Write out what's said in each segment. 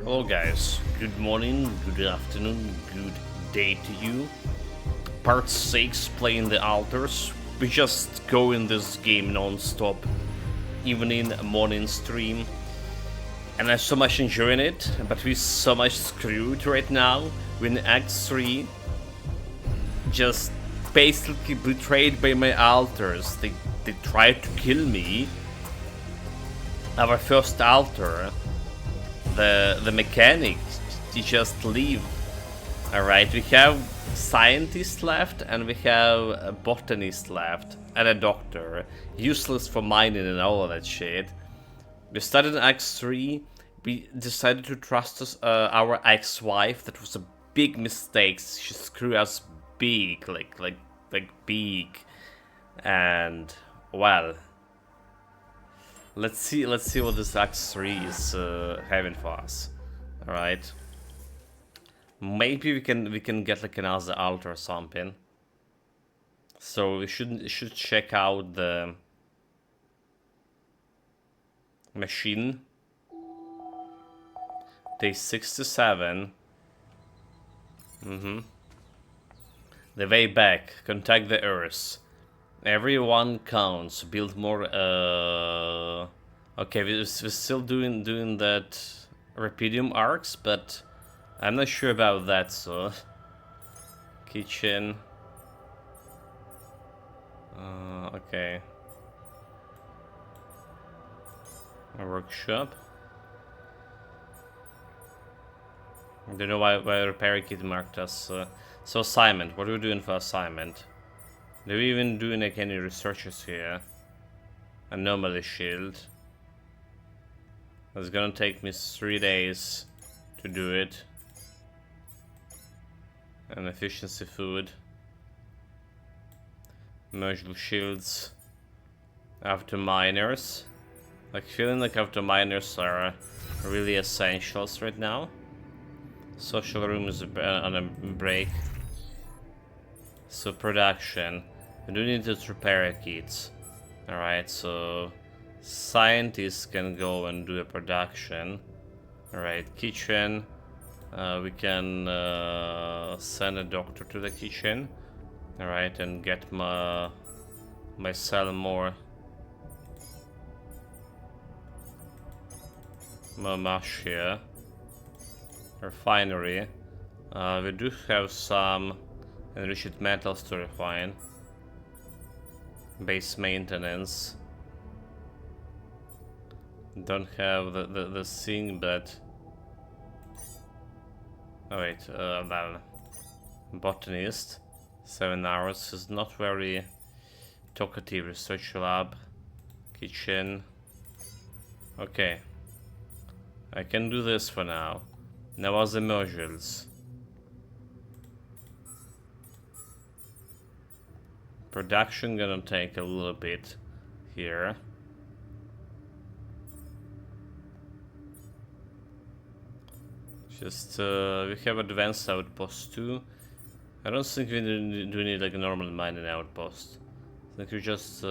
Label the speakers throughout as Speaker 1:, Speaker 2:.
Speaker 1: Hello guys, good morning, good afternoon, good day to you. Part 6, playing the altars. We just go in this game non-stop, evening, morning stream. And I'm so much enjoying it, but we're so much screwed right now. We're in Act 3, just basically betrayed by my altars. They tried to kill me. Our first altar, the mechanic, he just leave. Alright, we have scientists left and we have a botanist left and a doctor. Useless for mining and all of that shit. We started in X3. We decided to trust our ex-wife. That was a big mistake. She screwed us big, like big. And well, let's see what this X3 is having for us. All right. Maybe we can get like another altar or something. So we should check out the machine. Day 67. The way back. Contact the Earth. Everyone counts. Build more. Okay, we're still doing that Rapidium arcs, but I'm not sure about that. So kitchen. Okay. A workshop. I don't know why repair kit marked us. So assignment. What are we doing for assignment? Do we even doing like any researches here? Anomaly shield. It's gonna take me 3 days to do it. And efficiency food. Mergeable shields. After miners. Like feeling like after miners are really essentials right now. Social room is on a break. So production. We do need those repair kits. Alright, so scientists can go and do a production. Alright, kitchen. We can send a doctor to the kitchen. Alright, and get myself more mush here. Refinery. We do have some enriched metals to refine. Base maintenance. Don't have the thing, but oh wait, well, botanist. 7 hours is not very talkative. Research lab, kitchen. Okay, I can do this for now. Now as the modules. Production gonna take a little bit here. Just we have advanced outpost too. I don't think we do need like a normal mining outpost. I think we just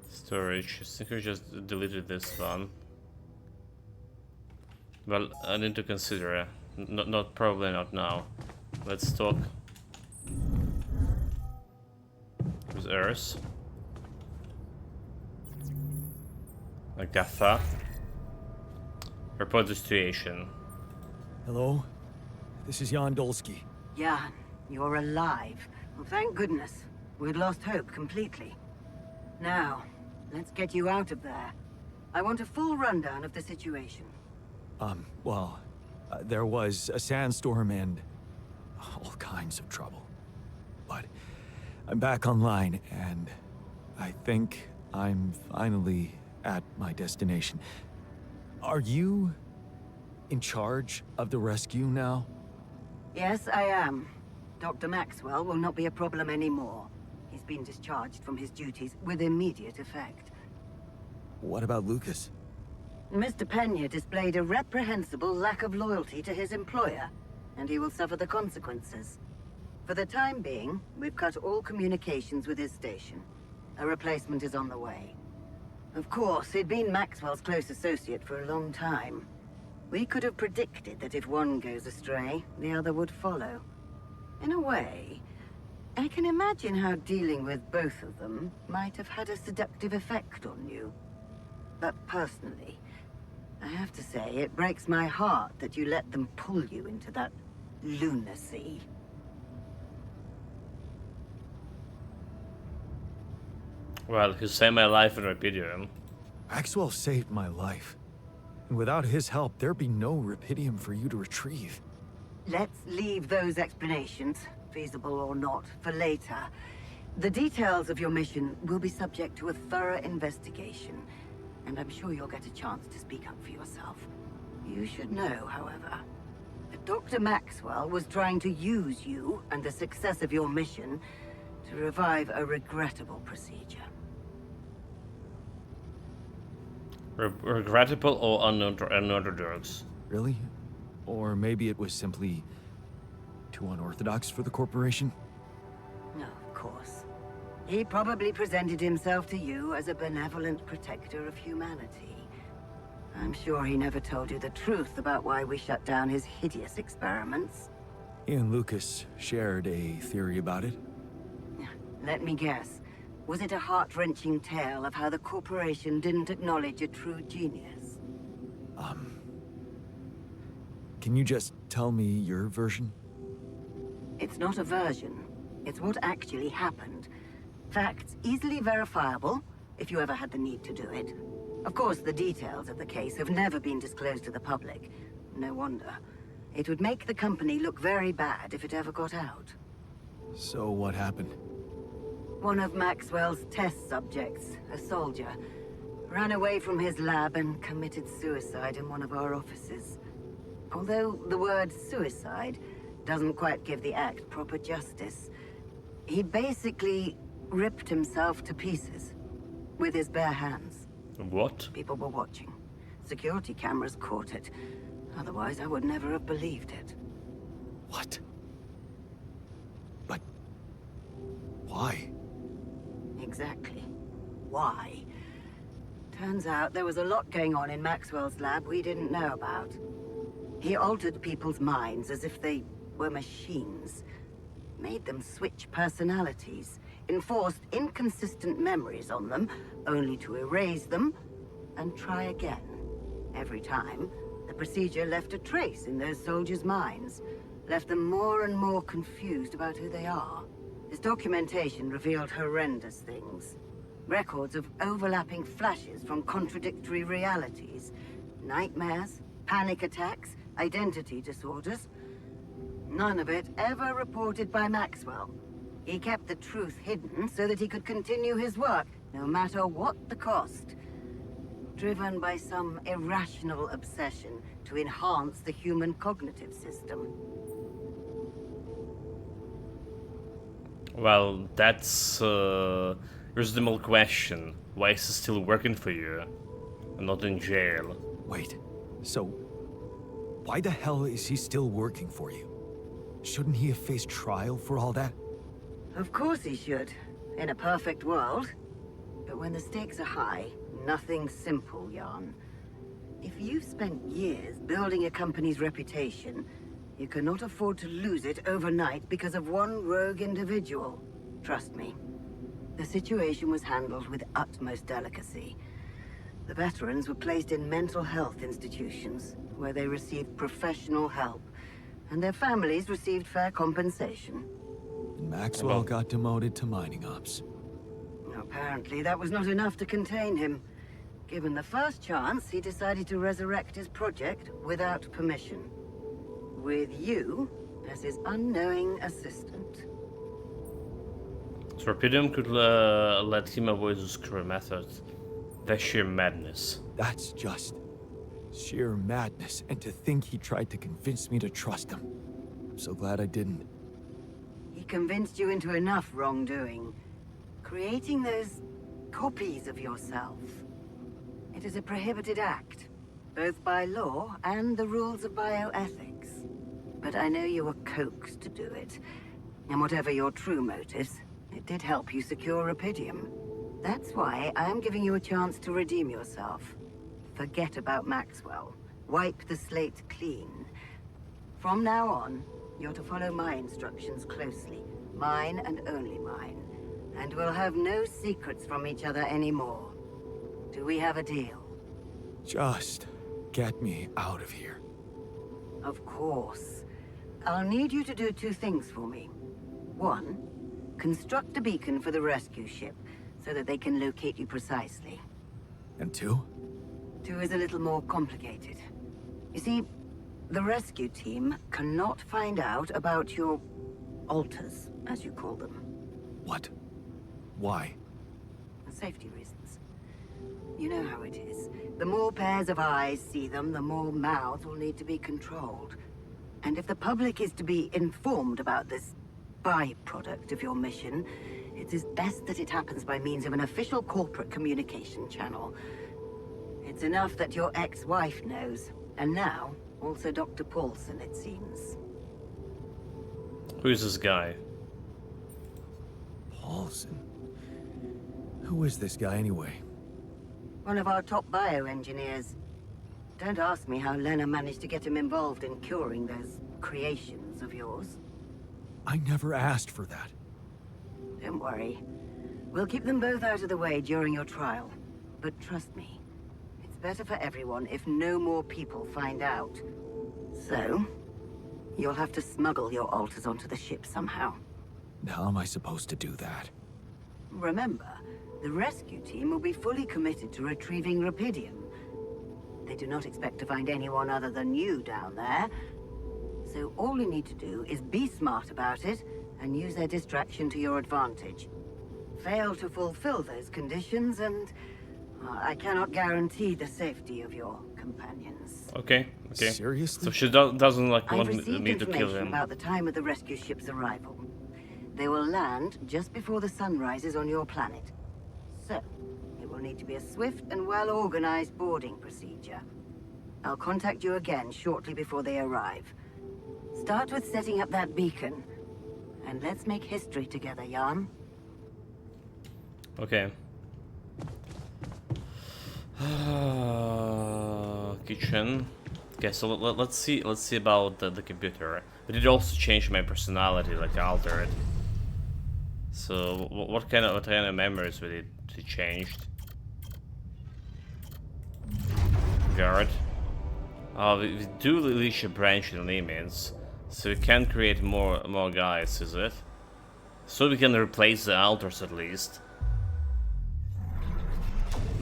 Speaker 1: storage. I think we just deleted this one. Well, I need to consider. Not probably not now. Let's talk with Earth. Agatha. Report the situation.
Speaker 2: Hello? This is Jan Dolsky.
Speaker 3: Jan, you're alive. Well, thank goodness. We'd lost hope completely. Now, let's get you out of there. I want a full rundown of the situation.
Speaker 2: There was a sandstorm and all kinds of trouble. But I'm back online, and I think I'm finally at my destination. Are you in charge of the rescue now?
Speaker 3: Yes, I am. Dr. Maxwell will not be a problem anymore. He's been discharged from his duties with immediate effect.
Speaker 2: What about Lucas?
Speaker 3: Mr. Pena displayed a reprehensible lack of loyalty to his employer, and he will suffer the consequences. For the time being, we've cut all communications with his station. A replacement is on the way. Of course, he'd been Maxwell's close associate for a long time. We could have predicted that if one goes astray, the other would follow. In a way, I can imagine how dealing with both of them might have had a seductive effect on you. But personally, I have to say, it breaks my heart that you let them pull you into that lunacy.
Speaker 1: Well, he saved my life in Rapidium.
Speaker 2: Maxwell saved my life. And without his help, there'd be no Rapidium for you to retrieve.
Speaker 3: Let's leave those explanations, feasible or not, for later. The details of your mission will be subject to a thorough investigation, and I'm sure you'll get a chance to speak up for yourself. You should know, however, that Dr. Maxwell was trying to use you and the success of your mission to revive a regrettable procedure.
Speaker 1: Regrettable or unorthodox?
Speaker 2: Really? Or maybe it was simply too unorthodox for the corporation?
Speaker 3: No, of course. He probably presented himself to you as a benevolent protector of humanity. I'm sure he never told you the truth about why we shut down his hideous experiments.
Speaker 2: He and Lucas shared a theory about it.
Speaker 3: Let me guess. Was it a heart-wrenching tale of how the corporation didn't acknowledge a true genius?
Speaker 2: Can you just tell me your version?
Speaker 3: It's not a version. It's what actually happened. Facts easily verifiable, if you ever had the need to do it. Of course, the details of the case have never been disclosed to the public. No wonder. It would make the company look very bad if it ever got out.
Speaker 2: So what happened?
Speaker 3: One of Maxwell's test subjects, a soldier, ran away from his lab and committed suicide in one of our offices. Although the word suicide doesn't quite give the act proper justice, he basically ripped himself to pieces with his bare hands.
Speaker 1: What?
Speaker 3: People were watching. Security cameras caught it. Otherwise, I would never have believed it.
Speaker 2: What? But why?
Speaker 3: Exactly. Why? Turns out there was a lot going on in Maxwell's lab we didn't know about. He altered people's minds as if they were machines. Made them switch personalities. Enforced inconsistent memories on them, only to erase them and try again. Every time, the procedure left a trace in those soldiers' minds. Left them more and more confused about who they are. His documentation revealed horrendous things. Records of overlapping flashes from contradictory realities. Nightmares, panic attacks, identity disorders. None of it ever reported by Maxwell. He kept the truth hidden so that he could continue his work, no matter what the cost. Driven by some irrational obsession to enhance the human cognitive system.
Speaker 1: Well, that's a reasonable question. Why is he still working for you? And not in jail?
Speaker 2: Wait, so why the hell is he still working for you? Shouldn't he have faced trial for all that?
Speaker 3: Of course he should, in a perfect world. But when the stakes are high, nothing's simple, Jan. If you've spent years building a company's reputation, you cannot afford to lose it overnight because of one rogue individual. Trust me. The situation was handled with utmost delicacy. The veterans were placed in mental health institutions, where they received professional help, and their families received fair compensation.
Speaker 2: And Maxwell got demoted to mining ops.
Speaker 3: Apparently, that was not enough to contain him. Given the first chance, he decided to resurrect his project without permission. With you as his unknowing assistant.
Speaker 1: So Rapidium could let him avoid the screw method. That's sheer madness.
Speaker 2: That's just sheer madness, and to think he tried to convince me to trust him. I'm so glad I didn't.
Speaker 3: He convinced you into enough wrongdoing. Creating those copies of yourself. It is a prohibited act, both by law and the rules of bioethics. But I know you were coaxed to do it. And whatever your true motives, it did help you secure Rapidium. That's why I am giving you a chance to redeem yourself. Forget about Maxwell. Wipe the slate clean. From now on, you're to follow my instructions closely. Mine and only mine. And we'll have no secrets from each other anymore. Do we have a deal?
Speaker 2: Just get me out of here.
Speaker 3: Of course. I'll need you to do two things for me. One, construct a beacon for the rescue ship, so that they can locate you precisely.
Speaker 2: And two?
Speaker 3: Two is a little more complicated. You see, the rescue team cannot find out about your alters, as you call them.
Speaker 2: What? Why?
Speaker 3: For safety reasons. You know how it is. The more pairs of eyes see them, the more mouths will need to be controlled. And if the public is to be informed about this byproduct of your mission, it is best that it happens by means of an official corporate communication channel. It's enough that your ex-wife knows. And now, also Dr. Paulson, it seems.
Speaker 1: Who's this guy?
Speaker 2: Paulson? Who is this guy anyway?
Speaker 3: One of our top bioengineers. Don't ask me how Lena managed to get him involved in curing those creations of yours.
Speaker 2: I never asked for that.
Speaker 3: Don't worry. We'll keep them both out of the way during your trial. But trust me, it's better for everyone if no more people find out. So, you'll have to smuggle your alters onto the ship somehow.
Speaker 2: How am I supposed to do that?
Speaker 3: Remember, the rescue team will be fully committed to retrieving Rapidium. They do not expect to find anyone other than you down there. So all you need to do is be smart about it and use their distraction to your advantage. Fail to fulfill those conditions and I cannot guarantee the safety of your companions.
Speaker 1: Okay.
Speaker 2: Seriously?
Speaker 1: So she doesn't like
Speaker 3: I've
Speaker 1: want
Speaker 3: received
Speaker 1: me to kill
Speaker 3: information
Speaker 1: him.
Speaker 3: about the time of the rescue ship's arrival. They will land just before the sun rises on your planet. So, it will need to be a swift and well-organized boarding procedure. I'll contact you again shortly before they arrive. Start with setting up that beacon. And let's make history together, Jan.
Speaker 1: Okay. Kitchen. Okay, so let's see about the computer. But it also changed my personality, like altered it. So what kind of memories with it changed? Guard. We do release a branch in limits, so we can create more guys, is it? So we can replace the alters at least.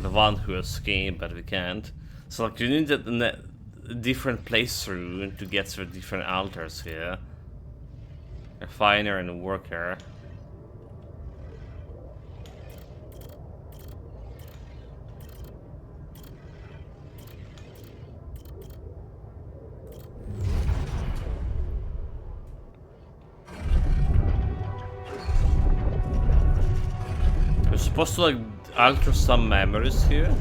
Speaker 1: The one who escaped, but we can't. So like you need a different playthrough to get through different alters here. A refiner and a worker. We're supposed to like alter some memories here.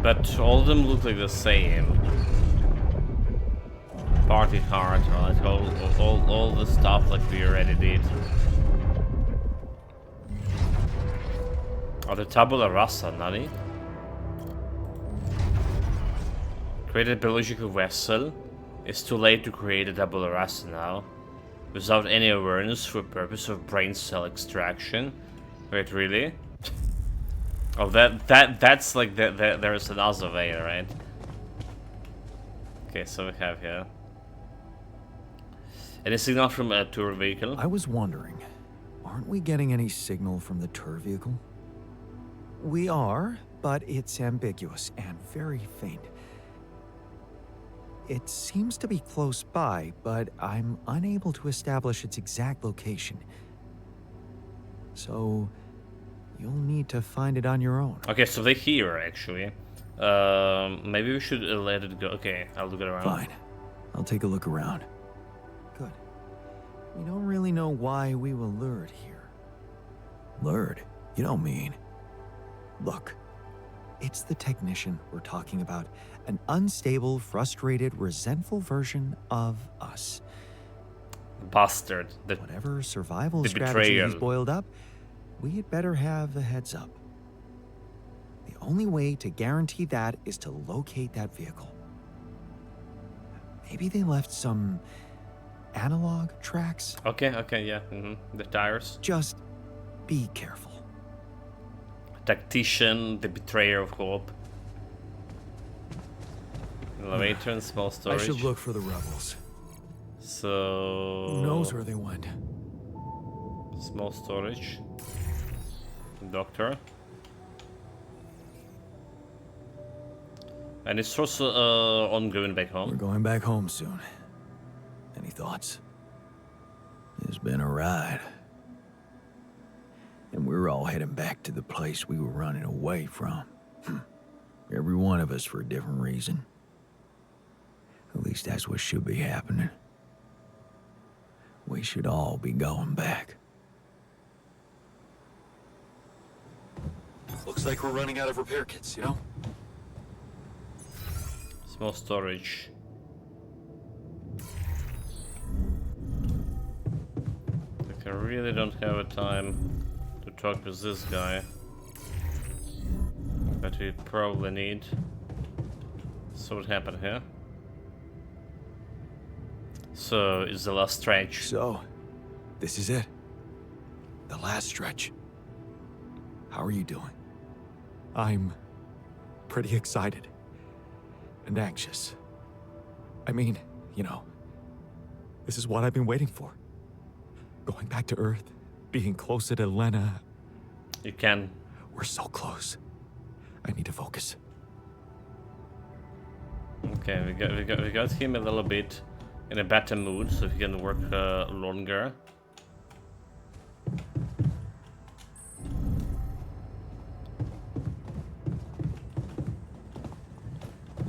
Speaker 1: But all of them look like the same. Party hard, like all the stuff like we already did. Oh, the tabula rasa, Nani? Create a biological vessel. It's too late to create a tabula rasa now. Without any awareness for purpose of brain cell extraction. Wait, really? Oh, that's like there's another way, right? Okay, so we have here. Any signal from a tour vehicle?
Speaker 2: I was wondering, aren't we getting any signal from the tour vehicle? We are, but it's ambiguous and very faint. It seems to be close by, but I'm unable to establish its exact location. So, you'll need to find it on your own.
Speaker 1: Okay, so they're here, actually. Maybe we should let it go. Okay, I'll look it around.
Speaker 2: Fine. I'll take a look around. Good. We don't really know why we were lured here. Lured? You don't mean... Look. It's the technician we're talking about. An unstable, frustrated, resentful version of us.
Speaker 1: Bastard.
Speaker 2: Whatever survival
Speaker 1: the
Speaker 2: strategy he's
Speaker 1: betrayal.
Speaker 2: boiled up, we had better have a heads up. The only way to guarantee that is to locate that vehicle. Maybe they left some analog tracks?
Speaker 1: Okay, yeah. The tires.
Speaker 2: Just be careful.
Speaker 1: Tactician, the betrayer of hope. Elevator and small
Speaker 2: I
Speaker 1: storage.
Speaker 2: should look for the rebels.
Speaker 1: So...
Speaker 2: Who knows where they went?
Speaker 1: Small storage. Doctor. And it's also on going back
Speaker 2: We're
Speaker 1: home.
Speaker 2: going back home soon. Any thoughts? It's been a ride. And we're all heading back to the place we were running away from. Every one of us for a different reason. At least that's what should be happening. We should all be going back. Looks like we're running out of repair kits, you know?
Speaker 1: Small storage. Like, I really don't have a time to talk with this guy. But we probably need. So what happened here? So it's the last stretch.
Speaker 2: So, this is it. The last stretch. How are you doing? I'm pretty excited. And anxious. I mean, you know, this is what I've been waiting for. Going back to Earth, being closer to Lena.
Speaker 1: You can.
Speaker 2: We're so close. I need to focus.
Speaker 1: Okay, we got him a little bit in a better mood, so he can work longer.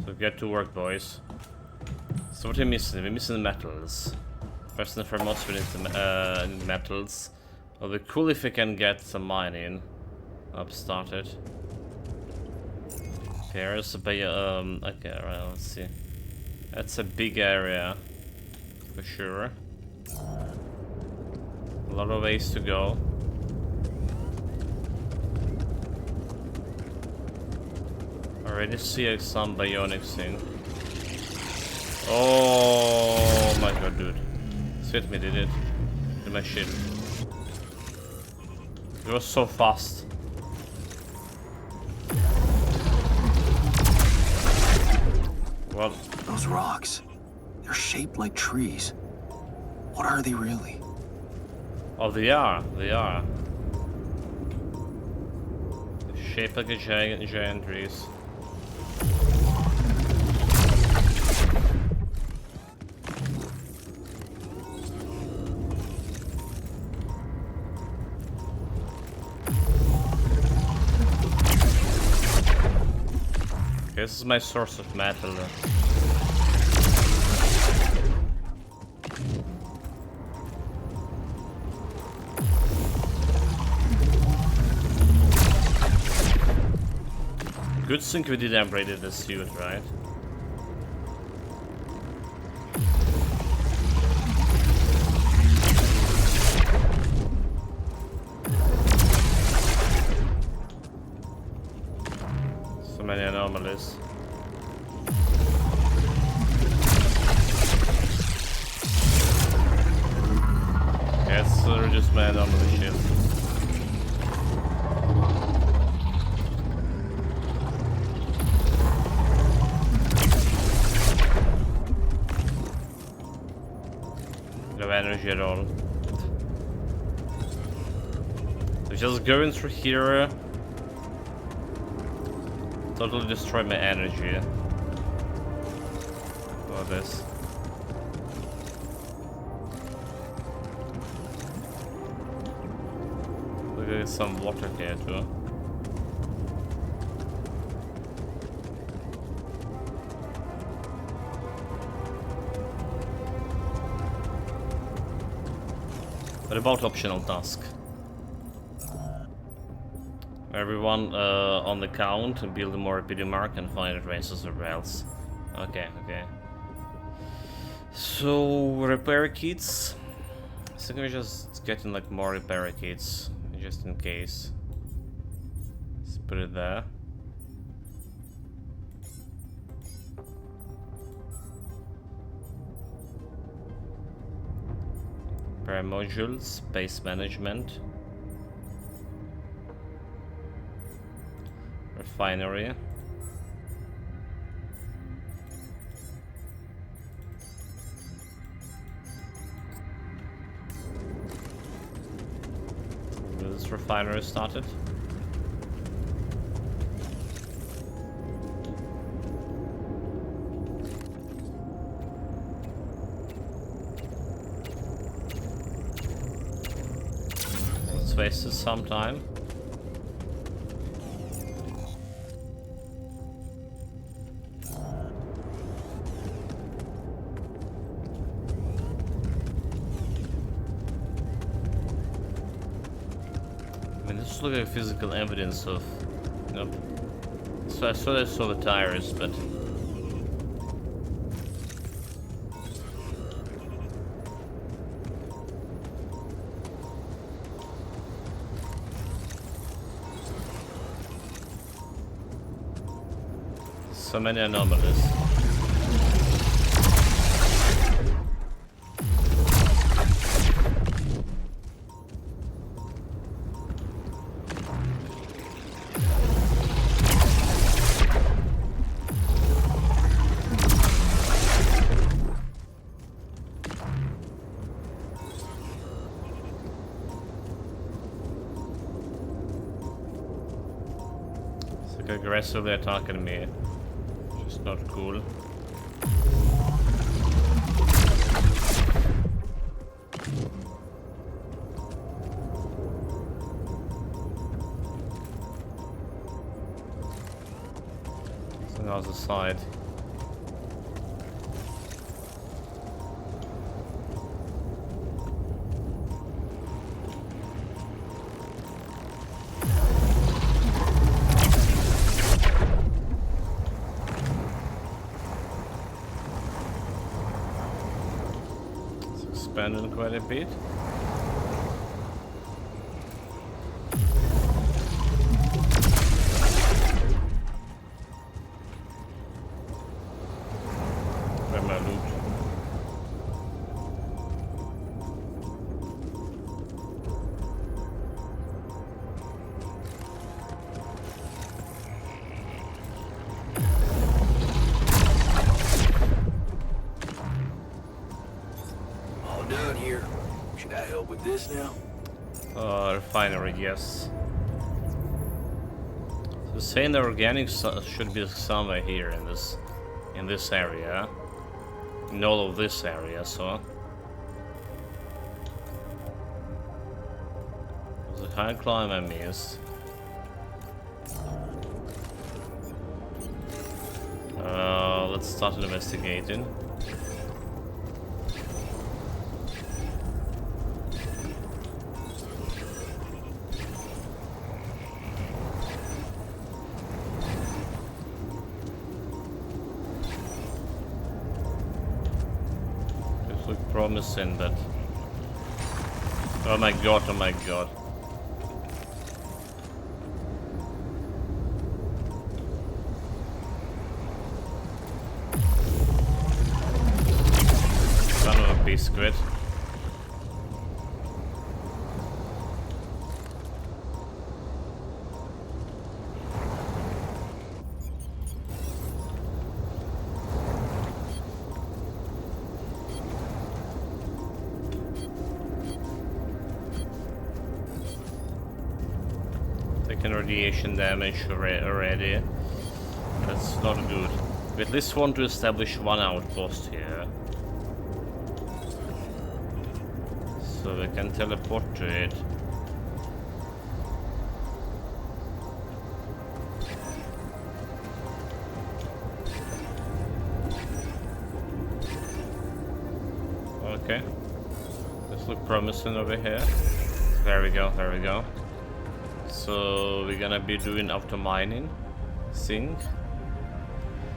Speaker 1: So get to work, boys. So what are we missing? We're missing the metals. First and foremost, we need the metals. It'll be cool if we can get some mining up started. There's a big, okay, right, let's see. That's a big area, for sure. A lot of ways to go. Already see some bionics thing. Oh my god, dude. Sweet me, did it. Did my shit. It was so fast. Well,
Speaker 2: Those rocks, they're shaped like trees. What are they really?
Speaker 1: oh, they are. They're shaped like a giant trees. Okay, this is my source of metal. Good thing we did upgrade the suit, right? So many anomalies. Okay, let's reduce my anomaly shield. No energy at all. So just going through here totally destroy my energy. Look at this. Look at some water here too. What about optional task? Everyone on the count, build a more rapidity mark and find advances or else. Okay, okay. So, repair kits. I think we're just getting like more repair kits, just in case. Let's put it there. Repair modules, space management. Refinery. This refinery started. Let's waste some time. Look at physical evidence of, you know, so I saw the tires, but so many anomalies. Aggressively attacking me. Just not cool. So now's the side. Expanded quite a bit. Where's my loot?
Speaker 2: This now?
Speaker 1: Refinery, yes. So saying the organics should be somewhere here in this area. In all of this area, so. There's a high climb I missed. Let's start investigating. Promising, but oh my god, oh my god. Son of a biscuit. Radiation damage already. That's not good. We at least want to establish one outpost here, so we can teleport to it. Okay, this looks promising over here. There we go, there we go. So we're gonna be doing auto mining, zinc,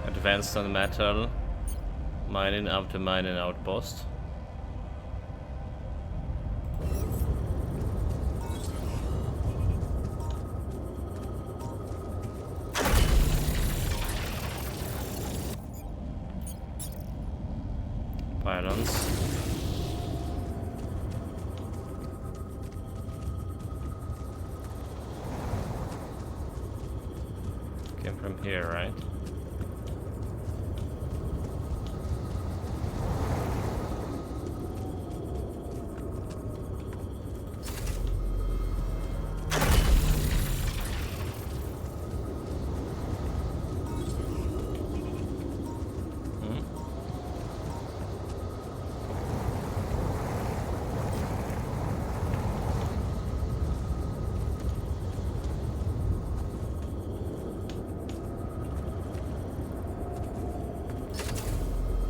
Speaker 1: advanced on metal, mining, auto mining outpost. Pylons. Came from here, right?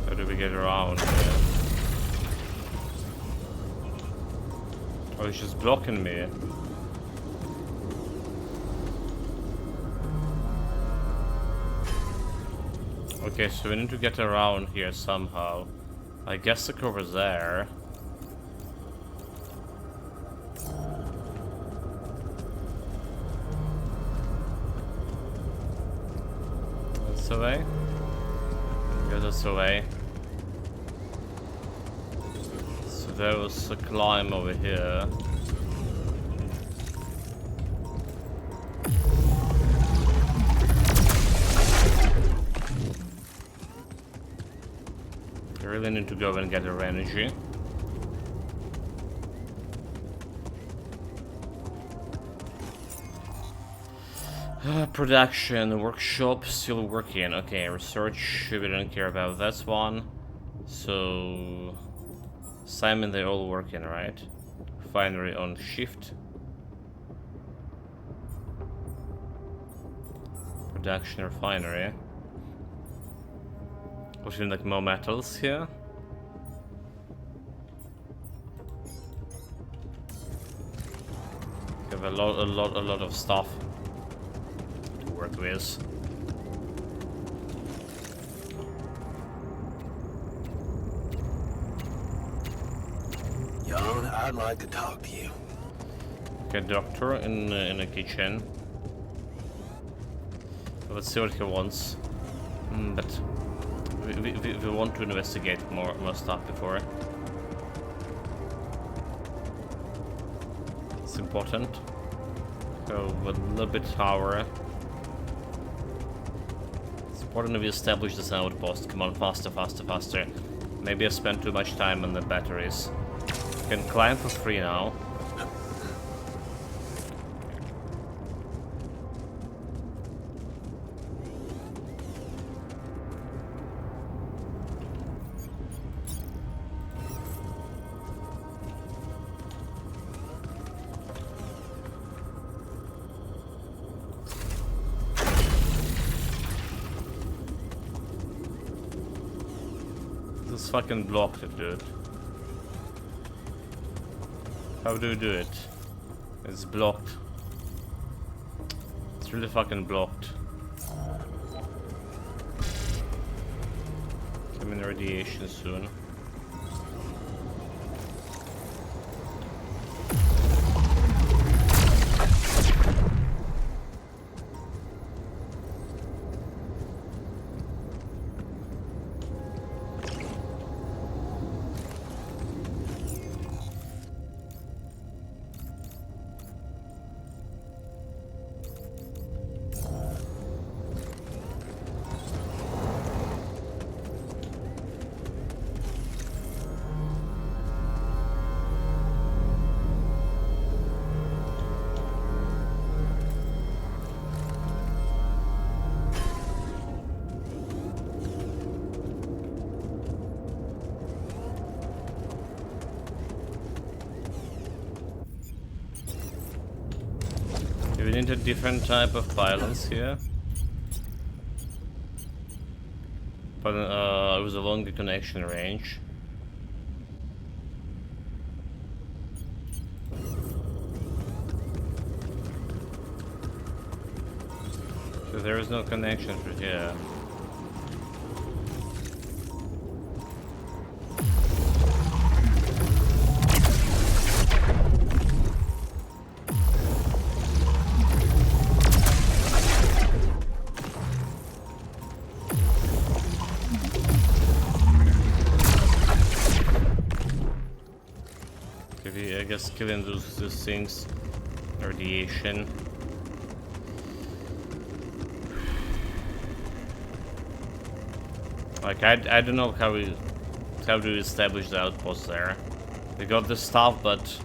Speaker 1: How do we get around here? Oh, he's just blocking me. Okay, so we need to get around here somehow. I guess the cover's there. That's the way. Yeah, that's the way. So there was a climb over here. I really need to go and get her energy. Production, workshop, still working. Okay, research, we don't care about that one. So... Simon, they're all working, right? Refinery on shift. Production, refinery. What's in like more metals here? We have a lot of stuff to work with.
Speaker 4: Young, I'd like to talk to you.
Speaker 1: Okay, doctor in the kitchen. Let's see what he wants. But we want to investigate more stuff before. It's important. Go a little bit tower. It's important that we establish this outpost. Come on, faster, faster, faster. Maybe I spent too much time on the batteries. Can climb for free now. This fucking blocked it, dude. How do we do it? It's blocked. It's really fucking blocked. Coming radiation soon. We need a different type of pylons here. But with a longer connection range. there is no connection to here. I guess killing those things, radiation. Like I don't know how to establish the outpost there. We got the stuff, but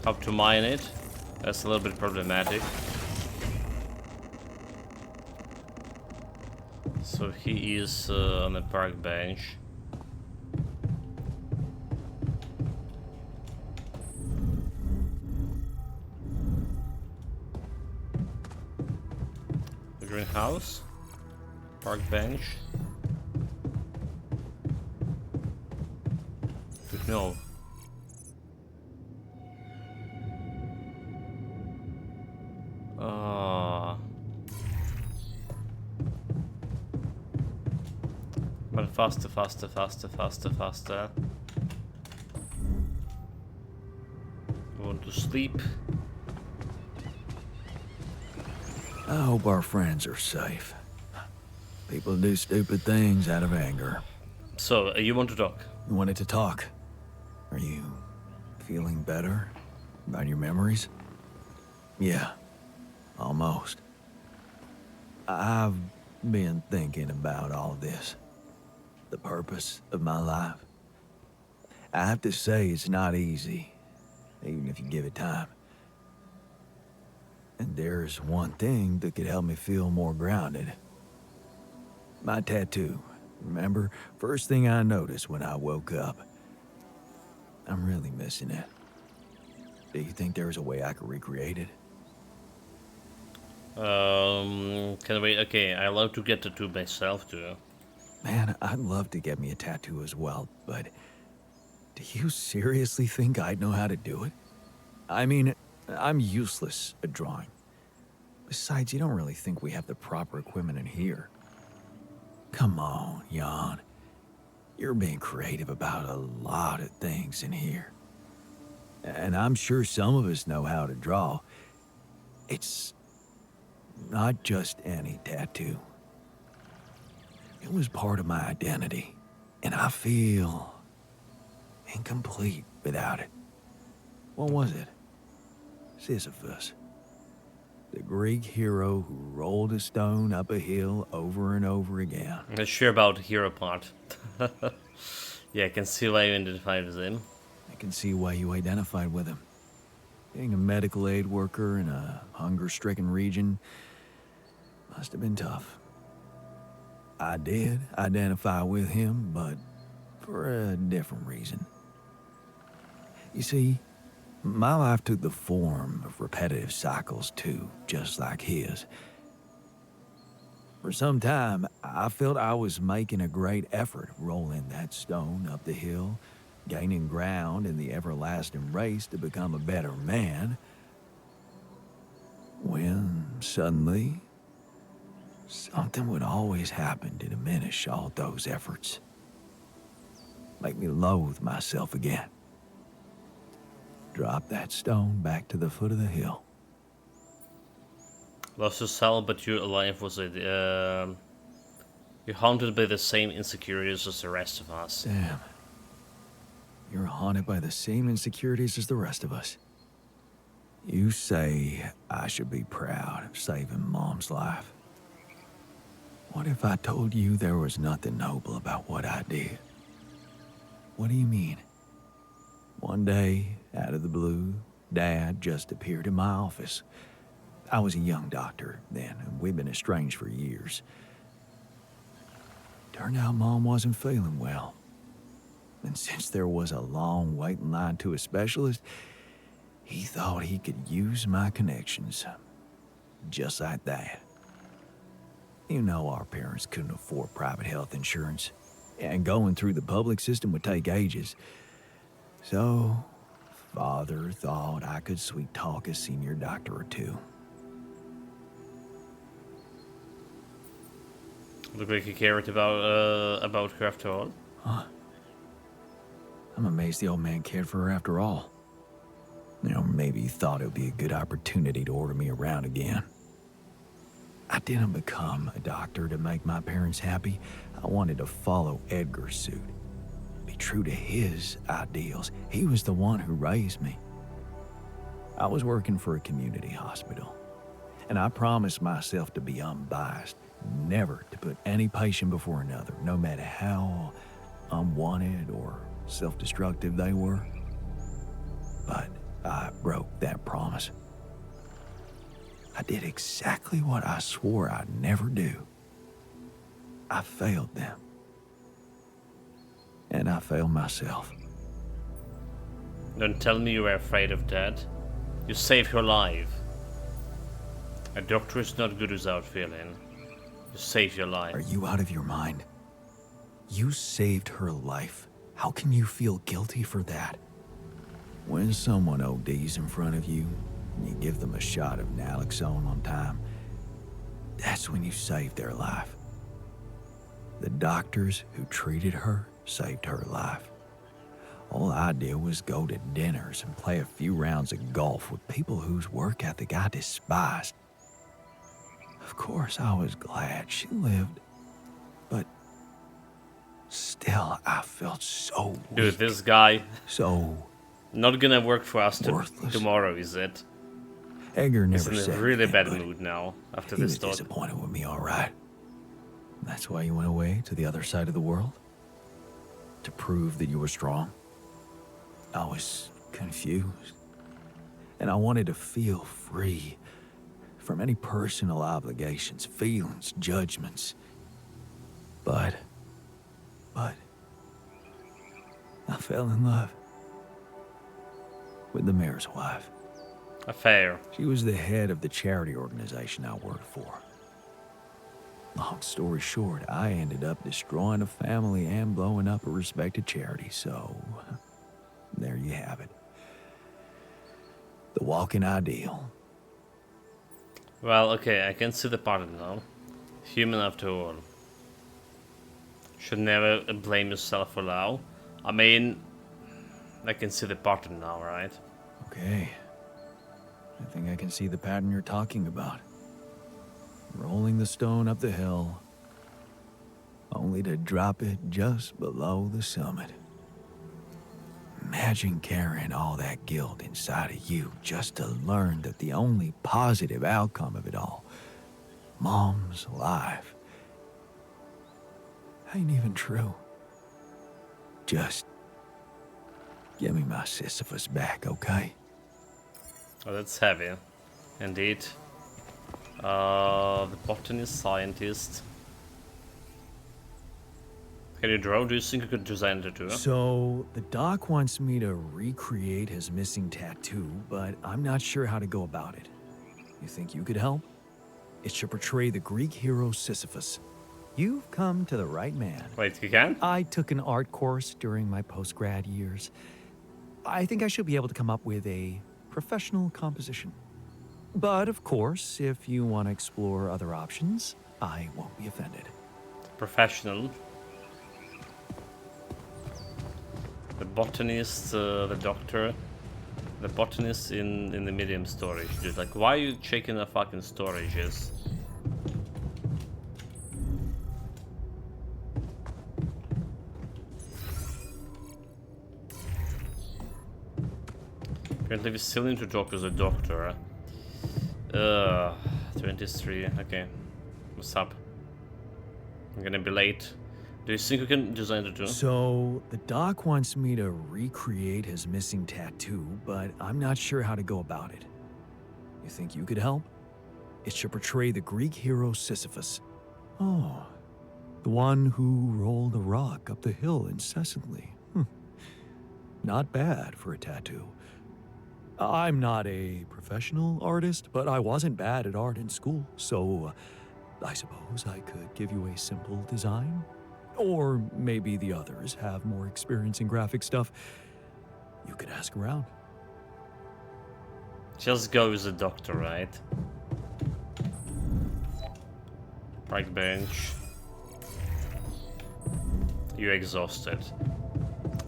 Speaker 1: how to mine it? That's a little bit problematic. So he is on the park bench. The greenhouse, park bench. No. But faster. I want to sleep.
Speaker 2: I hope our friends are safe. People do stupid things out of anger.
Speaker 1: So, you want to talk?
Speaker 2: You wanted to talk. Are you feeling better about your memories? Yeah, almost. I've been thinking about all this. The purpose of my life. I have to say it's not easy, even if you give it time. And there's one thing that could help me feel more grounded. My tattoo. Remember? First thing I noticed when I woke up. I'm really missing it. Do you think there's a way I could recreate it?
Speaker 1: Can we? Okay, I love to get tattoo myself too.
Speaker 2: Man, I'd love to get me a tattoo as well, but do you seriously think I'd know how to do it? I mean, I'm useless at drawing. Besides, you don't really think we have the proper equipment in here. Come on, Jan. You're being creative about a lot of things in here. And I'm sure some of us know how to draw. It's not just any tattoo. It was part of my identity, and I feel incomplete without it. What was it? Sisyphus. The Greek hero who rolled a stone up a hill over and over again.
Speaker 1: I'm not sure about the hero part. Yeah, I can see why you identified with him.
Speaker 2: I can see why you identified with him. Being a medical aid worker in a hunger-stricken region must have been tough. I did identify with him, but for a different reason. You see, my life took the form of repetitive cycles too, just like his. For some time, I felt I was making a great effort rolling that stone up the hill, gaining ground in the everlasting race to become a better man, when suddenly, something would always happen to diminish all those efforts. Make me loathe myself again. Drop that stone back to the foot of the hill.
Speaker 1: Lost yourself, but you're alive. Was it? You're haunted by the same insecurities as the rest of us.
Speaker 2: Damn. You're haunted by the same insecurities as the rest of us. You say I should be proud of saving Mom's life. What if I told you there was nothing noble about what I did? What do you mean? One day, out of the blue, Dad just appeared in my office. I was a young doctor then, and we'd been estranged for years. Turned out Mom wasn't feeling well. And since there was a long waiting line to a specialist, he thought he could use my connections. Just like that. You know our parents couldn't afford private health insurance, and going through the public system would take ages. So, Father thought I could sweet talk a senior doctor or two.
Speaker 1: Look like you cared about her after all.
Speaker 2: I'm amazed the old man cared for her after all. You know, maybe he thought it would be a good opportunity to order me around again. I didn't become a doctor to make my parents happy. I wanted to follow Edgar's suit. Be true to his ideals. He was the one who raised me. I was working for a community hospital, and I promised myself to be unbiased, never to put any patient before another, no matter how unwanted or self-destructive they were. But I broke that promise. I did exactly what I swore I'd never do. I failed them. And I failed myself.
Speaker 1: Don't tell me you were afraid of that. You saved her life. A doctor is not good without feeling. You saved your life.
Speaker 2: Are you out of your mind? You saved her life. How can you feel guilty for that? When someone ODs in front of you, and you give them a shot of naloxone on time, that's when you saved their life. The doctors who treated her saved her life. All I did was go to dinners and play a few rounds of golf with people whose work ethic I despised. Of course, I was glad she lived, but still, I felt so
Speaker 1: Dude,
Speaker 2: weak,
Speaker 1: this guy
Speaker 2: so
Speaker 1: not gonna work for us
Speaker 2: worthless.
Speaker 1: tomorrow, is it?
Speaker 2: Edgar
Speaker 1: He's
Speaker 2: never
Speaker 1: in
Speaker 2: said
Speaker 1: a really
Speaker 2: anything,
Speaker 1: bad
Speaker 2: but
Speaker 1: mood now after
Speaker 2: he
Speaker 1: this
Speaker 2: was
Speaker 1: thought.
Speaker 2: disappointed with me, all right. That's why you went away to the other side of the world? To prove that you were strong? I was confused, and I wanted to feel free from any personal obligations, feelings, judgments. But I fell in love with the mayor's wife.
Speaker 1: Affair.
Speaker 2: She was the head of the charity organization I worked for. Long story short, I ended up destroying a family and blowing up a respected charity, so there you have it. The walking ideal.
Speaker 1: Well, okay, I can see the pattern now. Human after all. Should never blame yourself for now. I mean, I can see the pattern now, right?
Speaker 2: Okay. I think I can see the pattern you're talking about. Rolling the stone up the hill, only to drop it just below the summit. Imagine carrying all that guilt inside of you just to learn that the only positive outcome of it all, Mom's life, ain't even true. Just give me my Sisyphus back, okay?
Speaker 1: Oh, that's heavy. Indeed. The botanist, scientist. Can you draw? Do you think you could design the two?
Speaker 2: So, the doc wants me to recreate his missing tattoo, but I'm not sure how to go about it. You think you could help? It should portray the Greek hero Sisyphus. You've come to the right man.
Speaker 1: Wait, you can?
Speaker 2: I took an art course during my post-grad years. I think I should be able to come up with a professional composition. But of course, if you want to explore other options, I won't be offended.
Speaker 1: Professional. The botanist, the doctor. The botanist in the medium storage. Dude, like, why are you checking the fucking storages? Apparently we still need to talk to the doctor. 23, okay. What's up? I'm gonna be late. Do you think we can design the two?
Speaker 2: So, the doc wants me to recreate his missing tattoo, but I'm not sure how to go about it. You think you could help? It should portray the Greek hero Sisyphus. Oh, the one who rolled a rock up the hill incessantly. Not bad for a tattoo. I'm not a professional artist, but I wasn't bad at art in school, so I suppose I could give you a simple design. Or maybe the others have more experience in graphic stuff. You could ask around.
Speaker 1: Just go with the doctor, right? Park bench. You're exhausted.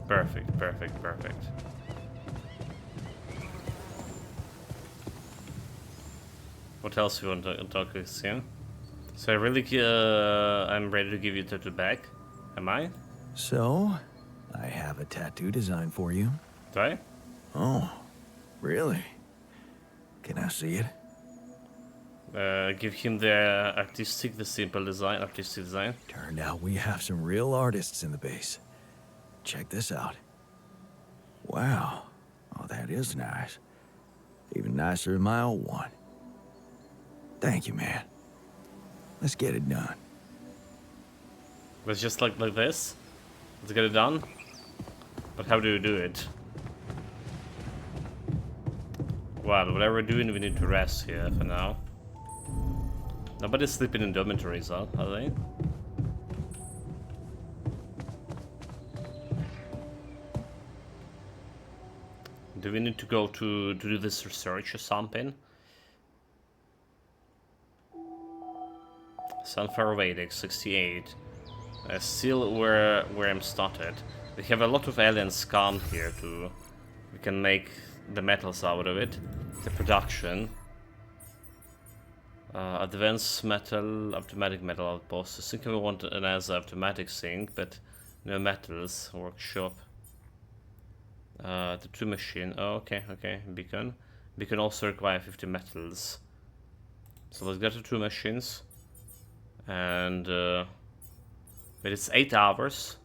Speaker 1: Perfect, perfect, perfect. What else you want to talk with him? So I really, I'm ready to give you tattoo back. Am I?
Speaker 2: So, I have a tattoo design for you.
Speaker 1: Do I?
Speaker 2: Oh, really? Can I see it?
Speaker 1: Give him the the simple design, artistic design.
Speaker 2: Turned out we have some real artists in the base. Check this out. Wow. Oh, that is nice. Even nicer than my old one. Thank you, man. Let's get it done.
Speaker 1: It's just like this. Let's get it done. But how do you do it? Well, whatever we're doing, we need to rest here for now. Nobody's sleeping in dormitories, huh? Are they? Do we need to go to do this research or something? Sunflower Vedic 68. Still where I'm started. We have a lot of alien scum here too. We can make the metals out of it. The production. Advanced metal, automatic metal outpost. I think we want an as automatic sink, but no metals. Workshop. The two machine. Oh, okay, okay. Beacon. Beacon also require 50 metals. So let's get the two machines. And but it's 8 hours.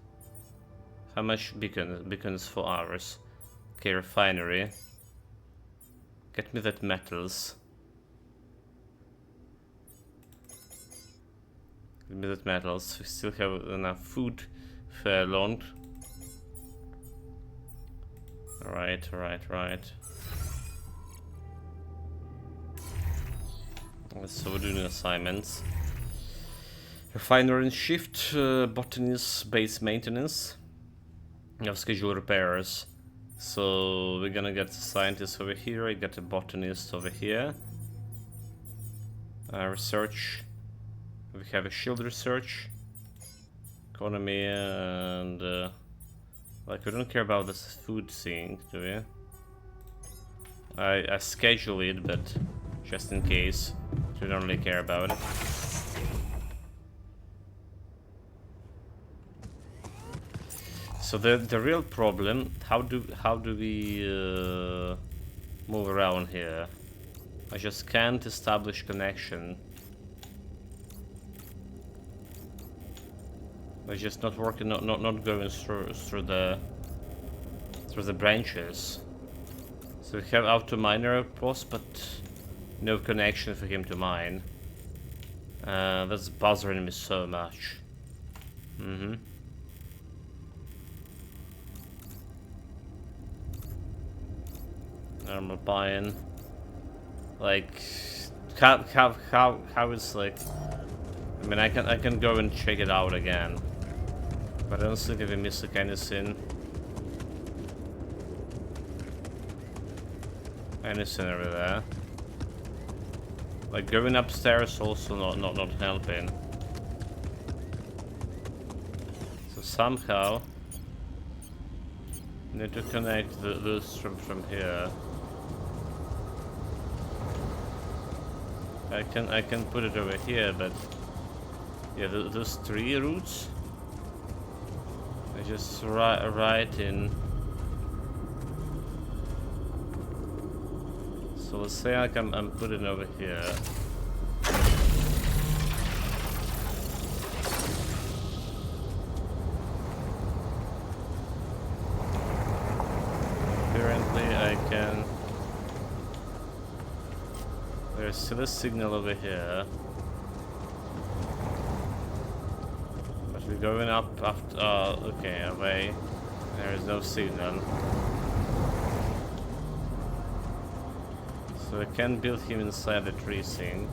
Speaker 1: How much beacon? Beacon is 4 hours. Okay, refinery. Get me that metals. Get me that metals. We still have enough food for long. Right, right, right. So we're doing assignments. Refiner and shift, botanist base maintenance. We have schedule repairs. So we're gonna get a scientist over here, I got a botanist over here. Research. We have a shield research. Economy and like we don't care about this food thing, do we? I schedule it, but just in case. We don't really care about it. So the real problem, how do we move around here? I just can't establish connection. It's just not working, not going through the branches. So we have auto miner post, but no connection for him to mine. That's bothering me so much. Normal buying. Like how is like, I mean I can go and check it out again. But I don't think if we miss like anything over there. Like going upstairs also not helping. So somehow need to connect this from here. I can put it over here, but yeah, those 3 routes. I just right in. So let's say like I'm putting over here. Apparently I can. There's still a signal over here. But we're going up after. Okay, away. There is no signal. So I can build him inside the tree thing.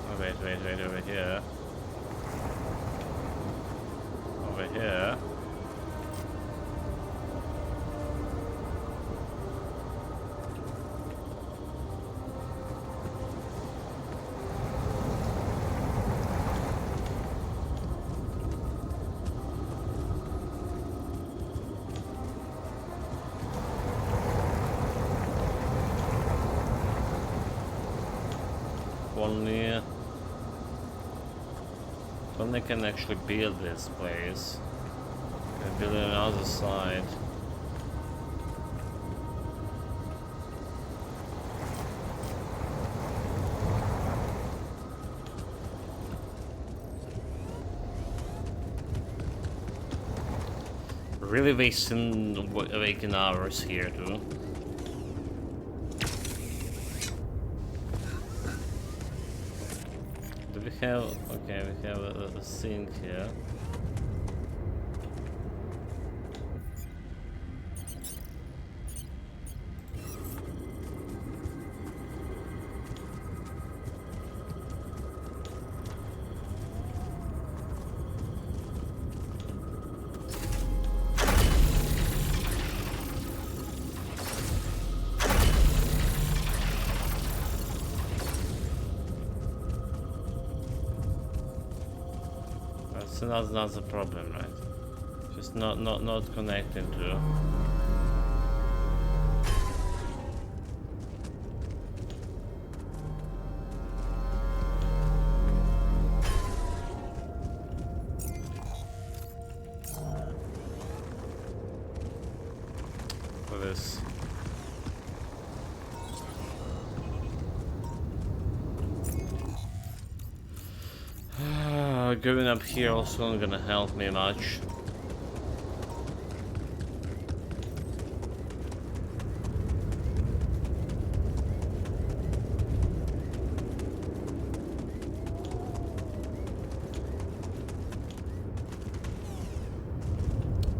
Speaker 1: Oh, wait, over here. Over here. only can actually build this place. Can build it on the other side. Really wasting waking hours here, too. Do we have? Okay, we have a sink here. So that's the problem, right? Just not connecting to. For this. Going up here also not gonna help me much.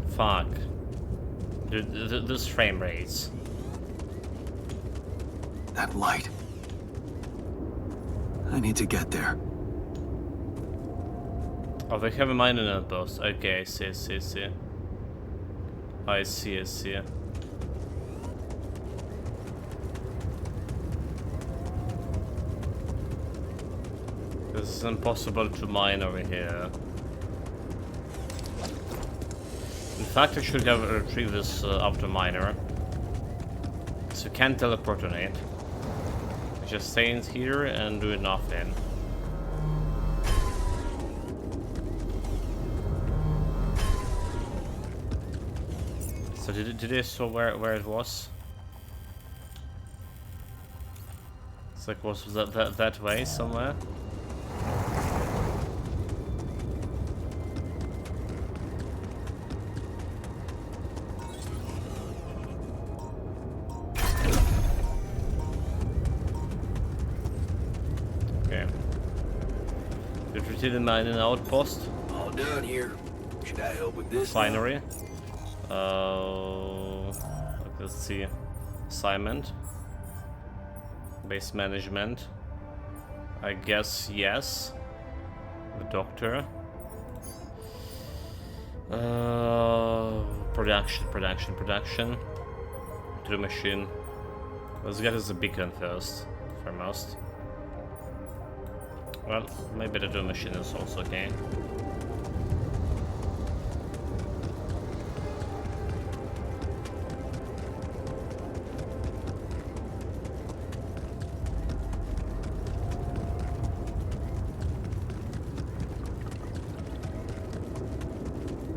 Speaker 1: Fuck. Dude, this frame rates.
Speaker 2: That light. I need to get there.
Speaker 1: Oh, they have a mining outpost. Okay, I see. I see. This is impossible to mine over here. In fact, I should have retrieved this after miner. So you can't teleport on it. Just stay in here and do nothing. So did I saw where it was? It's like was that way somewhere? Okay. Did we see the mining outpost?
Speaker 4: All done here. Should I help with this?
Speaker 1: Finery. Let's see. Assignment. Base management. I guess yes. The doctor. Production. To the machine. Let's get us a beacon first. Foremost. Well, maybe the drill machine is also okay.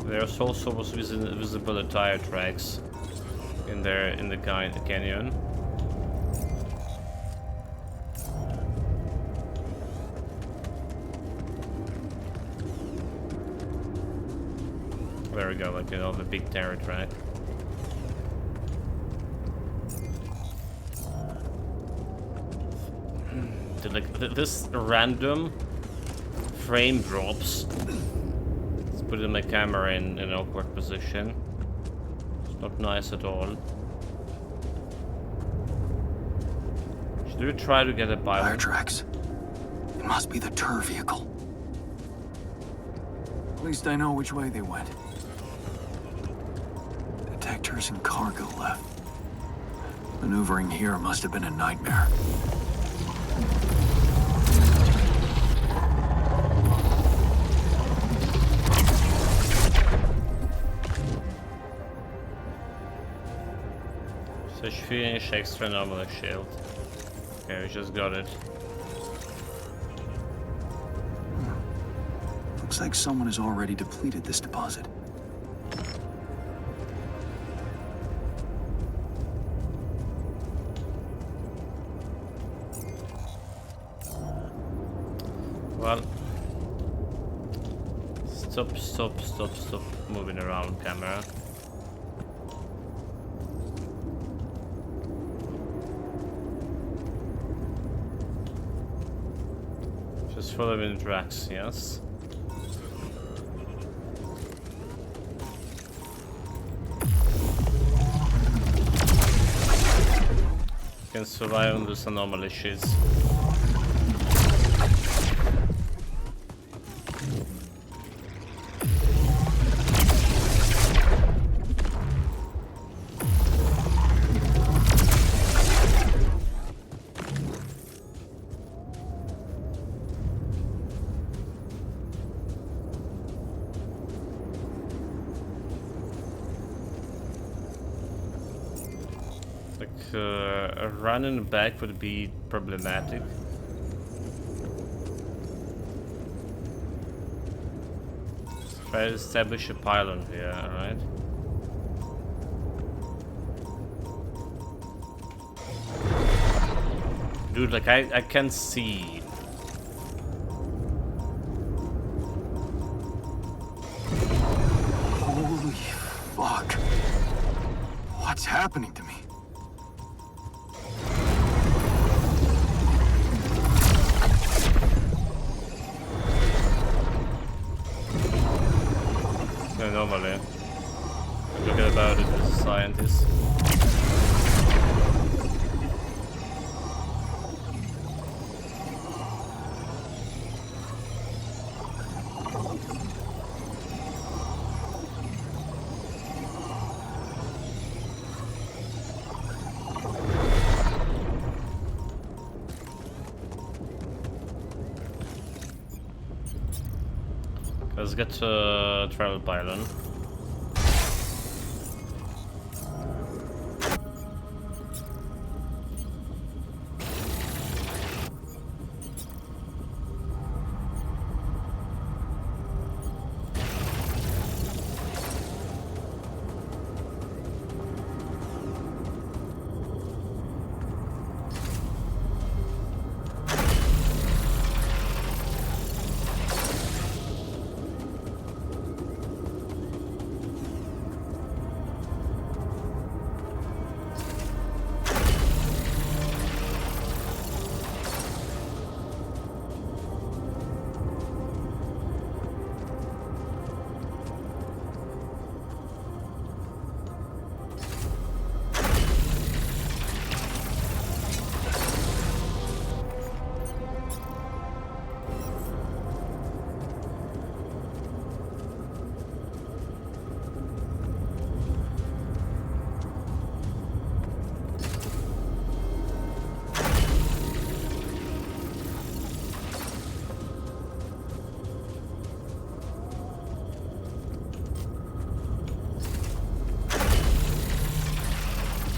Speaker 1: There's also visible the tire tracks in there in the canyon. There we go, like the big tire track. This random frame drops. Putting my camera in an awkward position. It's not nice at all. Should we try to get a bio?
Speaker 2: Fire tracks. It must be the tour vehicle. At least I know which way they went. Detectors and cargo left. Maneuvering here must have been a nightmare.
Speaker 1: Search finish extra normal shield. Okay, we just got it.
Speaker 2: Looks like someone has already depleted this deposit.
Speaker 1: Well, stop moving around, camera. Just following the tracks, yes. Can survive on this anomaly shit. Running back would be problematic. Try to establish a pylon here, alright? Dude, like I can't see.
Speaker 2: Holy fuck. What's happening to me?
Speaker 1: No, normally. Forget about it as a scientist. Let's get to travel pylon.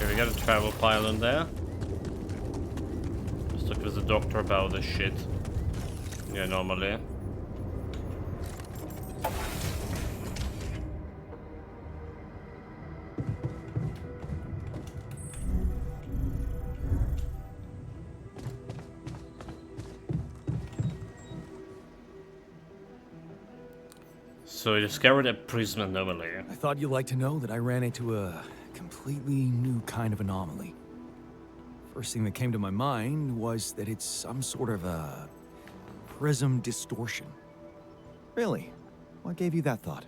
Speaker 1: We got a travel pylon there. Just talk with the doctor about this shit. Yeah, normally. So you discovered a prism anomaly.
Speaker 2: I thought you'd like to know that I ran into a completely new kind of anomaly. First thing that came to my mind was that it's some sort of a prism distortion. Really? What gave you that thought?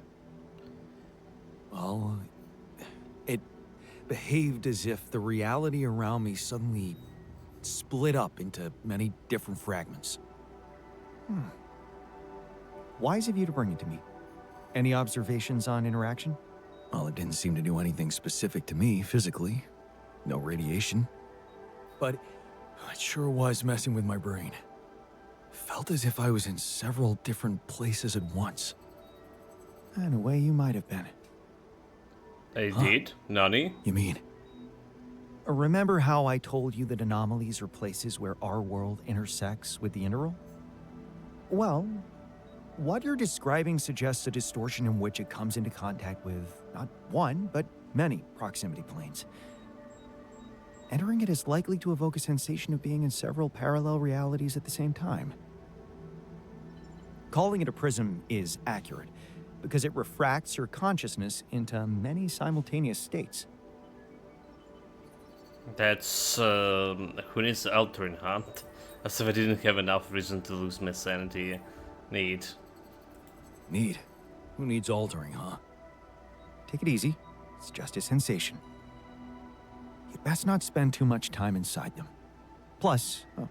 Speaker 2: Well, it behaved as if the reality around me suddenly split up into many different fragments. Wise of you to bring it to me. Any observations on interaction? Well, it didn't seem to do anything specific to me physically. No radiation. But it sure was messing with my brain. Felt as if I was in several different places at once. In a way, you might have been.
Speaker 1: I did? Nani?
Speaker 2: You mean? Remember how I told you that anomalies are places where our world intersects with the integral? Well, what you're describing suggests a distortion in which it comes into contact with not one, but many proximity planes. Entering it is likely to evoke a sensation of being in several parallel realities at the same time. Calling it a prism is accurate, because it refracts your consciousness into many simultaneous states.
Speaker 1: That's who needs altering, huh? As if I didn't have enough reason to lose my sanity. Need.
Speaker 2: Who needs altering, huh? Take it easy. It's just a sensation. You'd best not spend too much time inside them. Plus, I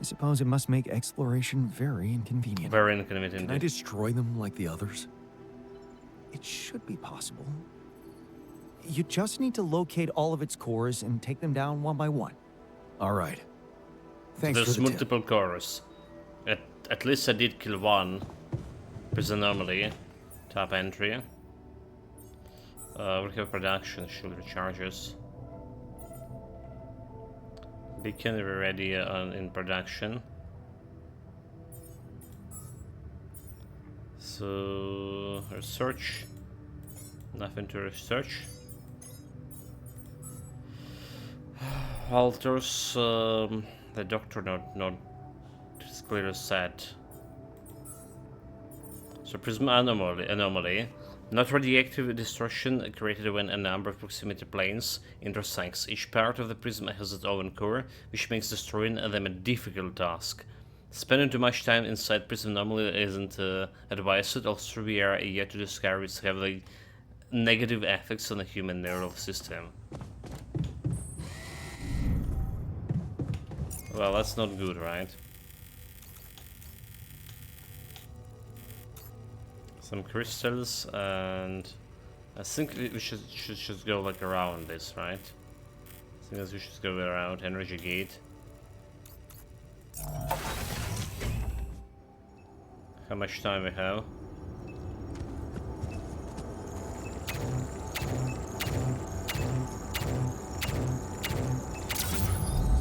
Speaker 2: suppose it must make exploration very inconvenient.
Speaker 1: Very inconvenient.
Speaker 2: Can I destroy them like the others? It should be possible. You just need to locate all of its cores and take them down one by one. All right. Thanks
Speaker 1: There's
Speaker 2: for the
Speaker 1: multiple cores. At least I did kill one. Prison anomaly. Top entry. We have production. Shield recharges. Beacon we're ready in production. So research. Nothing to research. Alters. The doctor not clearly set. So prism anomaly. Not radioactive distortion created when a number of proximity planes intersects. Each part of the prism has its own core, which makes destroying them a difficult task. Spending too much time inside prism anomaly isn't advised. Also, we are yet to discover its heavily negative effects on the human neural system. Well, that's not good, right? Some crystals, and I think we should just go like around this, right? I think we should go around energy gate. How much time we have?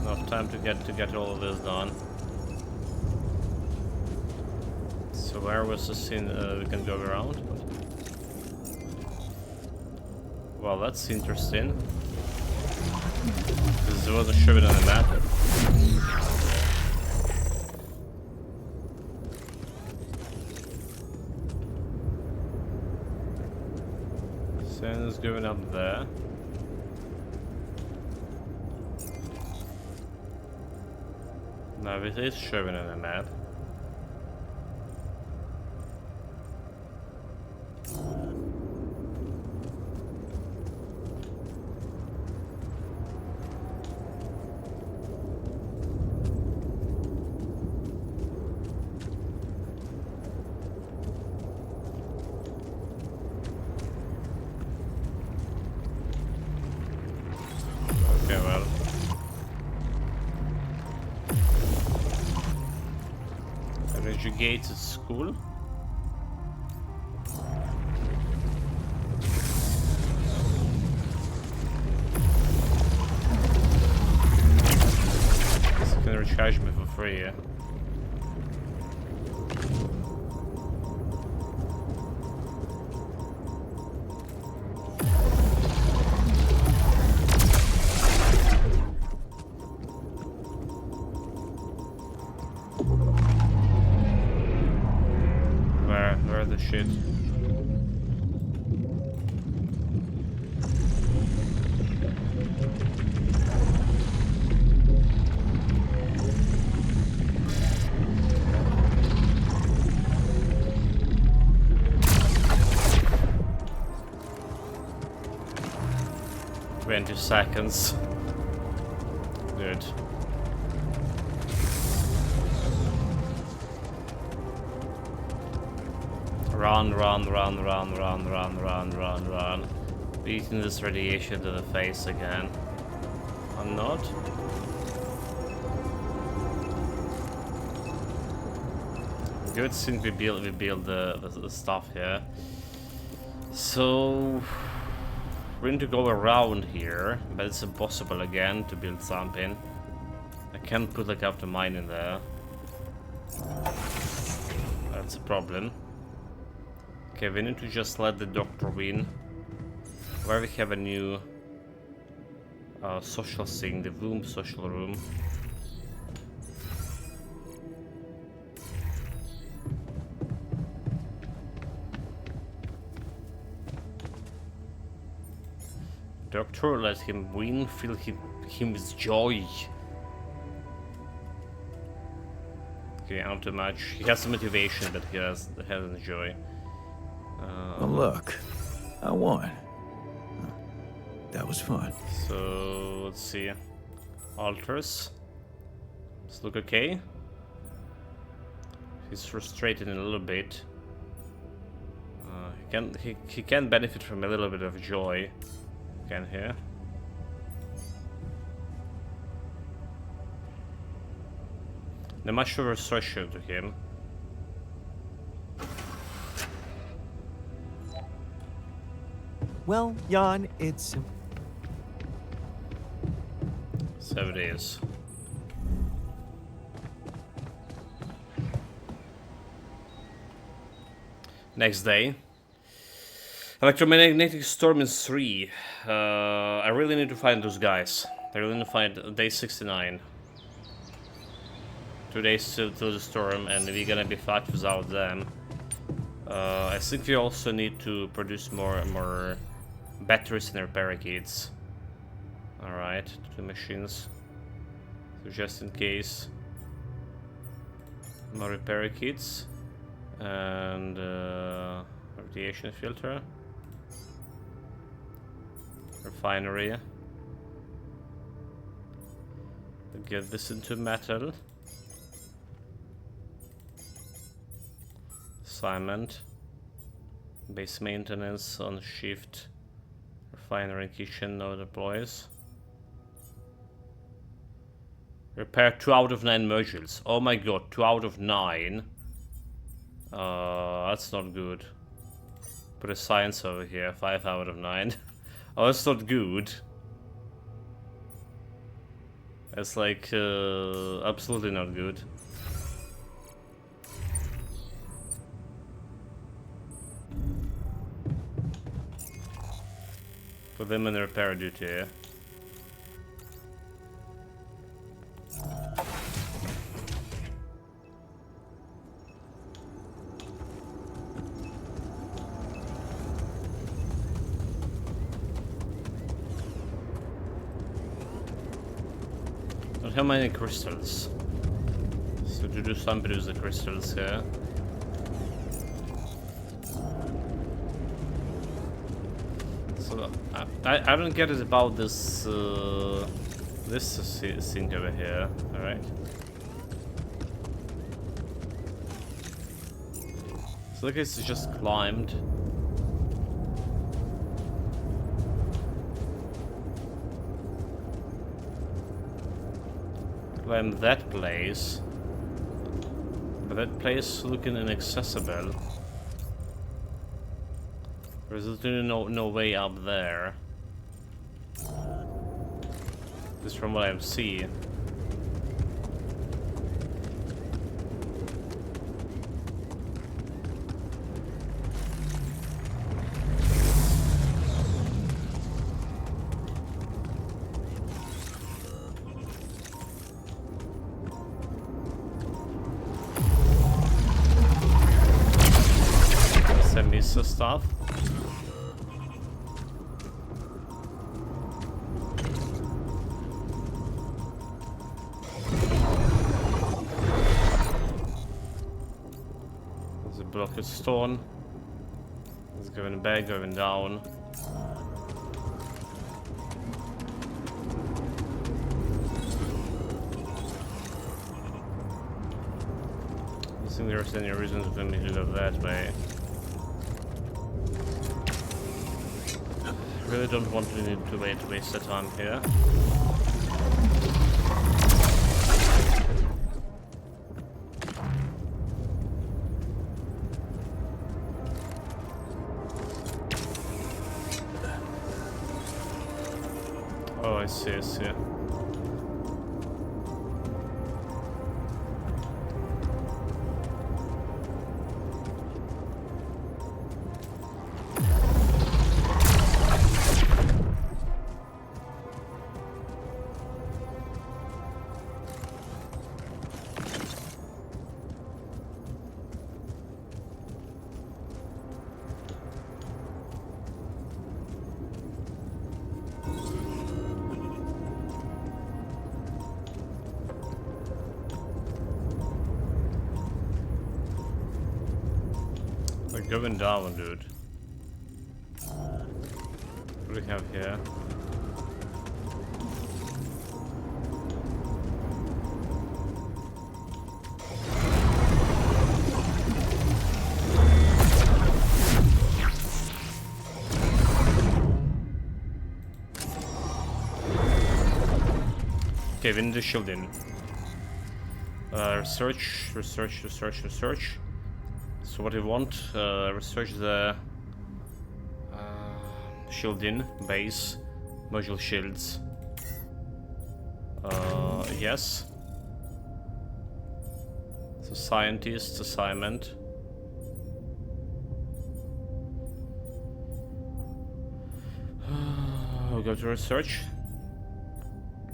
Speaker 1: Enough time to get all of this done. So where was the scene we can go around? Well, that's interesting. This wasn't shown on the map. Sun is going up there. Now it is showing on the map. Okay, well. Energy gates at school. This can recharge me for free, yeah. Where the shit? "20 seconds. Good. Run. Beating this radiation to the face again. I'm not. Good since we build the stuff here. So we're going to go around here, but it's impossible again to build something. I can't put like after mine in there. That's a problem. Okay, we need to just let the doctor win. Where we have a new social thing, the room, social room. Doctor, let him win, fill him with joy. Okay, out to match. He has the motivation, but he hasn't joy.
Speaker 2: Oh, look. I won. That was fun.
Speaker 1: So, let's see. Altars. Does it look okay? He's frustrated in a little bit. He can benefit from a little bit of joy. Can here. Not much of a threshold to him.
Speaker 2: Well, Jan, it's...
Speaker 1: So it is. Next day. Electromagnetic storm in 3. I really need to find those guys. I really need to find day 69. 2 days till the storm, and we're gonna be fucked without them. I think we also need to produce more batteries in our parakeets. Alright, 2 machines. So just in case. More repair kits. And radiation filter. Refinery. Get this into metal. Assignment. Base maintenance on shift. Refinery kitchen, no deploys. Repair 2 out of 9 modules. Oh my god, 2 out of 9. That's not good. Put a science over here, 5 out of 9. Oh, that's not good. It's like, absolutely not good. Put them in repair duty here. Don't have many crystals. So to do some produce the crystals here. So I don't get it about this this thing over here. All right. So look, it's just climbed. Climb that place. But that place looking inaccessible. There's literally no way up there. Just from what I see. Some stuff. There's a block of stone. It's going back, going down. I don't think there's any reason for me to go that way. Really don't want to need to waste the time here. Oh, I see, I see. going down, dude. What do we have here? Okay, we need the shield in. Research. So what do we want? Research the shield in base module shields. Yes. So scientist assignment. We'll go to research.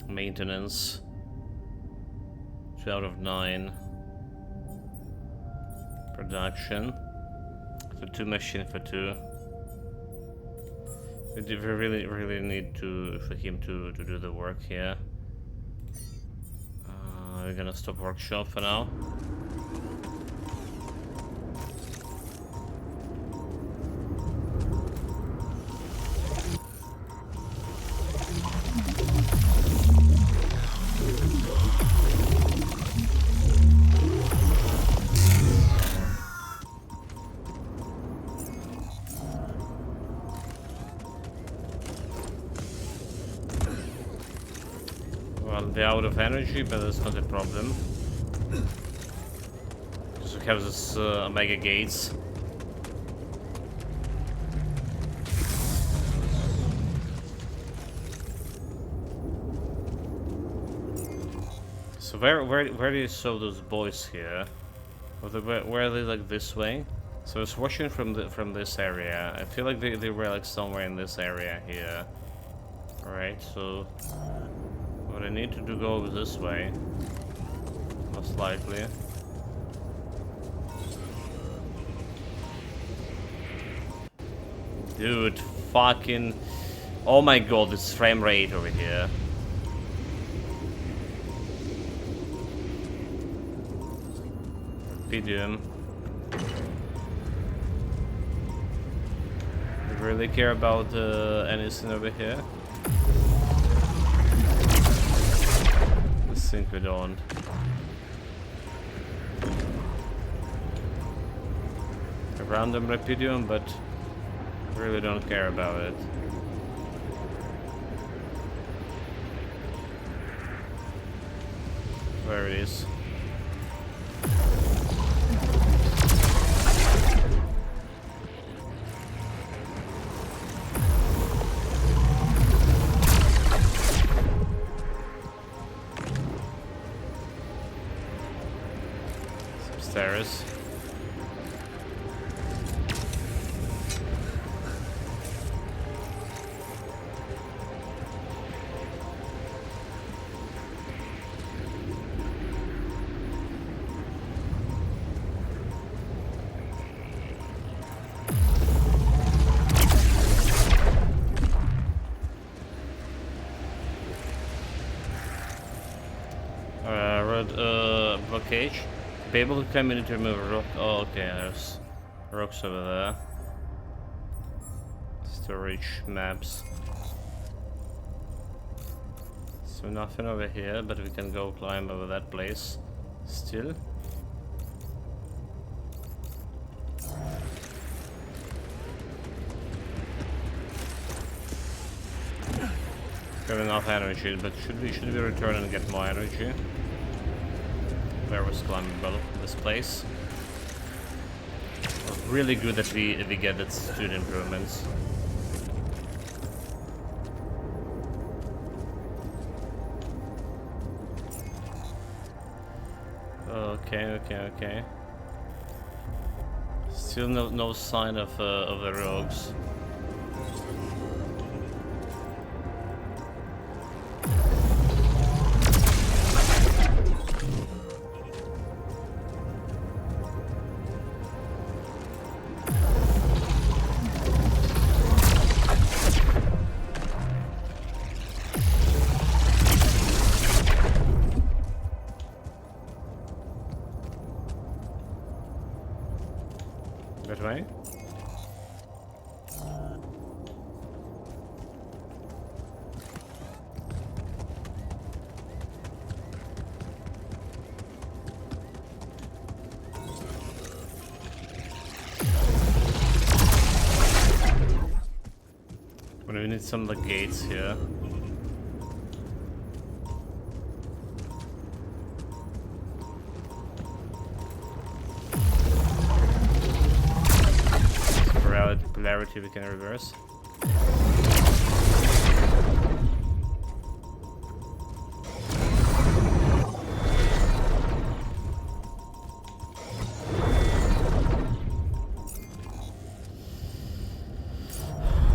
Speaker 1: Maintenance. 2 out of 9. Production. So 2 machine for 2. We really need for him to do the work here. We're gonna stop workshop for now. Well, they're out of energy, but that's not a problem. Because we have this Omega gates. So where do you saw those boys here? Where are they, like this way? So I was watching from this area. I feel like they were like somewhere in this area here. Alright, so what I need to do go this way. Most likely. Dude, fucking... Oh my god, this frame rate over here. Medium. You really care about anything over here? I think we don't. A random Rapidium, but really don't care about it. Where it is. Stairs. Blockage. Be able to come in to remove a rock. Oh, okay, there's rocks over there. Storage maps. So nothing over here, but we can go climb over that place. Still. Got enough energy, but should we return and get more energy? Where was climbable this place? Really good that we get that student improvements. Okay. Still no sign of the rogues. That way? some of the gates here. Polarity we can reverse.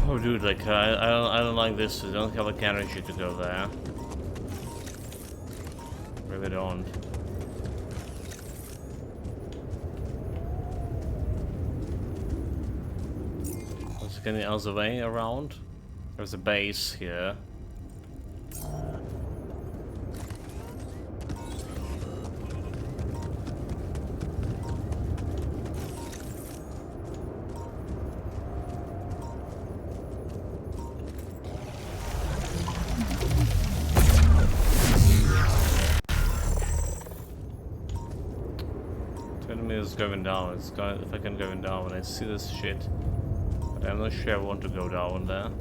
Speaker 1: Oh dude, like I don't like this. I don't have like energy to go there. Really don't. Any other way around? There's a base here. 20 meters going down. It's going, if I can go down, I see this shit. But I'm not sure I want to go down there.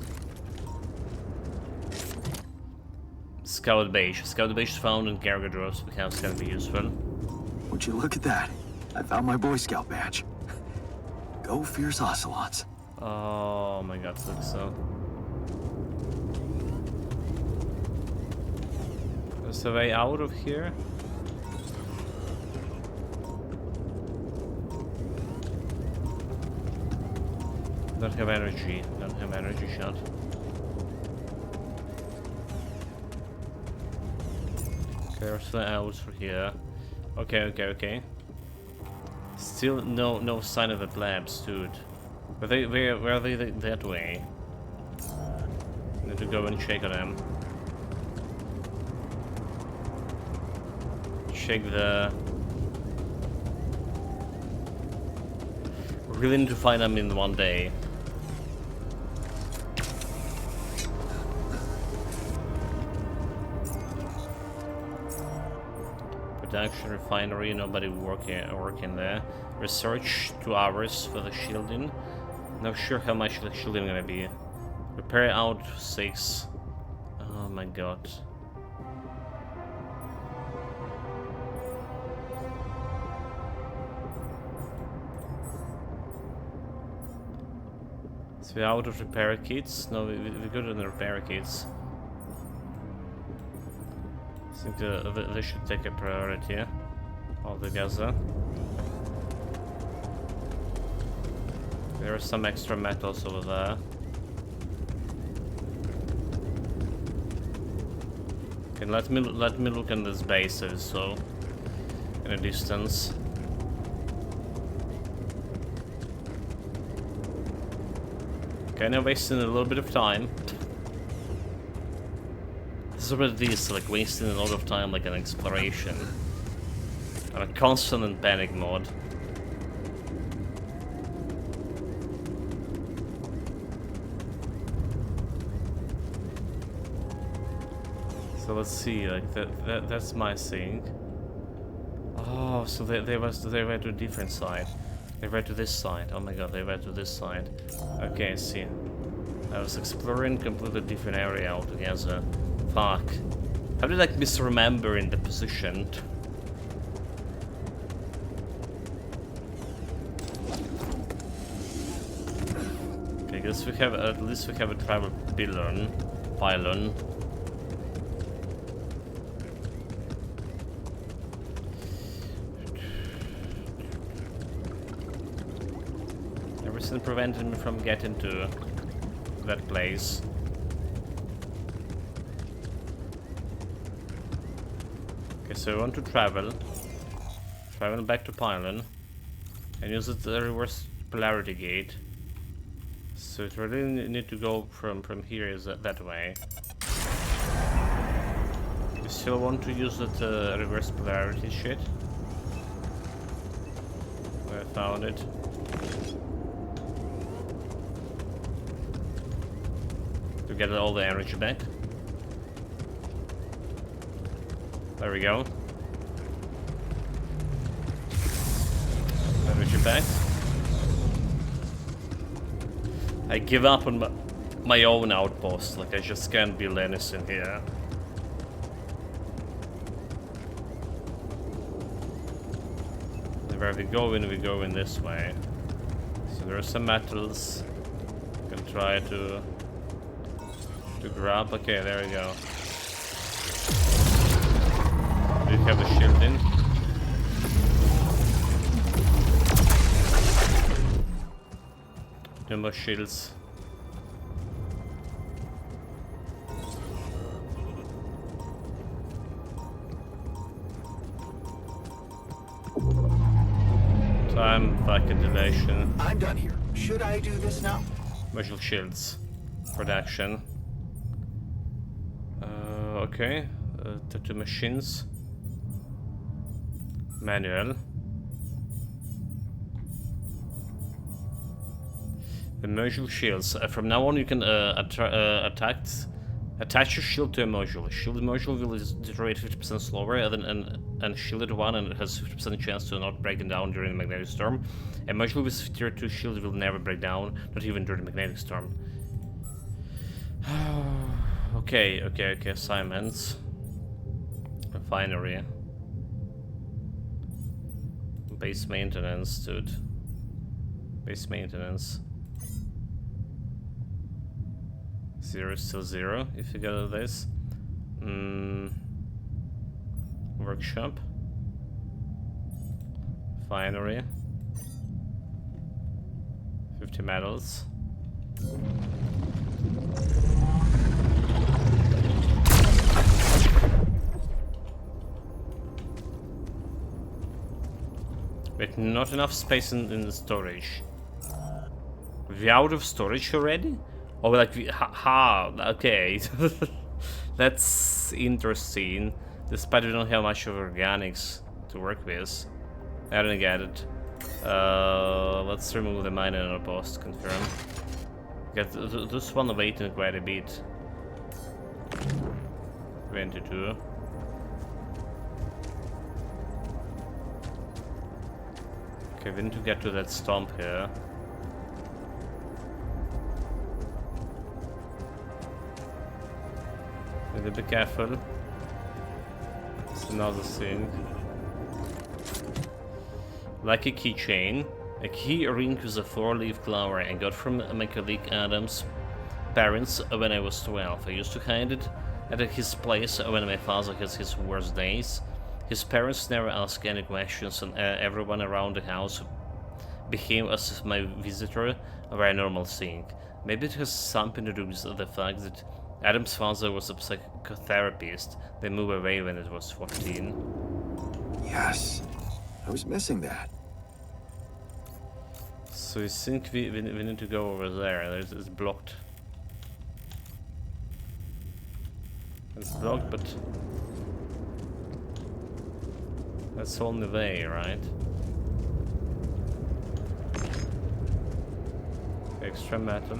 Speaker 1: Scout beige. Scout beige is found in cargo drops because can be useful.
Speaker 2: Would you look at that? I found my Boy Scout badge. Go fierce ocelots.
Speaker 1: Oh my god, looks so. There's a way out of here. Don't have energy. Don't have energy shot. Okay, there's the out for here. Okay. Still no sign of the labs, dude. Where are they that way? Need to go and check on them. Check the. We really need to find them in one day. Production refinery, nobody working there. Research 2 hours for the shielding. Not sure how much the shielding gonna be. Repair out 6. Oh my god. So we're out of repair kits. No, we got on the repair kits. I think they should take a priority altogether. There are some extra metals over there. Okay, let me look in this base also in a distance. Okay, now wasting a little bit of time. This is what it is, like wasting a lot of time like an exploration. On a constant and panic mode. So let's see, like that's my thing. Oh, so they went to a different side. They went to this side. Oh my god, they went to this side. Okay, I see. I was exploring completely different area altogether. Fuck. How did I misremember in the position? Okay, guess we have at least we have a travel pylon. Everything prevented me from getting to that place. Okay, so I want to travel back to pylon and use the reverse polarity gate. So it really need to go from here is that way. You still want to use that reverse polarity shit? I found it. To get all the energy back. There we go. Energy back. I give up on my my own outpost. Like, I just can't build anything here. Where we go in this way. So there are some metals. You can try to grab. Okay, there we go. Do you have a shield in? No more shields. Time back activation.
Speaker 4: I'm done here. Should I do this now?
Speaker 1: Visual shields. Production. Okay. Tattoo machines. Manual. The module shields. From now on, you can attach your shield to a module. Shield module will deteriorate 50% slower than an shielded one, and it has 50% chance to not break down during the magnetic storm. A module with tier 2 shield will never break down, not even during the magnetic storm. Okay. Assignments. Refinery. Base maintenance, dude. Base maintenance. 0 is still 0 if you go to this. Workshop. Refinery. 50 metals. Wait, not enough space in the storage. We out of storage already? Oh, like, okay. That's interesting. Despite we don't have much of organics to work with. I don't get it. Let's remove the mine in our post, confirm. Get this one waiting quite a bit. 22. Okay, we need to get to that stump here. Need to be careful. It's another thing. Like a keychain. A key ring with a 4-leaf flower I got from my colleague Adam's parents when I was 12. I used to hide it at his place when my father had his worst days. His parents never asked any questions, and everyone around the house became as my visitor, a very normal thing. Maybe it has something to do with the fact that Adam's father was a psychotherapist. They moved away when it was 14.
Speaker 2: Yes. I was missing that.
Speaker 1: So I think we need to go over there. It's blocked. It's blocked, but that's on the way, right? Extra metal.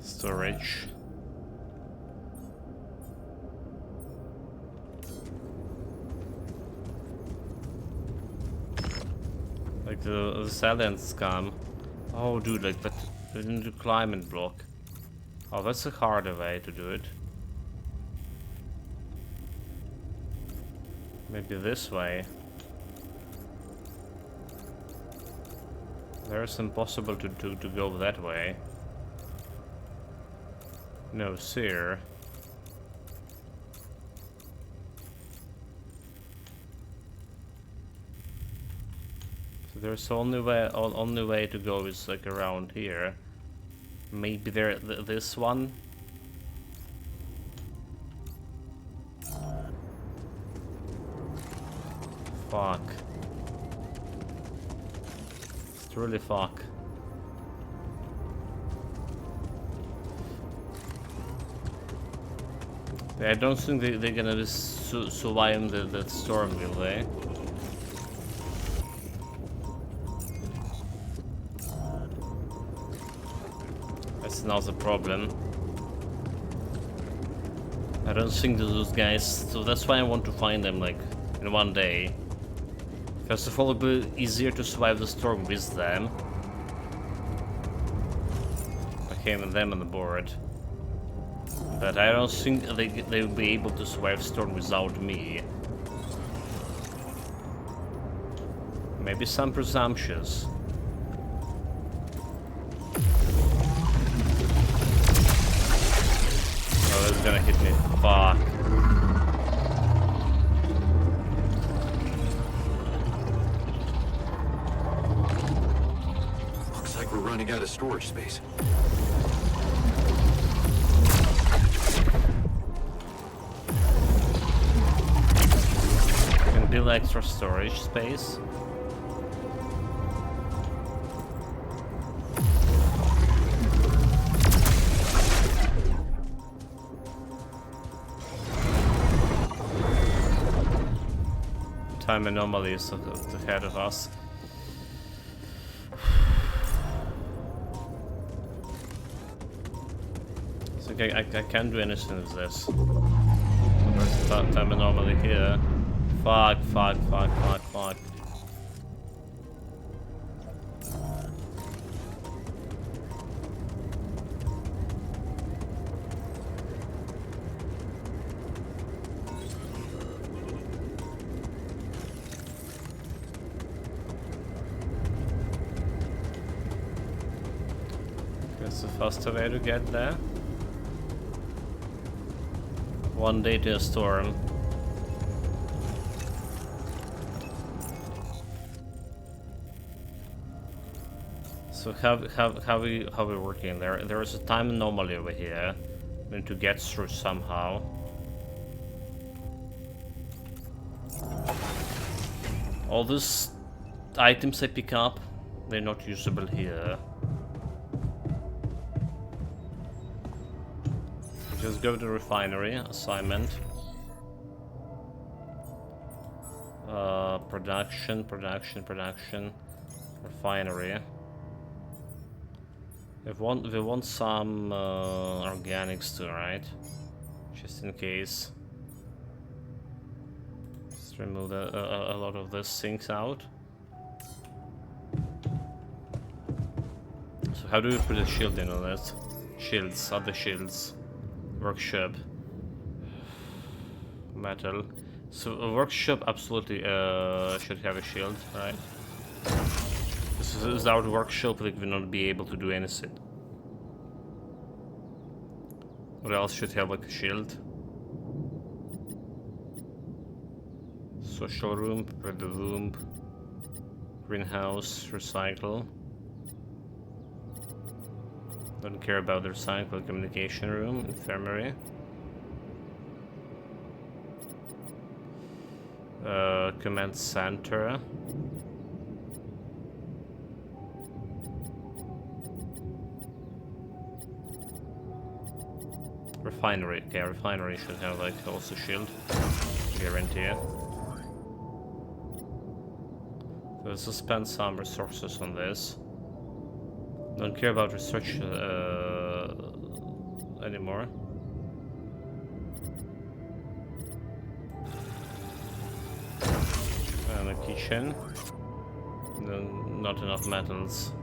Speaker 1: Storage. Like the silent scam. Oh dude, like, but we need to climb and block. Oh, that's a harder way to do it. Maybe this way. There's impossible to go that way. No, sir. So there's only way to go is like around here. Maybe there this one. Fuck. It's really fuck. I don't think they're gonna just survive the storm, will they? not the problem. I don't think those guys, so that's why I want to find them like in one day. First of all, it'll be easier to survive the storm with them. By having them on the board. But I don't think they will be able to survive storm without me. Maybe some presumptuous. Oh, that's gonna hit me. Fuck.
Speaker 2: Looks like we're running out of storage space.
Speaker 1: Can build extra storage space. Time anomaly is ahead of us. So I can't do anything with this. There's a time anomaly here. Fuck. That's the faster way to get there. One day to a storm. So how we working there? There is a time anomaly over here. We need to get through somehow. All these items I pick up, they're not usable here. Just go to refinery, assignment. Production, refinery. We want some organics too, right? Just in case. Just remove a lot of these things out. So how do we put a shield in on it? Shields, other shields. Workshop. Metal. So a workshop absolutely should have a shield, right? This is without workshop, like we will not be able to do anything. What else should have like a shield? Social room, prepare the room, greenhouse, recycle. Don't care about the recycle, communication room, infirmary. Command center. Refinery. Okay, refinery should have like also shield. Guarantee. Let's spend some resources on this. Don't care about research anymore. And a kitchen. Not enough metals.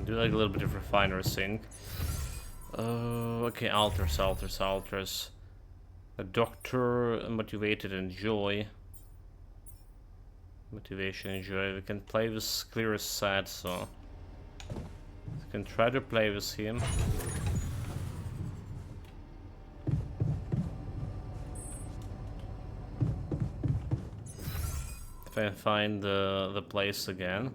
Speaker 1: Do like a little bit of refinery sync. Okay, altars. A doctor, motivated, and joy. Motivation and joy. We can play with clear as sad, so we can try to play with him. If I find the place again.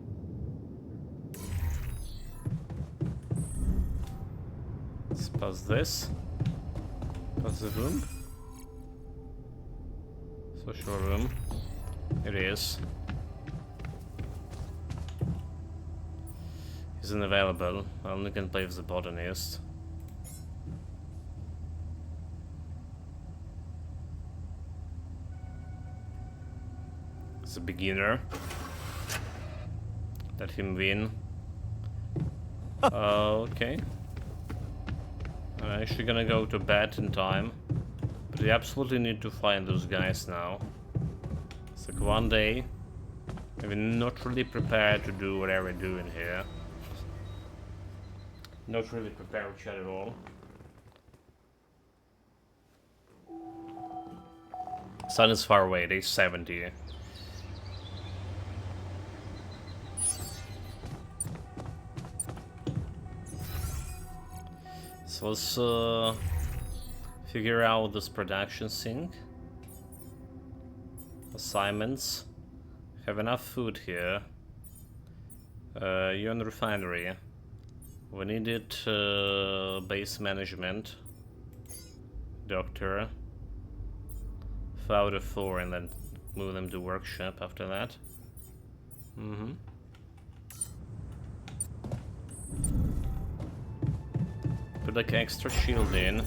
Speaker 1: Let's pass this. Pass the room. Social room. It is. He's unavailable. I only can play with the botanist. He's a beginner. Let him win. Okay. I'm actually gonna go to bed in time. But we absolutely need to find those guys now. It's like one day. We're not really prepared to do whatever we're doing here. Not really prepared with chat at all. Sun is far away, day 70. So let's figure out this production sync. Assignments. Have enough food here. You're in the refinery. We needed base management. Doctor. 5 out of 4 and then move them to workshop after that. Put like extra shield in.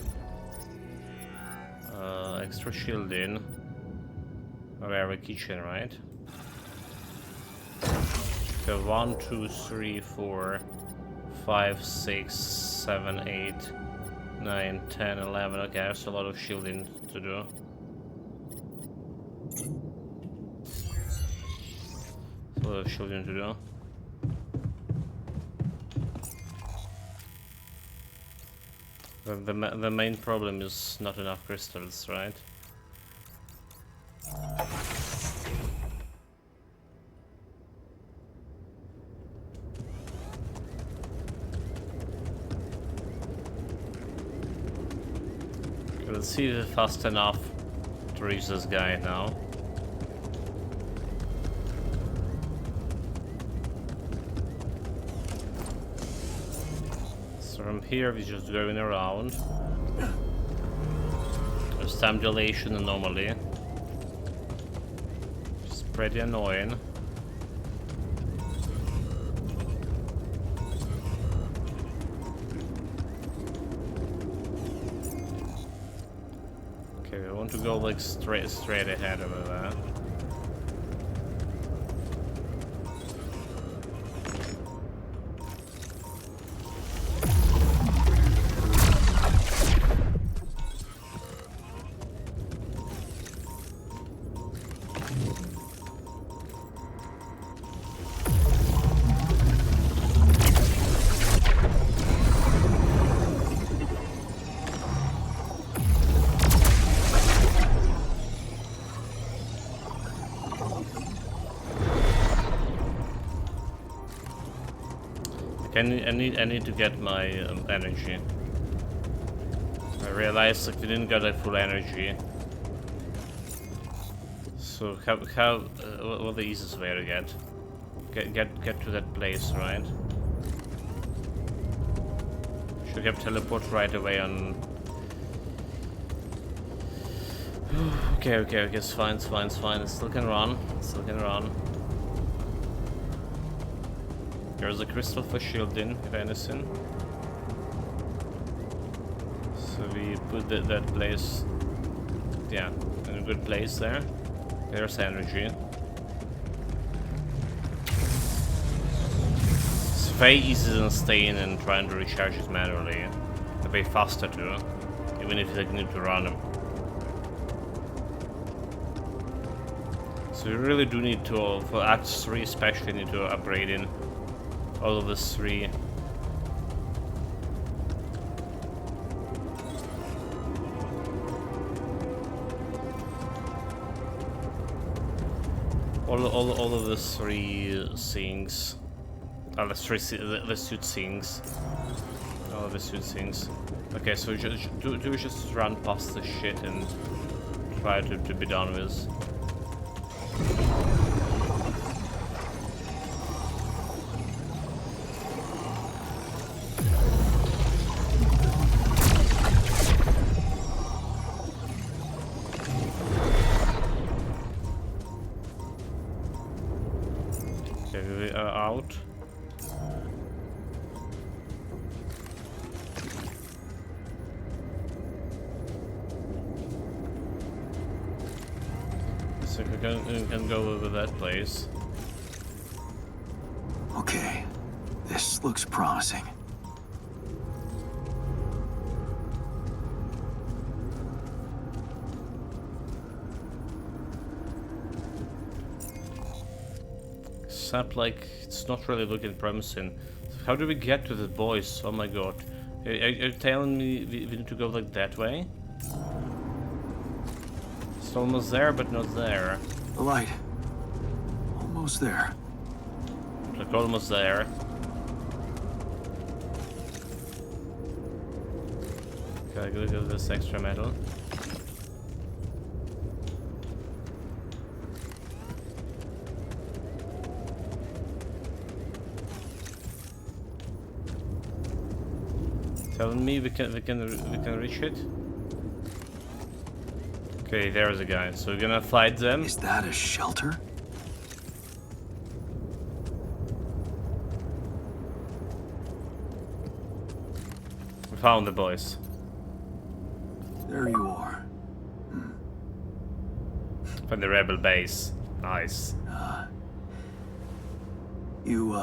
Speaker 1: Extra shield in. Whatever, kitchen, right? So 1, 2, 3, 4, 5, 6, 7, 8, 9, 10, 11. Okay, there's a lot of shielding to do. A lot of shielding to do. The main problem is not enough crystals, right? Okay, let's see if it's fast enough to reach this guy now. From here, we're just going around. There's time dilation anomaly. It's pretty annoying. Okay, we want to go like straight ahead over there. I need to get my energy. I realized like we didn't get a full energy. So what the easiest way to get to that place, right? Should have teleport right away on. Okay, it's fine. It still can run. There's a crystal for shielding, if anything. So we put that place, yeah, in a good place there. There's energy. It's very easy than staying and trying to recharge it manually. They're way faster too, even if you need to run them. So we really do need to, for Act 3 especially, need to upgrade in all of the 3. All of the 3 things. The suit things. All of the suit things. Okay, so do we just run past the shit and try to be done with? Out. So We can go over that place.
Speaker 2: Okay, this looks promising.
Speaker 1: Except, like, it's not really looking promising. How do we get to the boys? Oh my god. Are you telling me we need to go, like, that way? It's almost there, but not there.
Speaker 2: The light. Almost there.
Speaker 1: Like, almost there. Okay, I gotta get this extra metal. Telling me we can reach it. Okay, there's a guy. So we're gonna fight them.
Speaker 2: Is that a shelter?
Speaker 1: We found the boys.
Speaker 2: There you are.
Speaker 1: From the rebel base. Nice.
Speaker 2: You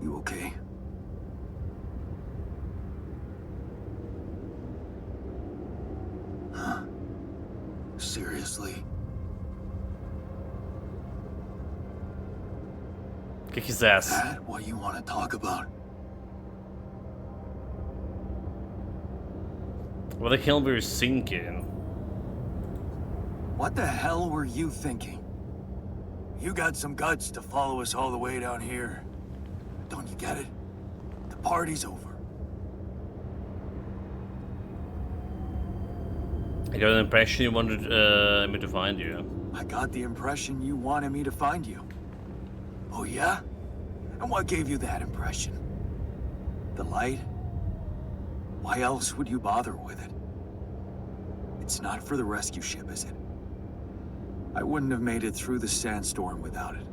Speaker 2: okay? Seriously?
Speaker 1: Kick his ass.
Speaker 2: That what you want to talk about?
Speaker 1: What the hell were you thinking?
Speaker 2: What the hell were you thinking? You got some guts to follow us all the way down here. Don't you get it? The party's over.
Speaker 1: I got an impression you wanted me to find you.
Speaker 2: I got the impression you wanted me to find you. Oh yeah? And what gave you that impression? The light? Why else would you bother with it? It's not for the rescue ship, is it? I wouldn't have made it through the sandstorm without it.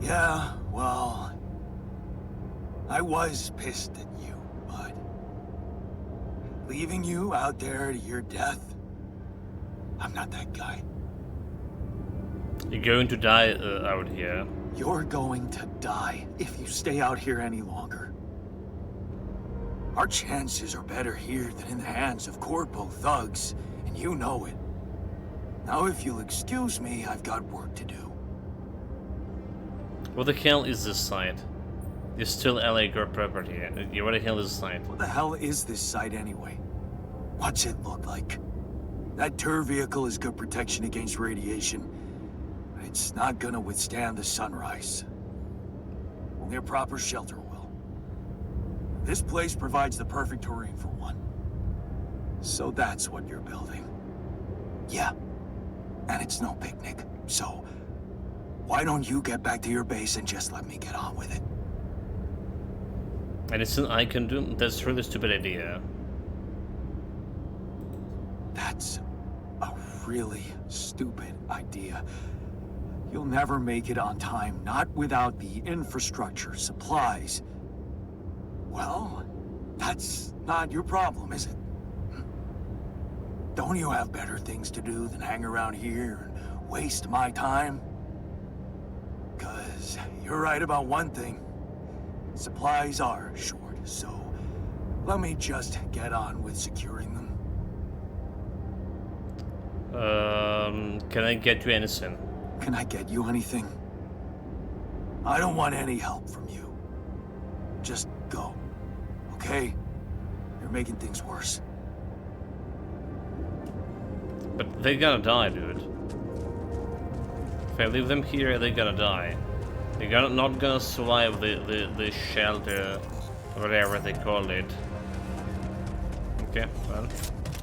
Speaker 2: Yeah, well... I was pissed at you, but... leaving you out there to your death? I'm not that guy.
Speaker 1: You're going to die out here.
Speaker 2: You're going to die if you stay out here any longer. Our chances are better here than in the hands of corpo thugs, and you know it. Now if you'll excuse me, I've got work to do.
Speaker 1: What the hell is this site? It's still LA Girl property. What the hell is this site?
Speaker 2: What the hell is this site anyway? What's it look like? That tour vehicle is good protection against radiation, but it's not gonna withstand the sunrise. Only a proper shelter will. This place provides the perfect terrain for one. So that's what you're building. Yeah. And it's no picnic, so why don't you get back to your base and just let me get on with it?
Speaker 1: Anything I can do? That's a really stupid idea.
Speaker 2: That's a really stupid idea. You'll never make it on time, not without the infrastructure, supplies. Well, that's not your problem, is it? Don't you have better things to do than hang around here and waste my time? 'Cause you're right about one thing. Supplies are short, so let me just get on with securing them.
Speaker 1: Can I get you anything?
Speaker 2: Can I get you anything? I don't want any help from you. Just go, okay? You're making things worse.
Speaker 1: But they're gonna die, dude. If I leave them here, they're gonna die. They're not gonna survive the shelter, whatever they call it. Okay, well,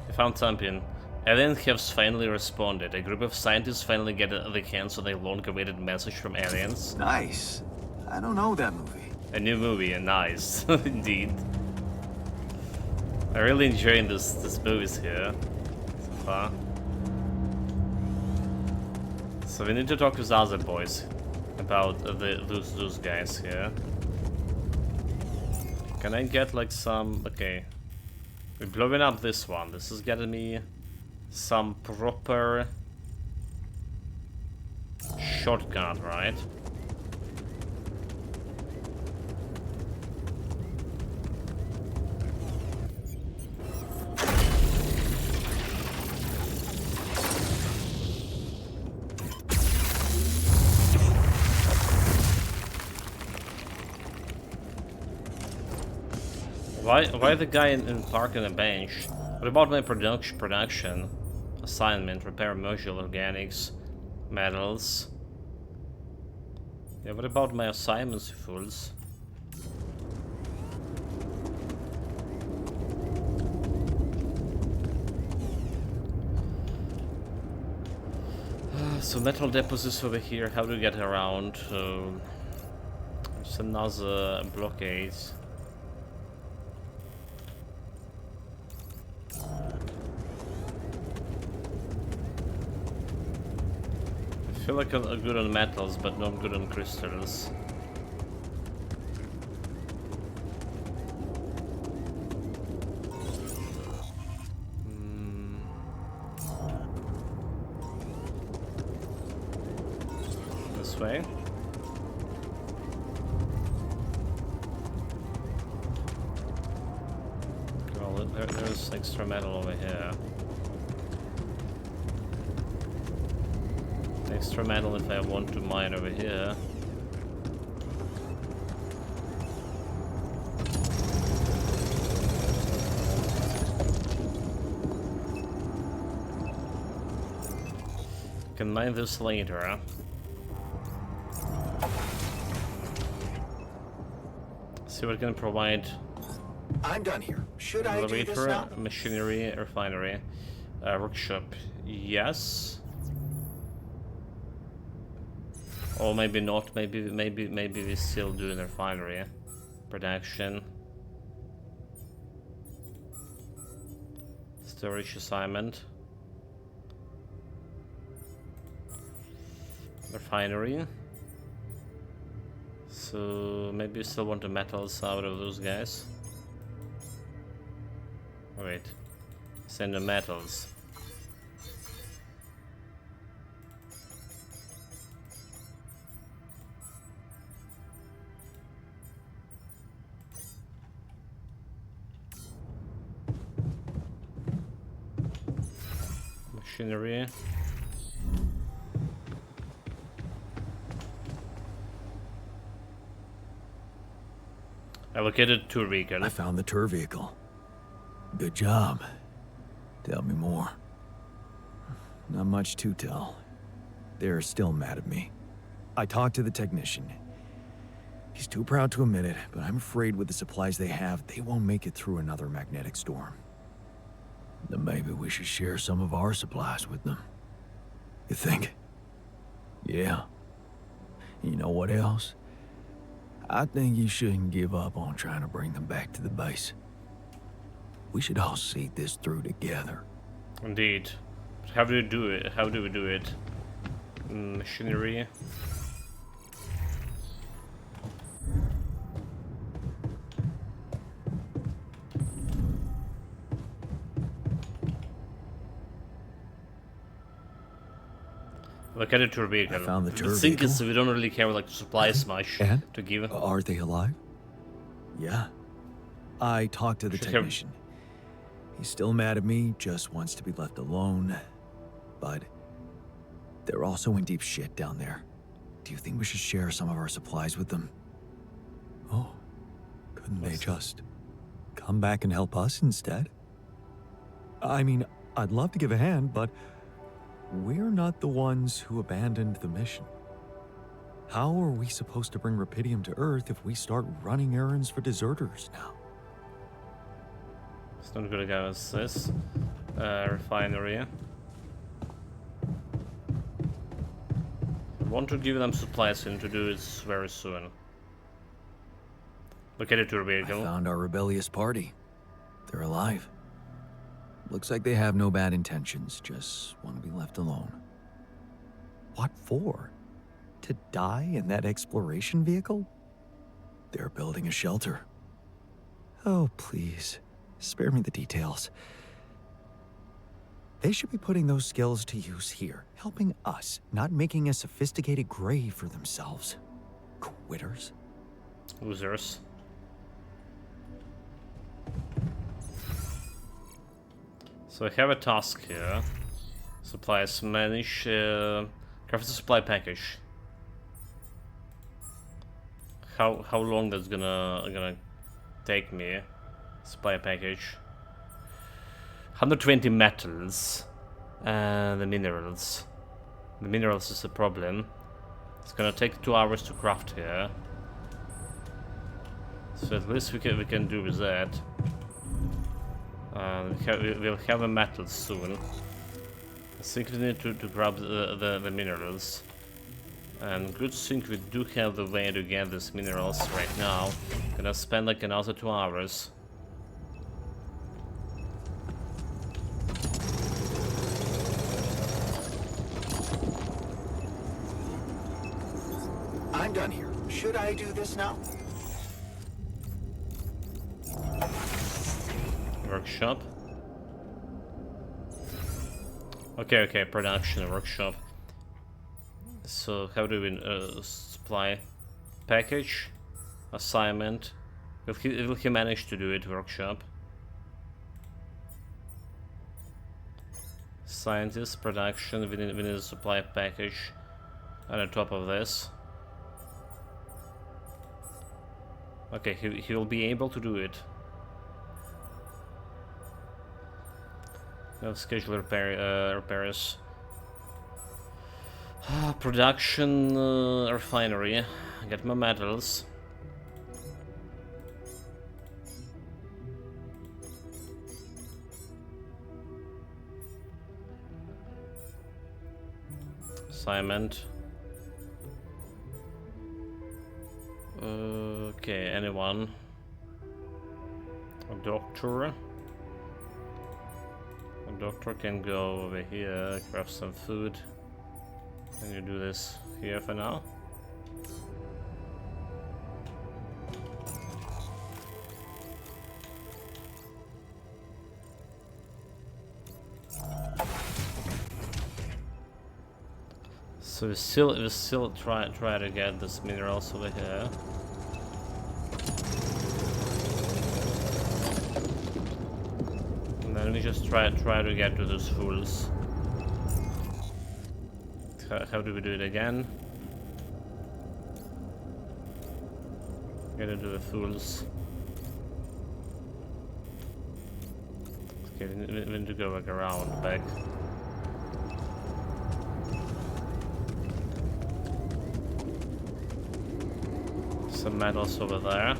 Speaker 1: I found something. Aliens have finally responded. A group of scientists finally get the hands on a long-awaited message from aliens.
Speaker 2: Nice. I don't know that movie.
Speaker 1: A new movie, and nice, indeed. I'm really enjoying this movies here so far. So we need to talk to the other boys about those guys here. Can I get like some... okay. We're blowing up this one. This is getting me some proper shortcut, right? Why the guy in park on a bench? What about my production assignment? Repair module, organics, metals. Yeah, what about my assignments, you fools? So metal deposits over here. How do we get around? There's another blockade. I feel like I'm good on metals, but not good on crystals. This way. Well, there's extra metal over here. Extra metal if I want to mine over here. Can mine this later. See what can provide.
Speaker 4: I'm done here. Should I do this
Speaker 1: Elevator,
Speaker 4: now?
Speaker 1: machinery, refinery, workshop. Yes. Or maybe not. Maybe we still do the refinery production. Storage assignment. Refinery. So maybe we still want the metals out of those guys. Oh, wait. Send the metals. Machinery. Allocated tour vehicle.
Speaker 2: I found the tour vehicle. Good job. Tell me more. Not much to tell. They're still mad at me. I talked to the technician. He's too proud to admit it, but I'm afraid with the supplies they have, they won't make it through another magnetic storm. Then maybe we should share some of our supplies with them. You think? Yeah. You know what else? I think you shouldn't give up on trying to bring them back to the base. We should all see this through together.
Speaker 1: Indeed. How do we do it? How do we do it? Machinery. Look at the tour vehicle.
Speaker 2: I found the tour
Speaker 1: The thing is,
Speaker 2: vehicle.
Speaker 1: we don't really care like supplies much
Speaker 2: And?
Speaker 1: to give.
Speaker 2: Are they alive? Yeah. I talked to the
Speaker 1: Should have-
Speaker 2: technician. He's still mad at me, just wants to be left alone. But they're also in deep shit down there. Do you think we should share some of our supplies with them? Oh, couldn't they just come back and help us instead? I mean, I'd love to give a hand, but we're not the ones who abandoned the mission. How are we supposed to bring Rapidium to Earth if we start running errands for deserters now?
Speaker 1: It's not gonna go as this. Refinery. I want to give them supplies and to do it very soon. Look at the tour
Speaker 2: I
Speaker 1: vehicle.
Speaker 2: found our rebellious party. They're alive. Looks like they have no bad intentions, just want to be left alone. What for? To die in that exploration vehicle? They're building a shelter. Oh, please. Spare me the details. They should be putting those skills to use here, helping us, not making a sophisticated grave for themselves. Quitters.
Speaker 1: Losers. So I have a task here. Supplies manage. Craft a supply package. How long that's gonna take me? Supply package. 120 metals and the minerals. The minerals is the problem. It's gonna take 2 hours to craft here. So at least we can do with that. We'll have a metal soon. I think we need to grab the minerals. And good thing we do have the way to get these minerals right now. Gonna spend like another 2 hours.
Speaker 4: I'm done here. Should I do this now?
Speaker 1: Workshop. Okay, production workshop. So how do we supply package assignment? Will he manage to do it? Workshop. Scientist production. We need a supply package. And on top of this. Okay, he will be able to do it. No schedule repairs. Production refinery. Get my metals. Assignment. Okay, anyone? A doctor. A doctor can go over here, grab some food. Can you do this here for now? So we still try to get this minerals over here. And then we just try to get to those fools. How do we do it again? Gotta do the fools. Okay, we need to go back around, back. Some metals over there.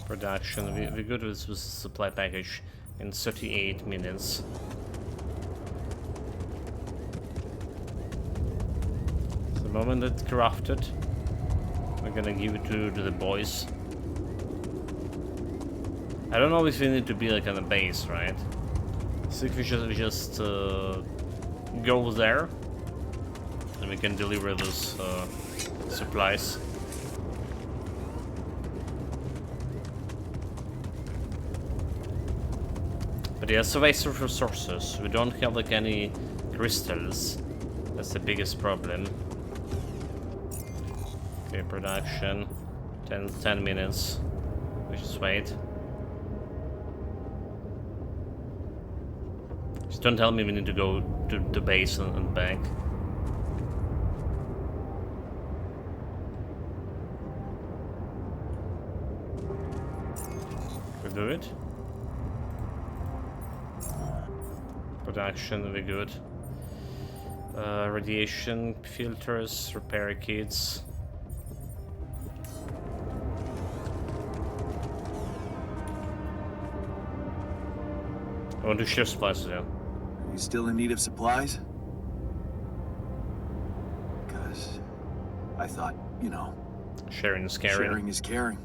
Speaker 1: Production. We go to this supply package in 38 minutes. The moment it's crafted, we're gonna give it to the boys. I don't know if we need to be like on a base, right? I think we just go there and we can deliver those supplies. But yeah, so waste of resources. We don't have like any crystals. That's the biggest problem. Okay, production. 10 minutes. We just wait. Just don't tell me we need to go to the base and back. We do it. Production, we good. Radiation filters, repair kits. I want to share supplies with you.
Speaker 4: Are you still in need of supplies? Because I thought, you know,
Speaker 1: Sharing is caring.
Speaker 4: sharing is caring.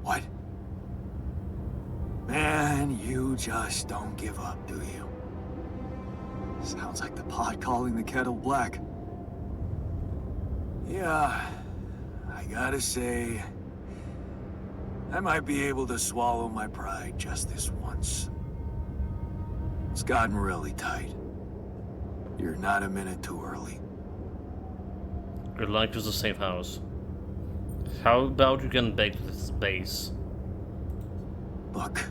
Speaker 4: What? Man, you just don't give up, do you? Sounds like the pot calling the kettle black. Yeah, I gotta say, I might be able to swallow my pride just this once. It's gotten really tight. You're not a minute too early.
Speaker 1: Good luck to the safe house. How about you get back to this base?
Speaker 4: Look,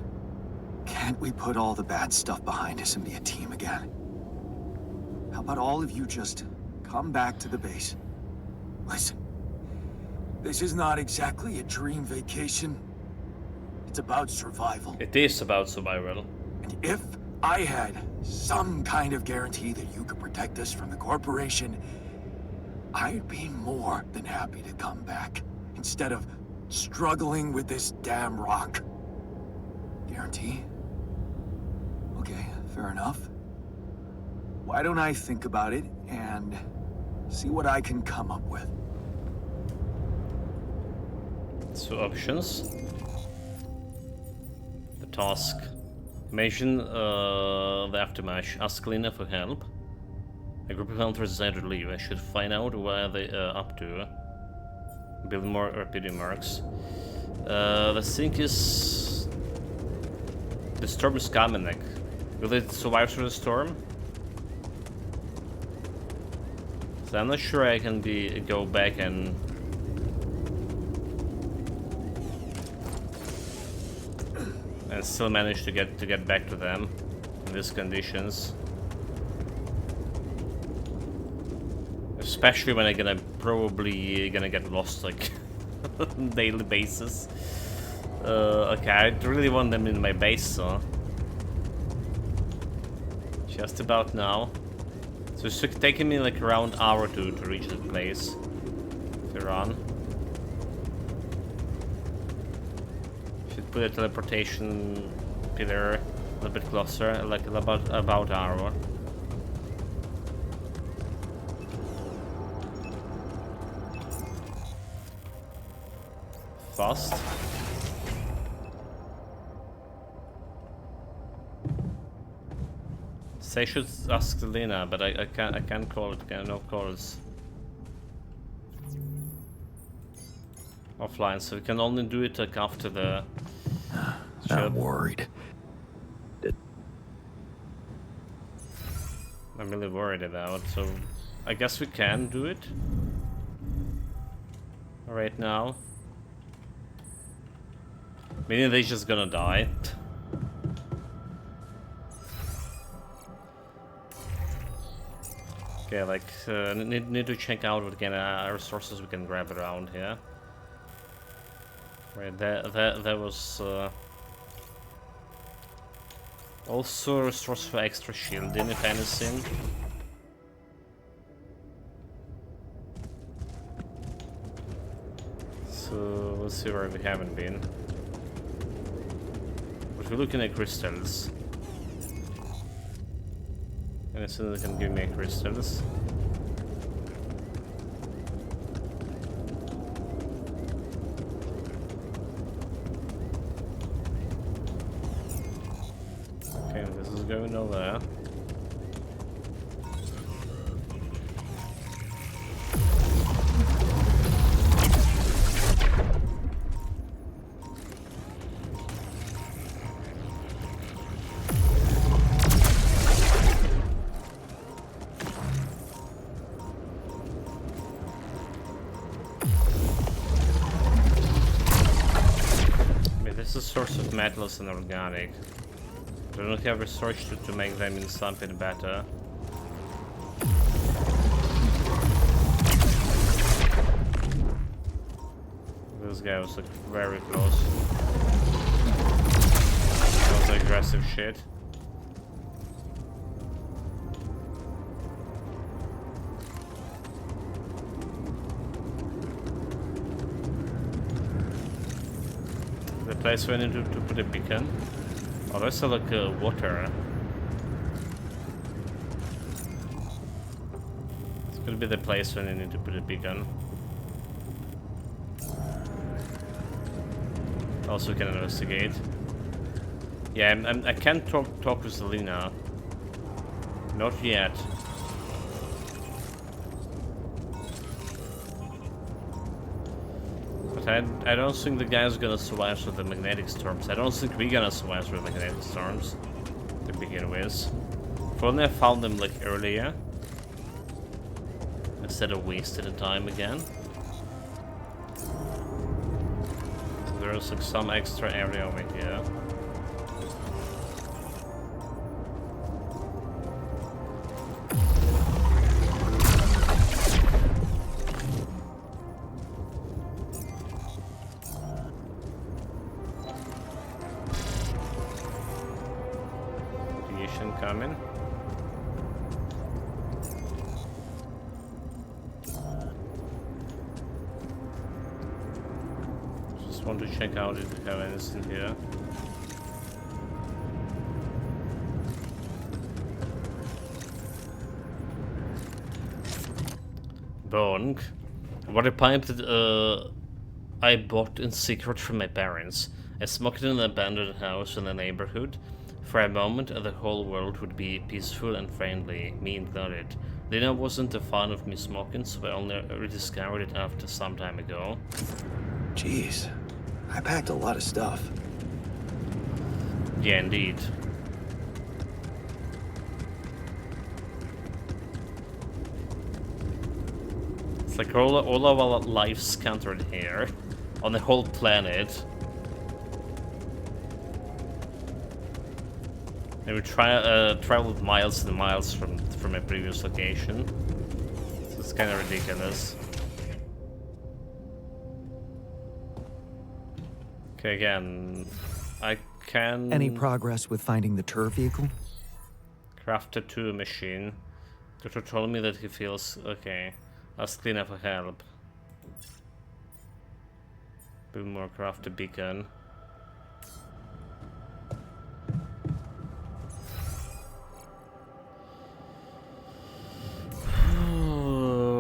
Speaker 4: can't we put all the bad stuff behind us and be a team again? How about all of you just come back to the base? Listen, this is not exactly a dream vacation. It's about survival.
Speaker 1: It is about survival.
Speaker 4: And if I had some kind of guarantee that you could protect us from the corporation, I'd be more than happy to come back instead of struggling with this damn rock. Guarantee? Okay, fair enough. Why don't I think about it and see what I can come up with?
Speaker 1: So options. The task. Imagine the aftermath. Ask Lena for help. A group of hunters decided to leave. I should find out where they are up to. Build more RPG marks. The thing is... The storm is coming, like. Will it survive through the storm? So I'm not sure I can go back and... and still manage to get back to them in these conditions. Especially when I'm probably gonna get lost like on a daily basis. Okay, I really want them in my base, so just about now. So it's taking me like around an hour to reach the place. If you're on. Should put a teleportation pillar a little bit closer, like about an hour. Fast. Say I should ask Lena, but I can't call it. No calls offline, so we can only do it like after the.
Speaker 2: I'm worried.
Speaker 1: I'm really worried about. So I guess we can do it right now. Meaning they're just gonna die. Okay, like, need to check out what kind of resources we can grab around here. Right, there was also a resource for extra shielding, if anything. So, let's see where we haven't been. But we're looking at crystals. Anything that can give me crystals. Okay, this is going nowhere. This is a source of metals and organic. We don't have research to make them in something better. This guy was like very close. That was aggressive shit. The place where I need to put a beacon. Oh, there's like water. It's gonna be the place where I need to put a beacon. Also, we can investigate. Yeah, I can't talk with Selena. Not yet. But I don't think the guy's gonna survive with the magnetic storms. I don't think we're gonna survive with magnetic storms to begin with. If only I found them like earlier, instead of wasting the time again. There's like some extra area over here. Radiation coming. Want to check out if we have anything here. Bonk. Water pipe that I bought in secret from my parents. I smoked in an abandoned house in the neighborhood. For a moment, the whole world would be peaceful and friendly. Me included. Dinner wasn't a fan of me smoking, so I only rediscovered it after some time ago.
Speaker 4: Jeez. I packed a lot of stuff.
Speaker 1: Yeah, indeed. It's like all of our lives scattered here, on the whole planet. And we traveled miles and miles from a previous location. So it's kind of ridiculous. Okay, again, I can...
Speaker 2: Any progress with finding the tour vehicle?
Speaker 1: Craft a tattoo machine. Doctor told me that he feels... Okay, let's clean up for help. Bit more craft a beacon.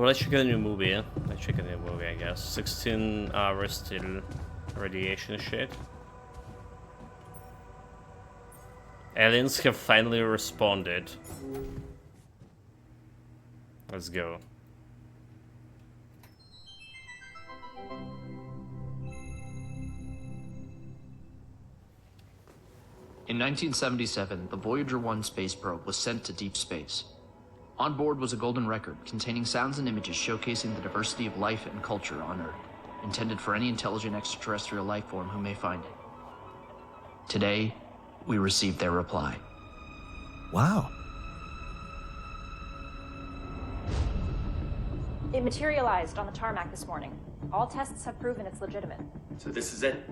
Speaker 1: Let's check a new movie. Let's check a new movie, I guess. 16 hours still. Radiation shit. Aliens have finally responded. Let's go.
Speaker 5: In 1977, the Voyager 1 space probe was sent to deep space. On board was a golden record containing sounds and images showcasing the diversity of life and culture on Earth, intended for any intelligent extraterrestrial life form who may find it. Today, we received their reply.
Speaker 2: Wow.
Speaker 6: It materialized on the tarmac this morning. All tests have proven it's legitimate.
Speaker 7: So this is it?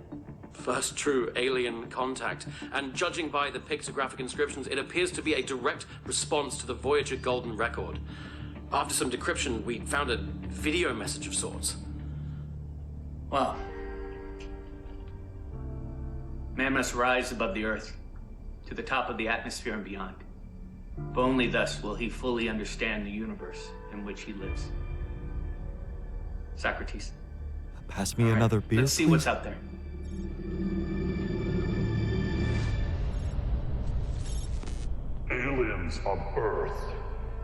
Speaker 7: First true alien contact. And judging by the pictographic inscriptions, it appears to be a direct response to the Voyager Golden Record. After some decryption, we found a video message of sorts.
Speaker 8: Well, man must rise above the earth, to the top of the atmosphere and beyond. For only thus will he fully understand the universe in which he lives. Socrates.
Speaker 2: Pass me another beer,
Speaker 8: Let's see
Speaker 2: please.
Speaker 8: what's out there.
Speaker 9: Aliens of Earth,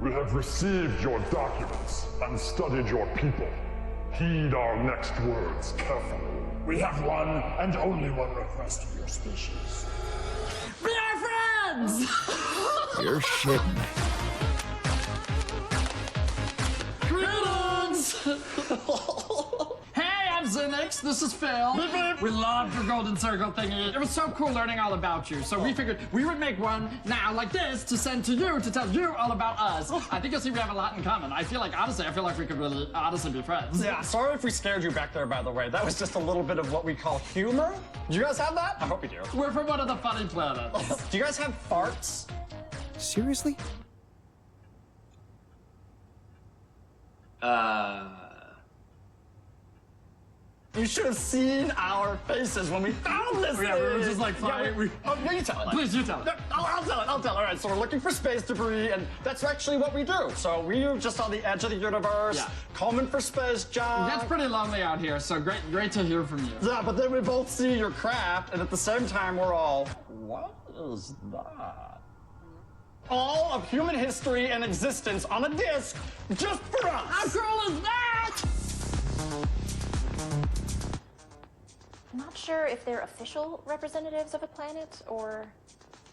Speaker 9: we have received your documents and studied your people. Heed our next words carefully. We have one and only one request of your species.
Speaker 10: We are friends!
Speaker 2: You're shitting.
Speaker 10: Hey, I'm Zinix. This is Phil. We loved your golden circle thingy. It was so cool learning all about you. So we figured we would make one now like this to send to you to tell you all about us. I think you'll see we have a lot in common. I feel like we could really honestly be friends.
Speaker 11: Yeah, sorry if we scared you back there, by the way. That was just a little bit of what we call humor. Do you guys have that? I hope you do.
Speaker 10: We're from one of the funny planets.
Speaker 11: Do you guys have farts?
Speaker 2: Seriously?
Speaker 11: You should have seen our faces when we found this
Speaker 10: Yeah,
Speaker 11: thing.
Speaker 10: we were just like, fine.
Speaker 11: Oh, no, you tell it.
Speaker 10: Please, you tell it.
Speaker 11: No, I'll tell it. All right, so we're looking for space debris, and that's actually what we do. So we're just on the edge of the universe,
Speaker 10: Yeah.
Speaker 11: combing for space junk.
Speaker 10: It's pretty lonely out here, so great to hear from you.
Speaker 11: Yeah, but then we both see your craft, and at the same time, we're all, what is that? all of human history and existence on a disc just for us.
Speaker 10: How cool is that?
Speaker 6: I'm not sure if they're official representatives of a planet or...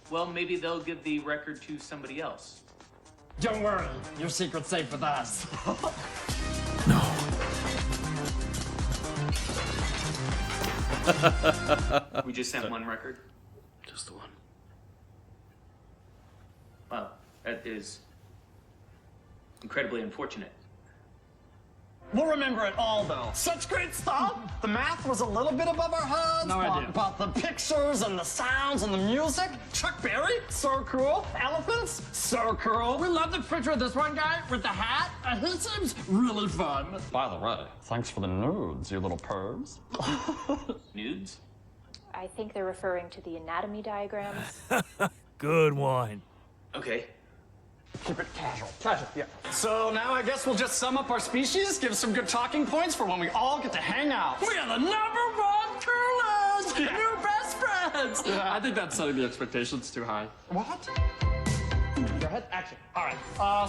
Speaker 8: Well, maybe they'll give the record to somebody else.
Speaker 10: Don't worry, your secret's safe with us.
Speaker 8: We just sent one record.
Speaker 7: Just the one.
Speaker 8: Well, that is incredibly unfortunate.
Speaker 11: We'll remember it all, though. Such great stuff. The math was a little bit above our heads.
Speaker 10: No idea.
Speaker 11: But the pictures and the sounds and the music. Chuck Berry, so cool. Elephants, so cool.
Speaker 10: We love the picture of this one guy with the hat. He seems really fun.
Speaker 11: By the way, thanks for the nudes, you little pervs.
Speaker 8: Nudes?
Speaker 6: I think they're referring to the anatomy diagrams.
Speaker 2: Good one.
Speaker 8: Okay.
Speaker 11: Keep it casual. Casual, yeah. So now I guess we'll just sum up our species, give some good talking points for when we all get to hang out.
Speaker 10: We are the #1 coolest! New best friends! I think that's setting the expectations too high.
Speaker 11: What? Go ahead, action. All right,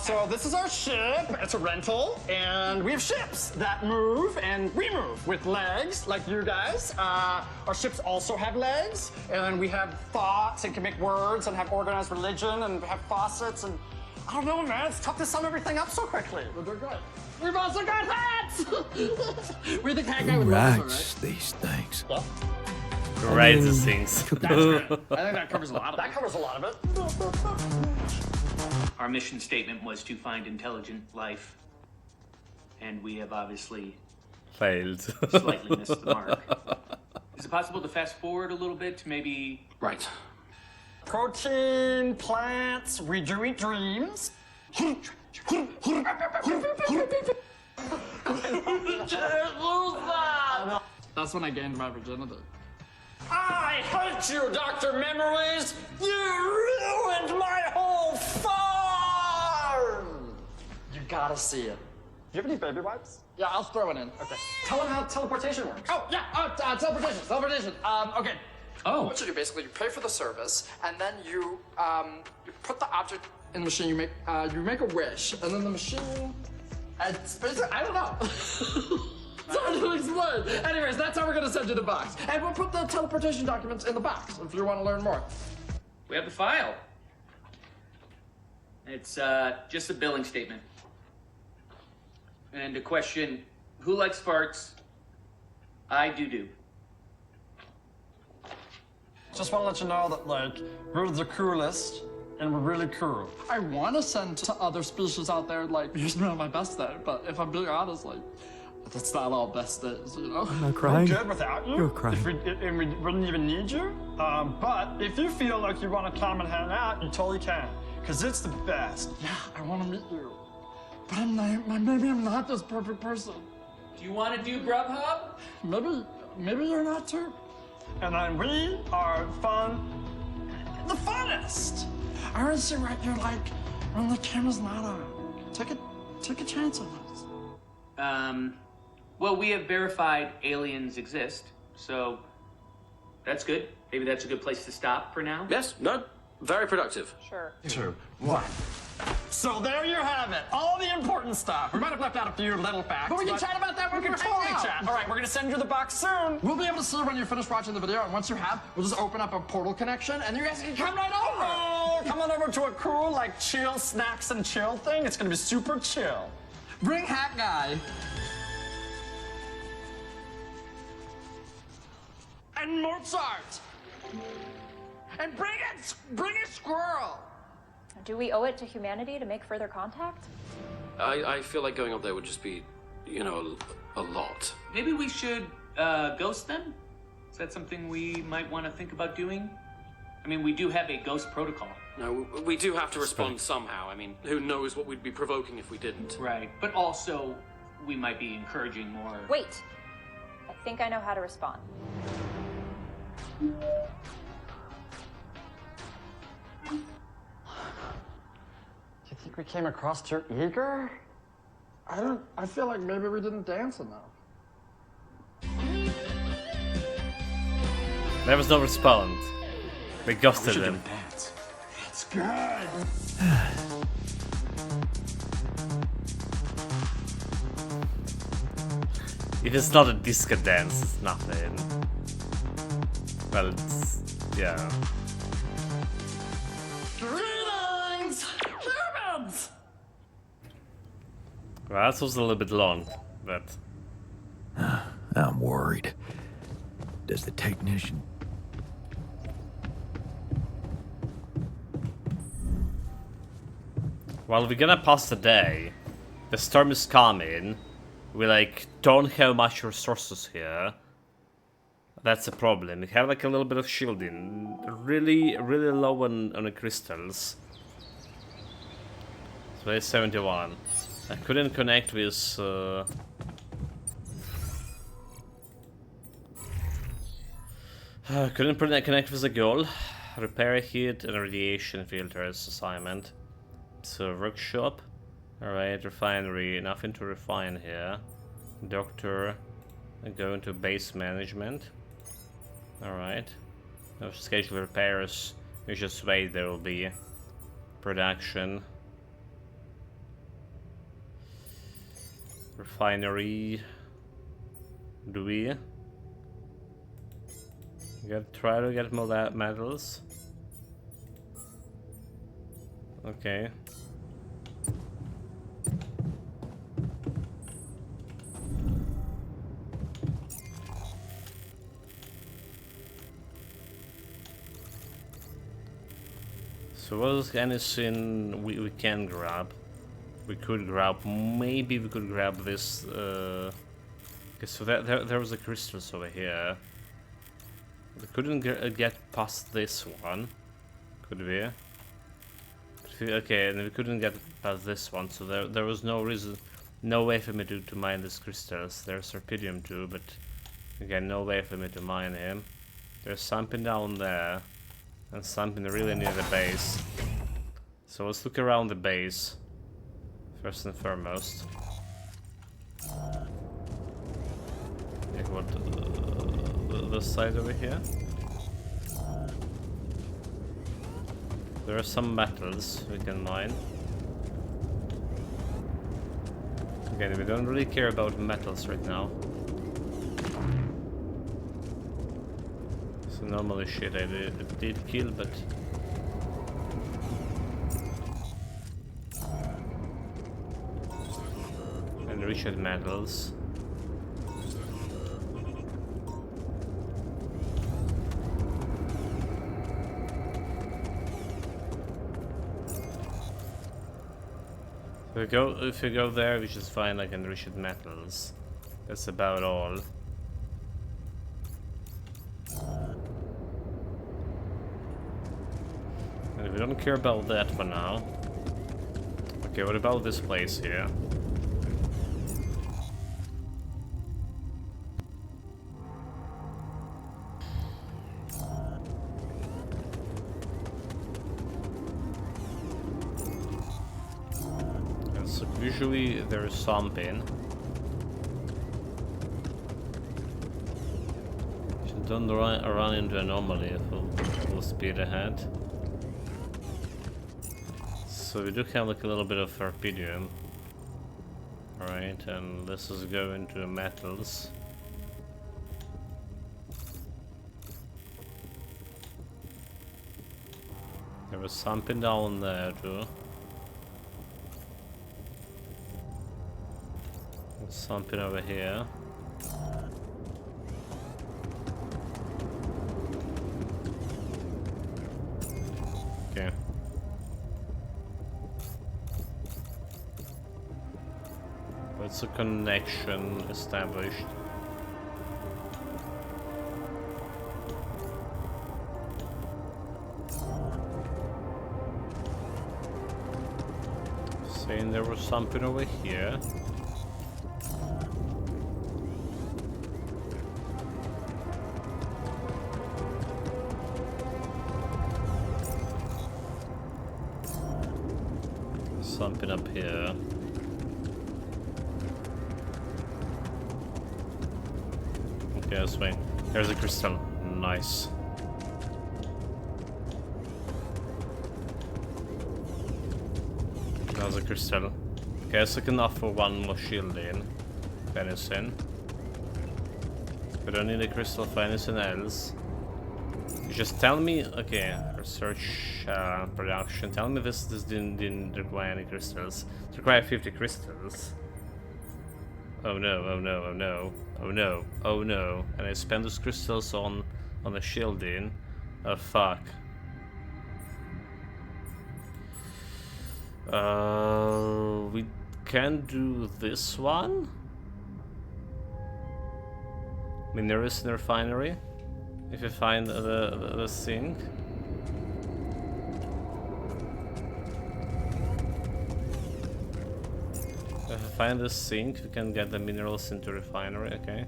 Speaker 11: so this is our ship. It's a rental, and we have ships that move and we move with legs, like you guys. Our ships also have legs, and we have thoughts and can make words and have organized religion and have faucets and I don't know, man. It's tough to sum everything up so quickly.
Speaker 10: But they're good. We've also got hats! We think hat guy would
Speaker 2: Who
Speaker 10: love
Speaker 2: writes
Speaker 10: us,
Speaker 2: these things?
Speaker 11: Yeah.
Speaker 1: Right, these things.
Speaker 10: right? That's great. I think that covers a lot of
Speaker 11: That
Speaker 10: it.
Speaker 11: covers a lot of it.
Speaker 8: Our mission statement was to find intelligent life, and we have obviously
Speaker 1: Failed.
Speaker 8: slightly missed the mark. Is it possible to fast forward a little bit to maybe...
Speaker 7: Right.
Speaker 11: Protein, plants, we do eat dreams.
Speaker 10: That's when I gained my virginity.
Speaker 11: I hate you, Dr. Memories! You ruined my whole farm! You gotta see it. Do you have any baby wipes?
Speaker 10: Yeah, I'll throw it in.
Speaker 11: Okay. Tell them how teleportation works.
Speaker 10: Oh, yeah, teleportation. Okay.
Speaker 8: Oh.
Speaker 10: What you do, basically, you pay for the service, and then you put the object in the machine, you make a wish, and then the machine, it's basically, I don't know. It's hard to explain. Anyways, that's how we're gonna send you the box. And we'll put the teleportation documents in the box if you want to learn more.
Speaker 8: We have the file. It's just a billing statement. And a question, who likes farts? I do.
Speaker 11: Just want to let you know that, like, we're the coolest, and we're really cool.
Speaker 10: I want to send to other species out there, like, here's one of my best days, but if I'm being honest, like, that's not all best days, you know?
Speaker 2: I'm not crying.
Speaker 11: We're good without you.
Speaker 2: You're crying.
Speaker 11: And we wouldn't even need you. But if you feel like you want to come and hang out, you totally can. Because it's the best.
Speaker 10: Yeah, I want to meet you. But maybe I'm not this perfect person.
Speaker 8: Do you want to do Grubhub?
Speaker 10: Maybe you're not too.
Speaker 11: And then we are fun. The funnest.
Speaker 10: I want to see what you're like when the camera's not on. Take a chance on us.
Speaker 8: Well, we have verified aliens exist, so that's good. Maybe that's a good place to stop for now.
Speaker 7: Yes, no, very productive.
Speaker 6: Sure.
Speaker 11: 2, 1. So there you have it. All the important stuff. We might have left out a few little facts.
Speaker 10: But we can chat about that when
Speaker 11: we can
Speaker 10: we're
Speaker 11: totally
Speaker 10: hanging out.
Speaker 11: chat. All right, we're going to send you the box soon.
Speaker 10: We'll be able to see when you finish watching the video, and once you have, we'll just open up a portal connection, and you guys can come right over.
Speaker 11: Oh, come on over to a cool, like, chill snacks and chill thing. It's going to be super chill.
Speaker 10: Bring Hat Guy. And Mozart. And bring a squirrel.
Speaker 6: Do we owe it to humanity to make further contact?
Speaker 7: I feel like going up there would just be, you know, a lot.
Speaker 8: Maybe we should ghost them? Is that something we might want to think about doing? I mean, we do have a ghost protocol.
Speaker 7: No, we do have to respond somehow. I mean, who knows what we'd be provoking if we didn't.
Speaker 8: Right. But also, we might be encouraging more...
Speaker 6: Wait. I think I know how to respond.
Speaker 10: You think we came across too eager? I feel like maybe we didn't dance enough.
Speaker 1: There was no response. We ghosted him.
Speaker 11: It's good.
Speaker 1: If it's not a disco dance, it's nothing. Well, it's... yeah.
Speaker 10: Greetings, humans!
Speaker 1: Well, that was a little bit long, but...
Speaker 2: I'm worried. Does the technician...
Speaker 1: Well, we're gonna pass the day. The storm is coming. We, like, don't have much resources here. That's a problem. We have, like, a little bit of shielding. Really, really low on the crystals. So it's 71. I couldn't connect with... couldn't connect with the goal. Repair heat and radiation filters assignment. So, workshop. Alright, refinery. Nothing to refine here. Doctor. Go into base management. Alright. No schedule repairs. You just wait, there will be production. Refinery. Do we? Try to get more metals. Okay. So what is anything we can grab? We could grab, maybe we could grab this, okay, so there was a crystals over here. We couldn't get past this one, could we? Okay, and we couldn't get past this one, so there was no reason, no way for me to mine these crystals. There's Serpidium too, but again, no way for me to mine him. There's something down there, and something really near the base. So let's look around the base, first and foremost. Like what, this side over here? There are some metals we can mine. Again, we don't really care about metals right now. So normally shit I did kill, but... Enriched metals. If you go there, we just find like enriched metals. That's about all. And we don't care about that for now. Okay, what about this place here? So usually there's something. Just don't run into an anomaly full speed ahead. So we do have like a little bit of Serpidium. Alright, and let's just go into metals. There was something down there too. Something over here. Okay. What's a connection established? Saying there was something over here. Something up here. Okay, let's wait. There's a crystal. Nice. another crystal. Okay, so I can offer one more shield in. Venison. We don't need a crystal for anything else. You just tell me, okay, research production. Tell me this didn't require any crystals. It required 50 crystals. Oh no, oh no, oh no, oh no, oh no. And I spend those crystals on the shielding. Oh fuck. We can do this one? I mean, there is a refinery. If you find the sink. If I find the sink, we can get the minerals into refinery. Okay,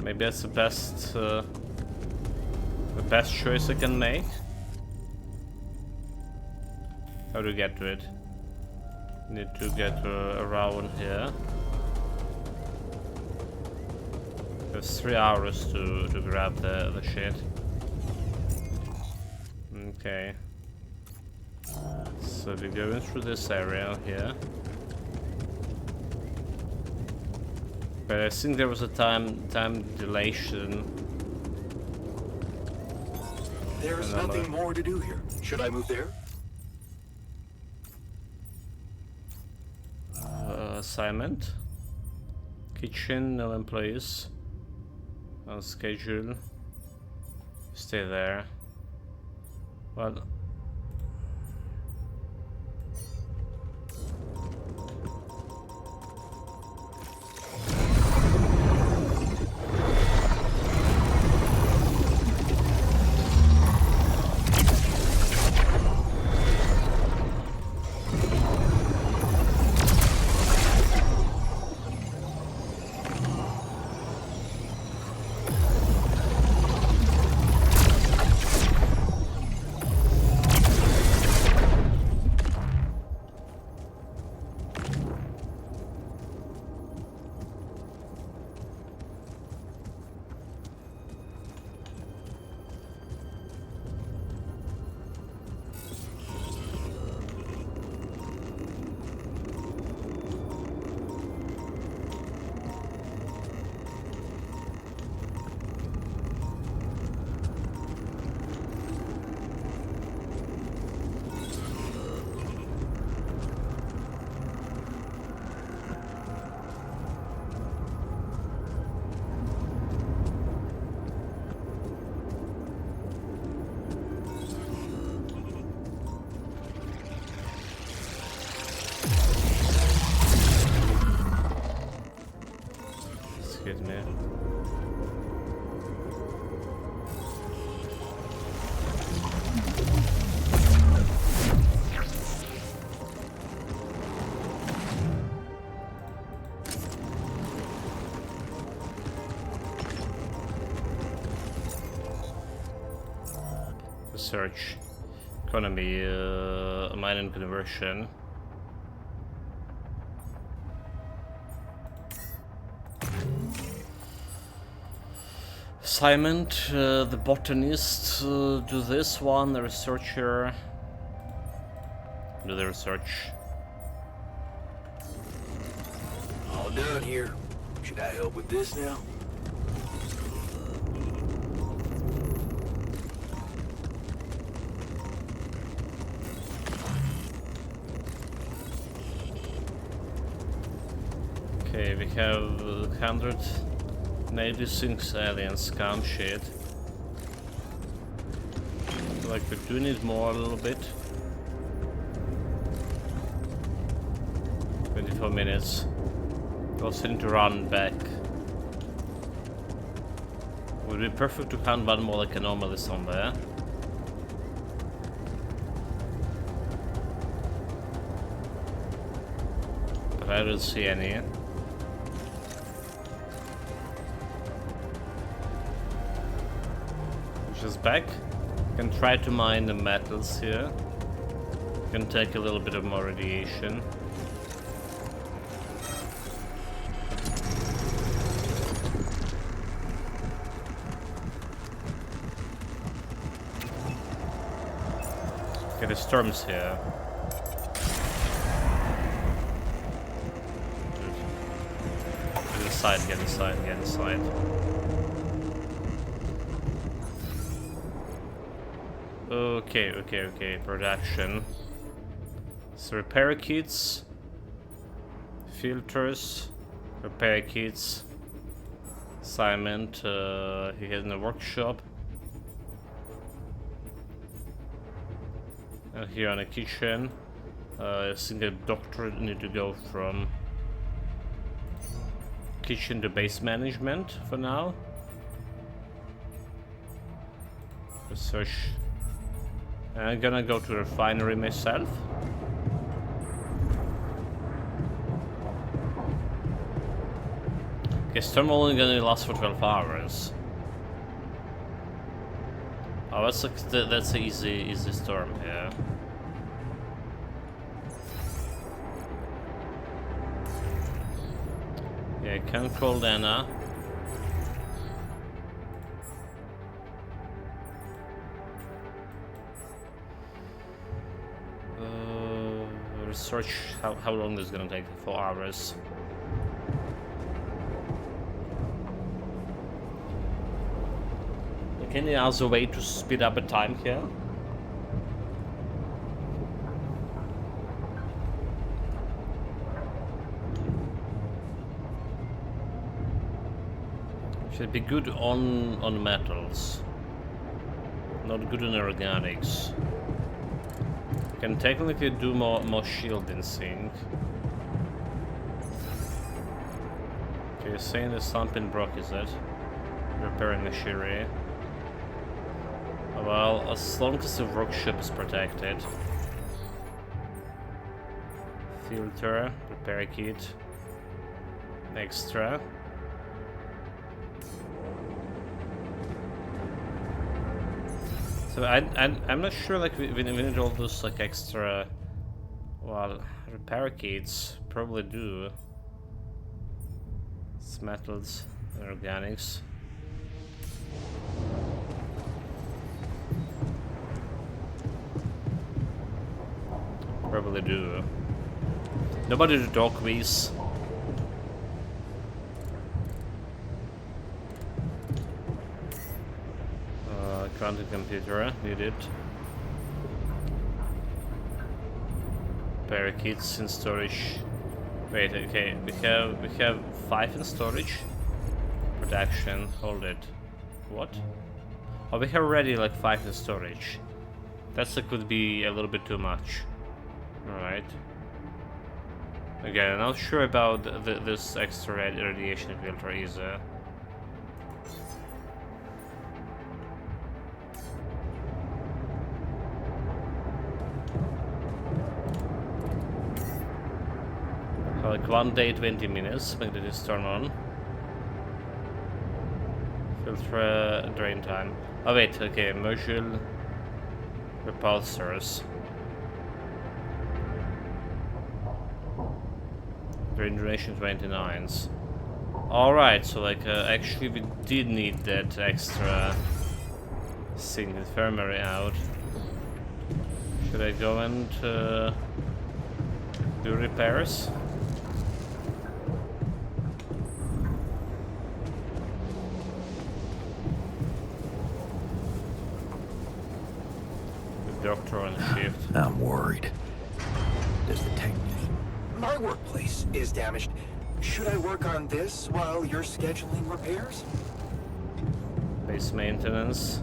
Speaker 1: maybe that's the best choice I can make. How do we get to it? Need to get around here. There's 3 hours to grab the shit. Okay. So we're going through this area here. But I think there was a time dilation.
Speaker 4: There's nothing more to do here. Should I move there?
Speaker 1: Assignment. Kitchen, no employees. On schedule. Stay there. Well. Excuse me. Research, economy, mining conversion. Assignment, the botanist, do this one, the researcher, do the research.
Speaker 4: All done here. Should I help with this now?
Speaker 1: Okay, we have 186 aliens, scam shit. Like we do need more a little bit. 24 minutes. We also need to run back. Would be perfect to find one more like anomaly somewhere. But I don't see any. Just back. Can try to mine the metals here. Can take a little bit of more radiation. Okay, the storm's here. inside, get inside, get inside. Okay, production. So repair kits, filters, repair kits, assignment, he has in a workshop. And here on the kitchen, I think the doctor need to go from kitchen to base management for now. Research. I'm gonna go to the refinery myself. Guess thermal only gonna last for 12 hours. Oh, that's an easy storm here. Yeah, can call Dana. Research how long this is gonna take. 4 hours. Can you also wait to speed up the time here? Should be good on metals, not good on organics. Can technically do more shielding sync. Okay, you're saying there's something broke, is it? Repairing machinery. Well, as long as the workshop is protected. Filter, repair kit, extra. So I'm not sure, like, we need all those, like, extra, well, repair kits. Probably do. It's metals and organics. Probably do. Nobody to talk with. Quantum computer needed. Parakeets in storage. Wait, okay, we have 5 in storage. Production, hold it. What? Oh, we have already like 5 in storage. That could be a little bit too much. Alright. Again, I'm not sure about this extra radiation filter either. Like 1 day, 20 minutes, make this turn on. Filter drain time. Oh wait, okay, module repulsors. Drain duration 29s. Alright, so like actually we did need that extra sync infirmary out. Should I go and do repairs? Doctor on shift.
Speaker 4: I'm worried. Does the technician? My workplace is damaged. Should I work on this while you're scheduling repairs?
Speaker 1: Base maintenance.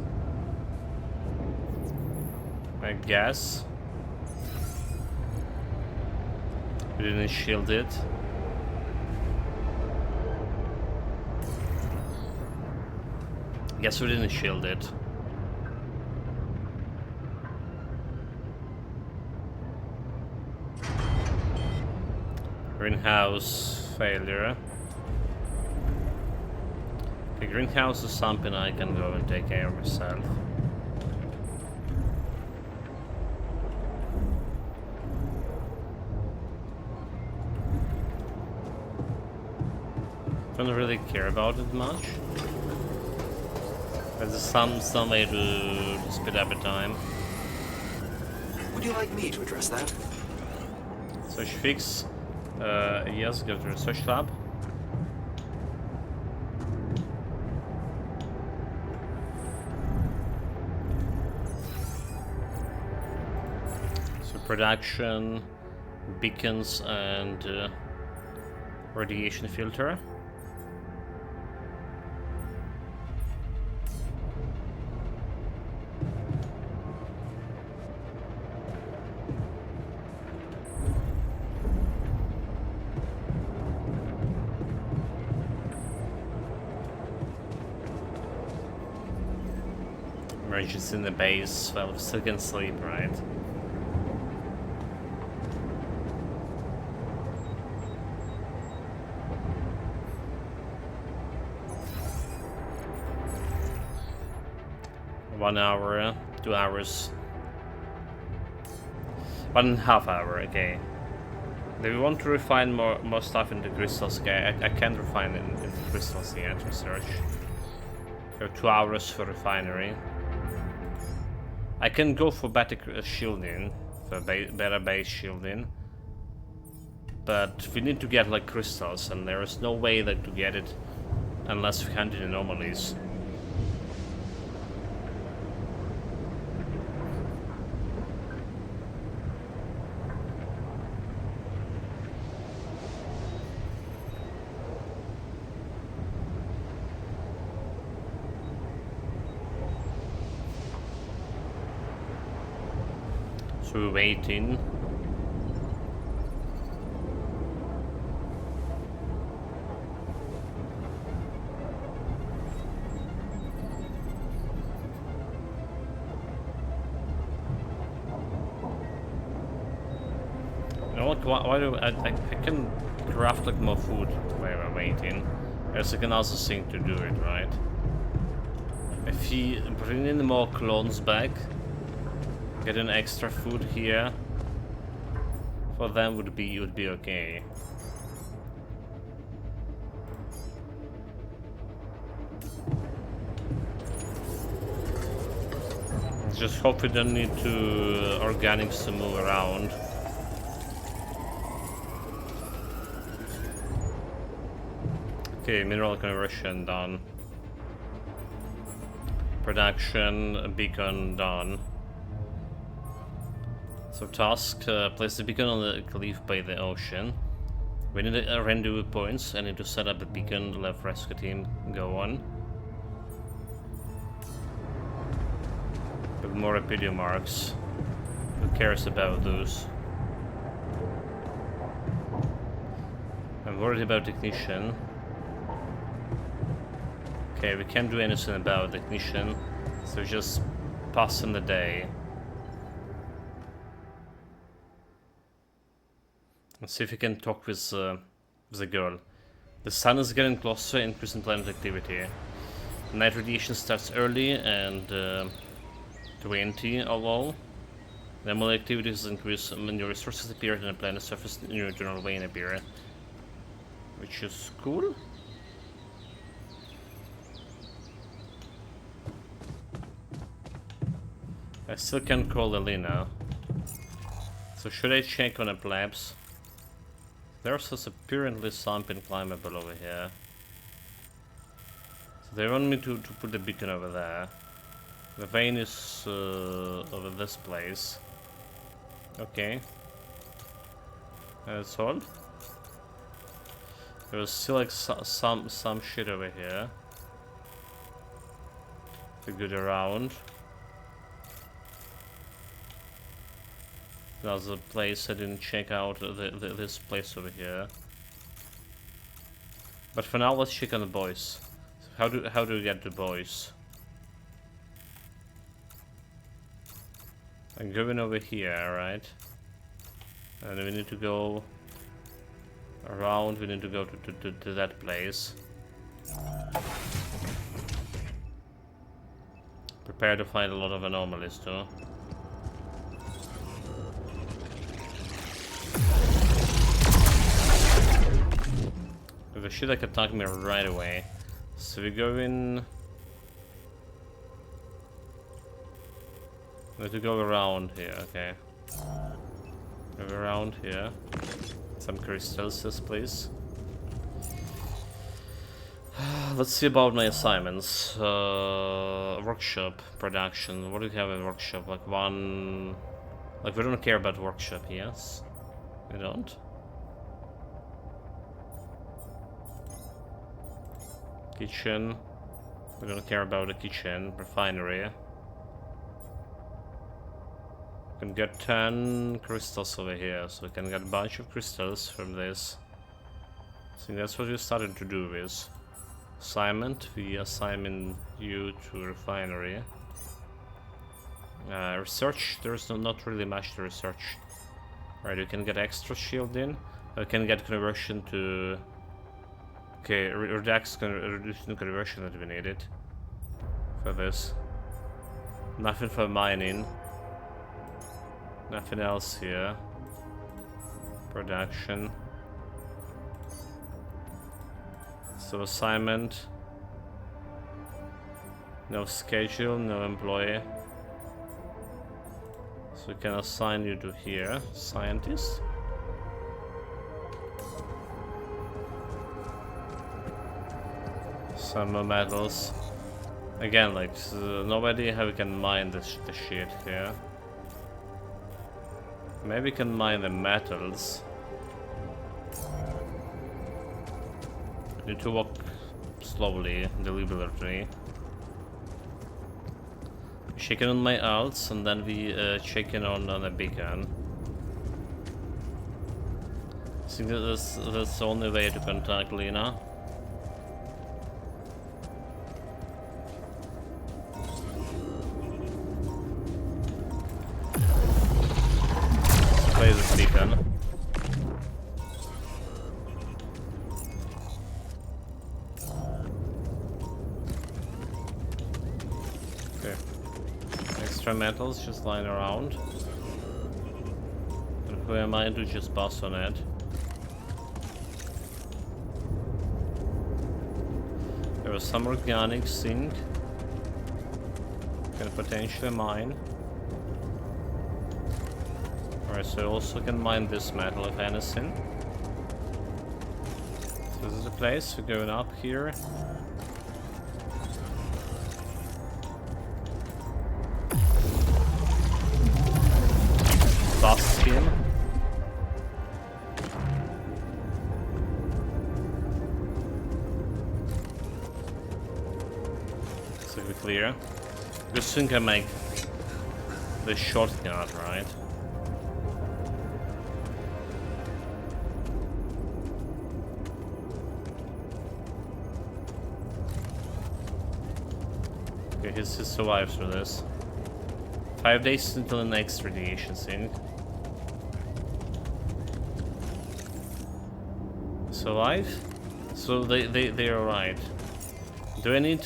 Speaker 1: I guess. We didn't shield it. Guess we didn't shield it. Greenhouse failure. The greenhouse is something I can go and take care of myself. Don't really care about it much. There's some way to speed up the time.
Speaker 4: Would you like me to address that?
Speaker 1: Search fix. Yes, go to research lab. production, beacons, and radiation filter. Emergency in the base, well, still can sleep, right? One hour, 2 hours, 1.5 hours, okay. Do we want to refine more stuff into crystals? Okay, I can't refine it into crystals yet, research. We have 2 hours for refinery. I can go for better shielding, for better base shielding. But we need to get like crystals, and there is no way that to get it unless we hunt in anomalies. So we're waiting. You know what? Why do I can craft like more food while we're waiting? There's like another thing to do it, right? If he bring in more clones back. Get an extra food here for them would be okay. Just hope we don't need to organics to move around. Okay, mineral conversion done. Production beacon done. So task, place the beacon on the cliff by the ocean. We need a rendezvous points. I need to set up a beacon, left rescue team, go on. With more repeating marks. Who cares about those? I'm worried about technician. Okay, we can't do anything about technician, so just passing the day. Let's see if we can talk with the girl. The sun is getting closer, increasing planet activity. Night radiation starts early and 20 although. Normal activities increase when new resources appear in the planet surface, new general vein appear. Which is cool. I still can't call Elena. So should I check on the plebs? There's apparently something climbable over here. So they want me to put the beacon over there. The vein is over this place. Okay. That's all. There's still like some shit over here. To get around. There's a place I didn't check out, this place over here. But for now, let's check on the boys. How do we get the boys? I'm going over here, right? And we need to go around. We need to go to that place. Prepare to find a lot of anomalies too. The shit that could attack me right away. So we go in. We have to go around here, okay. Go around here. Some crystals, this please. Let's see about my assignments. Workshop production. What do we have in workshop? Like one Like, we don't care about workshop, yes? We don't? Kitchen. We don't care about the kitchen. Refinery. We can get 10 crystals over here, so we can get a bunch of crystals from this. I think that's what we're starting to do with assignment. We assign you to refinery. Research, there's not really much to research. Right, you can get extra shield in. You can get conversion to... Okay, reducing conversion that we needed for this. Nothing for mining. Nothing else here. Production. So assignment. No schedule, no employee. So we can assign you to here. Scientist. Some more metals. Again, like, no idea how we can mine the shit here. Maybe we can mine the metals. Need to walk slowly, deliberately. Checking on my alts, and then we checking on a beacon. I think that's the only way to contact Lena. Let's play this beacon. Extra metals just lying around. And who am I to just pass on it? There was some organic zinc. Can potentially mine. Alright, so I also can mine this metal if anything. So this is the place. We're going up here. Bust him. So we clear. Good soon can make the shortcut, right? Okay, he survives through this. 5 days until the next radiation sink. Survive? So they are right. Do I need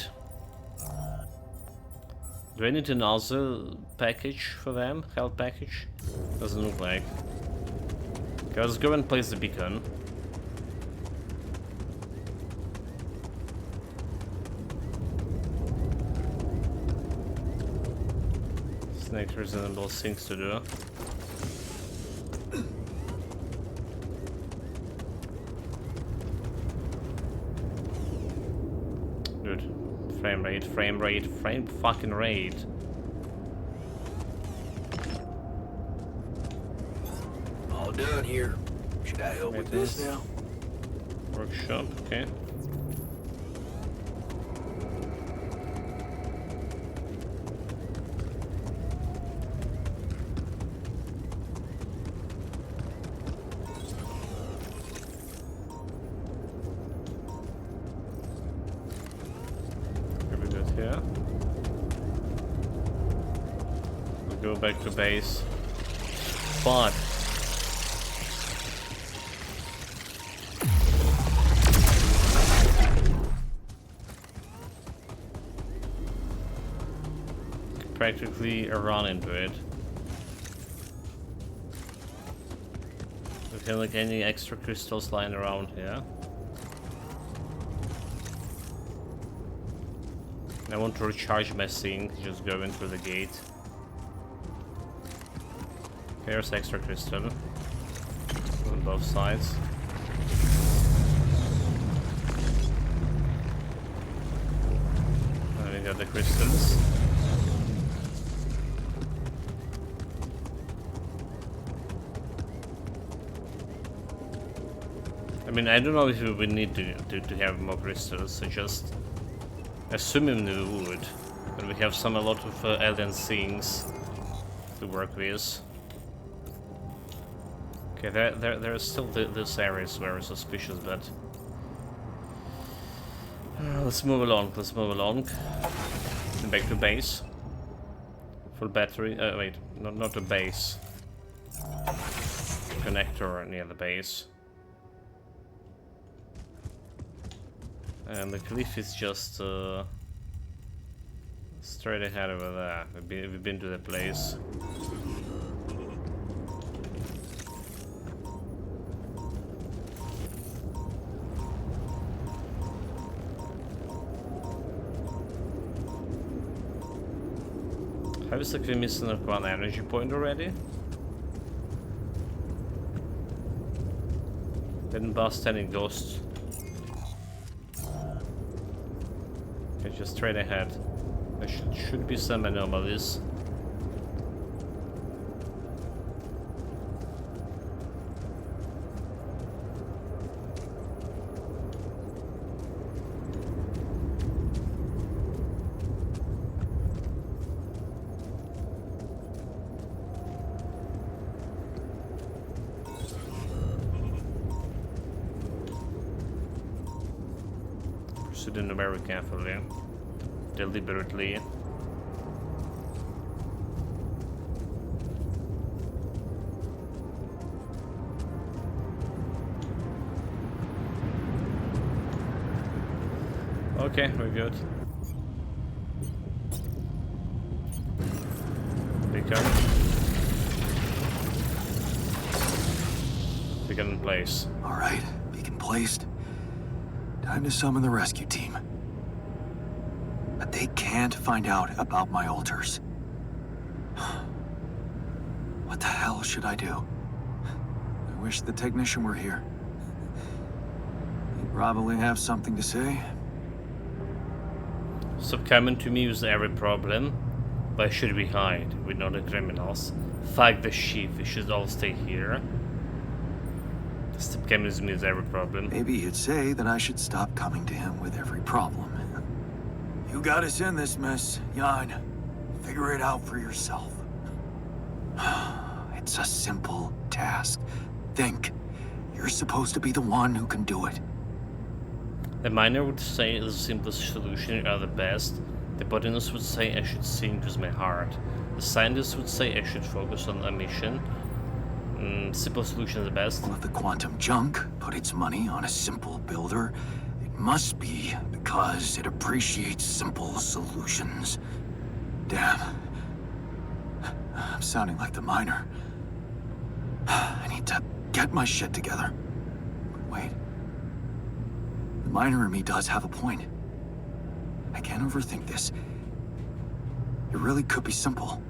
Speaker 1: another package for them? Health package? Doesn't look like. Okay, let's go and place the beacon. Snake reasonable things to do. Dude, frame fucking rate.
Speaker 4: All done here. Should I help with this now?
Speaker 1: Workshop, okay. Here. We'll go back to base. But practically run into it. Okay, like any extra crystals lying around here. I want to recharge my sink, just going through the gate. Here's extra crystal on both sides. And we got the crystals. mean, I don't know if we need to have more crystals. I just assuming we would, but we have a lot of alien things to work with. Okay, there are still this areas very suspicious, but let's move along. Let's move along. Back to base. Full battery. Wait, not a base. Connector near the base. And the cliff is just straight ahead over there. We've been to the place. Looks like we're missing one energy point already. Didn't bust any ghosts. Okay, just straight ahead. There should be some anomalies. Proceeding very carefully, deliberately. Okay, we're good. Beacon. Beacon in place.
Speaker 4: All right, beacon placed. Time to summon the rescue team. But they can't find out about my altars. What the hell should I do? I wish the technician were here. He'd probably have something to say.
Speaker 1: Stop coming to me with every problem. Why should we hide? We're not the criminals. Fuck the ship, we should all stay here. Stop coming to me with every problem.
Speaker 4: Maybe he'd say that I should stop coming to him with every problem. You got us in this mess, Jan. Figure it out for yourself. It's a simple task. Think. You're supposed to be the one who can do it.
Speaker 1: The miner would say the simplest solution are the best. The botanist would say I should sing with my heart. The scientist would say I should focus on a mission. Simple solution is the best.
Speaker 4: Well, if the quantum junk put its money on a simple builder, it must be because it appreciates simple solutions. Damn. I'm sounding like the miner. I need to get my shit together. But wait. The miner in me does have a point. I can't overthink this. It really could be simple.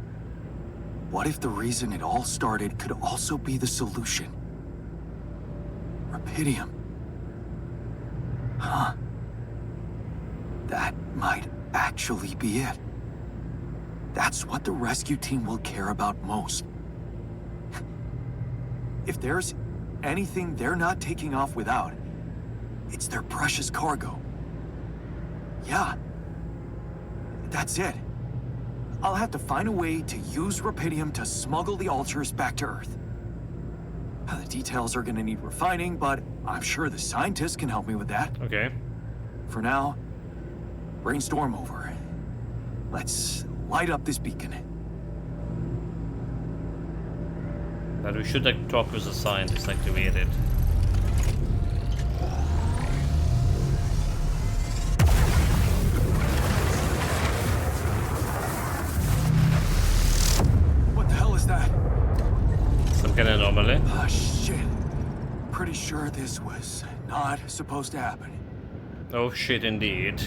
Speaker 4: What if the reason it all started could also be the solution? Rapidium. Huh. That might actually be it. That's what the rescue team will care about most. If there's anything they're not taking off without, it's their precious cargo. Yeah. That's it. I'll have to find a way to use Rapidium to smuggle the altars back to Earth. The details are gonna need refining, but I'm sure the scientists can help me with that.
Speaker 1: Okay.
Speaker 4: For now, brainstorm over. Let's light up this beacon.
Speaker 1: But we should talk with the scientist, activate it.
Speaker 4: What the hell is that?
Speaker 1: Some kind of anomaly.
Speaker 4: Ah, shit. Pretty sure this was not supposed to happen.
Speaker 1: Oh shit, indeed.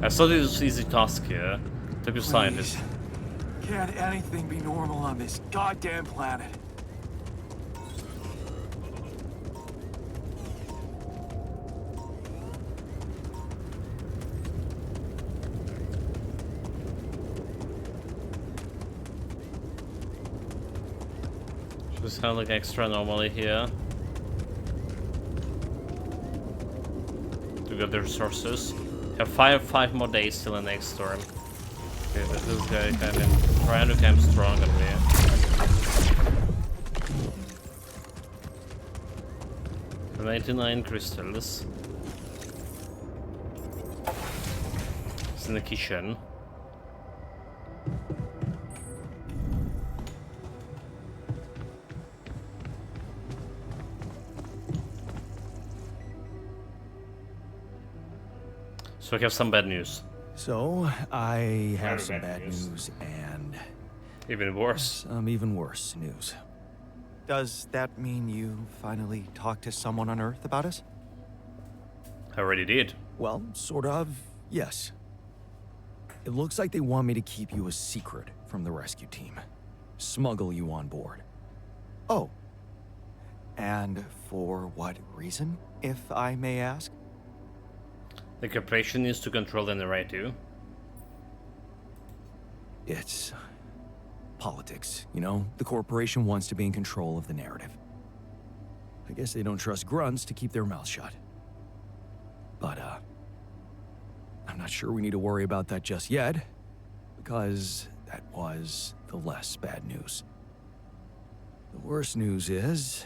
Speaker 1: I thought it was easy task here. Took a scientist.
Speaker 4: Can't anything be normal on this goddamn planet?
Speaker 1: Just kind of like extra anomaly here. We got the resources. Have five more days till the next storm. Okay, but this guy trying to become strong on me. 99 crystals. It's in the kitchen. So I have some bad news.
Speaker 2: So, I have
Speaker 1: Very
Speaker 2: some
Speaker 1: bad
Speaker 2: bad
Speaker 1: news.
Speaker 2: news and
Speaker 1: Even worse.
Speaker 2: some even worse news. Does that mean you finally talked to someone on Earth about us?
Speaker 1: I already did.
Speaker 2: Well, sort of, yes. It looks like they want me to keep you a secret from the rescue team. Smuggle you on board. Oh. And for what reason, if I may ask?
Speaker 1: The corporation needs to control the narrative.
Speaker 2: It's politics, you know? The corporation wants to be in control of the narrative. I guess they don't trust grunts to keep their mouths shut. But, I'm not sure we need to worry about that just yet, because that was the less bad news. The worst news is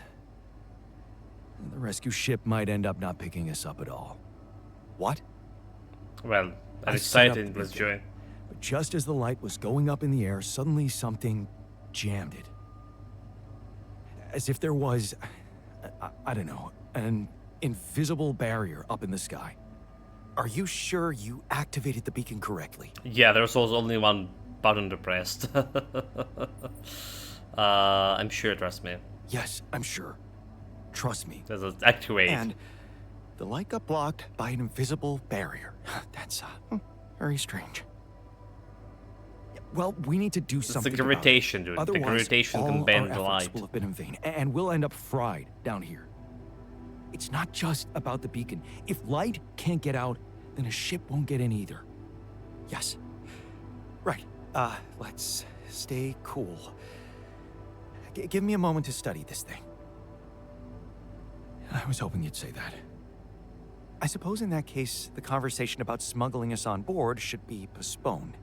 Speaker 2: the rescue ship might end up not picking us up at all. What?
Speaker 1: Well,
Speaker 2: I
Speaker 1: I'm
Speaker 2: set up
Speaker 1: excited,
Speaker 2: the
Speaker 1: let's
Speaker 2: beacon,
Speaker 1: join.
Speaker 2: But just as the light was going up in the air, suddenly something jammed it. As if there was, I don't know, an invisible barrier up in the sky. Are you sure you activated the beacon correctly?
Speaker 1: Yeah, there's also only one button to press. I'm sure, trust me.
Speaker 2: Yes, I'm sure. Trust me.
Speaker 1: There's an activate.
Speaker 2: And the light got blocked by an invisible barrier. That's very strange. Well, we need to do something.
Speaker 1: It's the gravitation, dude.
Speaker 2: Otherwise,
Speaker 1: the gravitation
Speaker 2: all
Speaker 1: can bend
Speaker 2: our
Speaker 1: the
Speaker 2: efforts
Speaker 1: light.
Speaker 2: will have been in vain, and we'll end up fried down here. It's not just about the beacon. If light can't get out, then a ship won't get in either. Yes. Right. Let's stay cool. Give me a moment to study this thing. I was hoping you'd say that. I suppose in that case, the conversation about smuggling us on board should be postponed.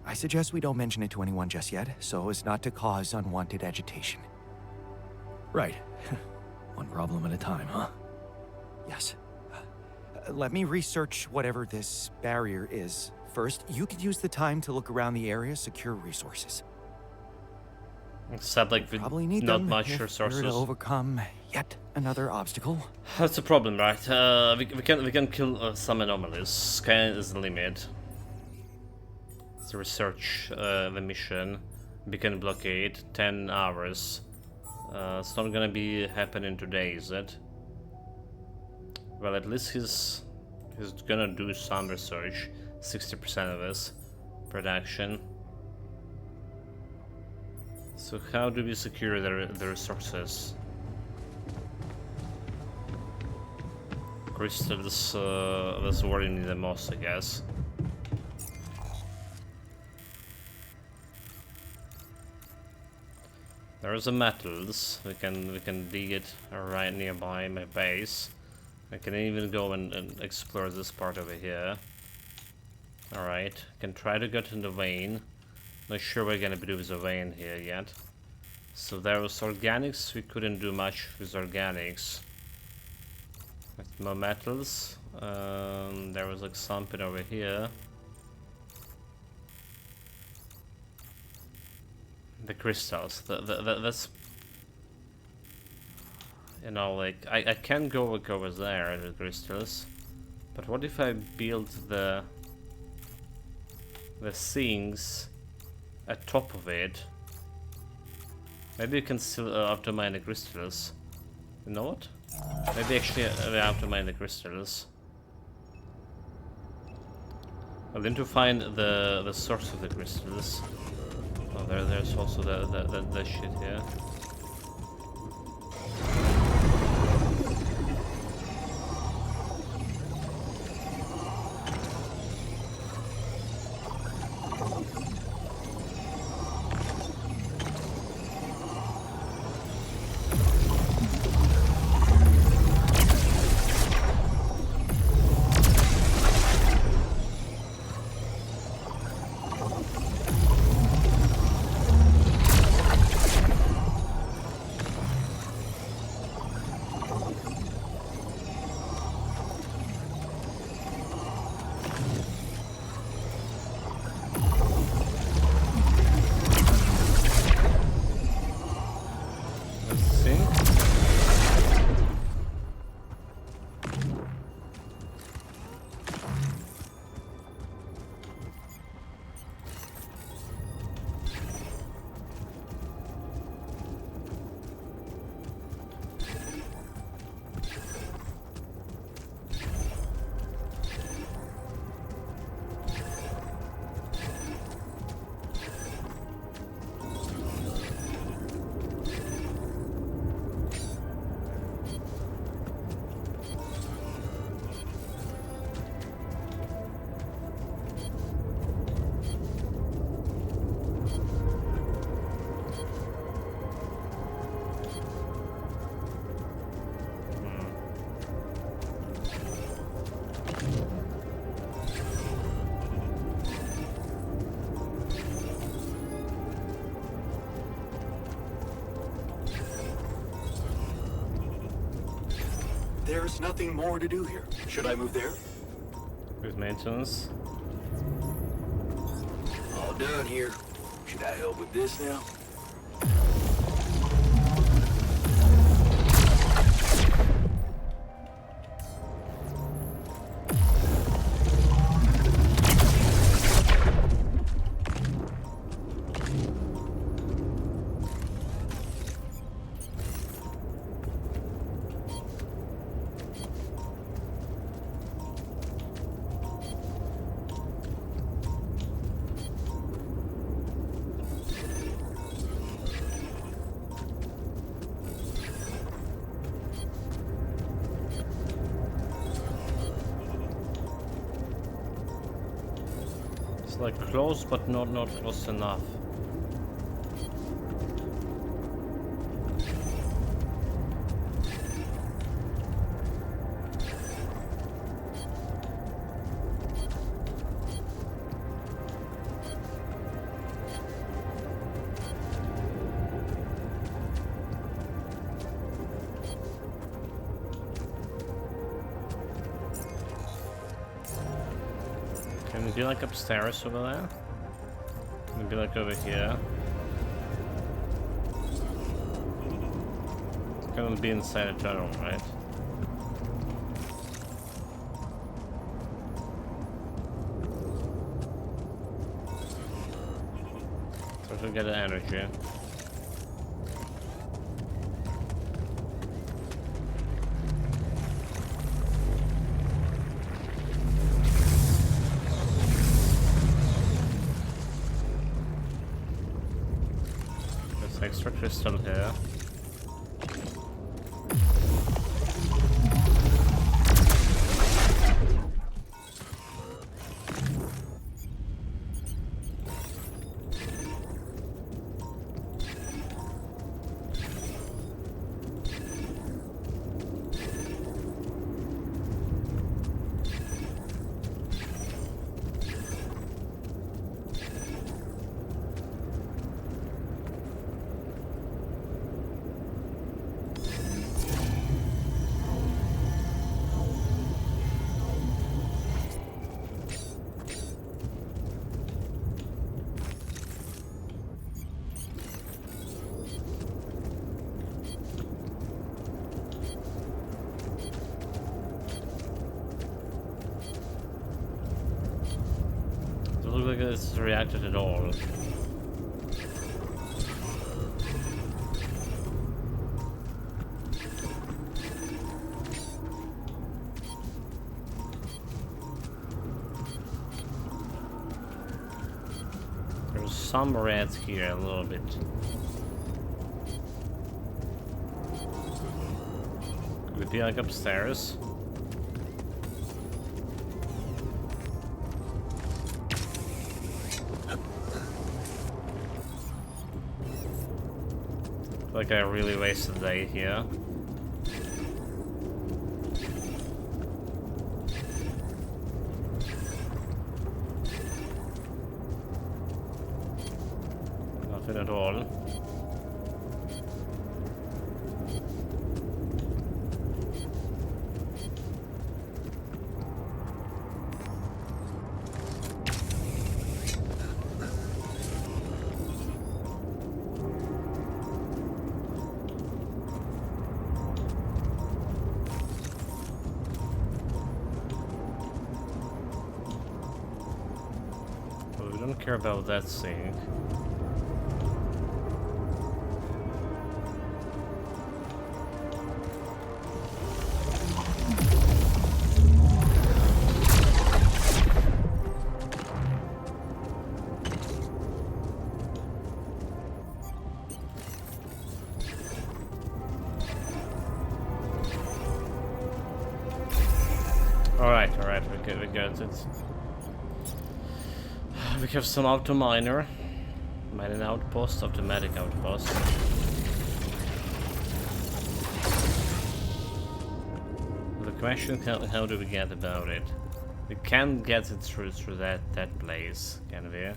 Speaker 2: I suggest we don't mention it to anyone just yet, so as not to cause unwanted agitation. Right. One problem at a time, huh? Yes. Let me research whatever this barrier is. First, you could use the time to look around the area, secure resources.
Speaker 1: Except like with
Speaker 2: Probably need
Speaker 1: not
Speaker 2: them
Speaker 1: much
Speaker 2: if we're
Speaker 1: resources.
Speaker 2: to overcome yet another obstacle.
Speaker 1: That's a problem, right? We can kill some anomalies. Sky is the limit. It's a research the mission. Beacon blockade, 10 hours. It's not gonna be happening today, is it? Well, at least he's gonna do some research. 60% of his production. So how do we secure the resources? Crystals, that's what you need the most, I guess. There's a metals. We can dig it right nearby my base. I can even go and explore this part over here. Alright, can try to get in the vein. Not sure we're gonna do with the vein here yet. So there was organics. We couldn't do much with organics. With more metals. There was like something over here. The crystals. That's, you know, like I can go over there, the crystals. But what if I build the things at top of it? Maybe you can still optimize the crystals. You know what? Maybe actually optimize the crystals. I need to find the source of the crystals. Oh, there's also the shit here.
Speaker 4: nothing more to do here. Should I move there?
Speaker 1: With maintenance.
Speaker 4: All done here. Should I help with this now?
Speaker 1: Like close, but not close enough. Can we be like upstairs over there? Maybe like over here. It's gonna be inside a tunnel, right? So to get the energy. Extra crystal here. Doesn't look like it's reacted at all. There's some reds here a little bit. Could it be like upstairs? Like I really wasted a day here. Nothing at all. But we don't care about that thing. Alright, we got it. We have some auto miner. Mining outpost, automatic outpost. The question, how do we get about it? We can get it through that place, can we?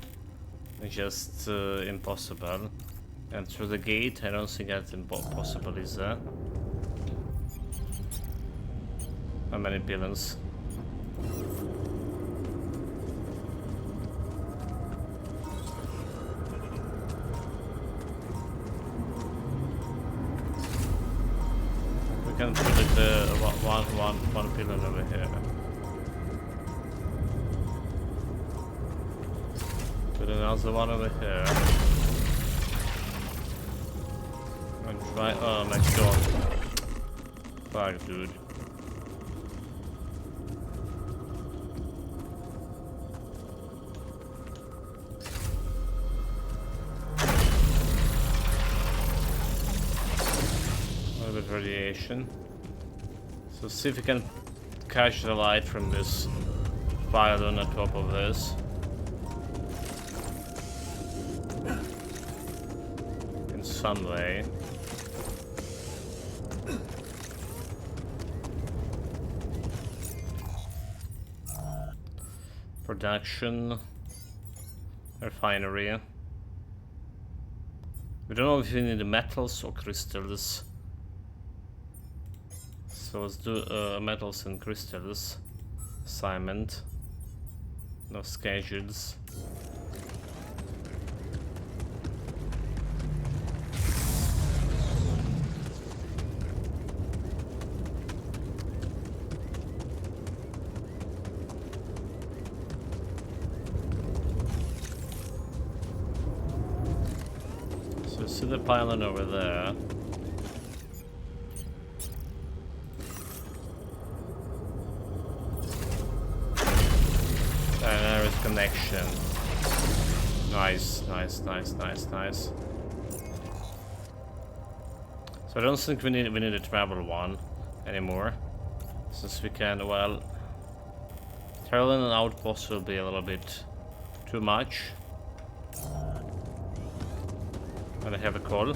Speaker 1: It's just impossible. And through the gate, I don't think that's impossible, is that? How many pylons? We can put it one pylon over here. Put another one over here. And try. Oh my god. Fuck, dude. A little bit of radiation. So see if we can catch the light from this pylon on top of this. In some way. Production. Refinery. We don't know if we need the metals or crystals. So let's do metals and crystals. Assignment. No schedules. So see the pylon over there. And there is connection. Nice, nice, nice, nice, nice. So I don't think we need a travel one anymore. Since we can, well, traveling an outpost will be a little bit too much. And I have a call.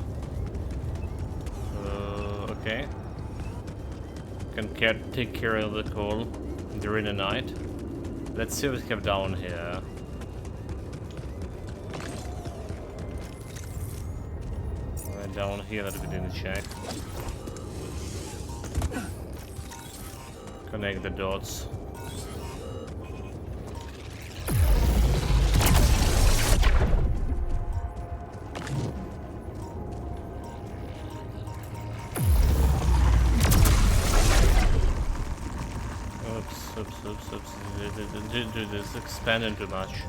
Speaker 1: Okay. Can take care of the call during the night. Let's see what we have down here. Right down here that we didn't check. Connect the dots. Oops. Dude, this is expanding too much.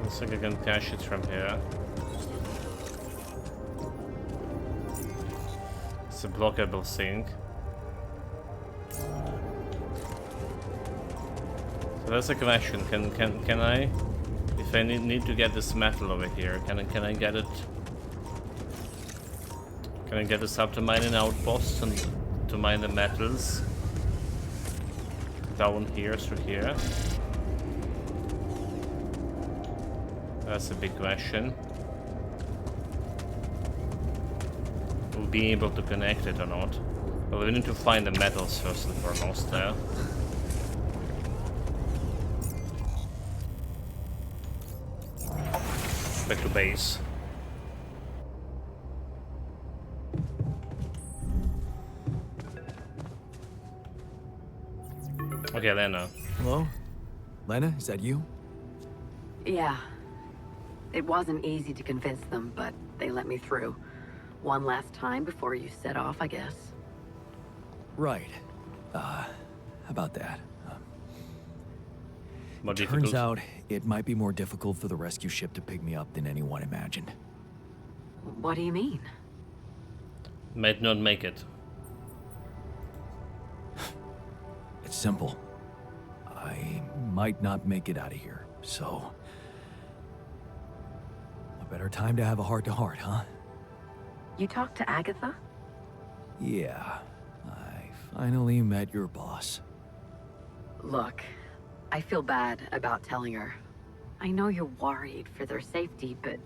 Speaker 1: Looks like I can cache it from here. It's a blockable thing. So that's a question. Can I? If I need to get this metal over here, can I get it? Can I get this up to mining outposts and to mine the metals down here through here? That's a big question. We'll be able to connect it or not. Well, we need to find the metals first and foremost there. Back to base. Okay, Lena.
Speaker 2: Hello? Lena, is that you?
Speaker 3: Yeah. It wasn't easy to convince them, but they let me through. One last time before you set off, I guess.
Speaker 2: Right. About that.
Speaker 1: More
Speaker 2: Turns
Speaker 1: difficult.
Speaker 2: out it might be more difficult for the rescue ship to pick me up than anyone imagined.
Speaker 3: What do you mean?
Speaker 1: Might not make it.
Speaker 2: It's simple. I might not make it out of here, so... A better time to have a heart-to-heart, huh?
Speaker 3: You talked to Agatha?
Speaker 2: Yeah. I finally met your boss.
Speaker 3: Look, I feel bad about telling her. I know you're worried for their safety, but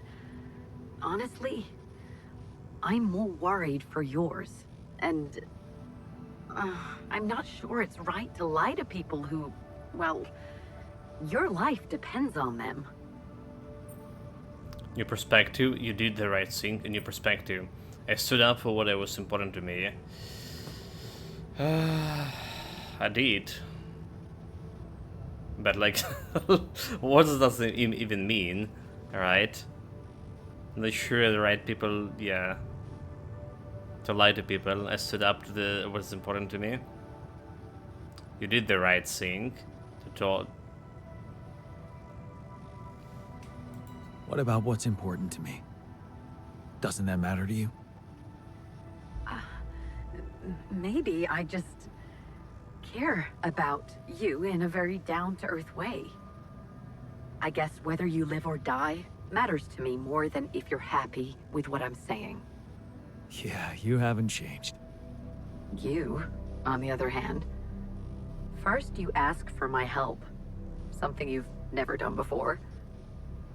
Speaker 3: honestly, I'm more worried for yours. And I'm not sure it's right to lie to people who, well, Your life depends on them.
Speaker 1: Your perspective, you did the right thing. In your perspective, I stood up for what was important to me. I did. But like, what does that even mean? Alright? Not sure the right people, yeah. To lie to people, I stood up to what's important to me. You did the right thing.
Speaker 2: What about what's important to me? Doesn't that matter to you?
Speaker 3: Maybe I just care about you in a very down-to-earth way. I guess whether you live or die matters to me more than if you're happy with what I'm saying.
Speaker 2: Yeah, you haven't changed.
Speaker 3: You, on the other hand, first you ask for my help, something you've never done before.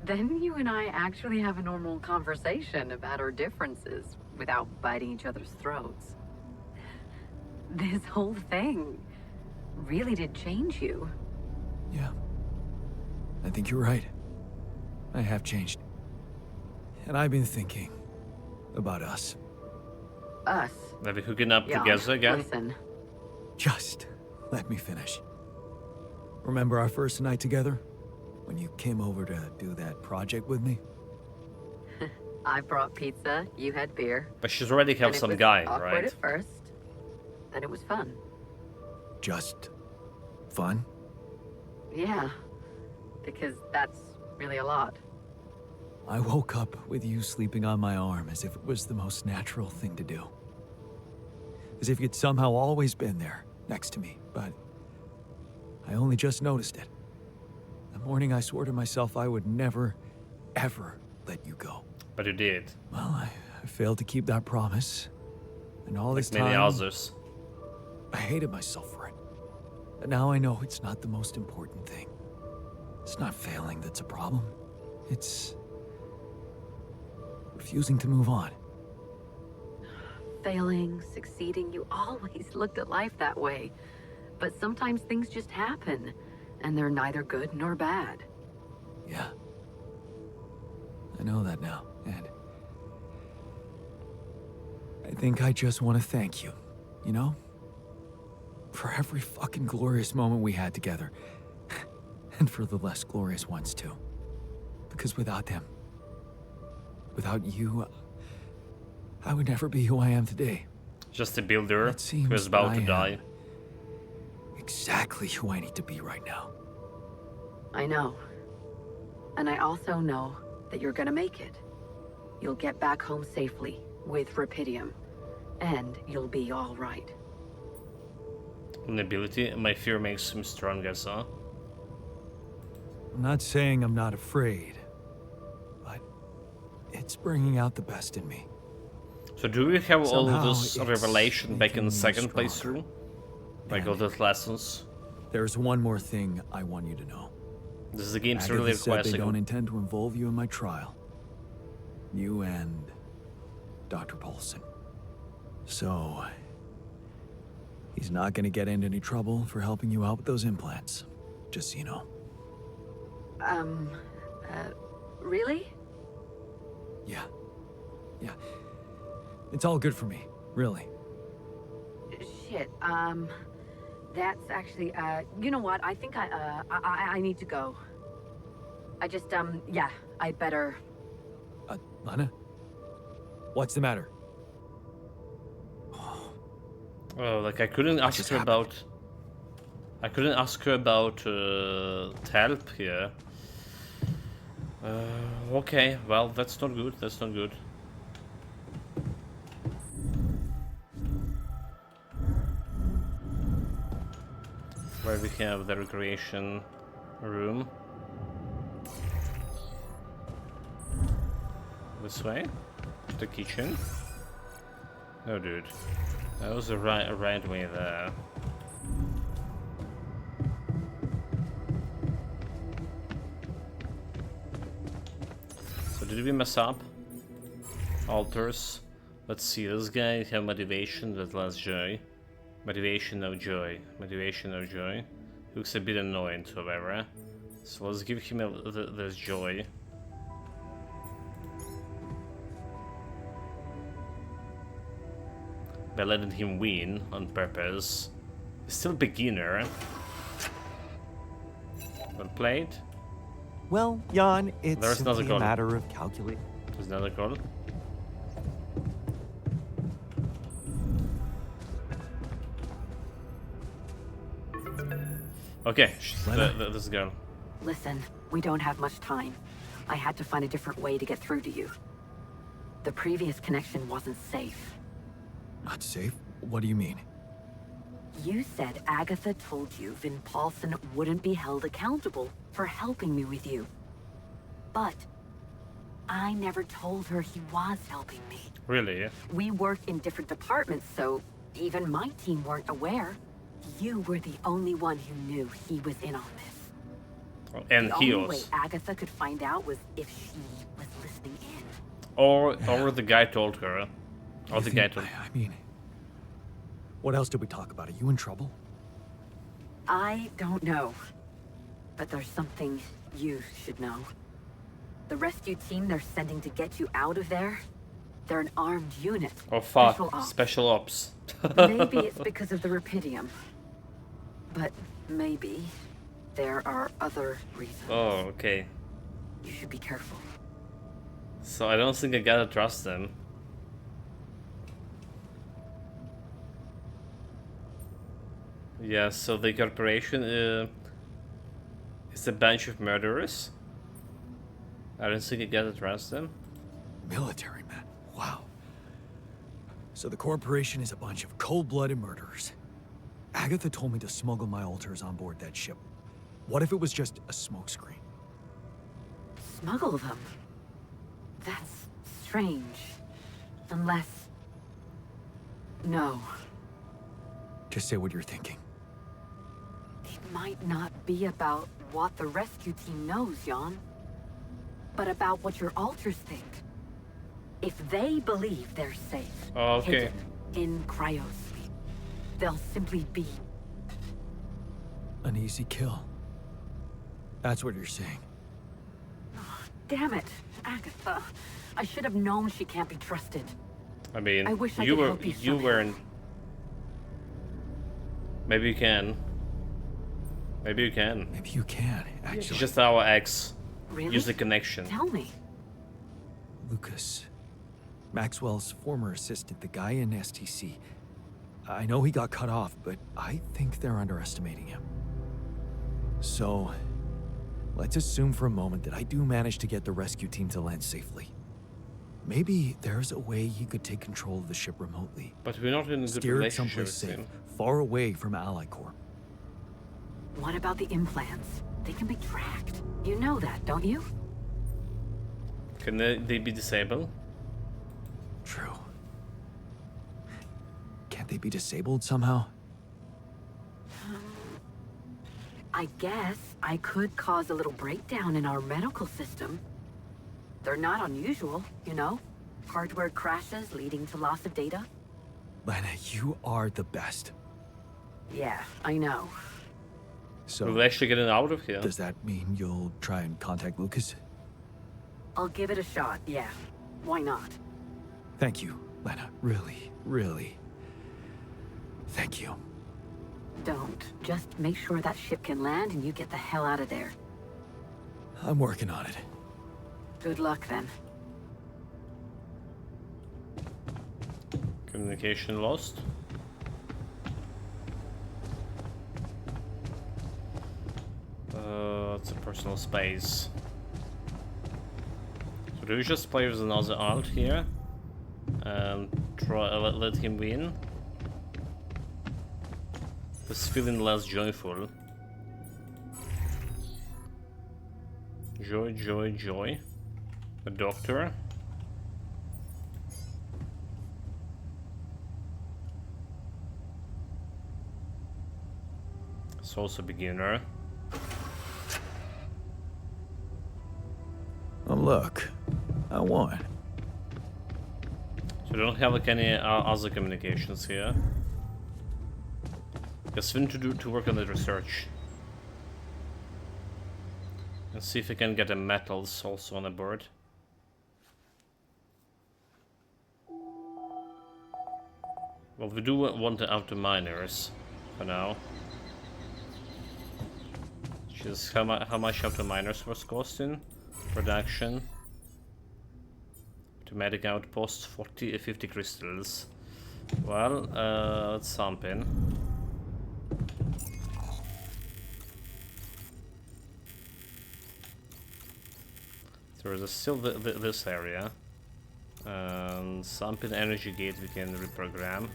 Speaker 3: Then you and I actually have a normal conversation about our differences without biting each other's throats. This whole thing really did change you.
Speaker 2: Yeah. I think you're right. I have changed. And I've been thinking about us.
Speaker 3: Us?
Speaker 1: Maybe hooking up
Speaker 3: Yeah,
Speaker 1: together again?
Speaker 3: listen.
Speaker 2: Just let me finish. Remember our first night together? When you came over to do that project with me?
Speaker 3: I brought pizza, you had beer.
Speaker 1: But she's already have
Speaker 3: and
Speaker 1: some
Speaker 3: it was
Speaker 1: guy,
Speaker 3: awkward
Speaker 1: right?
Speaker 3: at first, then it was fun.
Speaker 2: Just fun?
Speaker 3: Yeah, because that's really a lot.
Speaker 2: I woke up with you sleeping on my arm as if it was the most natural thing to do. As if you'd somehow always been there, next to me, but I only just noticed it. The morning I swore to myself I would never, ever let you go.
Speaker 1: But you did.
Speaker 2: Well, I failed to keep that promise. And all this
Speaker 1: Like many
Speaker 2: time,
Speaker 1: others.
Speaker 2: I hated myself for it. But now I know it's not the most important thing. It's not failing that's a problem. It's refusing to move on.
Speaker 3: Failing, succeeding, you always looked at life that way. But sometimes things just happen, and they're neither good nor bad.
Speaker 2: Yeah. I know that now, and I think I just want to thank you, you know? For every fucking glorious moment we had together. And for the less glorious ones, too. Because without them, without you, I would never be who I am today.
Speaker 1: Just a builder
Speaker 2: It seems
Speaker 1: who is about
Speaker 2: I
Speaker 1: to
Speaker 2: am
Speaker 1: die.
Speaker 2: Exactly who I need to be right now.
Speaker 3: I know. And I also know that you're gonna make it. You'll get back home safely with Rapidium, and you'll be all right.
Speaker 1: An ability, my fear makes him stronger, so.
Speaker 2: I'm not saying I'm not afraid, but it's bringing out the best in me.
Speaker 1: So do we have all
Speaker 2: Somehow
Speaker 1: those
Speaker 2: it's
Speaker 1: revelation back in the
Speaker 2: making me
Speaker 1: second
Speaker 2: stronger.
Speaker 1: playthrough? Like all
Speaker 2: And
Speaker 1: those lessons?
Speaker 2: there's one more thing I want you to know.
Speaker 1: This is the game's
Speaker 2: Agatha
Speaker 1: really
Speaker 2: said they
Speaker 1: classic.
Speaker 2: don't intend to involve you in my trial. You and Dr. Paulson. So, he's not gonna get into any trouble for helping you out with those implants. Just so you know.
Speaker 3: Really?
Speaker 2: Yeah. Yeah. It's all good for me, really.
Speaker 3: Shit, that's actually, you know what? I think I need to go. I just, yeah, I better.
Speaker 2: Lana? What's the matter?
Speaker 1: Oh, like I couldn't ask
Speaker 2: just
Speaker 1: her
Speaker 2: happened?
Speaker 1: about. I couldn't ask her about help here. Okay, well that's not good. That's not good. Where we have the recreation room. This way? The kitchen? No, dude. That was the right way there. So did we mess up? Altars. Let's see, this guy have motivation that less joy. Motivation, no joy. Motivation, no joy. Looks a bit annoying, however. So let's give him this joy. By letting him win on purpose. He's still beginner. Well played.
Speaker 2: Well, Jan, it's
Speaker 1: There's another
Speaker 2: simply
Speaker 1: goal.
Speaker 2: a matter of calculating.
Speaker 1: There's another goal. Okay, this girl.
Speaker 3: Listen, we don't have much time. I had to find a different way to get through to you. The previous connection wasn't safe.
Speaker 2: Not safe? What do you mean?
Speaker 3: You said Agatha told you Vin Paulson wouldn't be held accountable for helping me with you. But I never told her he was helping me.
Speaker 1: Really?
Speaker 3: We work in different departments, so even my team weren't aware. You were the only one who knew he was in on this.
Speaker 1: And
Speaker 3: the
Speaker 1: he
Speaker 3: only way
Speaker 1: was.
Speaker 3: Agatha could find out was if she was listening in.
Speaker 1: Or the guy told her. Or the guy told her.
Speaker 2: I mean, what else did we talk about? Are you in trouble?
Speaker 3: I don't know. But there's something you should know. The rescue team they're sending to get you out of there, they're an armed unit.
Speaker 1: Oh fuck,
Speaker 3: Special ops.
Speaker 1: special ops.
Speaker 3: Maybe it's because of the Rapidium. But maybe there are other reasons.
Speaker 1: Oh, okay.
Speaker 3: You should be careful.
Speaker 1: So I don't think I gotta trust them. Yeah, so the corporation is a bunch of murderers. I don't think I gotta trust them.
Speaker 2: Military men. Wow. So the corporation is a bunch of cold-blooded murderers. Agatha told me to smuggle my altars on board that ship. What if it was just a smokescreen?
Speaker 3: Smuggle them? That's strange. Unless... No.
Speaker 2: Just say what you're thinking.
Speaker 3: It might not be about what the rescue team knows, Jan. But about what your altars think. If they believe they're safe,
Speaker 1: Okay.
Speaker 3: hidden in cryosleep, they'll simply be...
Speaker 2: An easy kill. That's what you're saying.
Speaker 3: Damn it, Agatha. I should have known she can't be trusted.
Speaker 1: I mean,
Speaker 3: I wish I
Speaker 1: you
Speaker 3: could
Speaker 1: were
Speaker 3: help you
Speaker 1: you
Speaker 3: somehow.
Speaker 1: weren't. Maybe you can. Maybe you can.
Speaker 2: Maybe you can,
Speaker 1: It's
Speaker 2: actually.
Speaker 1: just our ex.
Speaker 3: Really?
Speaker 1: Use the connection.
Speaker 3: Tell me.
Speaker 2: Lucas. Maxwell's former assistant, the guy in STC. I know he got cut off, but I think they're underestimating him. So, let's assume for a moment that I do manage to get the rescue team to land safely. Maybe there's a way he could take control of the ship remotely.
Speaker 1: But we're not in a good
Speaker 2: Steer it
Speaker 1: relationship
Speaker 2: someplace
Speaker 1: with
Speaker 2: safe,
Speaker 1: him.
Speaker 2: far away from Ally Corp.
Speaker 3: What about the implants? They can be tracked. You know that, don't you?
Speaker 1: Can they be disabled?
Speaker 2: True. Can't they be disabled somehow?
Speaker 3: I guess I could cause a little breakdown in our medical system. They're not unusual, you know? Hardware crashes leading to loss of data.
Speaker 2: Lena, you are the best.
Speaker 3: Yeah, I know.
Speaker 2: So,
Speaker 1: We're actually getting out of here.
Speaker 2: does that mean you'll try and contact Lucas?
Speaker 3: I'll give it a shot, yeah. Why not?
Speaker 2: Thank you, Lena. Really, really. Thank you.
Speaker 3: Don't. Just make sure that ship can land and you get the hell out of there.
Speaker 2: I'm working on it.
Speaker 3: Good luck, then.
Speaker 1: Communication lost. It's a personal space. So do we just play with another alt here? And try let him win? This feeling less joyful. Joy, joy, joy. A doctor. It's also beginner.
Speaker 2: Oh, look. I won.
Speaker 1: So we don't have like any other communications here. Guess we need to work on the research. Let's see if we can get the metals also on the board. Well, we do want the auto miners for now. Just how much auto miners was costing? Production. Automatic outpost 50 crystals. Well, let's something. There is still this area. And something energy gate we can reprogram.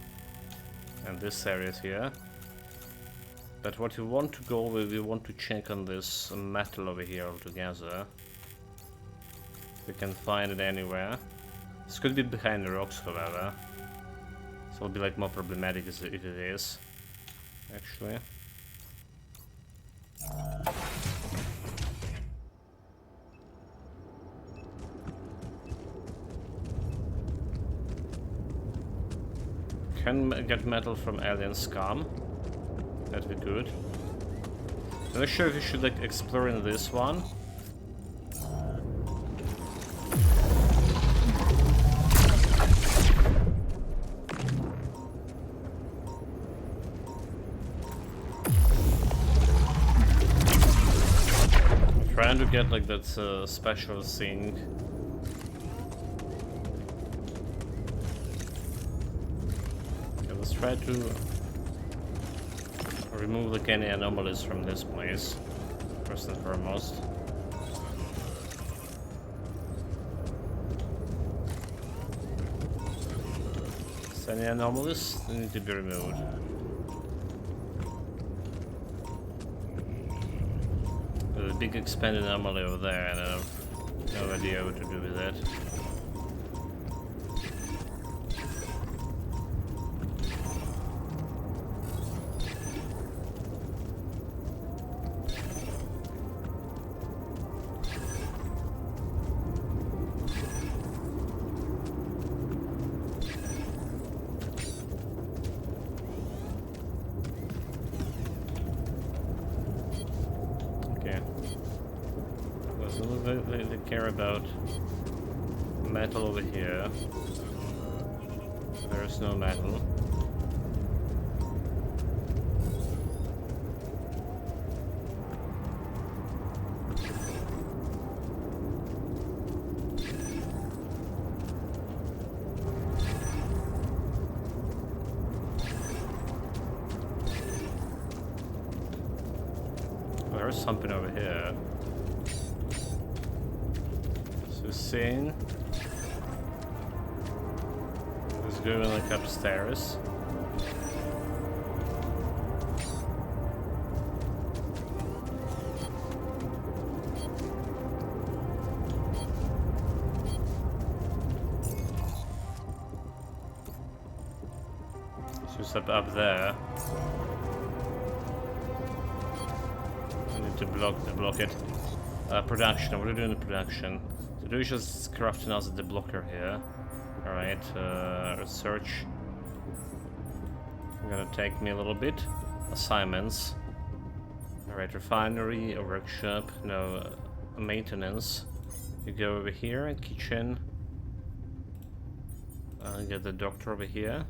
Speaker 1: And this area here. But what we want to go with, we want to check on this metal over here altogether. We can find it anywhere. This could be behind the rocks, however. So it'll be like more problematic if it is, actually. Can get metal from alien scum. That'd be good. I'm not sure if we should like explore in this one. Trying to get like that special thing. Okay, let's try to remove like any anomalies from this place, first and foremost. So any anomalies need to be removed. There's a big expanded anomaly over there, and I have no idea what to do with that. They care about metal over here. There is no metal. There's something over here. Seeing is going like upstairs. It's just up there. I need to block it. Production. What are we doing in production? So do we just crafting us the blocker here? Alright, research. Gonna take me a little bit. Assignments. Alright, refinery, a workshop, no, maintenance. You go over here, kitchen. Get the doctor over here.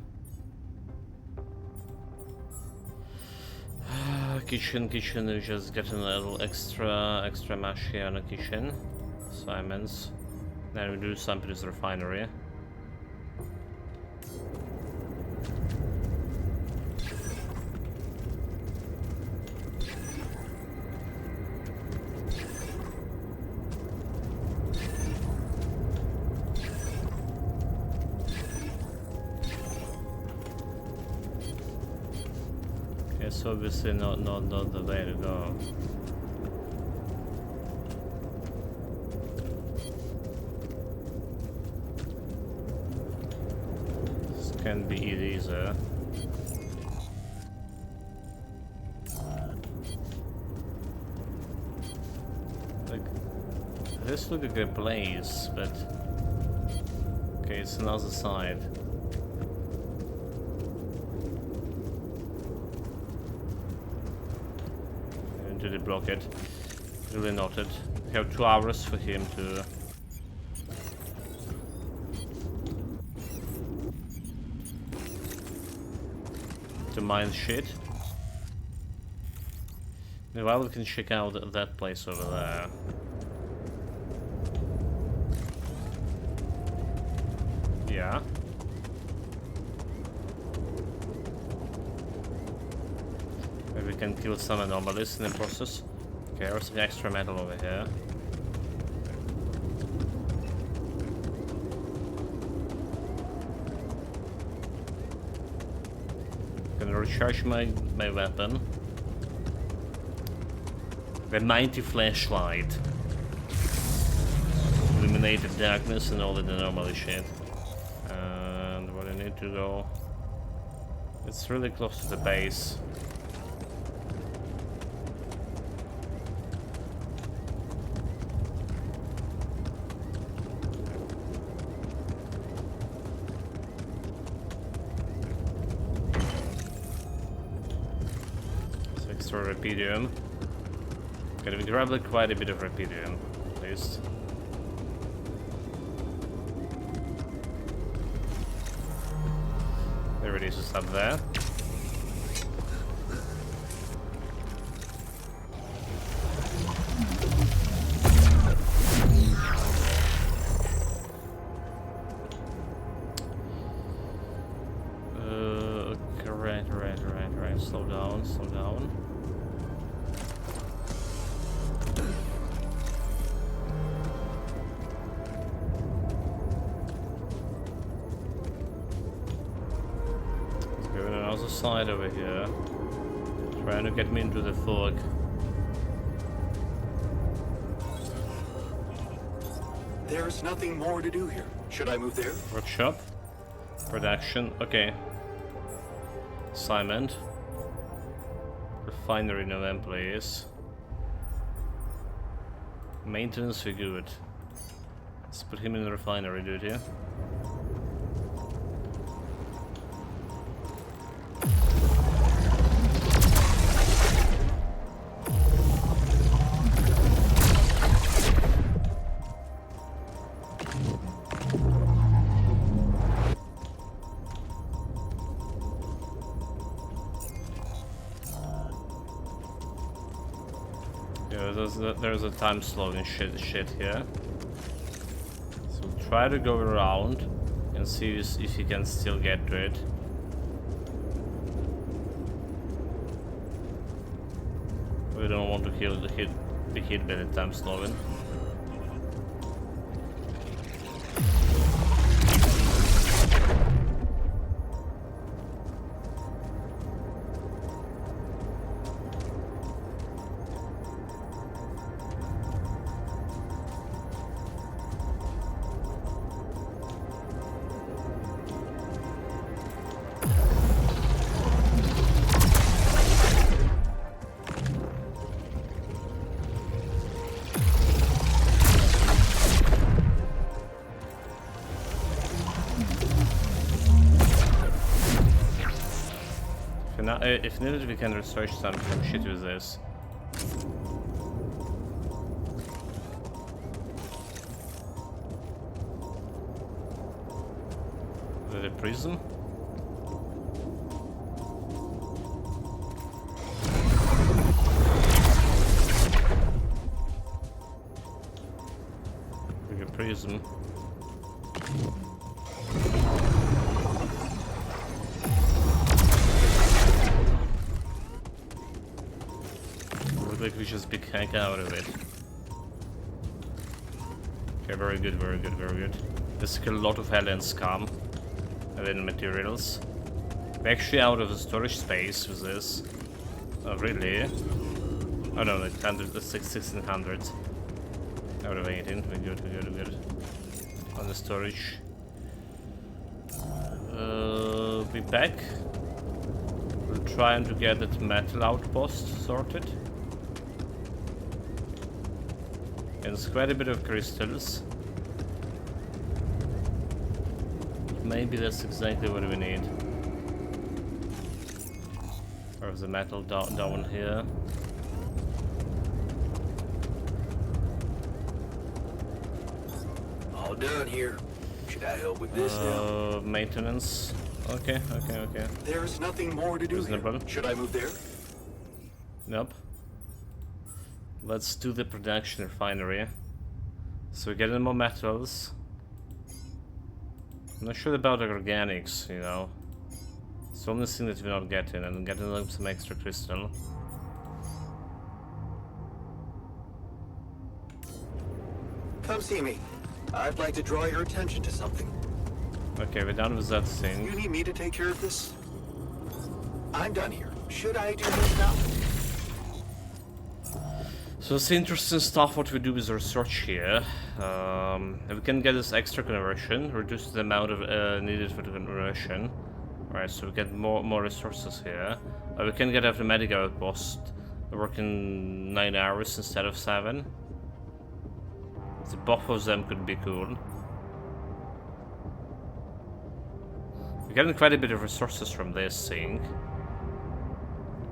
Speaker 1: Kitchen, we just getting a little extra mash here on the kitchen. Assignments. Then we do something with the refinery. Okay, so obviously not the way to go. Can be easier. Like this looks like a place, but okay, it's another side. And did it block it? Really not it. We have 2 hours for him to mine shit. Meanwhile, we can check out that place over there. Yeah. Maybe we can kill some anomalies in the process. Okay, there's some extra metal over here. Gonna recharge my weapon. The mighty flashlight. Illuminated darkness and all the anomaly shit. And where I need to go. It's really close to the base. It's extra rubidium. Okay, we grab like quite a bit of rubidium, at least. There it is, just up there. Okay, right. Slow down. Side over here, trying to get me into the fog.
Speaker 4: There's nothing more to do here. Should I move there?
Speaker 1: Workshop, production. Okay. Assignment. Refinery, no employees. Maintenance, we good. Let's put him in the refinery duty. There's a time slowing shit here. So try to go around and see if you can still get to it. We don't want to be hit by the time slowing. If needed, we can research some shit with this. The prism? Like a prism. We just big heck out of it. Okay, very good. There's a lot of alien scum and then materials. We're actually out of the storage space with this. Oh, really? Oh no, like 1600. Out of 18. We're good. On the storage. Be back. We're trying to get that metal outpost sorted. And there's quite a bit of crystals. Maybe that's exactly what we need. There's the metal down here.
Speaker 4: done here. Should I help with this now?
Speaker 1: Maintenance. Okay.
Speaker 4: There's nothing more to do
Speaker 1: There's no
Speaker 4: here.
Speaker 1: problem.
Speaker 4: Should I move there?
Speaker 1: Nope. Let's do the production refinery. So we're getting more metals. I'm not sure about the organics, you know. It's the only thing that we're not getting, and getting some extra crystal.
Speaker 4: Come see me. I'd like to draw your attention to something.
Speaker 1: Okay, we're done with that thing.
Speaker 4: You need me to take care of this? I'm done here. Should I do this now?
Speaker 1: So it's interesting stuff what we do with research here. We can get this extra conversion, reduce the amount of needed for the conversion. Alright, so we get more resources here. We can get automatic outpost working 9 hours instead of 7. So both of them could be cool. We're getting quite a bit of resources from this thing.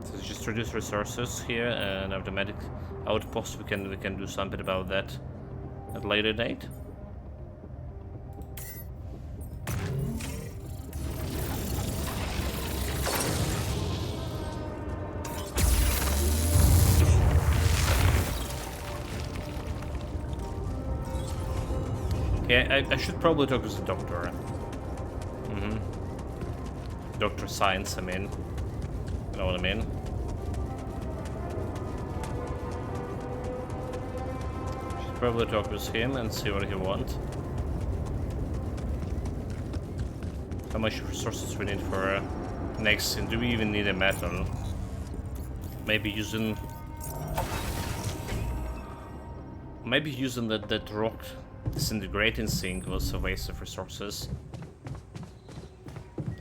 Speaker 1: So just reduce resources here and automatic outpost. We can do something about that at a later date. Okay, I should probably talk to the doctor. Dr. Science, I mean. You know what I mean? Should probably talk with him and see what he wants. How much resources we need for next thing? Do we even need a metal? Maybe using that rock disintegrating thing was a waste of resources.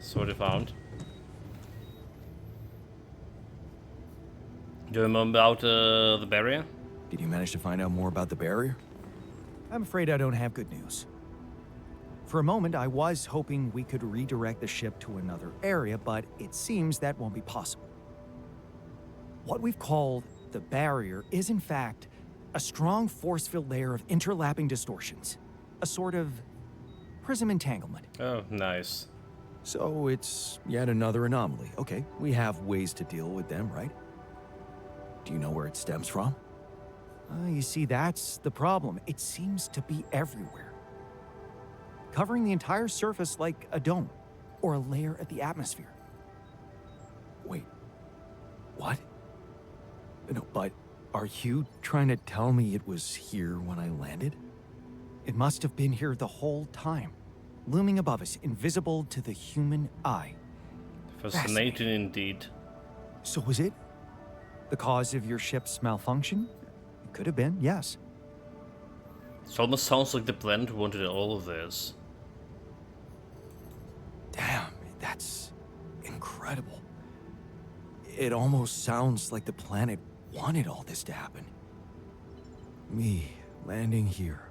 Speaker 1: So what I found. Do you remember about the barrier?
Speaker 2: Did you manage to find out more about the barrier? I'm afraid I don't have good news. For a moment, I was hoping we could redirect the ship to another area, but it seems that won't be possible. What we've called the barrier is, in fact, a strong force-filled layer of interlapping distortions. A sort of prism entanglement.
Speaker 1: Oh, nice.
Speaker 2: So it's yet another anomaly. Okay, we have ways to deal with them, right? Do you know where it stems from? You see, that's the problem. It seems to be everywhere. Covering the entire surface like a dome, or a layer of the atmosphere. Wait, what? No, but are you trying to tell me it was here when I landed? It must have been here the whole time, looming above us, invisible to the human eye.
Speaker 1: Fascinating indeed.
Speaker 2: So was it the cause of your ship's malfunction? It could have been, yes.
Speaker 1: It almost sounds like the planet wanted all of this.
Speaker 2: Damn, that's incredible. It almost sounds like the planet wanted all this to happen. Me landing here,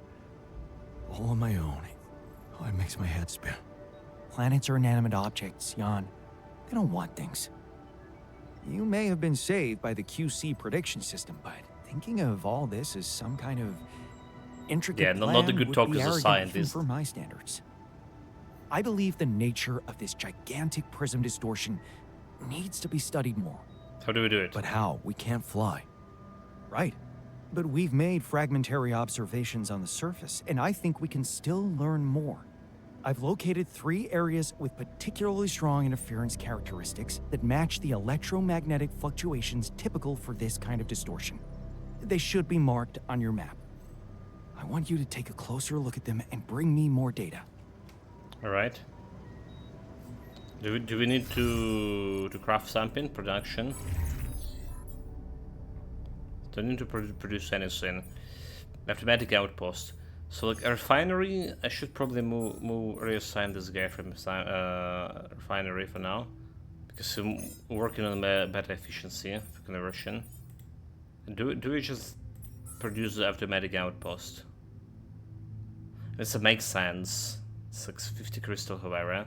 Speaker 2: all on my own. Oh, it makes my head spin. Planets are inanimate objects, Jan. They don't want things. You may have been saved by the QC prediction system, but thinking of all this as some kind of intricate plan
Speaker 1: not a good
Speaker 2: would
Speaker 1: talk
Speaker 2: be
Speaker 1: as a
Speaker 2: arrogant
Speaker 1: scientist.
Speaker 2: even for my standards. I believe the nature of this gigantic prism distortion needs to be studied more.
Speaker 1: How do we do it?
Speaker 2: But how? We can't fly. Right. But we've made fragmentary observations on the surface, and I think we can still learn more. I've located 3 areas with particularly strong interference characteristics that match the electromagnetic fluctuations typical for this kind of distortion. They should be marked on your map. I want you to take a closer look at them and bring me more data.
Speaker 1: All right. Do we need to craft something? Production. Don't need to produce anything. Automatic outpost. So like a refinery, I should probably reassign this guy from refinery for now, because I'm working on better efficiency for conversion. Do we just produce the automatic outpost? It makes sense. It's like 50 crystal, however.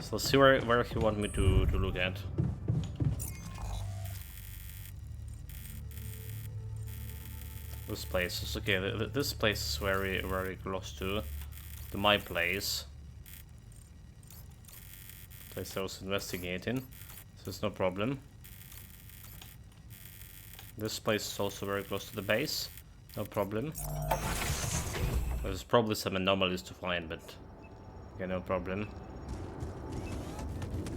Speaker 1: So let's see where he want me to look at. This place is okay. This place is very close to my place. Place I was investigating, so it's no problem. This place is also very close to the base, no problem. There's probably some anomalies to find, but okay, no problem.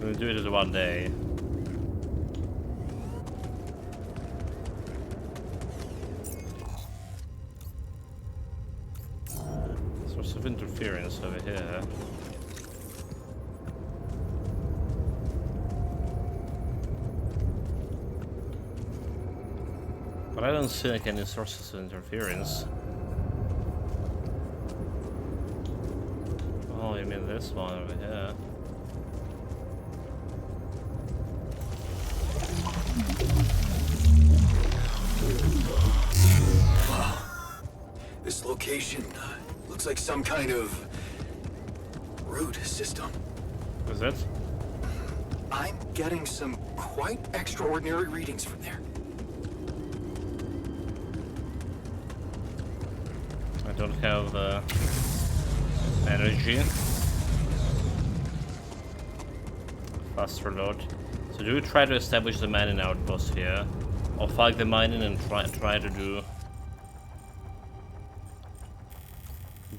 Speaker 1: We'll do it in one day. Source of interference over here. But I don't see like any sources of interference. Oh, you mean this one over here?
Speaker 4: Wow. This location looks like some kind of root system.
Speaker 1: Is it?
Speaker 4: I'm getting some quite extraordinary readings from there.
Speaker 1: I don't have energy. Fast reload. So do we try to establish the mining outpost here? Or fight the mining and try to do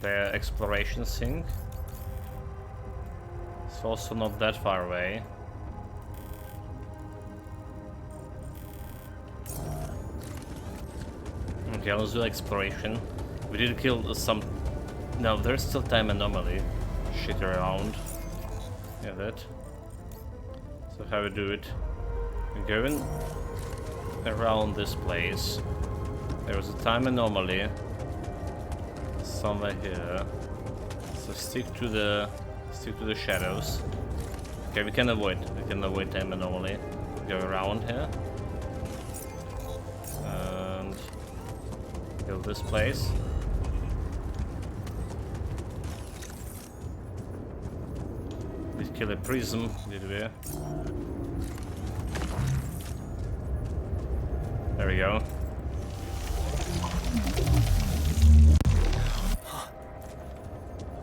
Speaker 1: the exploration thing? It's also not that far away. Okay, let's do exploration. We did kill some... No, there's still time anomaly. Shit around. Yeah, that. So how we do it? We're going around this place. There was a time anomaly somewhere here. So stick to the shadows. Okay, we can avoid time anomaly. Go around here. And kill this place. We kill a prism, did we? There we go.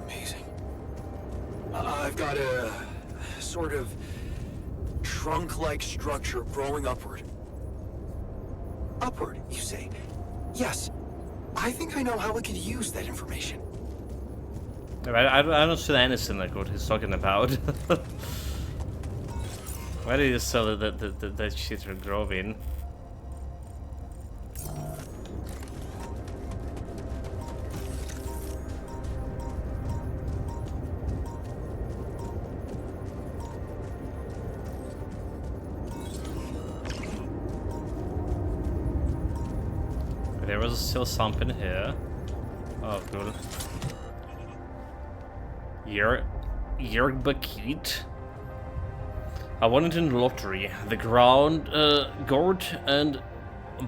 Speaker 4: Amazing. I've got a sort of trunk-like structure growing upward. Upward, you say? Yes. I think I know how we could use that information.
Speaker 1: I don't see anything like what he's talking about. Why did you sell that shit are growing? There was still something here. Oh, cool. Yergbakit. I won it in the lottery. The ground, Gord and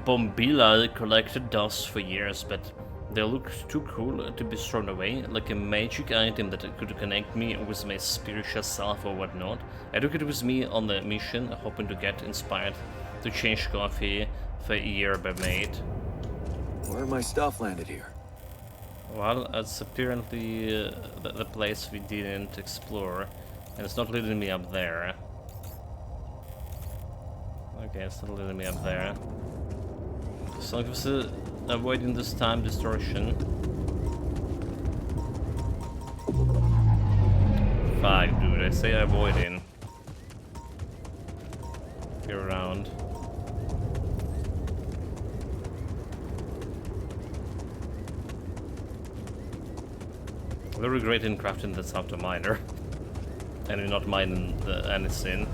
Speaker 1: Bombila collected dust for years, but they looked too cool to be thrown away, like a magic item that could connect me with my spiritual self or whatnot. I took it with me on the mission, hoping to get inspired to change coffee for yerba mate.
Speaker 4: Where my stuff landed here?
Speaker 1: Well, it's apparently the place we didn't explore, and it's not leading me up there. Okay, it's not leading me up there. So long as avoiding this time distortion. Fuck, dude, I say avoiding. Go around. Very great in crafting this auto miner. And we're not mining anything.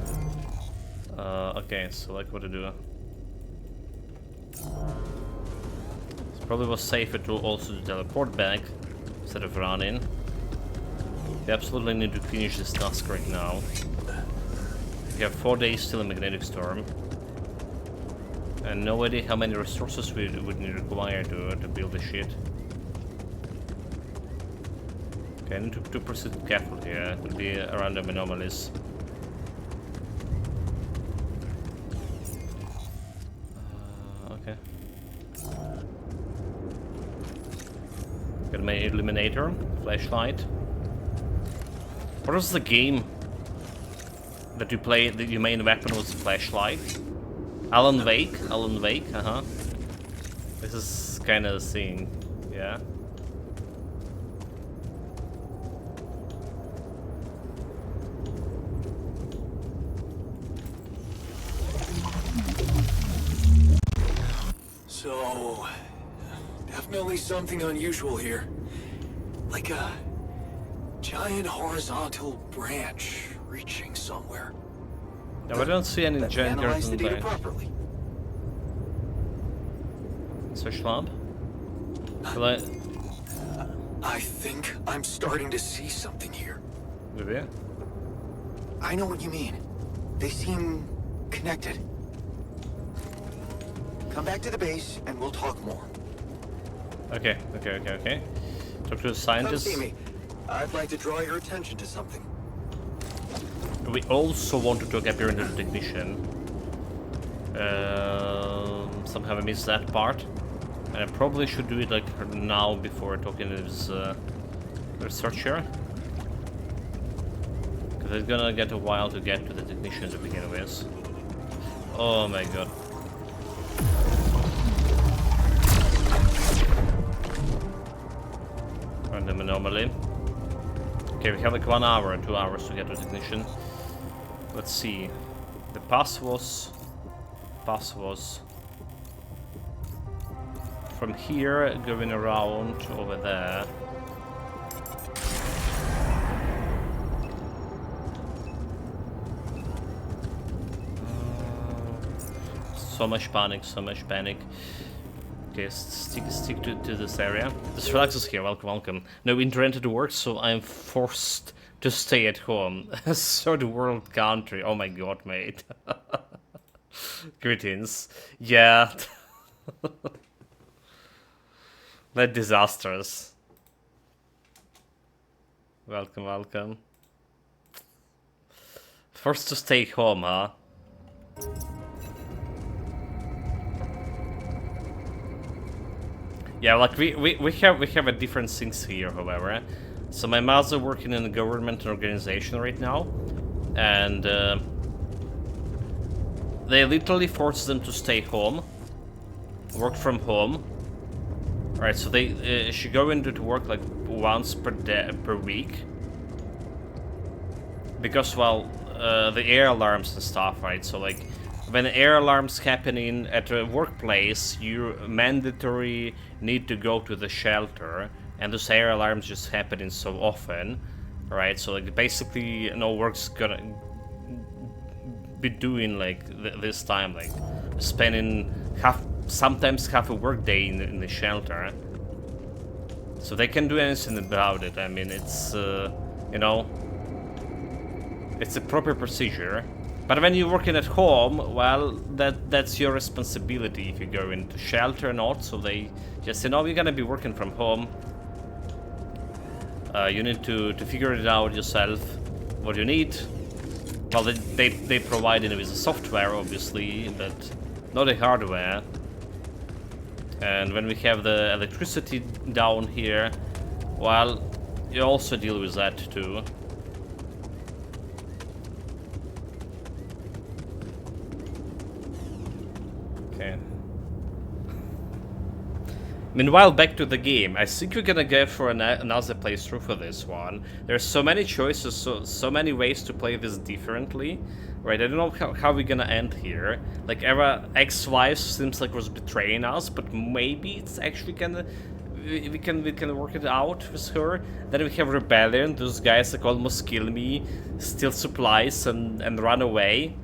Speaker 1: Okay, so like what to do. It probably was safer to also teleport back instead of running. We absolutely need to finish this task right now. We have 4 days till a magnetic storm. And no idea how many resources we would require to build the shit. Okay, I need to proceed carefully here. It could be random anomalies. Okay. Got my illuminator, flashlight. What was the game that you play? That your main weapon was a flashlight? Alan Wake. This is kind of the thing, yeah.
Speaker 4: So, definitely something unusual here. Like a giant horizontal branch reaching somewhere.
Speaker 1: No, I don't see any
Speaker 4: Let me
Speaker 1: giant
Speaker 4: analyze the data
Speaker 1: branch.
Speaker 4: properly.
Speaker 1: Switch lamp? Well,
Speaker 4: I think I'm starting to see something here.
Speaker 1: maybe?
Speaker 4: I know what you mean. They seem connected. Come back to the base and we'll talk more.
Speaker 1: Okay. Talk to the
Speaker 4: Come
Speaker 1: scientist.
Speaker 4: see me. I'd like to draw your attention to something.
Speaker 1: We also want to talk apparent to the technician. Somehow I missed that part. And I probably should do it like now before talking to his researcher. Because it's gonna get a while to get to the technician to begin with. Oh my god. Random anomaly. Okay, we have like 1 hour, 2 hours to get to the technician. Let's see. The pass was from here going around over there. So much panic. Okay, stick to this area. This relax is here, welcome. No internet to work, so I'm forced to stay at home. Third world country. Oh my god, mate. Greetings. Yeah. That disastrous. Welcome. Forced to stay home, huh? Yeah, like we have a different things here, however. So my mother working in a government organization right now, and they literally force them to stay home, work from home. Right, so they she go into to work like once per week, because well the air alarms and stuff, right? So like when air alarms happening at a workplace, you mandatory need to go to the shelter, and those air alarms just happening so often, right? So like basically no work's gonna be doing like this time, like spending sometimes half a work day in the shelter. So they can do anything about it. I mean, it's you know, it's a proper procedure. But when you're working at home, well, that's your responsibility if you go into shelter or not. So they just say, no, you're gonna be working from home. You need to figure it out yourself, what you need. Well, they provide it with the software, obviously, but not the hardware. And when we have the electricity down here, well, you also deal with that too. Okay. Meanwhile, back to the game. I think we're gonna go for another playthrough for this one. There's so many choices, so many ways to play this differently. Right, I don't know how we're gonna end here. Like, Era ex-wife seems like was betraying us, but maybe it's actually gonna... We can work it out with her. Then we have Rebellion, those guys like almost kill me, steal supplies and run away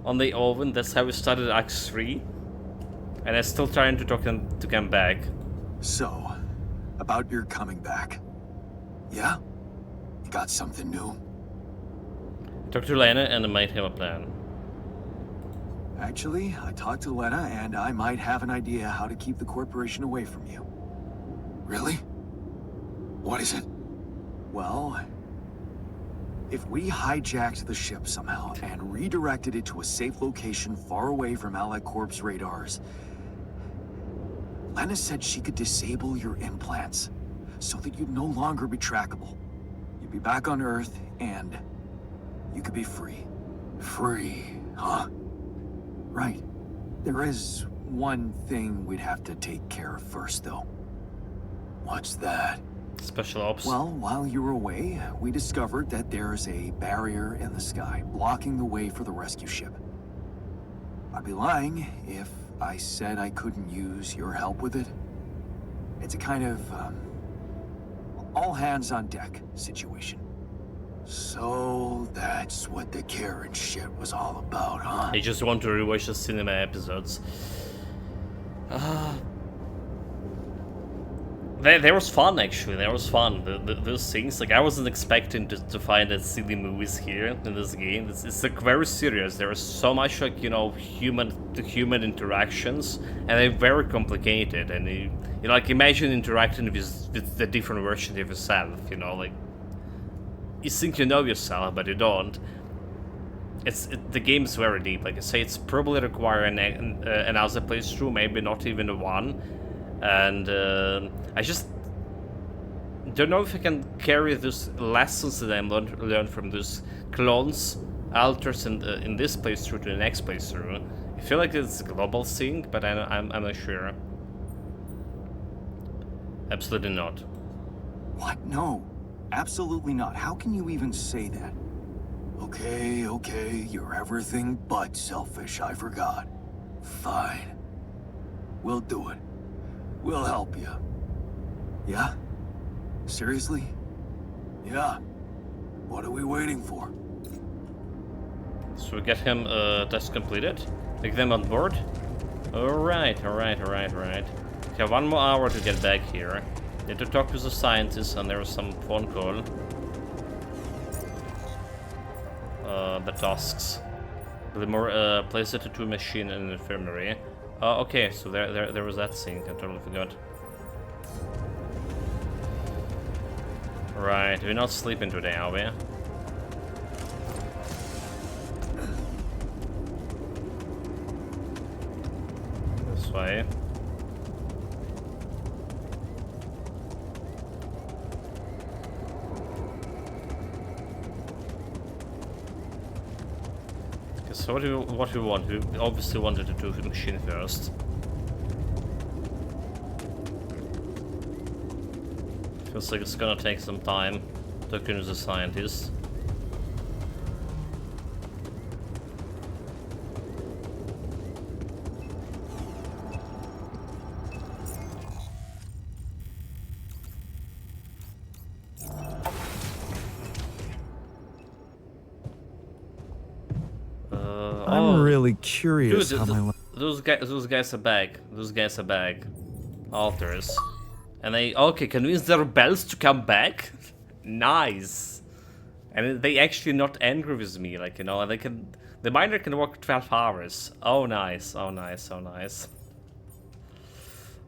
Speaker 1: on their own. That's how we started Act 3. And I'm still trying to talk them to come back.
Speaker 4: So, about your coming back. Yeah? You got something new?
Speaker 1: Talk to Lena and I might have a plan.
Speaker 4: Actually, I talked to Lena and I might have an idea how to keep the corporation away from you. Really? What is it? Well, if we hijacked the ship somehow and redirected it to a safe location far away from Allied Corp's radars, Lena said she could disable your implants so that you'd no longer be trackable. You'd be back on Earth and you could be free. Free, huh? Right. There is one thing we'd have to take care of first, though. What's that?
Speaker 1: Special ops.
Speaker 4: Well, while you were away, we discovered that there's a barrier in the sky blocking the way for the rescue ship. I'd be lying if I said I couldn't use your help with it. It's a kind of, all hands on deck situation. So that's what the Karen shit was all about, huh?
Speaker 1: I just want to rewatch the cinema episodes. There was fun, actually. There was fun. Those things, like, I wasn't expecting to find that silly movies here in this game. It's like very serious. There is so much, like, you know, human interactions, and they're very complicated. And you know, like, imagine interacting with the different versions of yourself. You know, like, you think you know yourself, but you don't. The game is very deep. Like I say, it's probably require another playthrough, maybe not even one. And I just don't know if I can carry those lessons that I learned from those clones, alters in this playthrough to the next playthrough. I feel like it's a global thing, but I'm not sure. Absolutely not.
Speaker 4: What? No. Absolutely not. How can you even say that? Okay, you're everything but selfish, I forgot. Fine. We'll do it. We'll help you. Yeah? Seriously? Yeah. What are we waiting for?
Speaker 1: So we get him test completed. Take them on board. Alright. We have 1 more hour to get back here. Need to talk to the scientists, and there was some phone call. The tasks. Place it to a machine in an infirmary. Okay, so there was that thing. I totally forgot. Right, we're not sleeping today, are we? This way. So what do we want? We obviously wanted to do the machine first. Feels like it's gonna take some time talking to the scientists.
Speaker 2: I'm really curious
Speaker 1: dude,
Speaker 2: how my
Speaker 1: those guys are back. Those guys are back. Alters. And they convince the rebels to come back? Nice. And they actually not angry with me, like, you know, the miner can work 12 hours. Oh nice.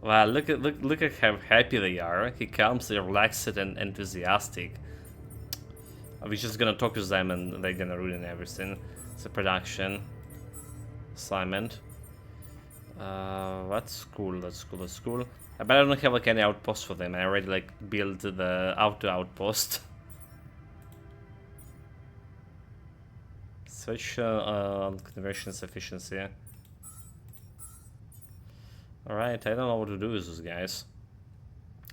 Speaker 1: Wow, look at how happy they are. He comes, they're relaxed and enthusiastic. We're just gonna talk to them and they're gonna ruin everything. It's a production assignment. That's cool. But I don't have like any outpost for them. I already like built the auto outpost. Switch on conversions efficiency. Alright, I don't know what to do with those guys.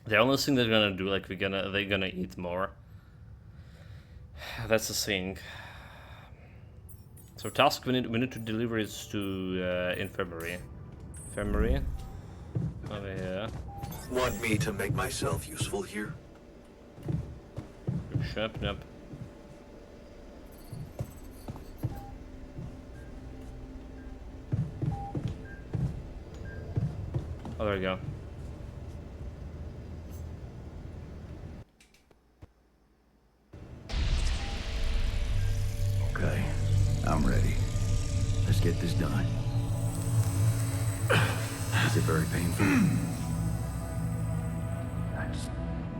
Speaker 1: The only thing they're gonna do, like they're gonna eat more. That's the thing. So task we need to deliver it to infirmary. Infirmary. Over here.
Speaker 12: Want me to make myself useful here?
Speaker 1: Yep. Oh, there we go.
Speaker 12: Okay, I'm ready. Let's get this done. Is it very painful?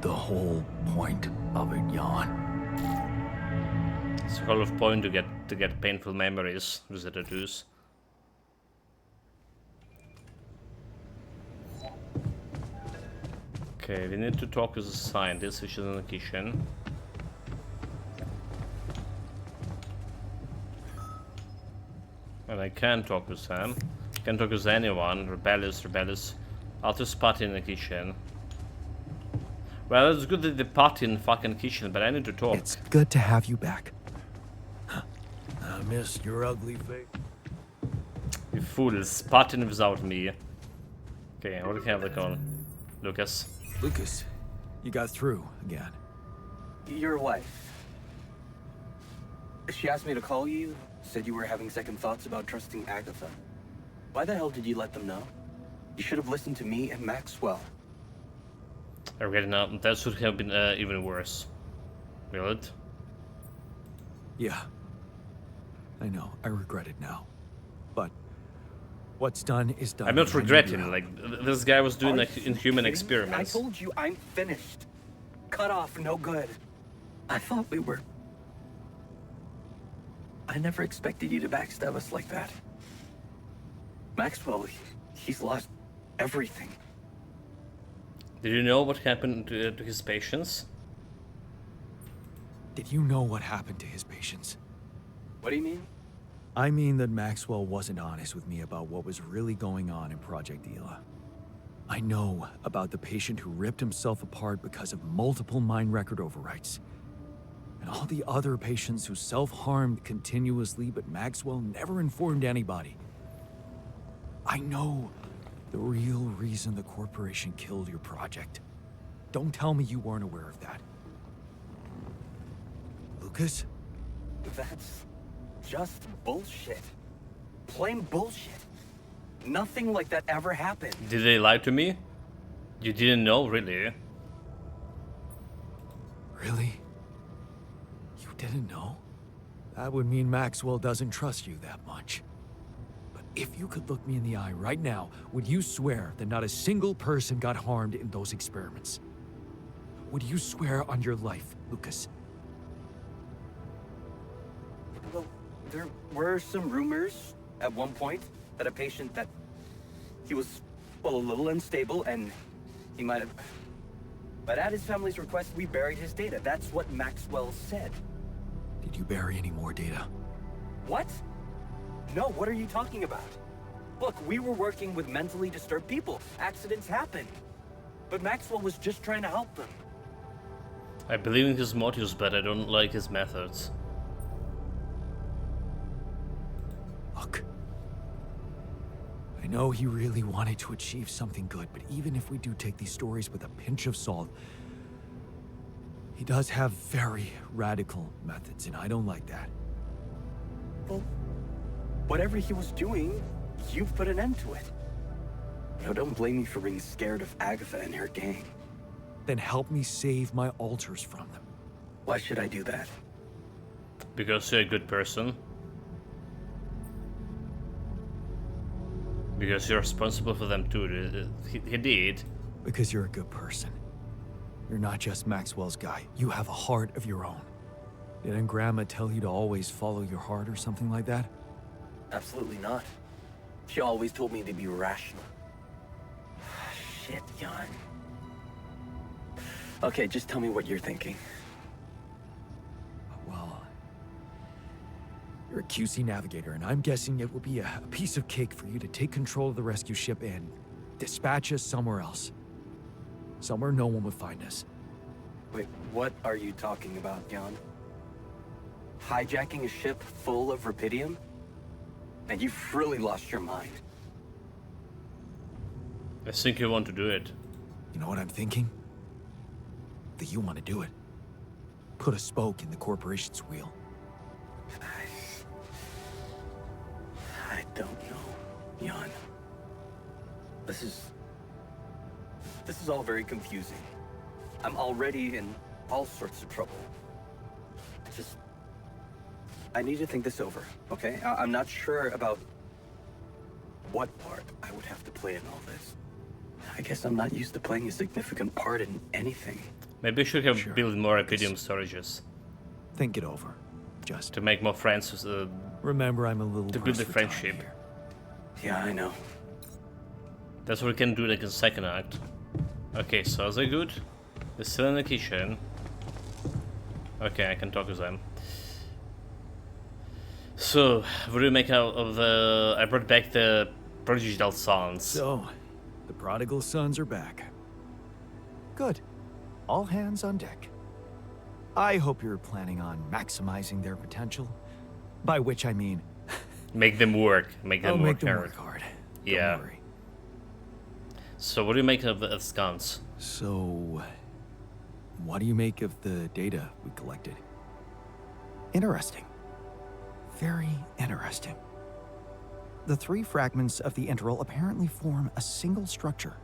Speaker 12: the whole point of it, Jan.
Speaker 1: It's the whole of point to get painful memories with the tattoos. Okay, we need to talk with the scientist, which is in the kitchen. And I can talk with them. Can talk with anyone. Rebellious. I'll just party in the kitchen. Well, it's good that they party in the fucking kitchen, but I need to talk.
Speaker 2: It's good to have you back. I missed your ugly face.
Speaker 1: You fools, partying without me. Okay, what do you have on? Lucas.
Speaker 2: Lucas, you got through again.
Speaker 13: Your wife. She asked me to call you, said you were having second thoughts about trusting Agatha. Why the hell did you let them know? You should have listened to me and Maxwell.
Speaker 1: I regret it now. That should have been even worse. Will it?
Speaker 2: Yeah. I know, I regret it now. But what's done is done.
Speaker 1: I'm not regretting, like, this guy was doing like inhuman experiments.
Speaker 13: I told you I'm finished. Cut off, no good. I thought we were... I never expected you to backstab us like that. Maxwell, he's lost everything.
Speaker 1: Did you know what happened to his patients?
Speaker 2: Did you know what happened to his patients?
Speaker 13: What do you mean?
Speaker 2: I mean that Maxwell wasn't honest with me about what was really going on in Project Ela. I know about the patient who ripped himself apart because of multiple mind record overwrites. And all the other patients who self-harmed continuously, but Maxwell never informed anybody. I know the real reason the corporation killed your project. Don't tell me you weren't aware of that. Lucas?
Speaker 13: That's just bullshit. Plain bullshit. Nothing like that ever happened.
Speaker 1: Did they lie to me? You didn't know, really?
Speaker 2: Really? You didn't know? That would mean Maxwell doesn't trust you that much. But if you could look me in the eye right now, would you swear that not a single person got harmed in those experiments? Would you swear on your life, Lucas?
Speaker 13: Well, there were some rumors at one point that a patient that he was, well, a little unstable and he might have... But at his family's request, we buried his data. That's what Maxwell said.
Speaker 2: Did you bury any more data?
Speaker 13: What? No, what are you talking about? Look, we were working with mentally disturbed people. Accidents happen. But Maxwell was just trying to help them.
Speaker 1: I believe in his motives, but I don't like his methods.
Speaker 2: Look. I know he really wanted to achieve something good, but even if we do take these stories with a pinch of salt, he does have very radical methods, and I don't like that.
Speaker 13: Well, whatever he was doing, you've put an end to it. Now, don't blame me for being scared of Agatha and her gang.
Speaker 2: Then help me save my altars from them.
Speaker 13: Why should I do that?
Speaker 1: Because you're a good person. Because you're responsible for them too. He did.
Speaker 2: Because you're a good person. You're not just Maxwell's guy. You have a heart of your own. Didn't Grandma tell you to always follow your heart or something like that?
Speaker 13: Absolutely not. She always told me to be rational. Shit, Jan. Okay, just tell me what you're thinking.
Speaker 2: Well, you're a QC navigator, and I'm guessing it will be a piece of cake for you to take control of the rescue ship and dispatch us somewhere else. Somewhere no one would find us.
Speaker 13: Wait, what are you talking about, Jan? Hijacking a ship full of rubidium? And you've really lost your mind.
Speaker 1: I think you want to do it.
Speaker 2: You know what I'm thinking? That you want to do it. Put a spoke in the corporation's wheel.
Speaker 13: I don't know, Jan. This is all very confusing. I'm already in all sorts of trouble. I need to think this over, okay? I'm not sure about what part I would have to play in all this. I guess I'm not used to playing a significant part in anything.
Speaker 1: Maybe we should have
Speaker 2: Sure,
Speaker 1: built more
Speaker 2: Lucas.
Speaker 1: Epidium storages
Speaker 2: Think it over. Just
Speaker 1: to make more friends with,
Speaker 2: remember I'm a little
Speaker 1: to build
Speaker 2: pressed
Speaker 1: the
Speaker 2: for time
Speaker 1: friendship.
Speaker 2: here.
Speaker 13: Yeah, I know.
Speaker 1: That's what we can do like in second act. Okay, so are they good? They're still in the kitchen. Okay, I can talk to them. So, what do you make out of the... I brought back the prodigal sons.
Speaker 2: So, the prodigal sons are back. Good. All hands on deck. I hope you're planning on maximizing their potential. By which I mean...
Speaker 1: Make them work. Make them
Speaker 2: I'll
Speaker 1: work
Speaker 2: make them
Speaker 1: hard.
Speaker 2: work hard.
Speaker 1: Yeah.
Speaker 2: Don't worry.
Speaker 1: So, what do you make of the scans?
Speaker 2: So, what do you make of the data we collected? Interesting. Very interesting. The 3 fragments of the interval apparently form a single structure.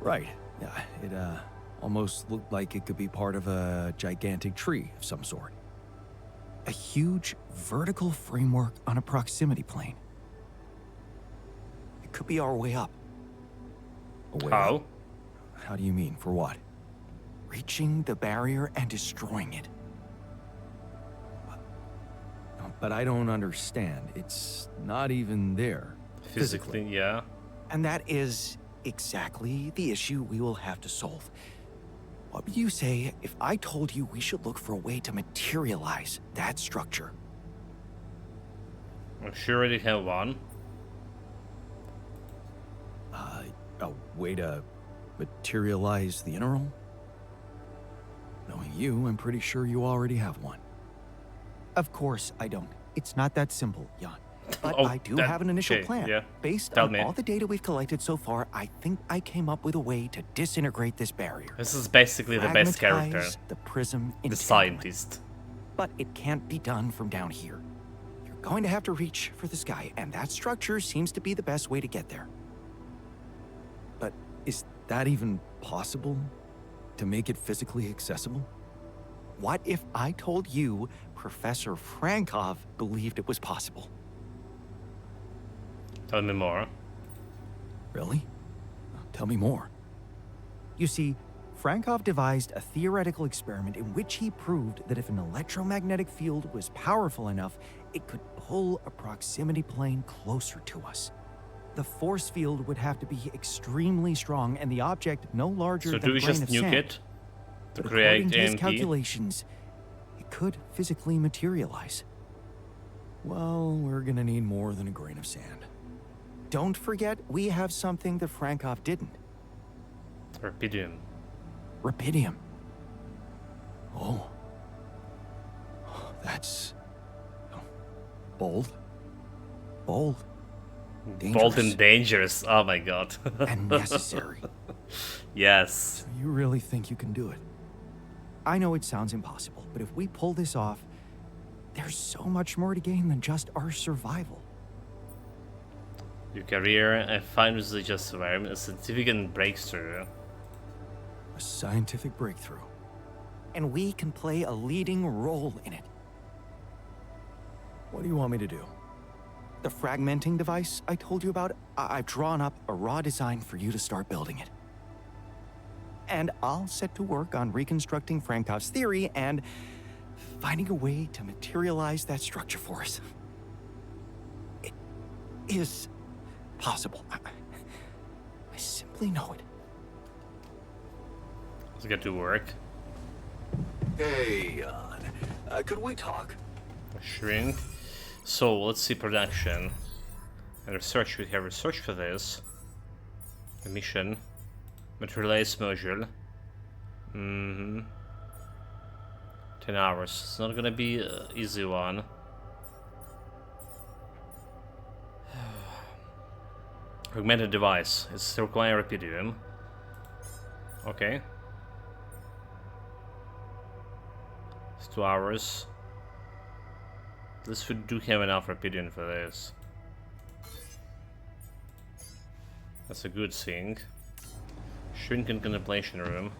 Speaker 2: Right. Yeah, it almost looked like it could be part of a gigantic tree of some sort. A huge vertical framework on a proximity plane. It could be our way up. A way
Speaker 1: How?
Speaker 2: up? How do you mean? For what? Reaching the barrier and destroying it. But I don't understand. It's not even there.
Speaker 1: Physically, yeah.
Speaker 2: And that is exactly the issue we will have to solve. What would you say if I told you we should look for a way to materialize that structure?
Speaker 1: I'm sure already have one.
Speaker 2: A way to materialize the interval? Knowing you, I'm pretty sure you already have one. Of course I don't. It's not that simple, Jan. But
Speaker 1: Oh,
Speaker 2: I do
Speaker 1: that-
Speaker 2: have an initial
Speaker 1: okay,
Speaker 2: plan.
Speaker 1: yeah.
Speaker 2: Based
Speaker 1: Tell
Speaker 2: on
Speaker 1: me.
Speaker 2: all the data we've collected so far, I think I came up with a way to disintegrate this barrier.
Speaker 1: This is basically the best character.
Speaker 2: Fragmentize the prism
Speaker 1: The
Speaker 2: entanglement.
Speaker 1: scientist.
Speaker 2: But it can't be done from down here. You're going to have to reach for the sky, and that structure seems to be the best way to get there. But is that even possible? To make it physically accessible? What if I told you Professor Frankov believed it was possible?
Speaker 1: Tell me more.
Speaker 2: Really? Tell me more. You see, Frankov devised a theoretical experiment in which he proved that if an electromagnetic field was powerful enough, it could pull a proximity plane closer to us. The force field would have to be extremely strong and the object no larger
Speaker 1: So
Speaker 2: than
Speaker 1: do we
Speaker 2: a grain
Speaker 1: just
Speaker 2: of
Speaker 1: nuke
Speaker 2: sand.
Speaker 1: it to
Speaker 2: But
Speaker 1: create
Speaker 2: according to his
Speaker 1: AMP?
Speaker 2: calculations, it could physically materialize. Well, we're gonna need more than a grain of sand. Don't forget, we have something that Frankov didn't.
Speaker 1: Rapidium.
Speaker 2: Rapidium. Oh. That's... bold. Bold.
Speaker 1: Bold and dangerous. Oh my god.
Speaker 2: And necessary.
Speaker 1: Yes.
Speaker 2: You really think you can do it? I know it sounds impossible, but if we pull this off, there's so much more to gain than just our survival.
Speaker 1: Your career, I find was just surviving a significant breakthrough.
Speaker 2: A scientific breakthrough. And we can play a leading role in it. What do you want me to do? The fragmenting device I told you about, I've drawn up a raw design for you to start building it. And I'll set to work on reconstructing Frankov's theory and finding a way to materialize that structure for us. It is possible. I simply know it.
Speaker 1: Let's get to work.
Speaker 12: Hey, Jan. Could we talk?
Speaker 1: Shrink. So, let's see production. And research, we have research for this. The mission. Materialize module. 10 hours. It's not gonna be an easy one. Augmented device. It's require Rapidium. Okay. It's 2 hours. At least we do have enough Rapidium for this. That's a good thing. Shrink and contemplation room.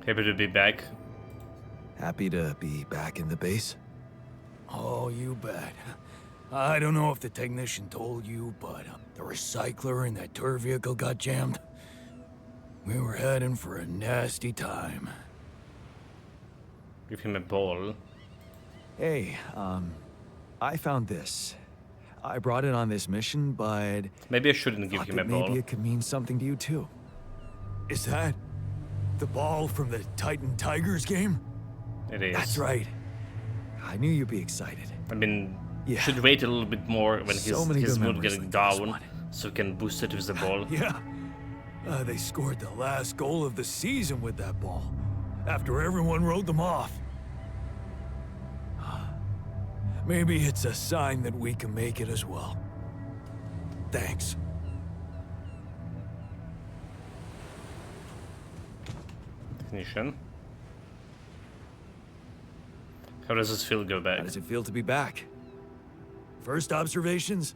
Speaker 1: Happy to be back.
Speaker 2: Happy to be back in the base? Oh, you bet. I don't know if the technician told you, but the recycler in that tour vehicle got jammed. We were heading for a nasty time.
Speaker 1: Give him a ball.
Speaker 2: Hey, I found this. I brought it on this mission, but
Speaker 1: maybe I shouldn't give him a ball.
Speaker 2: Maybe it could mean something to you too. Is that the ball from the Titan Tigers game?
Speaker 1: It is.
Speaker 2: That's right. I knew you'd be excited.
Speaker 1: I mean,
Speaker 2: yeah.
Speaker 1: Should wait a little bit more when
Speaker 2: So
Speaker 1: his mood
Speaker 2: like
Speaker 1: getting down, so he can boost it with the ball.
Speaker 2: Yeah. They scored the last goal of the season with that ball, after everyone wrote them off. Maybe it's a sign that we can make it as well. Thanks.
Speaker 1: Technician. How does this feel go back?
Speaker 2: How does it feel to be back? First observations?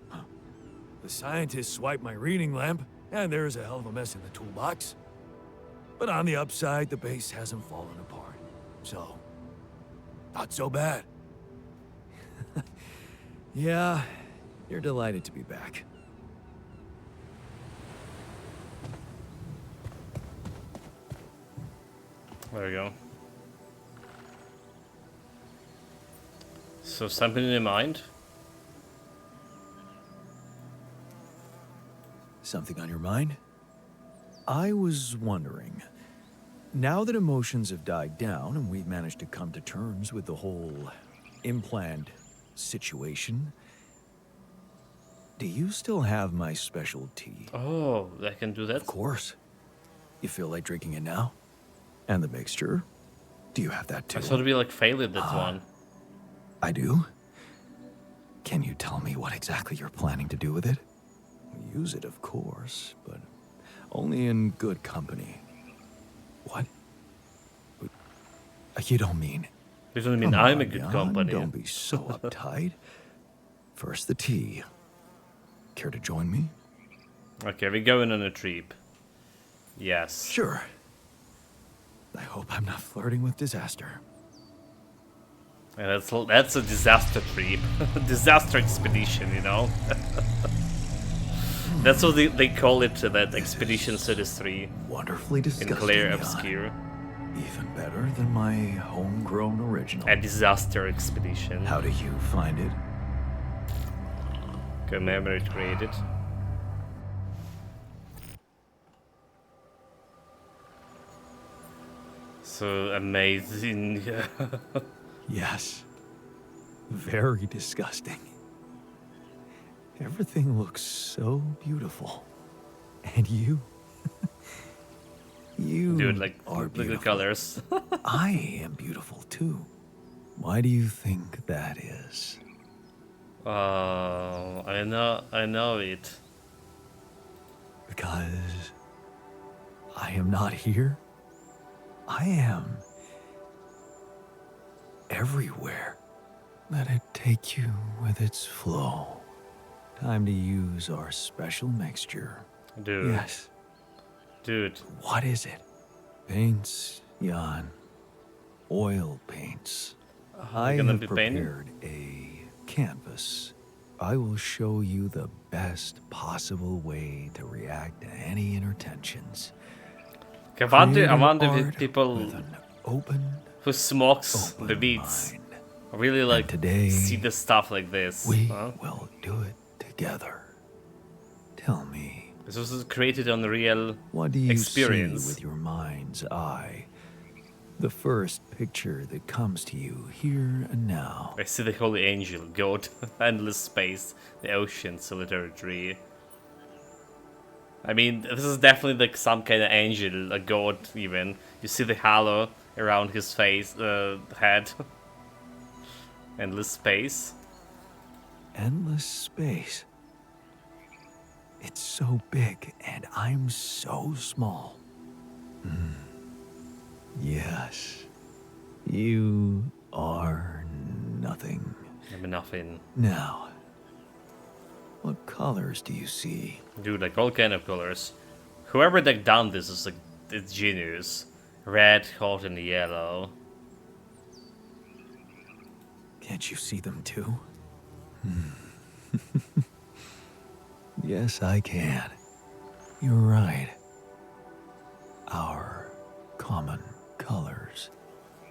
Speaker 2: The scientists swiped my reading lamp, and there's a hell of a mess in the toolbox. But on the upside, the base hasn't fallen apart. So, not so bad. Yeah, you're delighted to be back.
Speaker 1: There we go. So something in your mind?
Speaker 2: Something on your mind? I was wondering, now that emotions have died down and we've managed to come to terms with the whole implant situation, do you still have my special tea?
Speaker 1: Oh, I can do that?
Speaker 2: Of course. You feel like drinking it now? And the mixture? Do you have that too?
Speaker 1: I thought we like failed that one.
Speaker 2: I do? Can you tell me what exactly you're planning to do with it? Use it, of course, but only in good company. What? You don't mean...
Speaker 1: You don't mean I'm a good company.
Speaker 2: Don't be so uptight. First the tea. Care to join me?
Speaker 1: Okay, we're going on a trip. Yes.
Speaker 2: Sure. I hope I'm not flirting with disaster.
Speaker 1: Yeah, that's a disaster trip. Disaster expedition, you know? That's what they call it, that Expedition 33.
Speaker 2: Wonderfully disgusting.
Speaker 1: In Claire Obscure.
Speaker 2: Even better than my homegrown original.
Speaker 1: A disaster expedition.
Speaker 2: How do you find it?
Speaker 1: Commemorate created. So amazing.
Speaker 2: Yes. Very disgusting. Everything looks so beautiful. And you... you
Speaker 1: Dude, like,
Speaker 2: are
Speaker 1: look at the
Speaker 2: beautiful.
Speaker 1: colors.
Speaker 2: I am beautiful too. Why do you think that is?
Speaker 1: I know it.
Speaker 2: Because I am not here. I am everywhere. Let it take you with its flow. Time to use our special mixture.
Speaker 1: Dude.
Speaker 2: Yes.
Speaker 1: Dude.
Speaker 2: What is it? Paints, Jan. Oil paints. I
Speaker 1: gonna
Speaker 2: have
Speaker 1: be painting?
Speaker 2: prepared a canvas. I will show you the best possible way to react to any inner tensions.
Speaker 1: I wonder
Speaker 2: Create
Speaker 1: if people
Speaker 2: with an open,
Speaker 1: who smokes the beats really like
Speaker 2: today,
Speaker 1: see the stuff like this.
Speaker 2: we
Speaker 1: Huh?
Speaker 2: will do it together. Tell me,
Speaker 1: This was created on real
Speaker 2: what do you
Speaker 1: experience.
Speaker 2: see with your mind's eye? The first picture that comes to you here and now.
Speaker 1: I see the holy angel, God, endless space, the ocean, solitary tree. I mean, this is definitely like some kind of angel, a god even. You see the halo around his face, head. Endless space.
Speaker 2: Endless space. It's so big, and I'm so small. Yes. You are nothing.
Speaker 1: I'm nothing.
Speaker 2: Now, what colors do you see?
Speaker 1: Dude, like all kind of colors. Whoever like done this is like, it's genius. Red, hot, and yellow.
Speaker 2: Can't you see them too? Yes, I can. You're right. Our common colors.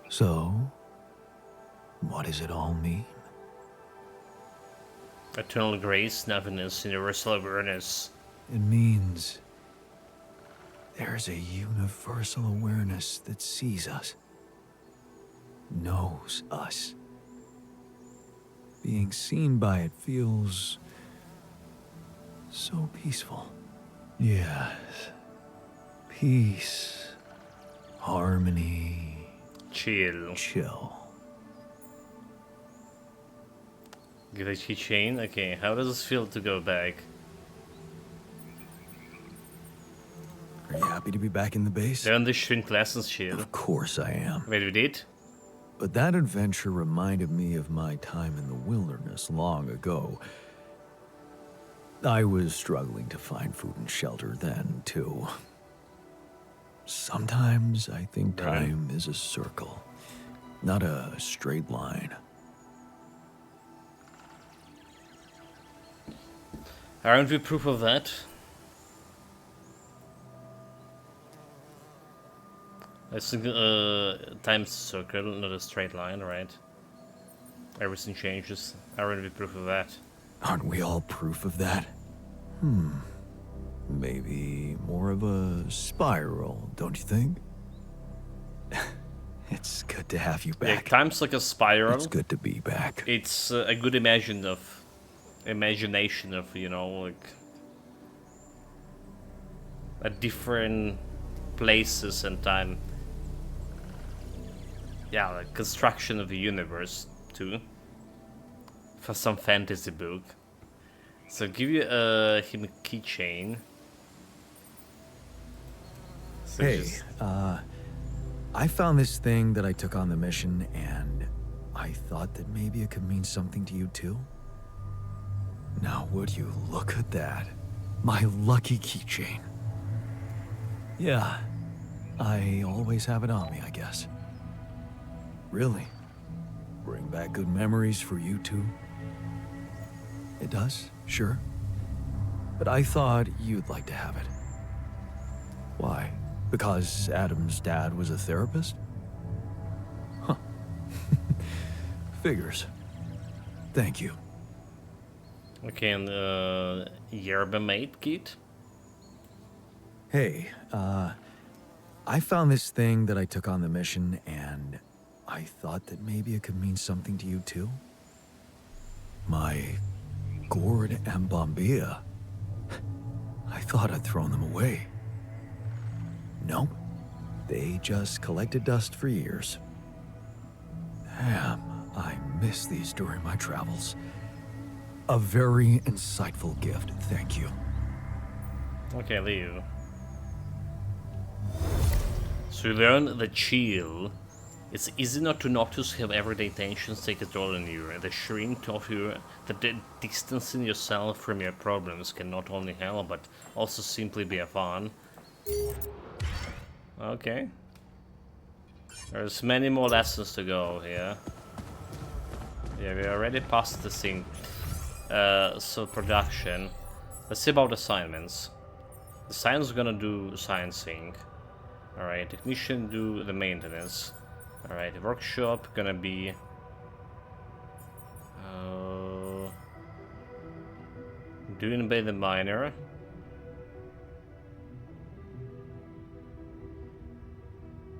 Speaker 2: So, what does it all mean?
Speaker 1: Eternal grace, nothingness, universal awareness.
Speaker 2: It means there's a universal awareness that sees us, knows us. Being seen by it feels so peaceful. Yes. Peace. Harmony.
Speaker 1: Chill.
Speaker 2: Chill.
Speaker 1: Get a keychain? Okay, how does it feel to go back?
Speaker 2: Are you happy to be back in the base?
Speaker 1: Learn the shrink lessons, Chill.
Speaker 2: Of course I am.
Speaker 1: Wait, we did?
Speaker 2: But that adventure reminded me of my time in the wilderness long ago. I was struggling to find food and shelter then, too. Sometimes I think time is a circle, not a straight line.
Speaker 1: Aren't we proof of that? I think time's a circle, not a straight line, right? Everything changes. Aren't we proof of that?
Speaker 2: Aren't we all proof of that? Maybe more of a spiral, don't you think? It's good to have you back.
Speaker 1: Yeah, time's like a spiral.
Speaker 2: It's good to be back.
Speaker 1: It's a good imagination of, you know, like at different places and time. Yeah, like construction of the universe too. For some fantasy book. So give you him a keychain. So
Speaker 2: Hey, I found this thing that I took on the mission, and I thought that maybe it could mean something to you too. Now, would you look at that? My lucky keychain. Yeah, I always have it on me, I guess. Really? Bring back good memories for you too? It does, sure. But I thought you'd like to have it. Why? Because Adam's dad was a therapist? Huh. Figures. Thank you.
Speaker 1: okay, and yerba mate kit.
Speaker 2: Hey, I found this thing that I took on the mission, and I thought that maybe it could mean something to you too. My gourd and bombilla. I thought I'd thrown them away. Nope. They just collected dust for years. Damn, I missed these during my travels. A very insightful gift, thank you.
Speaker 1: Okay, leave. So you learn the chill. It's easy not to notice how everyday tensions take a toll on you. The shrink taught you that the distancing yourself from your problems can not only help, but also simply be a fun. Okay. There's many more lessons to go here. Yeah, we already passed the thing. So production. Let's see about assignments. The science is gonna do sciencing. Alright, technician do the maintenance. Alright, workshop gonna be doing by the miner.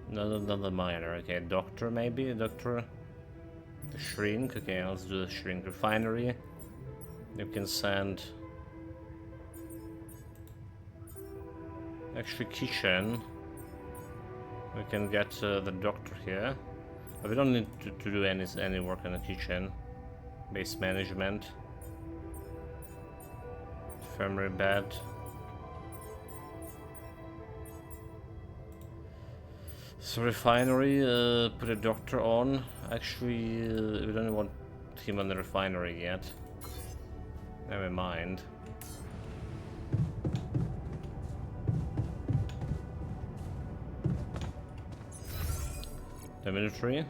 Speaker 1: No, not the miner. Okay, doctor maybe? Doctor? The shrink? Okay, let's do the shrink. Refinery. You can send... Actually, kitchen. We can get the doctor here. But we don't need to do any work in the kitchen. Base management. Infirmary bed. So refinery, put a doctor on. Actually, we don't want him on the refinery yet. Never mind. The military.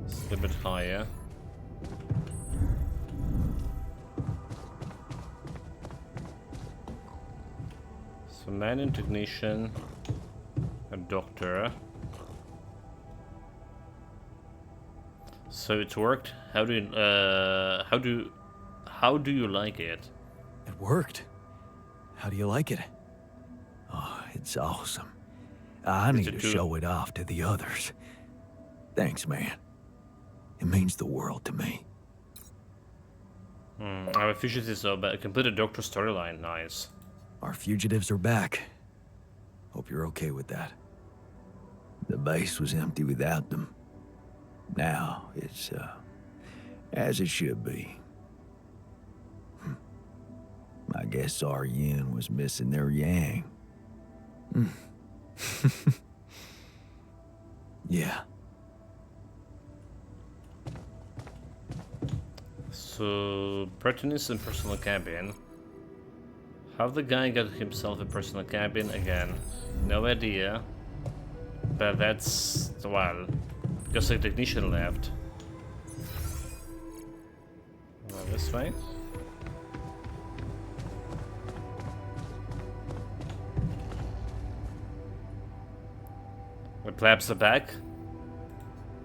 Speaker 1: It's a little bit higher. So man and technician, a doctor. So it's worked. How do you like it?
Speaker 2: It worked. How do you like it? Oh, it's awesome. I need to show it off to the others. Thanks, man. It means the world to me.
Speaker 1: Our efficiency are back. Complete a doctor storyline. Nice.
Speaker 2: Our fugitives are back. Hope you're okay with that.
Speaker 12: The base was empty without them. Now it's, as it should be. I guess our yin was missing their yang.
Speaker 2: Yeah.
Speaker 1: So, Breton is in personal cabin. How the guy got himself a personal cabin again? No idea. But that's, well, because the technician left. Well, this way. The plabs are back.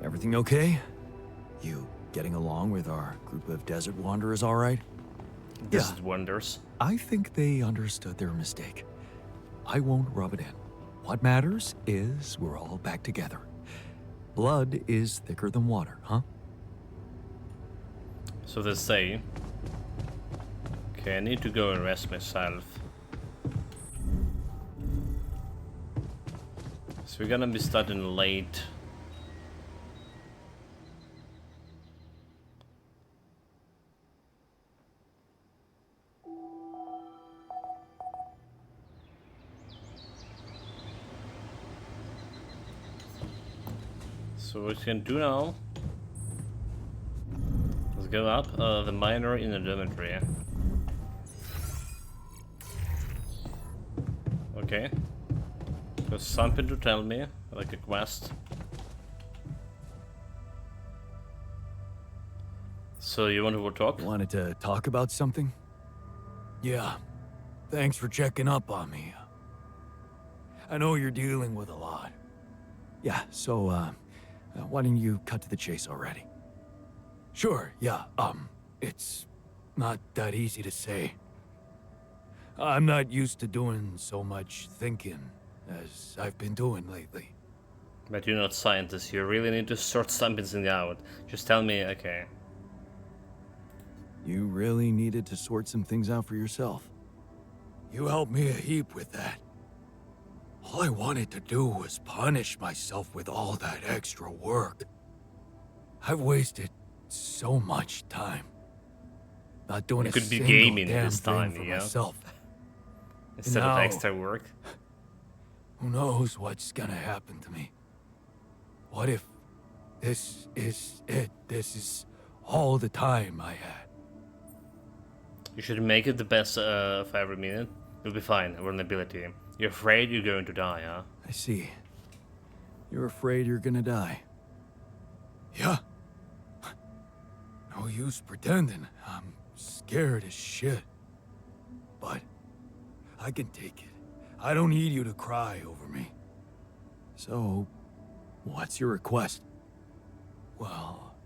Speaker 2: Everything okay? You getting along with our group of desert wanderers all right?
Speaker 1: Desert wanderers.
Speaker 2: I think they understood their mistake. I won't rub it in. What matters is we're all back together. Blood is thicker than water, huh?
Speaker 1: So they say. Okay, I need to go and rest myself. So we're gonna be starting late. So what we can do now, let's go up the miner in the dormitory. Okay, there's something to tell me, like a quest. So you want to talk?
Speaker 2: Wanted to talk about something? Yeah, thanks for checking up on me. I know you're dealing with a lot. Yeah, so, why don't you cut to the chase already? Sure, yeah, it's not that easy to say. I'm not used to doing so much thinking as I've been doing lately.
Speaker 1: But you're not scientists, you really need to sort something out. Just tell me, okay.
Speaker 2: You really needed to sort some things out for yourself. You helped me a heap with that. All I wanted to do was punish myself with all that extra work. I've wasted so much time. Not doing
Speaker 1: You
Speaker 2: a
Speaker 1: could be
Speaker 2: single
Speaker 1: gaming
Speaker 2: damn
Speaker 1: this time,
Speaker 2: thing for
Speaker 1: yeah?
Speaker 2: myself.
Speaker 1: Instead
Speaker 2: Now,
Speaker 1: of extra work.
Speaker 2: Who knows what's gonna happen to me? What if this is it? This is all the time I had.
Speaker 1: You should make it the best of every minute. You'll be fine. Vulnerability. You're afraid you're going to die, huh?
Speaker 2: I see. You're afraid you're gonna die. Yeah. No use pretending. I'm scared as shit. But I can take it. I don't need you to cry over me. So, what's your request? Well,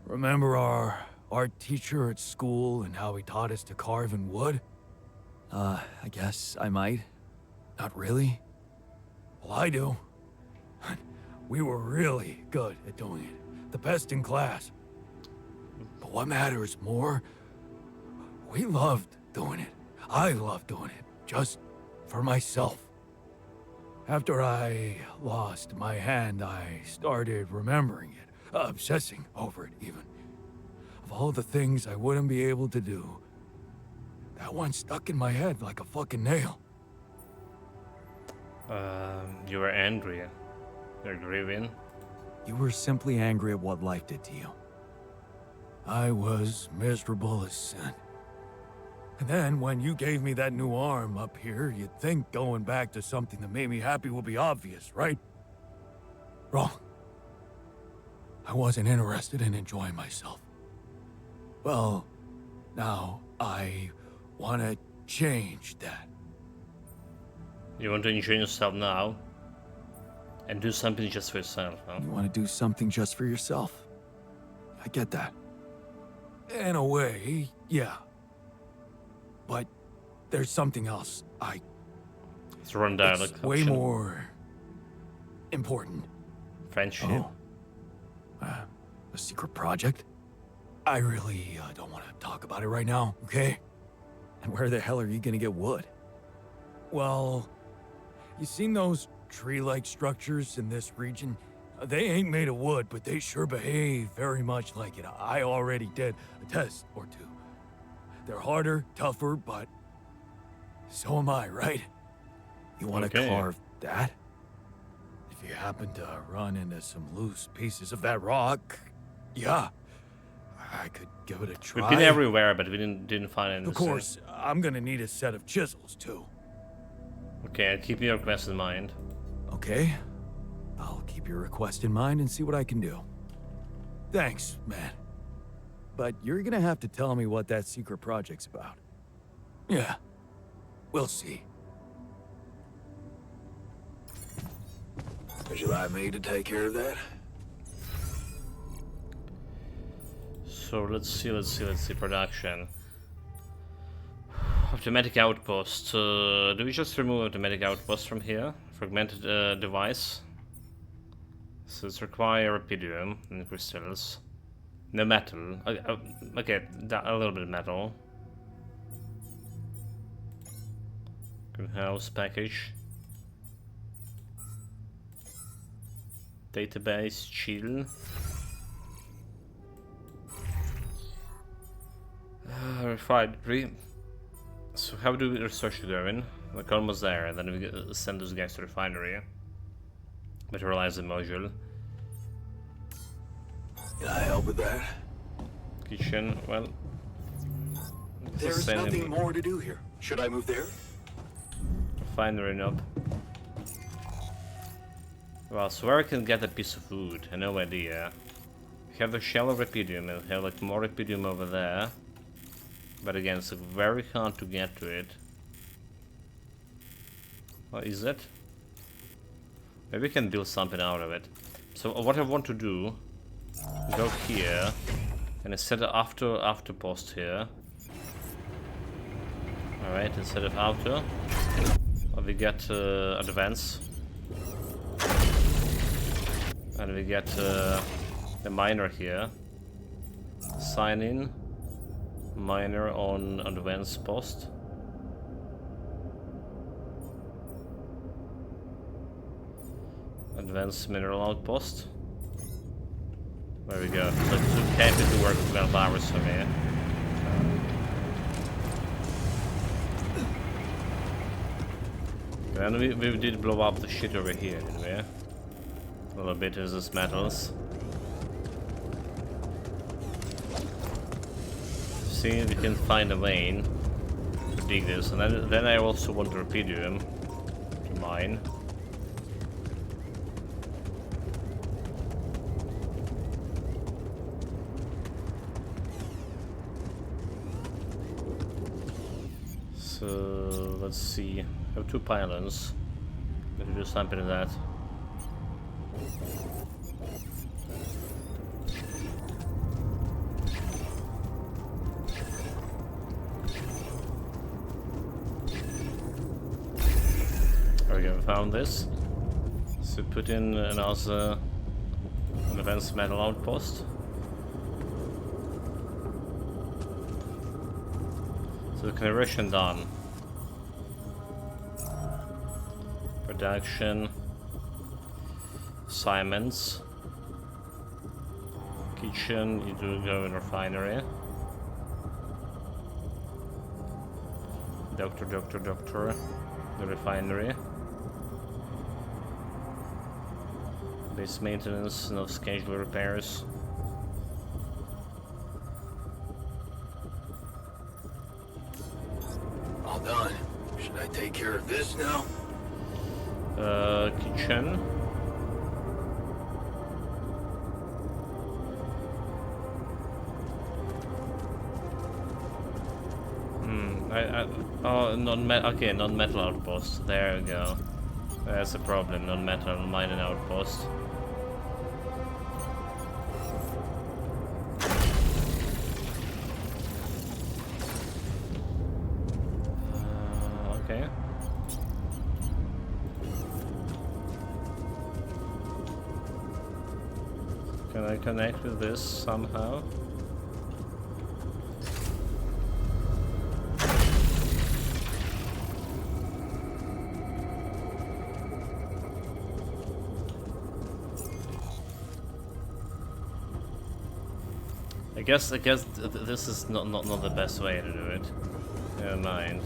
Speaker 2: remember our art teacher at school and how he taught us to carve in wood? I guess I might. Not really? Well, I do. We were really good at doing it. The best in class. But what matters more, we loved doing it. I loved doing it, just for myself. After I lost my hand, I started remembering it, obsessing over it even. Of all the things I wouldn't be able to do, that one stuck in my head like a fucking nail.
Speaker 1: You were angry. You're grieving.
Speaker 2: You were simply angry at what life did to you. I was miserable as sin. And then when you gave me that new arm up here, you'd think going back to something that made me happy would be obvious, right? Wrong. I wasn't interested in enjoying myself. Well, now I want to change that.
Speaker 1: You want to enjoy yourself now? And do something just for yourself, huh?
Speaker 2: You want to do something just for yourself? I get that. In a way, yeah. But there's something else
Speaker 1: It's run dialect.
Speaker 2: It's way more important.
Speaker 1: Friendship.
Speaker 2: Oh. A secret project? I really don't want to talk about it right now, okay? And where the hell are you gonna get wood? Well, you seen those tree-like structures in this region? They ain't made of wood, but they sure behave very much like it. I already did a test or two. They're harder, tougher, but so am I, right? You want to carve that? If you happen to run into some loose pieces of that rock, yeah, I could give it a try.
Speaker 1: We've been everywhere, but we didn't find anything.
Speaker 2: Of course, I'm gonna need a set of chisels, too.
Speaker 1: Okay, I'll keep your request in mind.
Speaker 2: Okay. I'll keep your request in mind and see what I can do. Thanks, man. But you're gonna have to tell me what that secret project's about. Yeah, we'll see.
Speaker 12: Would you like me to take care of that?
Speaker 1: So let's see production. Automatic outpost. Do we just remove automatic outpost from here? Fragmented device. So it's require rubidium and crystals. No metal. Okay, a little bit of metal. Greenhouse package. Database, chill. Refinery. So how do we research it going? Like almost there, and then we send those guys to the refinery. Materialize the module.
Speaker 12: Can I help with that?
Speaker 1: Kitchen, well...
Speaker 4: There's nothing more to do here. Should I move there?
Speaker 1: Refinery knob. Well, so where I can get a piece of wood? I have no idea. We have the shell of rubidium, and we have like more rubidium over there. But again, it's very hard to get to it. What is it? Maybe we can build something out of it. So what I want to do, go here, and instead of after post here. Alright, instead of outer, we get advance. And we get the miner here. Sign in. Miner on advanced post. Advanced mineral outpost. There we go. So it's happy to work 12 hours from here. And we did blow up the shit over here, didn't we? A little bit of this metals. See, we can find a vein to dig this, and then I also want rubidium to mine. So let's see. I have 2 pylons. Better do something to that. There we go, found this. So put in another advanced metal outpost. So the conversion done. Production. Simons. Kitchen, you do go in refinery. Doctor, the refinery. Base maintenance, no scheduled repairs.
Speaker 12: All done. Should I take care of this now?
Speaker 1: Kitchen. Oh, okay, non-metal outpost. There we go. That's a problem. Non-metal mining outpost. Okay. Can I connect with this somehow? I guess this is not the best way to do it. Never mind.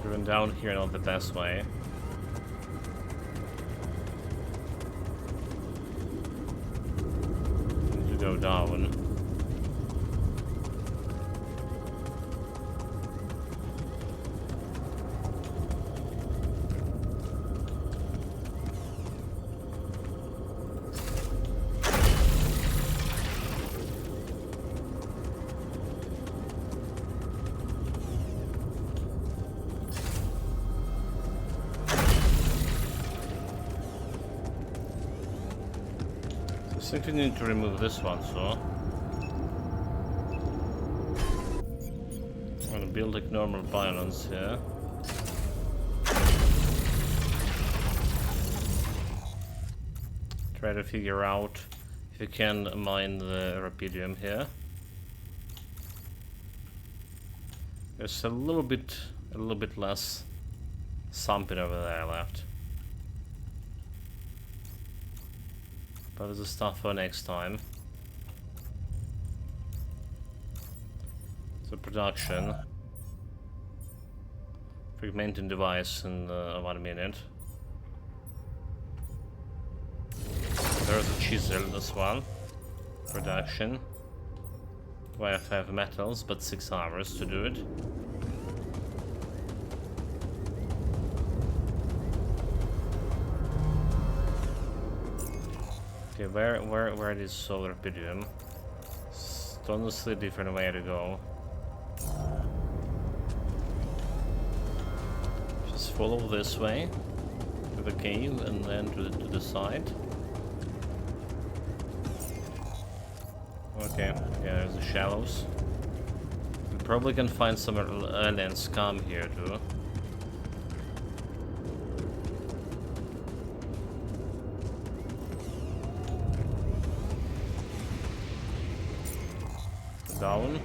Speaker 1: Driven down here, not the best way. Need to go down. I think we need to remove this one, so I'm gonna build like normal pylons here. Try to figure out if you can mine the rubidium here. There's a little bit less something over there left. But there's a stuff for next time. So production. Fragmenting device in 1 minute. There's a chisel, this one. Production. I have 5 metals, but 6 hours to do it. Okay, where is solar rubidium? It's honestly a different way to go. Just follow this way to the cave and then to the side. Okay, yeah, there's the shallows. We probably can find some alien scum here too. Down.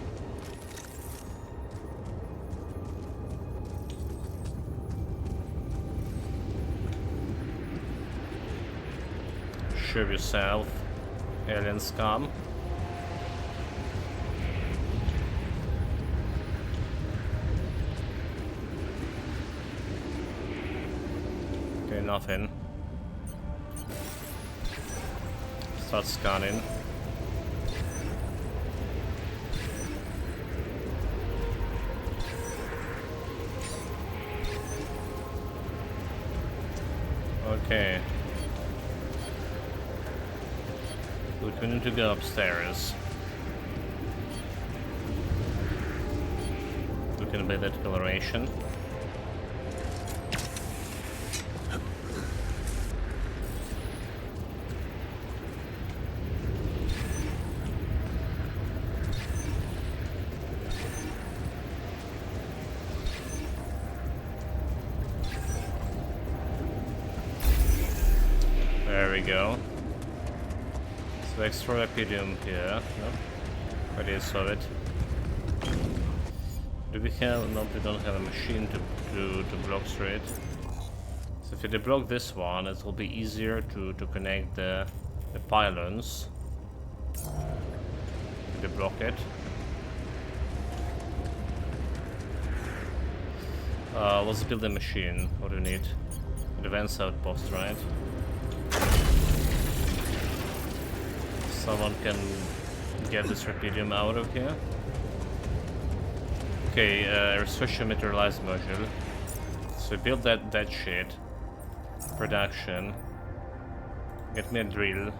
Speaker 1: Show yourself, alien scum. Okay, nothing. Start scanning. Okay. We need to go upstairs. We can obey that declaration. There we go. So extra rubidium here. No? Where is it? Do we have? No, we don't have a machine to block through it. So if you deblock this one, it will be easier to connect the pylons. Deblock it. Let's build a machine. What do we need? Advanced outpost, right? Someone can get this rubidium out of here. Okay, restriction materialized module. So build that shit. Production. Get me a drill.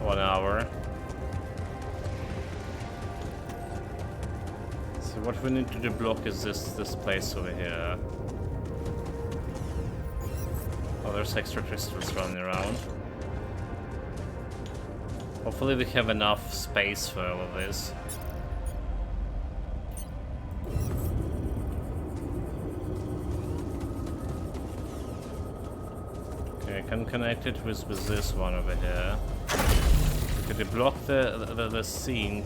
Speaker 1: 1 hour. So what we need to deblock is this place over here. Oh, there's extra crystals running around. Hopefully we have enough space for all of this. Okay, I can connect it with this one over here. Okay, they block the scene.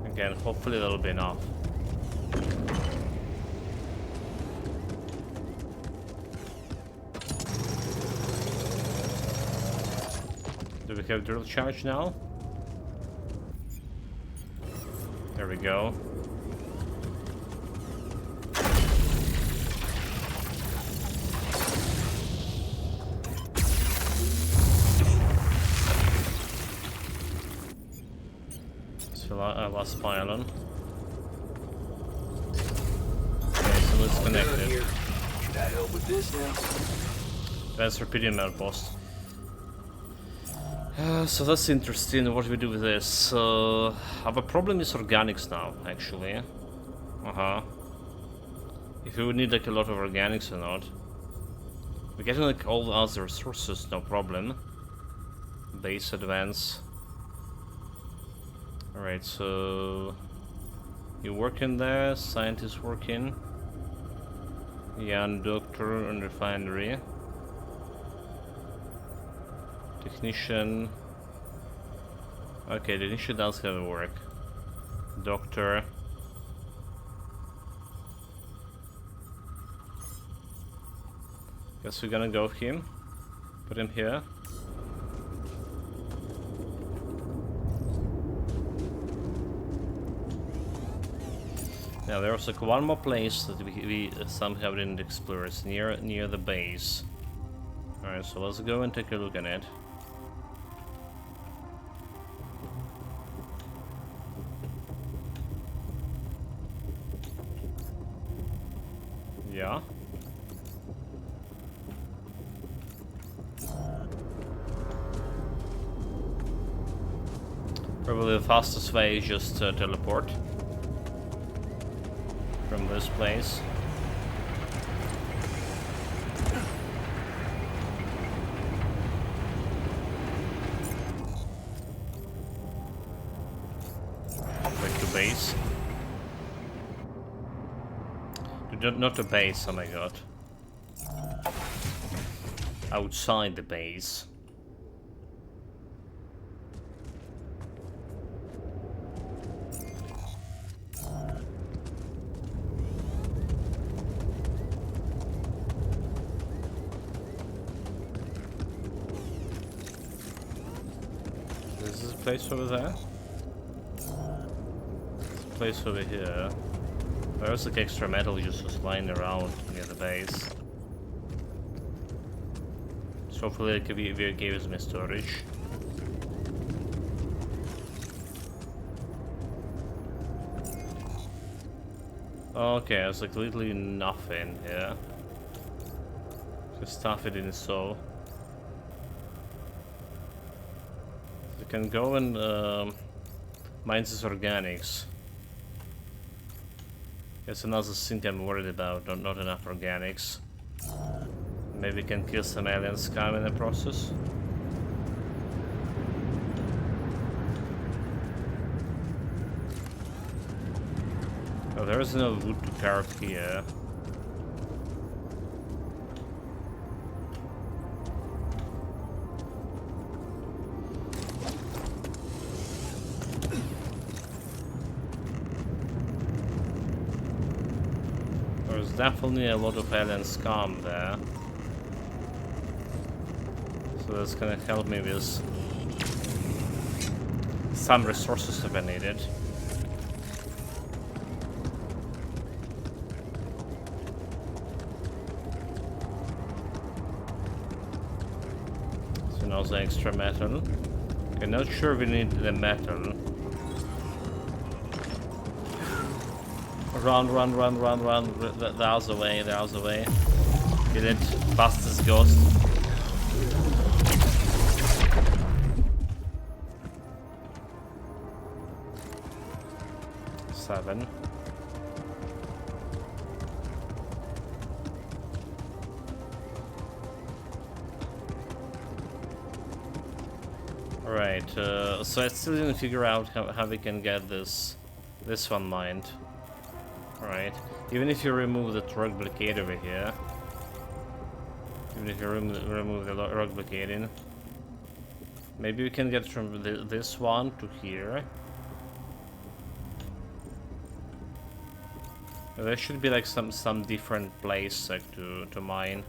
Speaker 1: Again, hopefully that'll be enough. Do we have drill charge now? There we go. So I lost pylon. Okay, so let's connect it.
Speaker 4: Can I help with this now?
Speaker 1: That's repeating outpost. So that's interesting. What do we do with this? Our problem is organics now, actually. If we would need like a lot of organics or not. We're getting like all the other resources, no problem. Base advance. Alright, so you working there, scientist working. Young doctor and refinery. Technician. Okay, the technician does have work. Doctor. Guess we're gonna go with him. Put him here. Now there's like one more place that we somehow didn't explore. It's near the base. Alright, so let's go and take a look at it. Yeah. Probably the fastest way is just teleport from this place. Back to base. Not the base, oh my god. Outside the base. Is this a place over there? There's a place over here. There's like extra metal just lying around near the base. So hopefully it could be gave us me storage. Okay, there's like literally nothing here. Just stuff it in so. You can go and mine these organics. That's another thing I'm worried about, not enough organics. Maybe we can kill some alien scum in the process. Oh, there is no wood to carve here. There's definitely a lot of alien scum there. So that's gonna help me with some resources if I need it. So now the extra metal. Okay, not sure we need the metal. Run. The other way. Get it. Bust this ghost. 7. Alright, so I still didn't figure out how we can get this one mined. Alright, even if you remove the truck blockade over here, even if you remove the rock blockading, maybe we can get from this one to here. There should be like some different place like to mine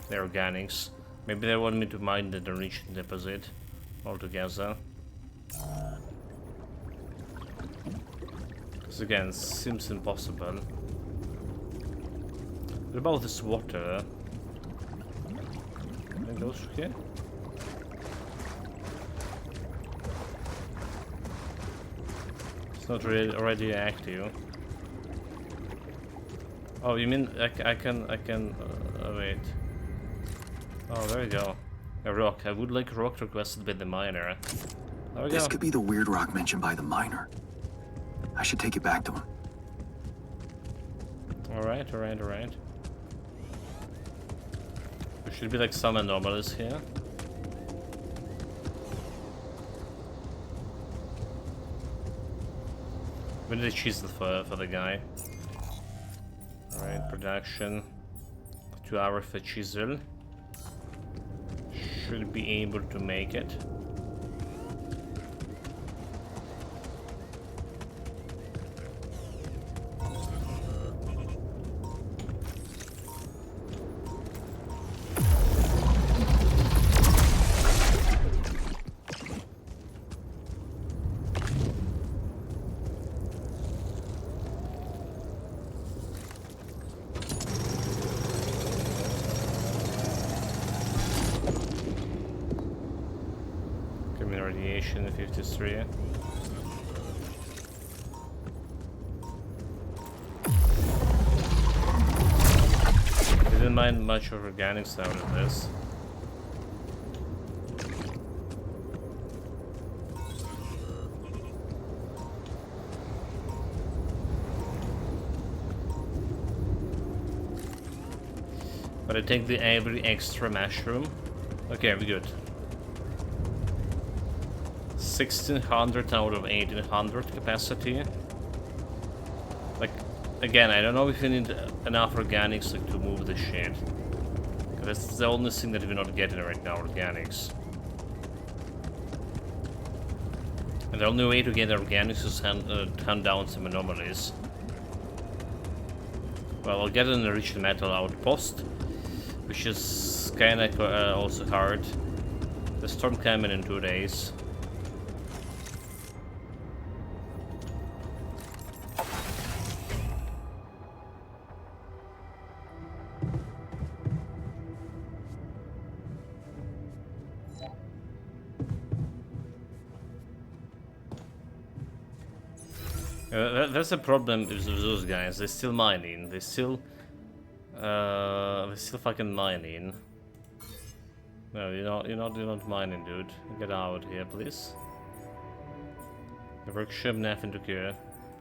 Speaker 1: the organics. Maybe they want me to mine the enriched deposit altogether. Because again, seems impossible. What about this water? Can it go through here? It's not really already active. Oh, you mean I can wait. Oh, there we go. A rock. I would like rock requested by the miner. There we
Speaker 4: This
Speaker 1: go.
Speaker 4: could be the weird rock mentioned by the miner. I should take it back to him.
Speaker 1: Alright. There should be like some anomalies here. We need a chisel for the guy. Alright, production. 2 hours for chisel. Should be able to make it. Radiation 53. Didn't mind much of organics out of this. But I take every extra mushroom. Okay, we're good. 1600 out of 1800 capacity. Like, again, I don't know if you need enough organics like, to move the shit. That's the only thing that we're not getting right now, organics. And the only way to get organics is hand down some anomalies. Well, I'll get an enriched metal outpost, which is kinda also hard. The storm coming in 2 days. That's a problem with those guys. They're still mining. They're still fucking mining. No, you're not mining, dude. Get out here, please. The workshop, nothing to care.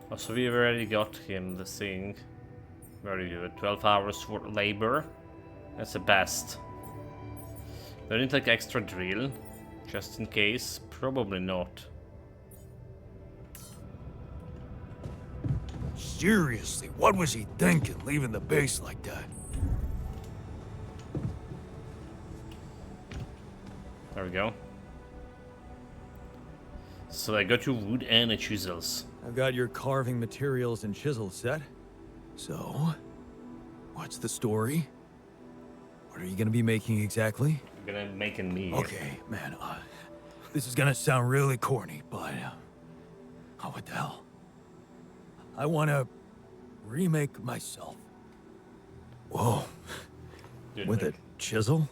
Speaker 1: Oh, so we've already got him the thing. Very good. 12 hours for labor. That's the best. Do I need like extra drill, just in case? Probably not.
Speaker 2: Seriously, what was he thinking, leaving the base like that?
Speaker 1: There we go. So I got your wood and the chisels.
Speaker 2: I've got your carving materials and chisels set. So, what's the story? What are you gonna be making exactly?
Speaker 1: You're gonna make me.
Speaker 2: Okay, man, this is gonna sound really corny, but oh, what the hell? I wanna remake myself. Whoa. With a chisel?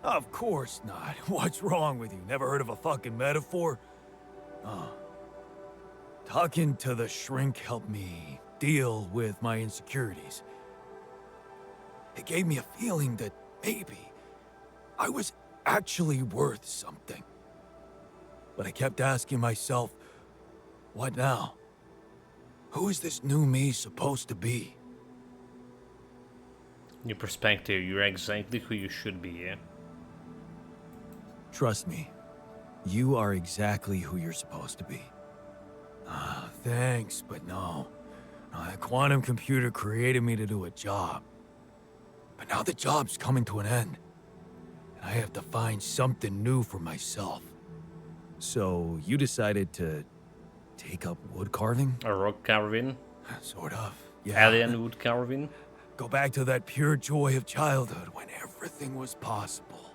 Speaker 2: Of course not. What's wrong with you? Never heard of a fucking metaphor? Talking to the shrink helped me deal with my insecurities. It gave me a feeling that maybe I was actually worth something. But I kept asking myself, what now? Who is this new me supposed to be?
Speaker 1: New perspective, you're exactly who you should be, yeah?
Speaker 2: Trust me, you are exactly who you're supposed to be. Thanks, but no. The quantum computer created me to do a job. But now the job's coming to an end. And I have to find something new for myself. So you decided to take up wood carving?
Speaker 1: A rock carving?
Speaker 2: Sort of, yeah.
Speaker 1: Alien wood carving?
Speaker 2: Go back to that pure joy of childhood when everything was possible.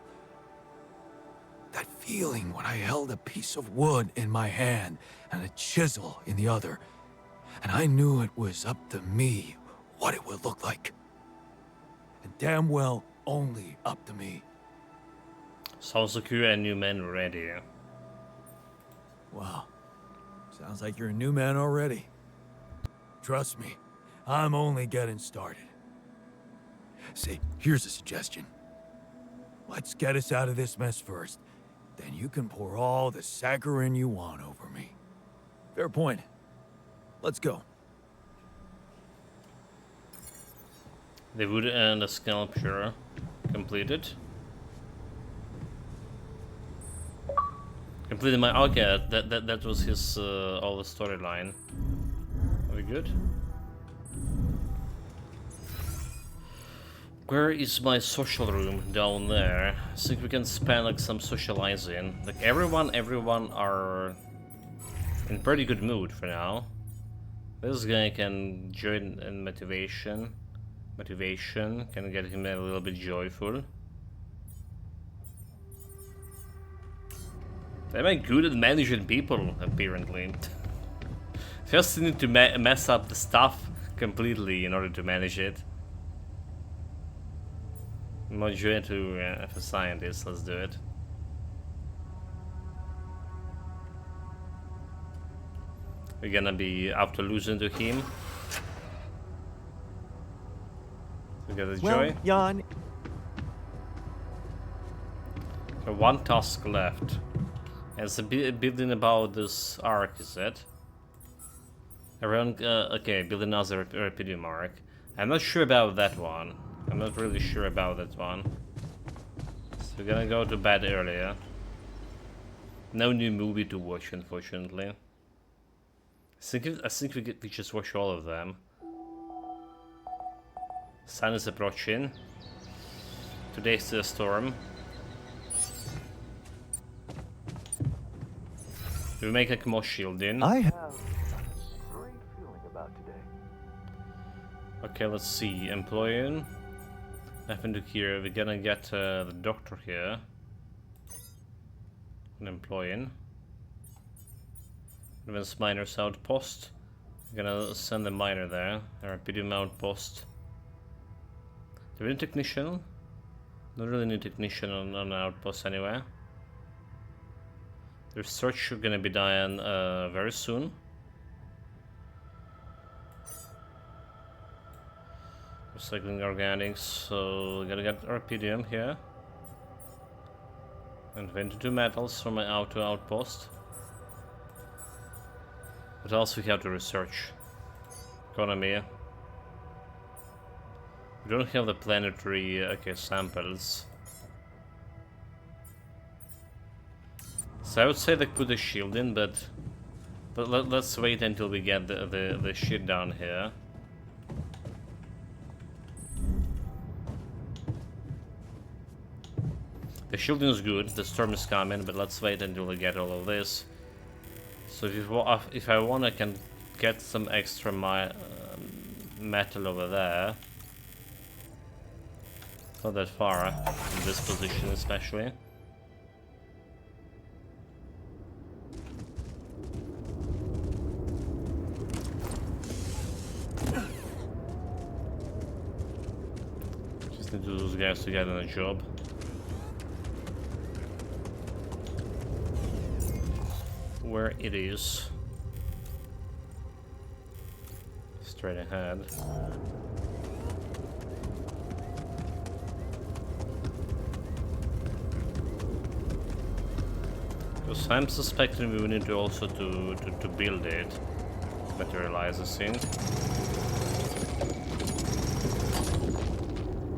Speaker 2: That feeling when I held a piece of wood in my hand and a chisel in the other. And I knew it was up to me what it would look like. And damn well only up to me.
Speaker 1: Sounds like you're a new man already.
Speaker 2: Wow. Sounds like you're a new man already. Trust me, I'm only getting started. See, here's a suggestion. Let's get us out of this mess first. Then you can pour all the saccharin you want over me. Fair point. Let's go.
Speaker 1: The wood and the sculpture completed. Completed my... Okay, that was his all the storyline. Are we good? Where is my social room? Down there. I think we can spend like some socializing. Like everyone are in pretty good mood for now. This guy can join in motivation. Motivation can get him a little bit joyful. They're good at managing people, apparently. Just need to mess up the stuff completely in order to manage it. More joy to a scientist, let's do it. We're gonna be after losing to him. We got a joy.
Speaker 2: Jan.
Speaker 1: So one task left. And it's a building about this arc, is it? Around, okay, build another Repudium arc. I'm not sure about that one. I'm not really sure about that one. So we're gonna go to bed earlier. No new movie to watch, unfortunately. I think we just watch all of them. Sun is approaching. Today's the storm. We make like more shielding.
Speaker 2: I have a great feeling about today.
Speaker 1: Okay, let's see. Employing. Nothing to here. We're gonna get the doctor here. And employing. Advanced miners outpost. We're gonna send the miner there. A Repudium outpost. Do we need technician? Don't really need technician on an outpost anyway. The research is gonna be done very soon. Recycling organics, so we gotta get Repudium here. And 22 metals from my auto outpost. What else we have to research? Economy. We don't have the planetary samples. So I would say they put a shield in, but let's wait until we get the shit down here. The shielding is good, the storm is coming, but let's wait until we get all of this. So if I want, I can get some extra metal over there. Not that far, in this position especially. Just need those guys to get on a job. Where it is. Straight ahead. Because I'm suspecting we need to also to build it. Materializer scene.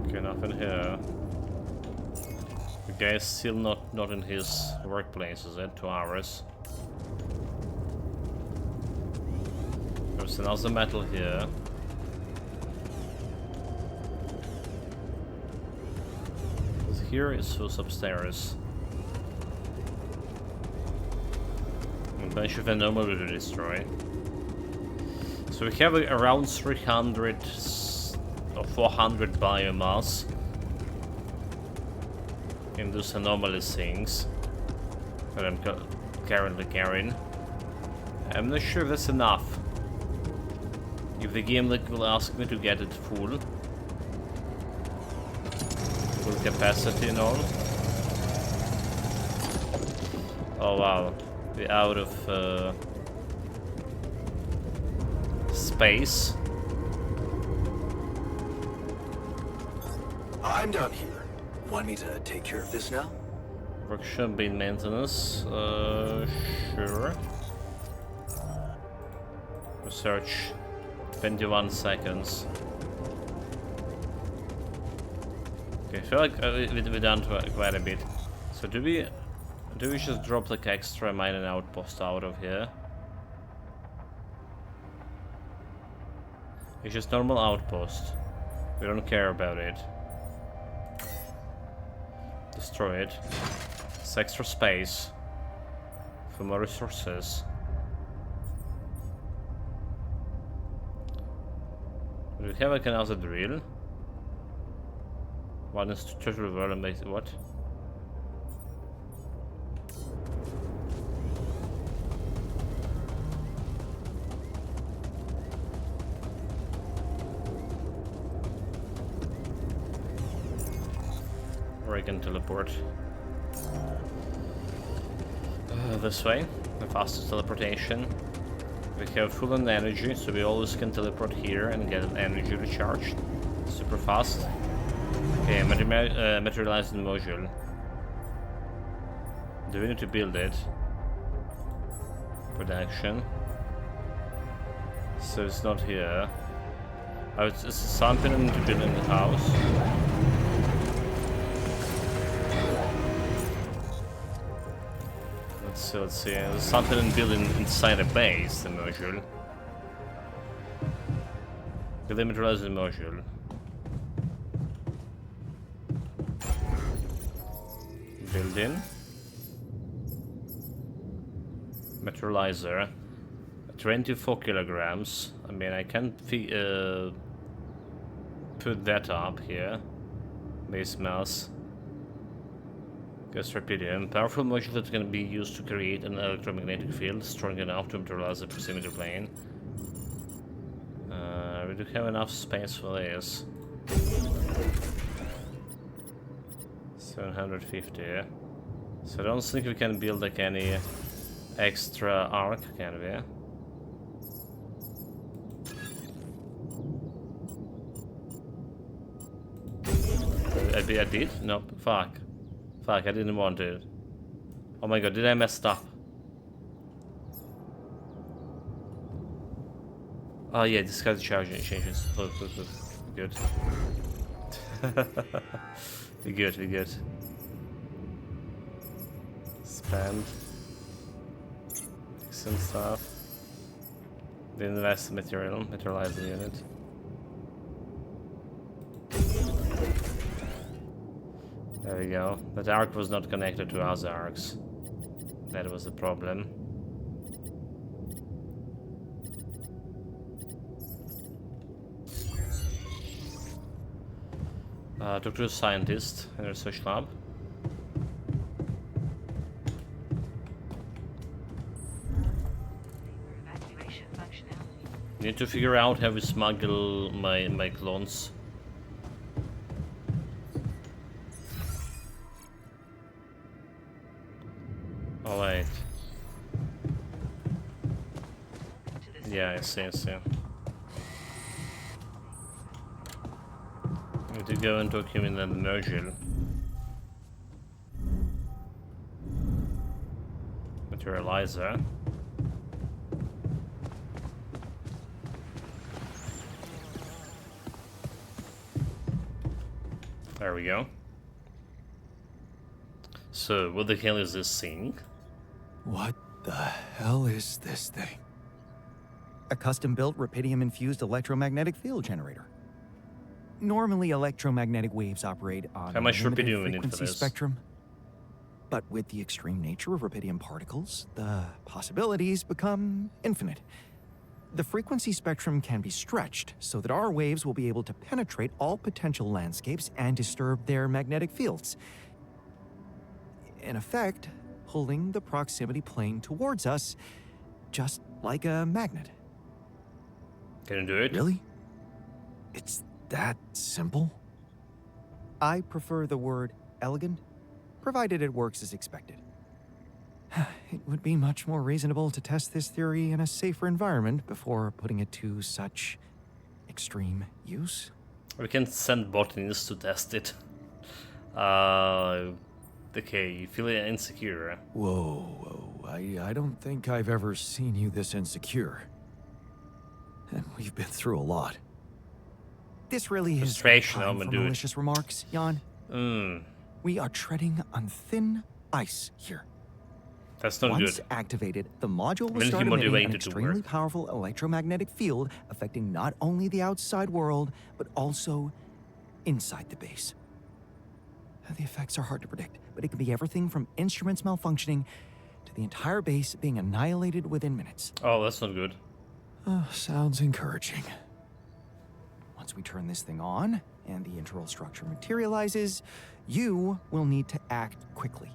Speaker 1: Okay, nothing here. The guy is still not in his workplace, is it? 2 hours. There's another metal here. Here is who's upstairs. A bunch of anomaly to destroy. So we have around 300 or 400 biomass in those anomaly things that I'm currently carrying. I'm not sure if that's enough. If the game will ask me to get it full capacity and all. Oh wow, we're out of space.
Speaker 14: I'm down here. Want me to take care of this now?
Speaker 1: Workshop bin maintenance. Sure. Research. 21 seconds. Okay, I feel like we're done quite a bit. So do we just drop like extra mining outpost out of here? It's just normal outpost. We don't care about it. Destroy it. It's extra space for more resources. Do we have like another drill? One is to treasure world and make what? Or I can teleport. This way, the fastest teleportation. We have full on energy, so we always can teleport here and get an energy recharged. Super fast. Okay, materialized module. Do we need to build it? Production. So it's not here. Oh, it's something I need to build in the house. Let's see. There's something in building inside a base, the module. Build materialized module. Building. Materializer. 24 kilograms. I mean, I can put that up here. Base mass. Gas rapidium. Powerful module that can be used to create an electromagnetic field strong enough to materialize the proximity plane. We do have enough space for this. 750. So I don't think we can build like any extra arc, can we? I did? Nope. Fuck. Fuck, I didn't want it. Oh my god, did I mess up? Oh yeah, discard the charging changes. Look. Good. We good. Spend. Some stuff. The invest material, materialize the unit. There we go. That arc was not connected to other arcs. That was the problem. Talk to a scientist in a research lab. Need to figure out how we smuggle my clones. Oh wait. Yeah, I see. Need to go and document the module. Materializer. There we go. So, what the hell is this thing?
Speaker 2: What the hell is this thing?
Speaker 15: A custom-built rubidium-infused electromagnetic field generator. Normally, electromagnetic waves operate on
Speaker 1: How much
Speaker 15: a limited
Speaker 1: rubidium we need for
Speaker 15: frequency
Speaker 1: this?
Speaker 15: spectrum. But with the extreme nature of rubidium particles, the possibilities become infinite. The frequency spectrum can be stretched so that our waves will be able to penetrate all potential landscapes and disturb their magnetic fields. In effect, pulling the proximity plane towards us, just like a magnet.
Speaker 1: Can you do it?
Speaker 15: Really? It's that simple? I prefer the word elegant, provided it works as expected. It would be much more reasonable to test this theory in a safer environment before putting it to such extreme use.
Speaker 1: We can send botanists to test it. Okay, you feel insecure.
Speaker 2: Whoa. I don't think I've ever seen you this insecure. And we've been through a lot.
Speaker 15: This really is
Speaker 1: Frustration,
Speaker 15: time
Speaker 1: I'm
Speaker 15: for
Speaker 1: gonna do it.
Speaker 15: malicious remarks, Jan. We are treading on thin ice here.
Speaker 1: That's not
Speaker 15: Once
Speaker 1: good.
Speaker 15: activated, the module will
Speaker 1: When
Speaker 15: start
Speaker 1: he
Speaker 15: emitting an
Speaker 1: motivated to
Speaker 15: extremely
Speaker 1: work.
Speaker 15: powerful electromagnetic field affecting not only the outside world, but also inside the base. The effects are hard to predict, but it can be everything from instruments malfunctioning to the entire base being annihilated within minutes.
Speaker 1: Oh, that's not good.
Speaker 2: Sounds encouraging.
Speaker 15: Once we turn this thing on and the internal structure materializes, you will need to act quickly.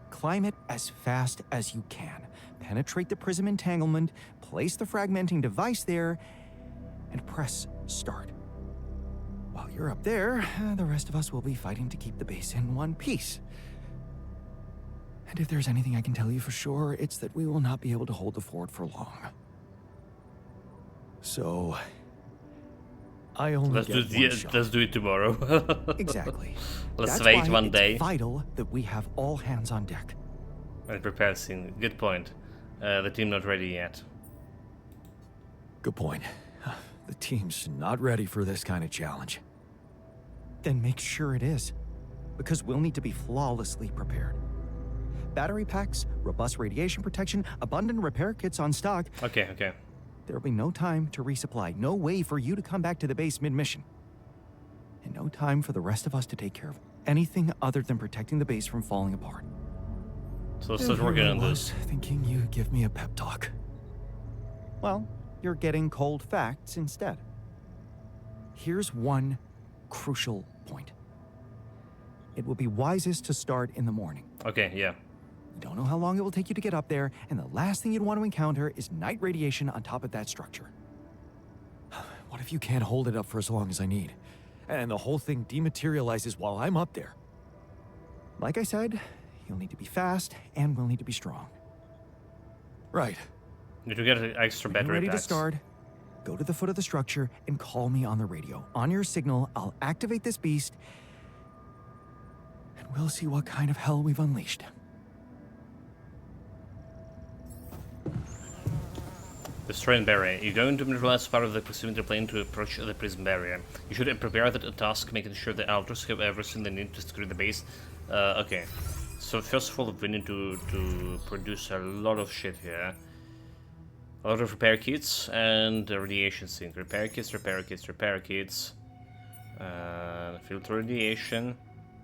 Speaker 15: Climb it as fast as you can. Penetrate the prism entanglement, place the fragmenting device there, and press start. While you're up there, the rest of us will be fighting to keep the base in one piece. And if there's anything I can tell you for sure, it's that we will not be able to hold the fort for long.
Speaker 2: So, I only
Speaker 1: Let's
Speaker 2: get
Speaker 1: do
Speaker 2: one shot.
Speaker 1: let's do it tomorrow.
Speaker 15: Exactly.
Speaker 1: Let's
Speaker 15: That's
Speaker 1: wait
Speaker 15: why
Speaker 1: one
Speaker 15: it's
Speaker 1: day
Speaker 15: vital that we have all hands on deck.
Speaker 1: and prepare scene. Good point. The team not ready yet.
Speaker 2: Good point. The team's not ready for this kind of challenge.
Speaker 15: Then make sure it is, because we'll need to be flawlessly prepared. Battery packs, robust radiation protection, abundant repair kits on stock.
Speaker 1: Okay.
Speaker 15: There'll be no time to resupply, no way for you to come back to the base mid-mission. And no time for the rest of us to take care of anything other than protecting the base from falling apart.
Speaker 1: So let's start working on this.
Speaker 2: Thinking you'd give me a pep talk.
Speaker 15: Well, you're getting cold facts instead. Here's one crucial point. It will be wisest to start in the morning.
Speaker 1: Okay, yeah.
Speaker 15: You don't know how long it will take you to get up there, and the last thing you'd want to encounter is night radiation on top of that structure.
Speaker 2: What if you can't hold it up for as long as I need? And the whole thing dematerializes while I'm up there?
Speaker 15: Like I said, you'll need to be fast, and we'll need to be strong.
Speaker 2: Right.
Speaker 1: Need to get an extra
Speaker 15: When you're
Speaker 1: battery
Speaker 15: ready
Speaker 1: packs.
Speaker 15: to start, go to the foot of the structure and call me on the radio. On your signal, I'll activate this beast, and we'll see what kind of hell we've unleashed.
Speaker 1: Destroy the barrier. You're going to neutralize part of the proximity plane to approach the prism barrier. You should prepare that task, making sure the alters have everything they need to secure the base. Okay. So first of all, we need to produce a lot of shit here. A lot of repair kits and radiation sink. Repair kits. Filter radiation,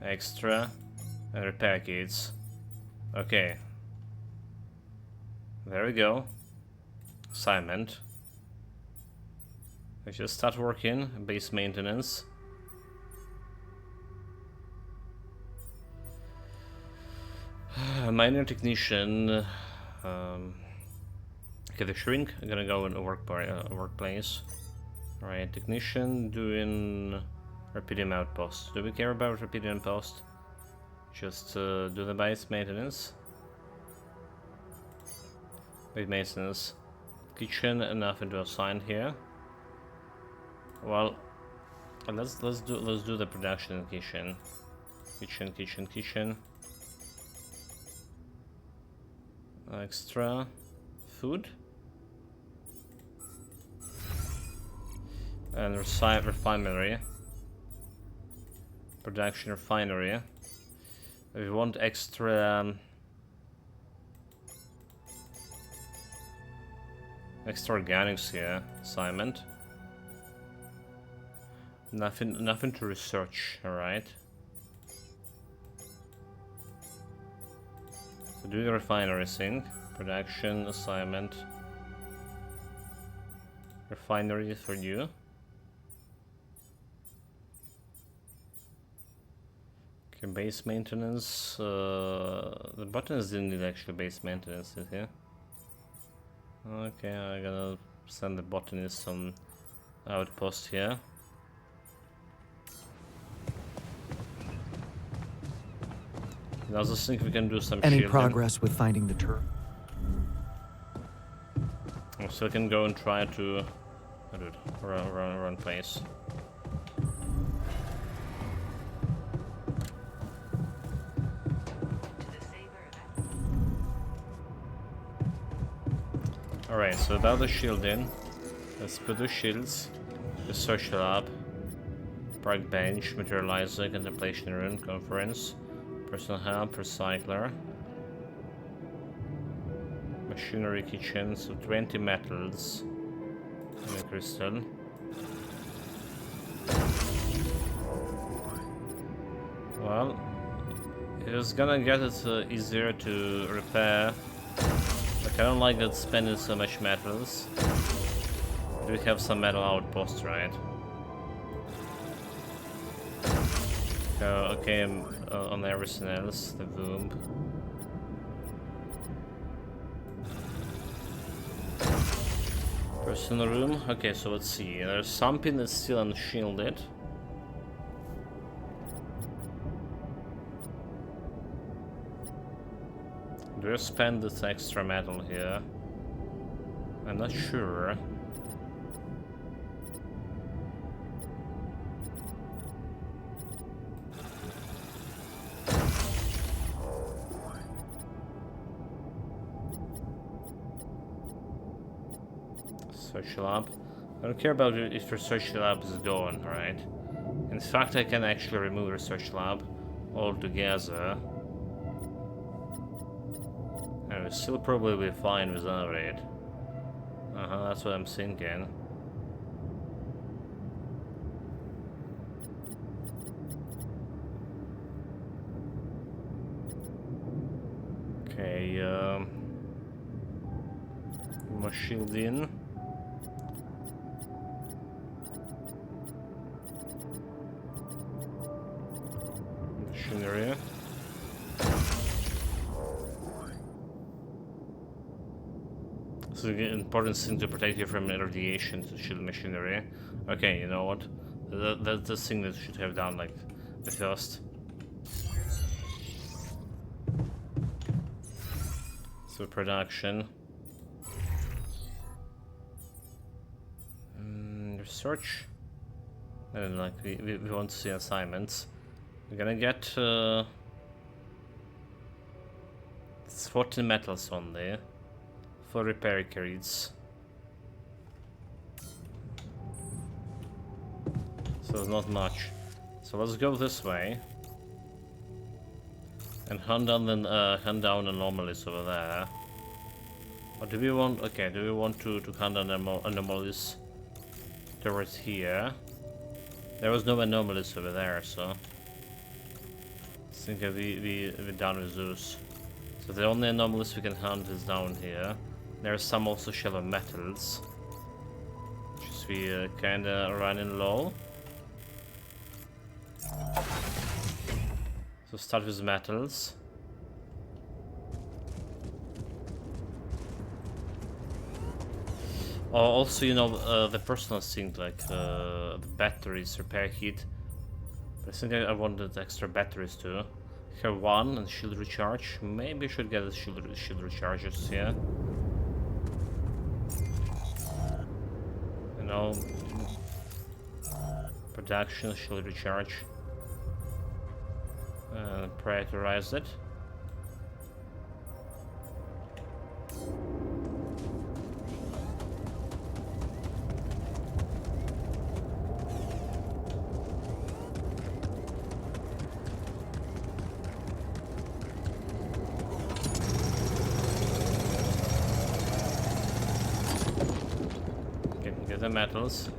Speaker 1: extra, and repair kits. Okay. There we go. Assignment. Let's just start working. Base maintenance. Minor technician. Okay, the shrink. I'm gonna go in a workplace. Alright, technician doing Rapidium outpost. Do we care about Rapidium outpost? Just do the base maintenance. Base maintenance. Kitchen, nothing to assign here. Well, let's do the production in kitchen. Kitchen. Extra food. And refinery. Production refinery. We want extra... extra organics here. Assignment. Nothing to research, alright. So do the refinery thing. Production, assignment. Refinery for you. Okay, base maintenance. The buttons didn't need actually base maintenance, did he? Okay, I'm gonna send the botanist some outpost here. I also think we can do some
Speaker 15: Any
Speaker 1: shielding.
Speaker 15: progress with finding the turret?
Speaker 1: So I can go and try to run place. Alright, so about the shielding, let's put the shields, research lab, park bench, materializer, contemplation room, conference, personal help, recycler, machinery kitchen, so 20 metals, and a crystal. Well, it's gonna get it easier to repair. Like, I don't like that spending so much metals. We have some metal outposts, right? Okay, on everything else, the boom. Personal room. Okay, so let's see. There's something that's still unshielded. Do I spend this extra metal here? I'm not sure. Search lab. I don't care about if research lab is gone, right? In fact, I can actually remove research lab altogether. And we'll still probably be fine without it. That's what I'm thinking. Okay, more shielding. Machinery. So the important thing to protect you from radiation to shield machinery. Okay, you know what? That's the thing that should have done like the first. So production. Research. And like we want to see assignments. We're gonna get 14 metals on there. For repair cards. So it's not much. So let's go this way. And hunt down anomalies over there. Or do we want... Okay, do we want to hunt down anomalies towards here? There was no anomalies over there, so... I think we're done with those. So the only anomalies we can hunt is down here. There's some also shallow metals. Just we kinda running low. So start with metals. Oh, also, you know, the personal thing, like the batteries, repair kit. I think I wanted extra batteries too. Here one and shield recharge. Maybe I should get the shield recharges here. You know, production, shield recharge. Prioritize it. the metals.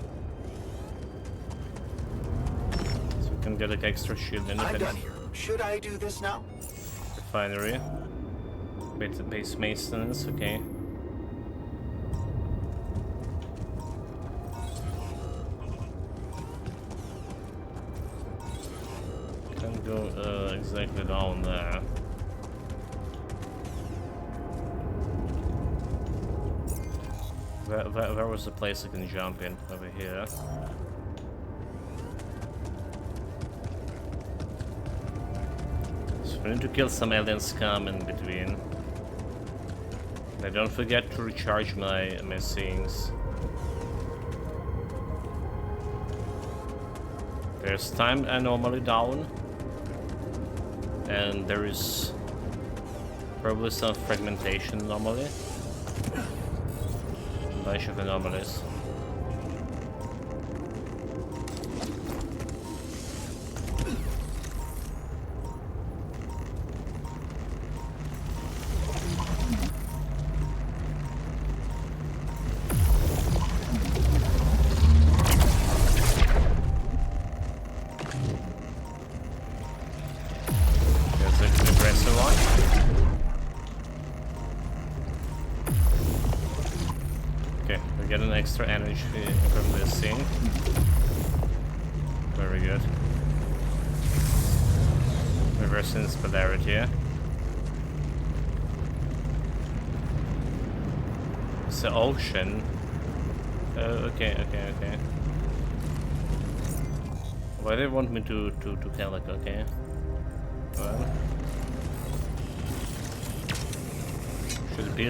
Speaker 1: So we can get like extra shield in
Speaker 14: I'm done here. Should I do this now?
Speaker 1: Refinery. Base maintenance, okay. Can't go exactly down there. Where was the place I can jump in? Over here. So we need to kill some alien scum in between. And don't forget to recharge my things. There's time anomaly down. And there is probably some fragmentation anomaly. Bunch of anomalies. There's an aggressive one. Okay, we get an extra energy from this thing. Very good. Reversing its polarity. It's the ocean. Oh, okay. Why do they want me to kill it? Okay. Well. Should be I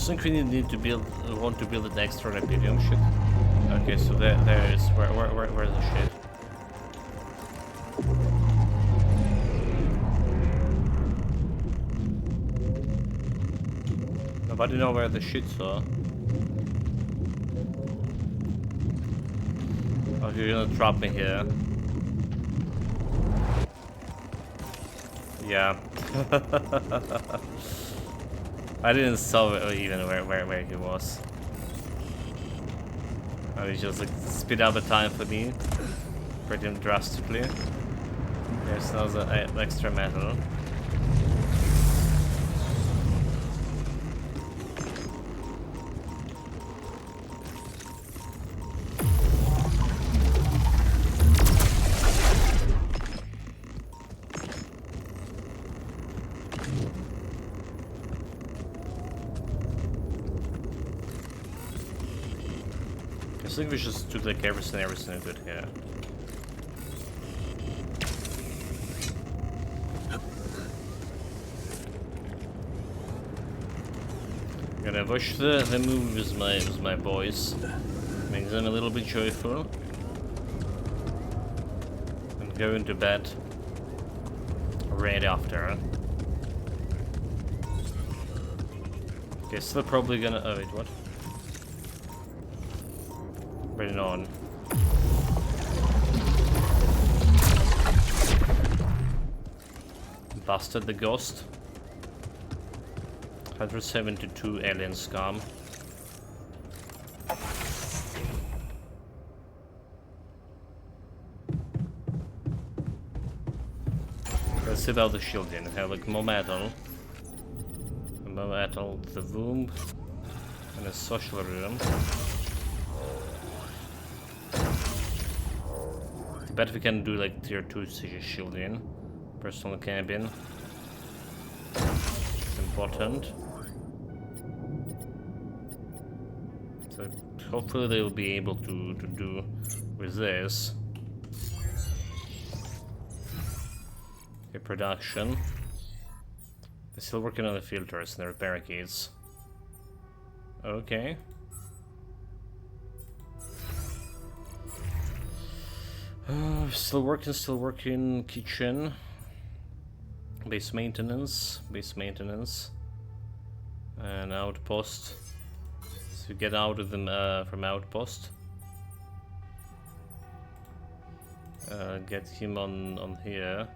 Speaker 1: think we need to want to build an extra Rapirium shit. Okay, so there is where's the shit? Nobody know where the shits are. Oh, you're gonna drop me here. Yeah. I didn't saw even where he was. I was just like speed up the time for me pretty drastically. There's another extra metal. I think we just do like everything good here. Gonna watch the movie with my boys. Make them a little bit joyful. And go into bed right after. Okay, so they're probably gonna wait, what? Bring it on. Busted the ghost. 172 alien scum. Let's see about the shielding. We have like more metal. More metal, the womb, and a social room. Bet we can do like tier 2 shielding. Personal cabin. It's important. So hopefully they will be able to do with this. Okay, production. They're still working on the filters and their barricades. Okay. Still working. Kitchen. Base maintenance. And outpost. So get out of them from outpost. Get him on here.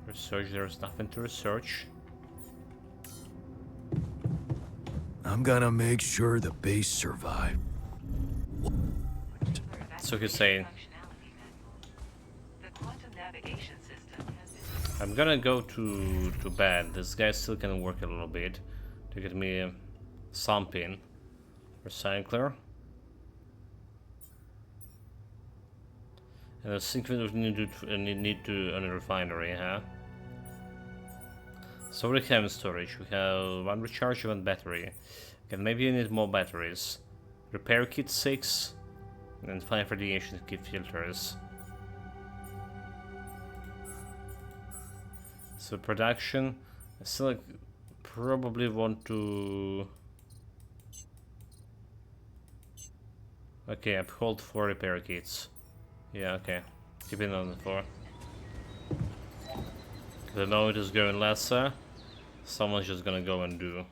Speaker 1: Research, there's nothing to research.
Speaker 12: I'm gonna make sure the base survive.
Speaker 1: So he's saying. I'm gonna go to bed. This guy still can work a little bit to get me something. Recycler. And I think we need to on a refinery, huh? So we have in storage. We have 1 recharge, 1 battery. And maybe you need more batteries. Repair kit 6 and 5 radiation kit filters. So production, I still like, probably want to. Okay, uphold 4 repair kits. Yeah, okay. Keep it on the 4. The moment is going lesser. Someone's just gonna go and do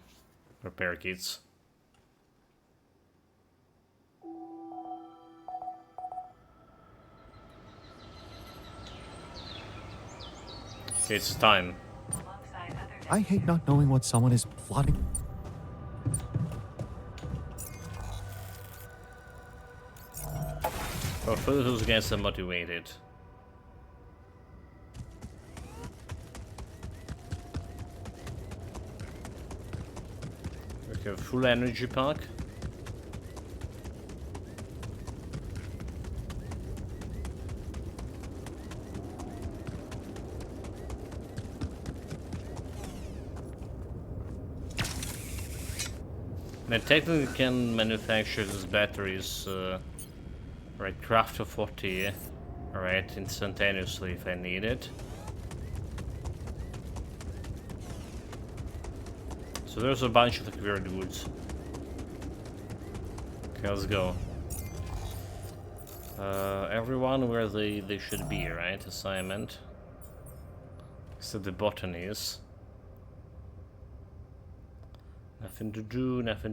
Speaker 1: repair kits. Okay, it's time.
Speaker 2: I hate not knowing what someone is plotting.
Speaker 1: For those guys are motivated. Okay, full energy pack. I technically can manufacture these batteries, right, craft to 40, right, instantaneously if I need it. So there's a bunch of the weird woods. Okay, let's go. Everyone where they should be, right? Assignment. Except the botanies. Nothing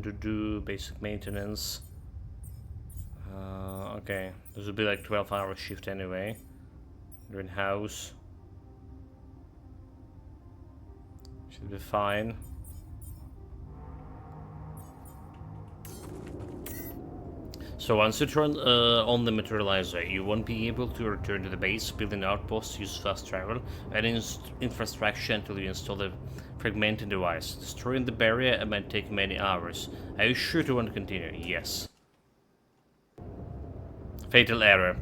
Speaker 1: to do, basic maintenance. Okay, this will be like 12-hour shift anyway. Greenhouse. Should be fine. So once you turn on the materializer, you won't be able to return to the base, build an outpost, use fast travel, and infrastructure until you install the fragmenting device. Destroying the barrier might take many hours. Are you sure to want to continue? Yes. Fatal error.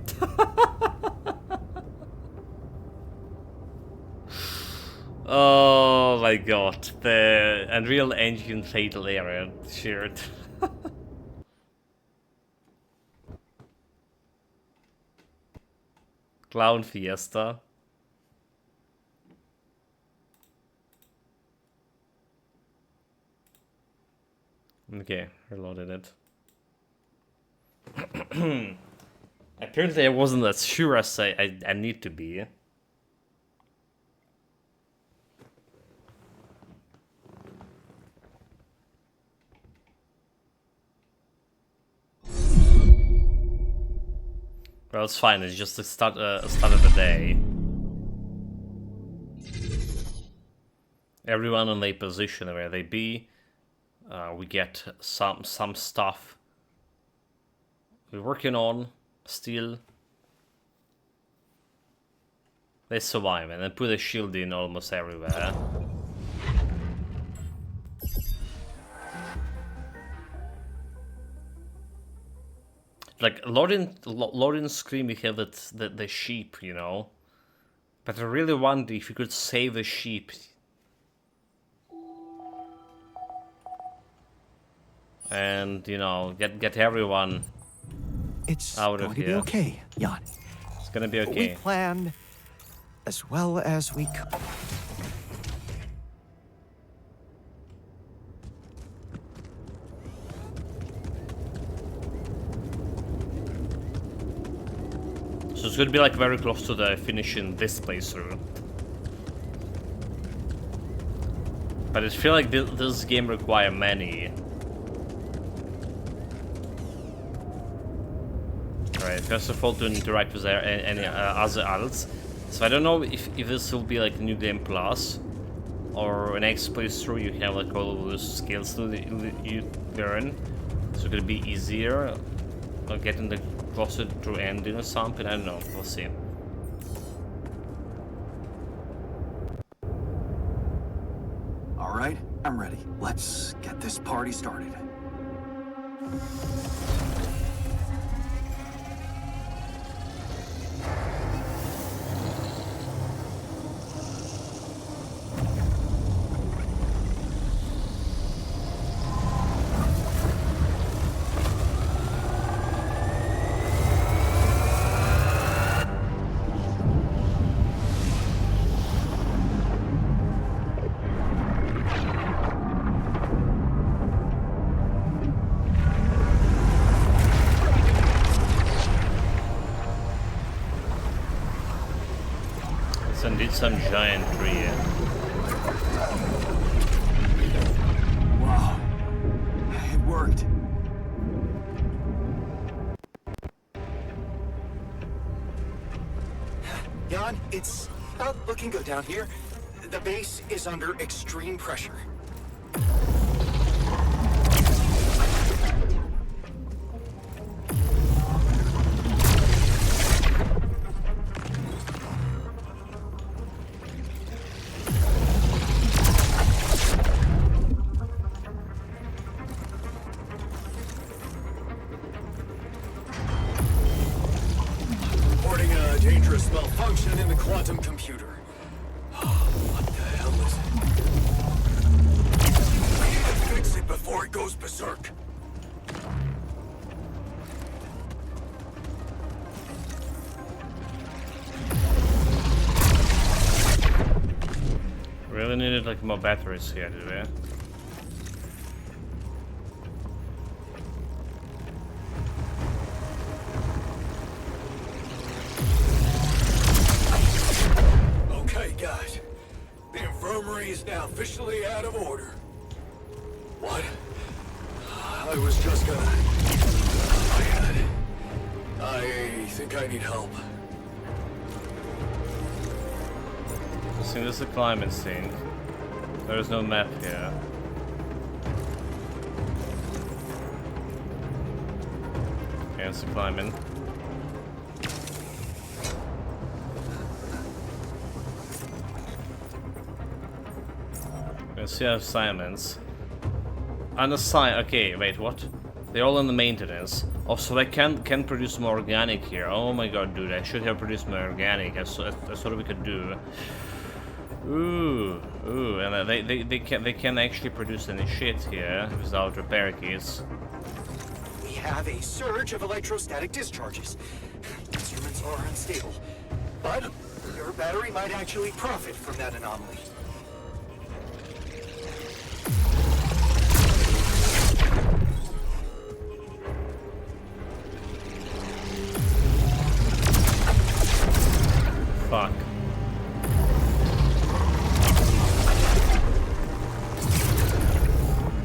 Speaker 1: Oh my god, the Unreal Engine fatal error shirt. Clown Fiesta. Okay, reloaded it. Apparently I wasn't as sure as I need to be. Well, it's fine, it's just a start of the day. Everyone in their position where they be. We get some stuff we're working on still. They survive and then put a shield in almost everywhere. Like loading screen, we have the sheep, you know. But I really wonder if you could save the sheep. And you know, get everyone out of here.
Speaker 15: It's going to be okay, Jan.
Speaker 1: It's gonna be okay.
Speaker 15: We planned as well as we could.
Speaker 1: So it's gonna be like very close to the finishing this playthrough. But I feel like this game requires many. Right, first of all to interact with any other adults. So I don't know if this will be like New Game Plus or next playthrough you have like all of those skills that you learn. So it could be easier or getting the closer to ending or something, I don't know, we'll see.
Speaker 4: All right, I'm ready. Let's get this party started.
Speaker 1: Indeed some giant tree.
Speaker 4: Wow, it worked.
Speaker 16: Jan, it's not looking good down here. The base is under extreme pressure. Reporting a dangerous malfunction in the quantum computer. What the hell is it? We need to fix it before it goes berserk.
Speaker 1: Really needed like more batteries here, do we?
Speaker 16: Okay, guys. The infirmary is now officially out of order. What? I was just gonna... I think I need help.
Speaker 1: I think this is a climate scene. There is no map here. Okay, it's a climbing. Let's see our assignments. Okay, wait, what? They're all in the maintenance. Oh, so I can produce more organic here. Oh my god, dude, I should have produced more organic. That's what we could do. Ooh, and they can actually produce any shit here without repair kits.
Speaker 16: We have a surge of electrostatic discharges. Instruments are unstable, but your battery might actually profit from that anomaly.
Speaker 1: Fuck.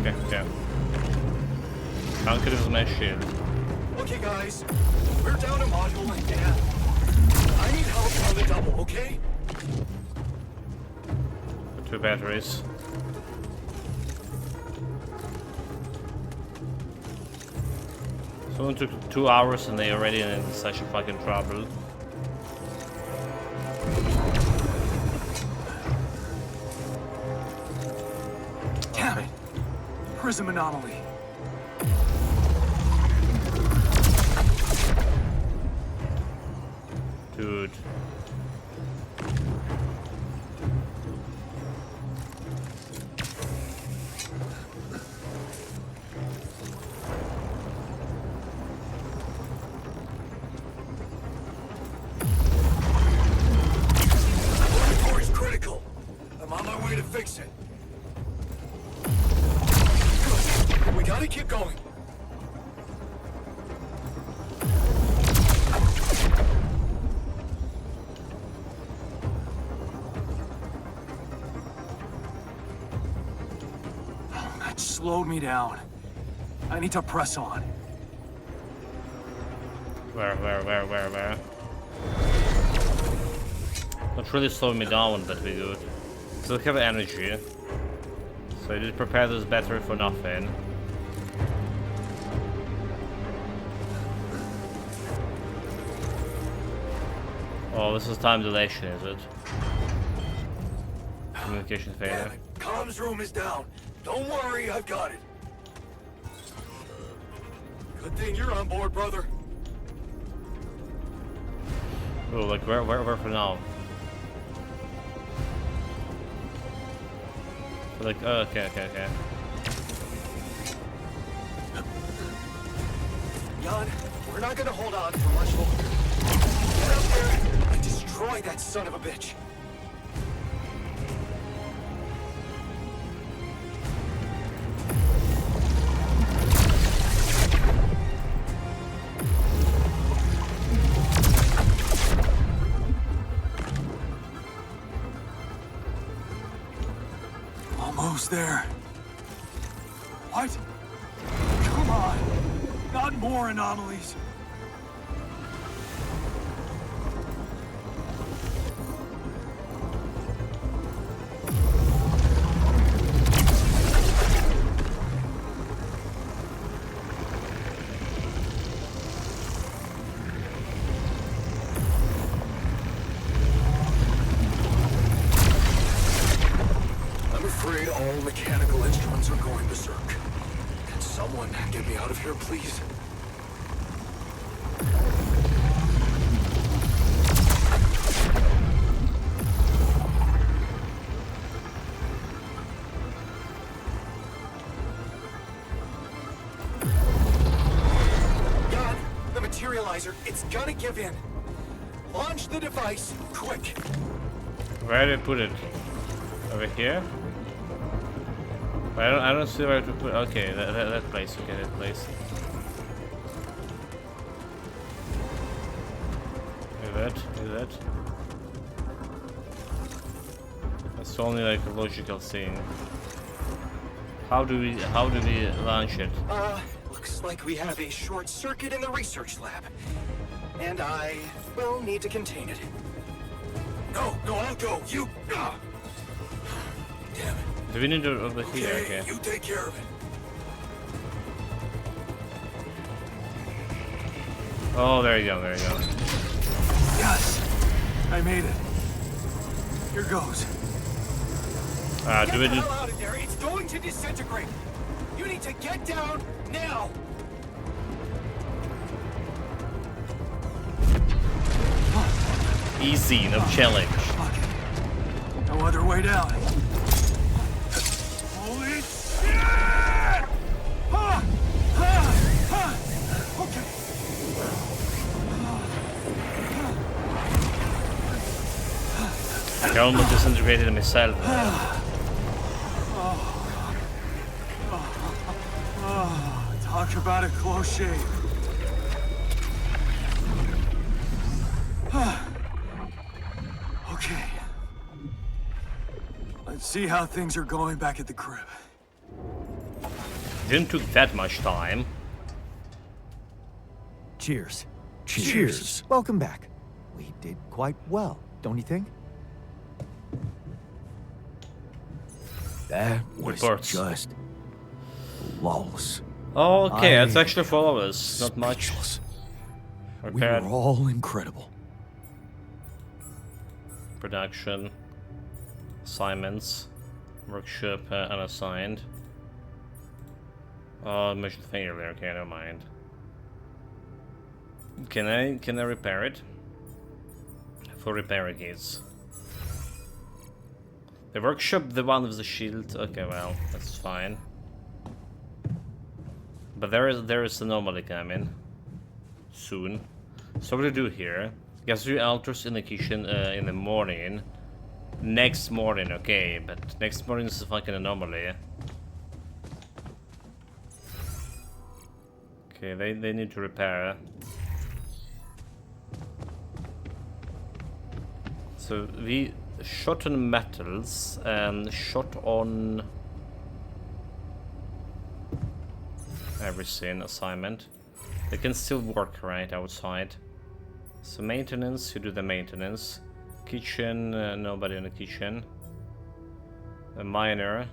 Speaker 1: Okay. Can't get it with my shield.
Speaker 16: Okay, guys. We're down a module and I need help on the double, okay?
Speaker 1: 2 batteries. Someone took 2 hours and they already in such a fucking trouble.
Speaker 4: Damn it! Prism anomaly.
Speaker 1: Dude.
Speaker 16: Laboratory's critical. I'm on my way to fix it. Good. We gotta keep going.
Speaker 4: That slowed me down. I need to press on.
Speaker 1: Where? Not really slowing me down, but we good. Still have energy. So I did prepare this battery for nothing. Oh, this is time dilation, is it? Communication failure.
Speaker 4: Comms room is down. Don't worry, I've got it. Good thing you're on board, brother.
Speaker 1: Oh, like where for now? Like, oh, okay.
Speaker 16: Jan, we're not gonna hold on for much longer. Get up there and destroy that son of a bitch.
Speaker 4: Almost there. What? Come on. Not more anomalies. I'm afraid all mechanical instruments are going berserk. Can someone get me out of here, please? Jan, the materializer, it's gonna give in. Launch the device, quick.
Speaker 1: Where did I put it? Over here? I don't see where to put. Okay, that place. Okay, that place. Do that. That's only like a logical thing. How do we launch it?
Speaker 16: Looks like we have a short circuit in the research lab. And I will need to contain it.
Speaker 4: No, I'll go. You.
Speaker 1: Do we need to over here? Okay.
Speaker 4: You take care of it.
Speaker 1: Oh, there you go.
Speaker 4: Yes, I made it. Here goes.
Speaker 16: Get
Speaker 1: Do we
Speaker 16: the
Speaker 1: do?
Speaker 16: hell out of there. It's going to disintegrate. You need to get down now.
Speaker 1: Easy, no challenge.
Speaker 4: No other way down. Holy shit! Okay.
Speaker 1: I almost disintegrated myself.
Speaker 4: Talk about a close shave. Okay. Let's see how things are going back at the crib.
Speaker 1: Didn't took that much time.
Speaker 15: Cheers.
Speaker 2: Cheers.
Speaker 15: Welcome back. We did quite well, don't you think?
Speaker 12: That was
Speaker 1: Reports.
Speaker 12: just flawless.
Speaker 1: Oh, okay,
Speaker 12: I
Speaker 1: that's actually 4 hours. Not much.
Speaker 2: We
Speaker 1: Repaired.
Speaker 2: were all incredible.
Speaker 1: Production. Assignments. Workshop unassigned. Oh, mission failure. Okay, never mind. Can I repair it? For repair keys. The workshop, the one with the shield. Okay, well, that's fine. But there is an anomaly coming soon. So what do we do here? Gas do alters in the kitchen in the morning. Next morning, okay, but next morning is a fucking anomaly. Okay, they need to repair. So we shot on metals and shot on everything assignment. They can still work right outside. So maintenance, you do the maintenance. Kitchen, nobody in the kitchen. A miner.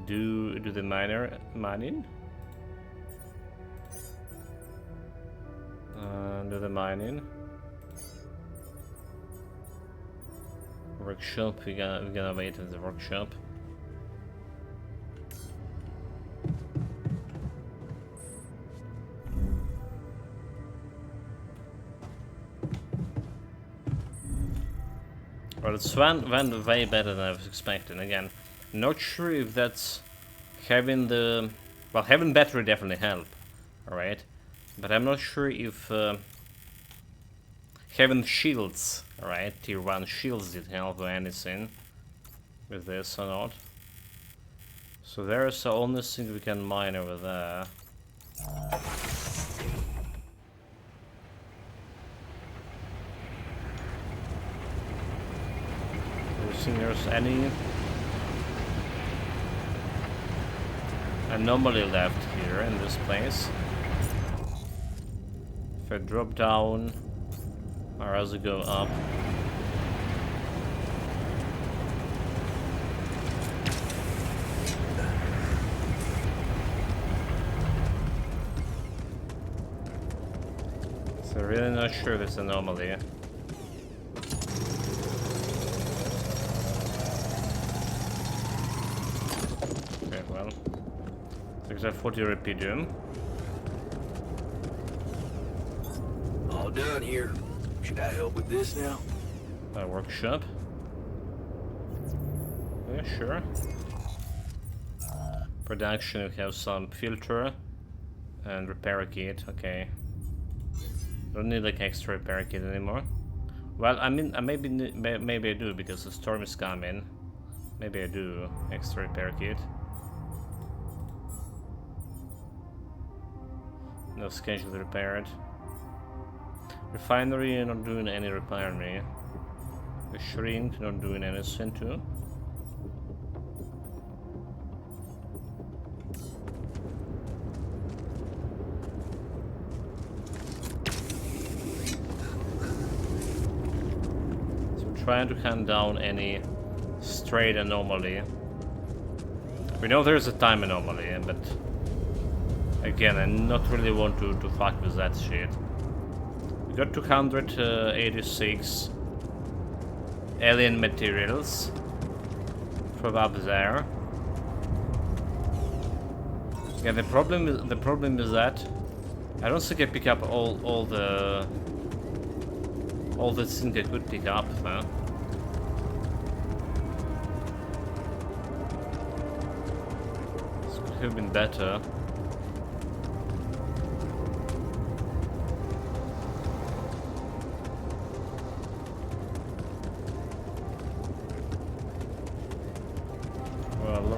Speaker 1: Do the mining? Do the mining. Workshop, we're gonna wait at the workshop. Well, it's went way better than I was expecting. Again, not sure if that's having the... Well, having battery definitely help, alright? But I'm not sure if having shields, alright? Tier 1 shields did help or anything with this or not. So there's the only thing we can mine over there. Think there's any anomaly left here in this place. If I drop down, or as I go up, so really not sure if it's an anomaly. Well, 640 Rapidium.
Speaker 12: All done here. Should I help with this now?
Speaker 1: A workshop. Yeah, sure. Production, we have some filter and repair kit. Okay. Don't need like extra repair kit anymore. Well, I mean, maybe I do because the storm is coming. Maybe I do extra repair kit. No schedule repaired. Refinery, not doing any repairing. The shrink, not doing anything too. So we're trying to hunt down any straight anomaly. We know there's a time anomaly, but again, I not really want to fuck with that shit. We got 286 alien materials from up there. Yeah, the problem is that I don't think I pick up all the things I could pick up, man. This could have been better.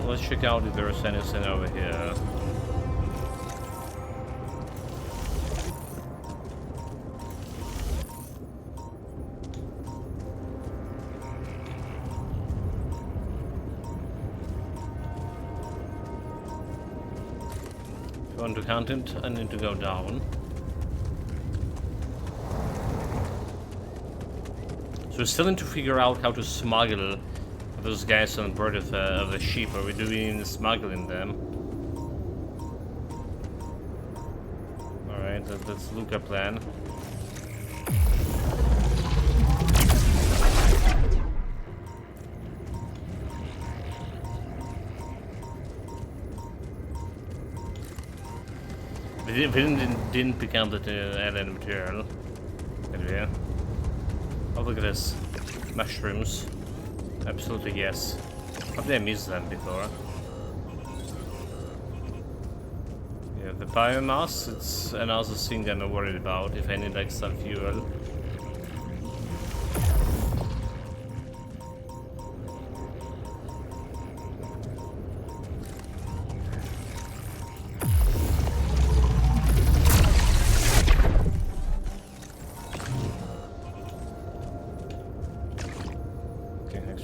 Speaker 1: Let's check out if there's anything over here. If I want to count it, I need to go down. So we still need to figure out how to smuggle those guys on board of the ship. Are we doing smuggling them? Alright, that's Luca plan. We didn't pick up the alien material. Anyway. Oh, look at this. Mushrooms. Absolutely yes. How did I miss them before? Yeah, the biomass, it's another thing I'm worried about if I need like some fuel.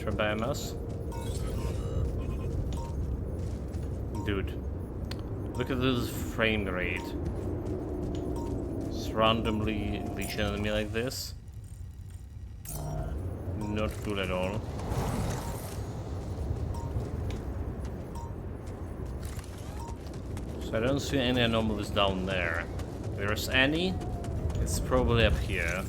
Speaker 1: Biomass. Dude, look at this frame rate. Just randomly reach an enemy like this. Not cool at all. So I don't see any anomalies down there. If there's any, it's probably up here.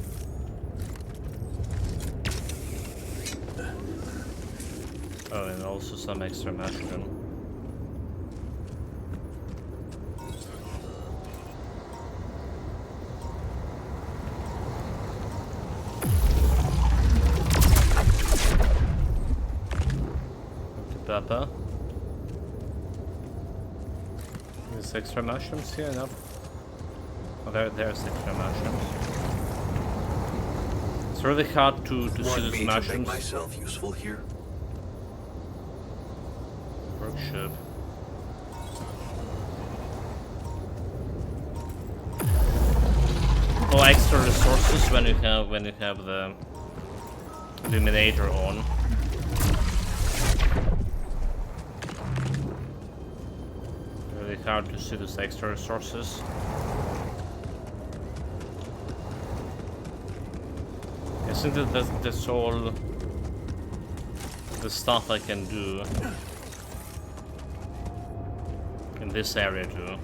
Speaker 1: Oh, and also some extra mushroom. Papa. There's extra mushrooms here? No. Oh, there's extra mushrooms. It's really hard to see these mushrooms.
Speaker 16: To make myself useful here.
Speaker 1: Workshop. Oh, extra resources when you have the illuminator on. Really hard to see those extra resources. I think that's all the stuff I can do in this area too.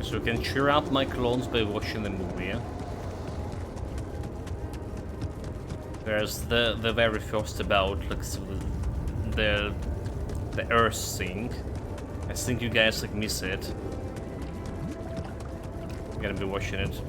Speaker 1: So I can cheer up my clones by watching the movie. There's the very first about like so the Earth thing. I think you guys like miss it. I'm gonna be watching it.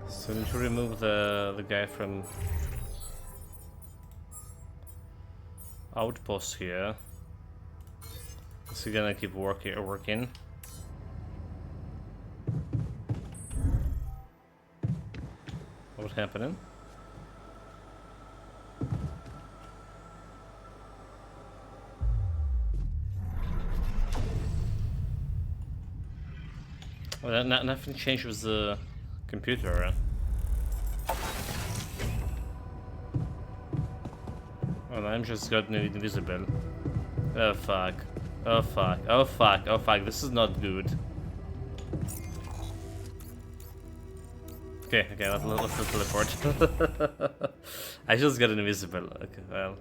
Speaker 1: So I need to remove the guy from outpost here. Is he gonna keep working? What's happening? Well, nothing changed with the computer. Well, I'm just gotten invisible. Oh fuck. Oh fuck. Oh fuck. Oh fuck. This is not good. Okay, let's teleport. I just got invisible. Okay, well.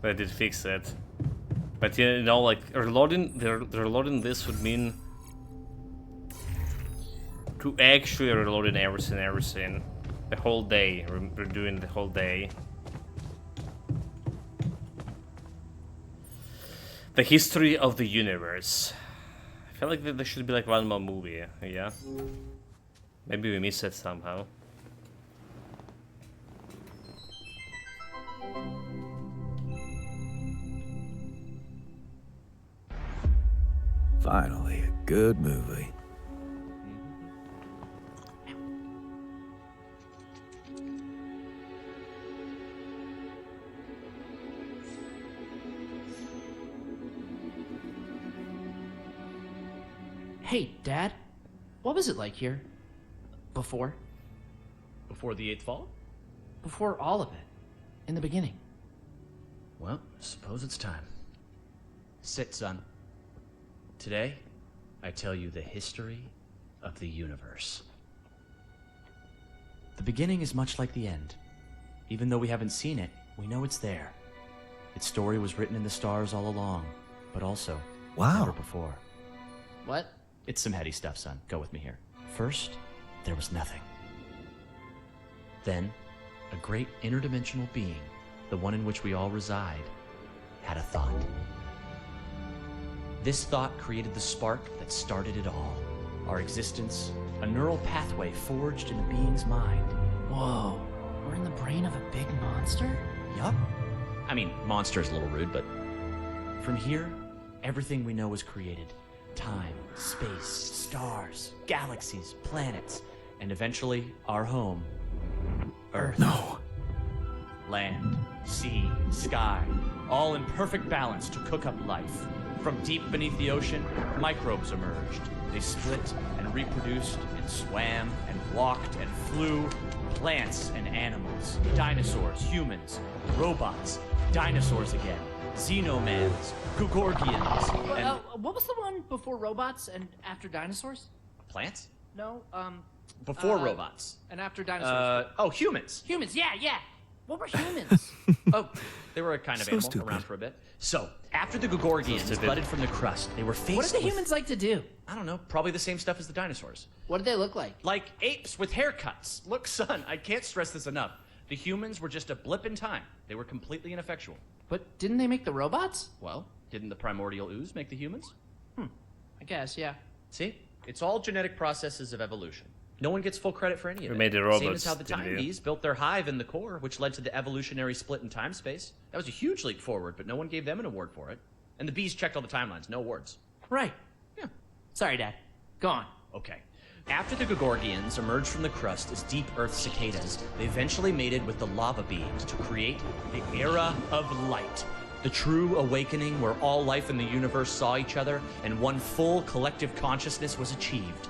Speaker 1: I did fix it. But you know, like reloading, reloading this would mean to actually reloading everything. The whole day. We're doing the whole day. The history of the universe. I feel like there should be like one more movie, yeah? Maybe we miss it somehow.
Speaker 12: Finally, a good movie.
Speaker 5: Hey, Dad. What was it like here? Before?
Speaker 17: Before the Eighth Fall?
Speaker 5: Before all of it. In the beginning.
Speaker 17: Well, suppose it's time. Sit, son. Today, I tell you the history of the universe.
Speaker 5: The beginning is much like the end. Even though we haven't seen it, we know it's there. Its story was written in the stars all along, but also never before. What? It's some heady stuff, son. Go with me here. First, there was nothing. Then, a great interdimensional being, the one in which we all reside, had a thought. This thought created the spark that started it all. Our existence, a neural pathway forged in a being's mind.
Speaker 18: Whoa, we're in the brain of a big monster?
Speaker 5: Yup. I mean, monster is a little rude, but from here, everything we know was created. Time, space, stars, galaxies, planets, and eventually our home, Earth.
Speaker 12: No.
Speaker 5: Land, sea, sky,
Speaker 17: all in perfect balance to cook up life. From deep beneath the ocean, microbes emerged. They split and reproduced and swam and walked and flew. Plants and animals, dinosaurs, humans, robots, dinosaurs again, xenomans, Gugorgians, and...
Speaker 18: What was the one before robots and after dinosaurs?
Speaker 17: Plants?
Speaker 18: No,
Speaker 17: Before robots.
Speaker 18: And after dinosaurs.
Speaker 17: Humans.
Speaker 18: Humans, yeah. What were humans?
Speaker 17: Oh, they were a kind of animal around for a bit. So, after the Gugorgians budded from the crust, they were faced
Speaker 18: What did the humans like to do?
Speaker 17: I don't know, probably the same stuff as the dinosaurs.
Speaker 18: What did they look like?
Speaker 17: Like apes with haircuts. Look, son, I can't stress this enough. The humans were just a blip in time. They were completely ineffectual.
Speaker 18: But didn't they make the robots?
Speaker 17: Well, didn't the primordial ooze make the humans?
Speaker 18: I guess, yeah.
Speaker 17: See? It's all genetic processes of evolution. No one gets full credit for any of it.
Speaker 1: made the robots,
Speaker 17: Same as how the
Speaker 1: didn't
Speaker 17: time
Speaker 1: you?
Speaker 17: bees built their hive in the core, which led to the evolutionary split in time space. That was a huge leap forward, but no one gave them an award for it. And the bees checked all the timelines, no awards.
Speaker 18: Right.
Speaker 17: Yeah.
Speaker 18: Sorry, Dad. Go on.
Speaker 17: Okay. After the Gugorgians emerged from the crust as deep earth cicadas, they eventually mated with the lava beings to create the Era of Light. The true awakening where all life in the universe saw each other and one full collective consciousness was achieved.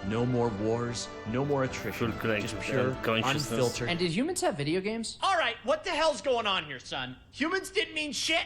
Speaker 17: No more wars, no more attrition, just pure, unfiltered.
Speaker 18: And did humans have video games?
Speaker 17: All right, what the hell's going on here, son? Humans didn't mean shit.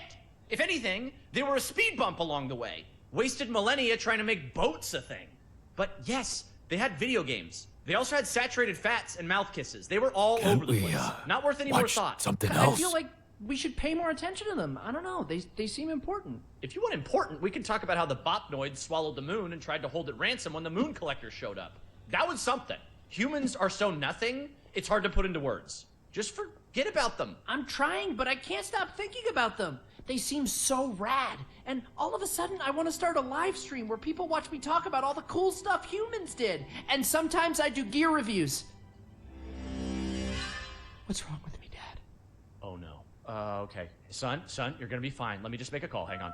Speaker 17: If anything, they were a speed bump along the way. Wasted millennia trying to make boats a thing. But yes, they had video games. They also had saturated fats and mouth kisses. They were all over the place. Not worth any more thought.
Speaker 2: Something
Speaker 18: I
Speaker 2: else.
Speaker 18: feel like we should pay more attention to them. I don't know. They seem important.
Speaker 17: If you want important, we can talk about how the Bopnoids swallowed the moon and tried to hold it ransom when the moon collectors showed up. That was something. Humans are so nothing, it's hard to put into words. Just forget about them.
Speaker 18: I'm trying, but I can't stop thinking about them. They seem so rad. And all of a sudden, I want to start a live stream where people watch me talk about all the cool stuff humans did. And sometimes I do gear reviews. What's wrong with me, Dad?
Speaker 17: Oh no. Okay. Son, you're gonna be fine. Let me just make a call. Hang on.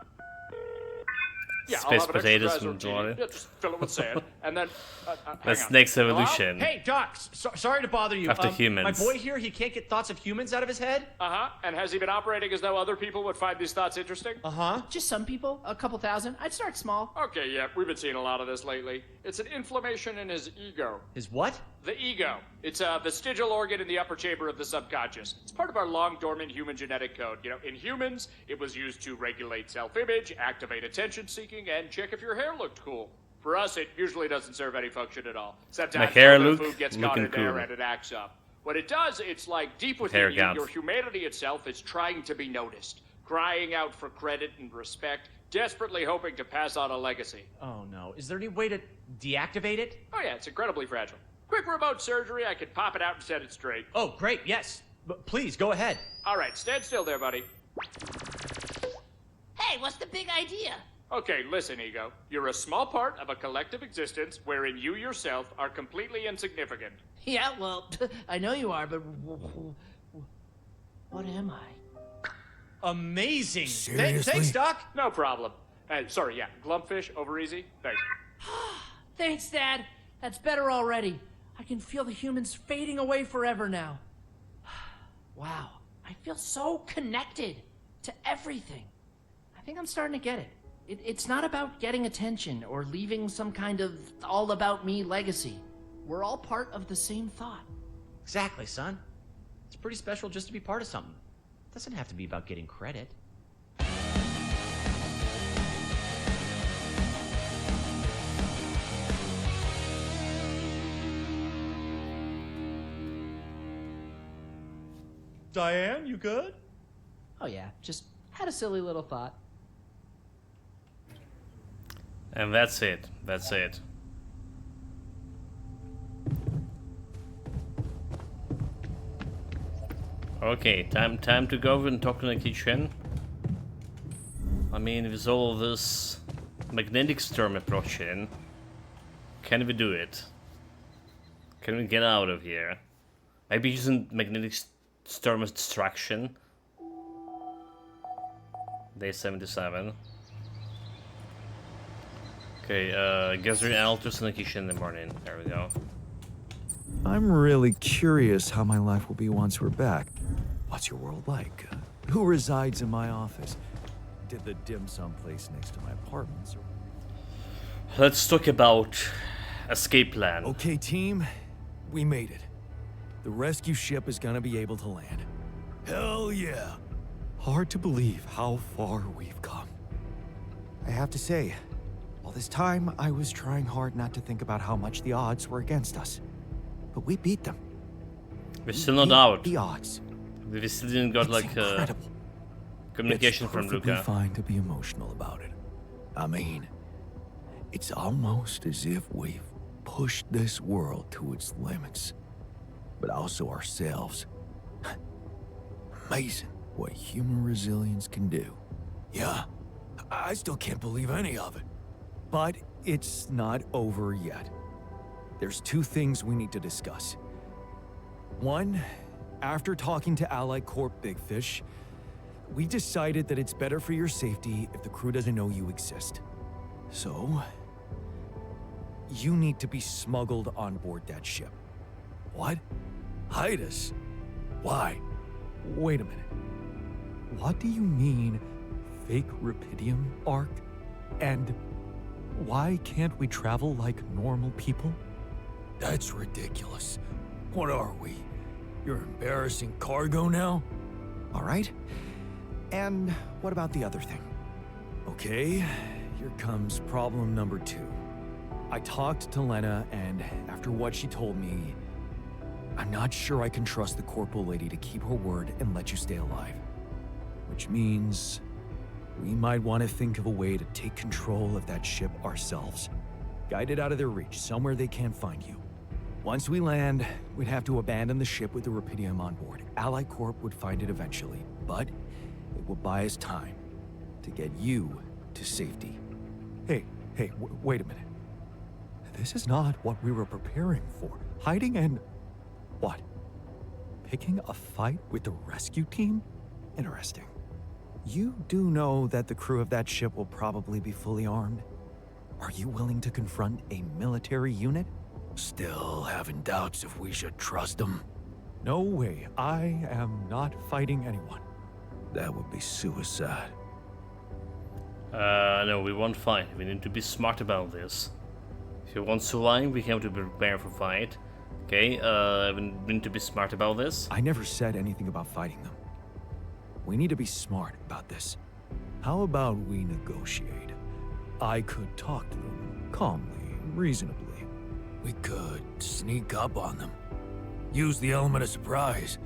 Speaker 11: Yeah,
Speaker 1: Space
Speaker 11: I'll have
Speaker 1: potatoes
Speaker 11: an extra
Speaker 1: from
Speaker 11: dry
Speaker 1: Jordan.
Speaker 11: Yeah, just fill it with sand, and then
Speaker 1: That's
Speaker 11: hang on.
Speaker 1: next
Speaker 11: Hello?
Speaker 1: evolution.
Speaker 17: Hey, Doc, sorry to bother you.
Speaker 1: After humans.
Speaker 17: My boy here, he can't get thoughts of humans out of his head.
Speaker 11: And has he been operating as though other people would find these thoughts interesting?
Speaker 18: Just some people, a couple thousand. I'd start small.
Speaker 11: Okay, yeah, we've been seeing a lot of this lately. It's an inflammation in his ego.
Speaker 17: His what?
Speaker 11: The ego. It's a vestigial organ in the upper chamber of the subconscious. It's part of our long-dormant human genetic code. You know, in humans, it was used to regulate self-image, activate attention-seeking, and check if your hair looked cool. For us, it usually doesn't serve any function at all. Sometimes
Speaker 1: hair
Speaker 11: the
Speaker 1: look
Speaker 11: food gets caught
Speaker 1: looking
Speaker 11: in there
Speaker 1: cool.
Speaker 11: and it acts up. What it does, it's like deep
Speaker 1: Hair
Speaker 11: within you,
Speaker 1: counts.
Speaker 11: your humanity itself is trying to be noticed, crying out for credit and respect, desperately hoping to pass on a legacy.
Speaker 17: Oh no. Is there any way to deactivate it?
Speaker 11: Oh yeah, it's incredibly fragile. Quick remote surgery, I could pop it out and set it straight.
Speaker 17: Oh, great, yes. But please, go ahead.
Speaker 11: All right, stand still there, buddy.
Speaker 18: Hey, what's the big idea?
Speaker 11: Okay, listen, Ego. You're a small part of a collective existence wherein you yourself are completely insignificant.
Speaker 18: Yeah, well, I know you are, but what am I?
Speaker 17: Amazing.
Speaker 11: Seriously?
Speaker 17: Thanks, Doc.
Speaker 11: No problem. Sorry, yeah, Glumpfish, over easy. Thanks.
Speaker 18: Thanks, Dad. That's better already. I can feel the humans fading away forever now. Wow, I feel so connected to everything. I think I'm starting to get it. It's not about getting attention or leaving some kind of all-about-me legacy. We're all part of the same thought.
Speaker 17: Exactly, son. It's pretty special just to be part of something. It doesn't have to be about getting credit. Diane, you good?
Speaker 18: Oh yeah, just had a silly little thought.
Speaker 1: And that's it. That's it. Okay, time to go and talk in the kitchen. I mean, with all of this magnetic storm approaching, can we do it? Can we get out of here? Maybe using magnetic storm as distraction. Day 77. Okay, gathering altars in the kitchen in the morning. There we go.
Speaker 2: I'm really curious how my life will be once we're back. What's your world like? Who resides in my office? Did the dim sum place next to my apartments?
Speaker 1: Let's talk about escape plan.
Speaker 2: Okay, team. We made it. The rescue ship is gonna be able to land. Hell yeah! Hard to believe how far we've come.
Speaker 15: I have to say, all this time I was trying hard not to think about how much the odds were against us. But we beat them.
Speaker 1: We're still not out.
Speaker 15: The odds.
Speaker 1: We still didn't got like communication from
Speaker 2: It's perfectly
Speaker 1: Luca.
Speaker 2: fine to be emotional about it. I mean, it's almost as if we've pushed this world to its limits, but also ourselves. Amazing what human resilience can do. Yeah, I still can't believe any of it. But it's not over yet. There's two things we need to discuss. One, after talking to Ally Corp Big Fish, we decided that it's better for your safety if the crew doesn't know you exist. So, you need to be smuggled on board that ship. What? Hide us? Why? Wait a minute. What do you mean, fake Rapidium arc? And why can't we travel like normal people? That's ridiculous. What are we? You're embarrassing cargo now?
Speaker 15: All right. And what about the other thing?
Speaker 2: Okay, here comes problem number 2. I talked to Lena, and after what she told me, I'm not sure I can trust the corporal lady to keep her word and let you stay alive. Which means we might want to think of a way to take control of that ship ourselves. Guide it out of their reach, somewhere they can't find you. Once we land, we'd have to abandon the ship with the Rapidium on board. Ally Corp would find it eventually, but it will buy us time to get you to safety. Hey, wait a minute. This is not what we were preparing for. Hiding and... what? Picking a fight with the rescue team? Interesting. You do know that the crew of that ship will probably be fully armed? Are you willing to confront a military unit? Still having doubts if we should trust them? No way. I am not fighting anyone. That would be suicide.
Speaker 1: No, we won't fight. We need to be smart about this. If you want to survive, we have to be prepared for fight. Okay, we need to be smart about this.
Speaker 2: I never said anything about fighting them. We need to be smart about this. How about we negotiate? I could talk to them calmly, reasonably. We could sneak up on them. Use the element of surprise.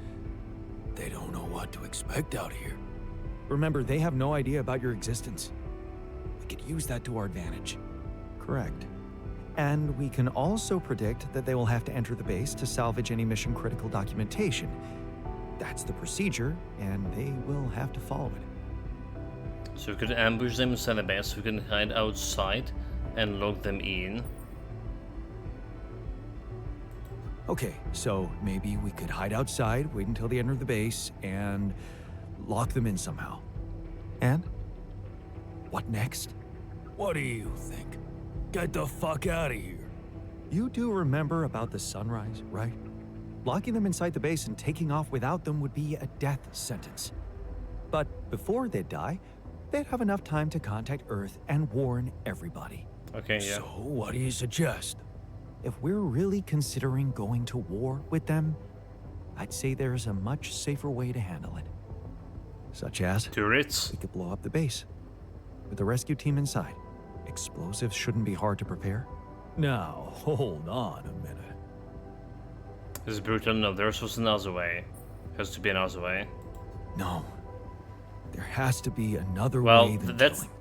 Speaker 2: They don't know what to expect out here. Remember, they have no idea about your existence. We could use that to our advantage.
Speaker 15: Correct. And we can also predict that they will have to enter the base to salvage any mission-critical documentation. That's the procedure, and they will have to follow it.
Speaker 1: So we could ambush them inside the base, we can hide outside and lock them in.
Speaker 2: Okay, so maybe we could hide outside, wait until they enter the base, and lock them in somehow. And? What next? What do you think? Get the fuck out of here. You do remember about the sunrise, right? Locking them inside the base and taking off without them would be a death sentence. But before they die, they'd have enough time to contact Earth and warn everybody.
Speaker 1: Okay, yeah.
Speaker 2: So what do you suggest?
Speaker 15: If we're really considering going to war with them, I'd say there's a much safer way to handle it.
Speaker 2: Such as?
Speaker 1: Turrets?
Speaker 15: We could blow up the base with the rescue team inside. Explosives shouldn't be hard to prepare.
Speaker 2: Now, hold on a minute.
Speaker 1: This is brutal. No, there's also another way. Has to be another way.
Speaker 2: No. There has to be another
Speaker 1: well,
Speaker 2: way than
Speaker 1: that's...
Speaker 2: killing.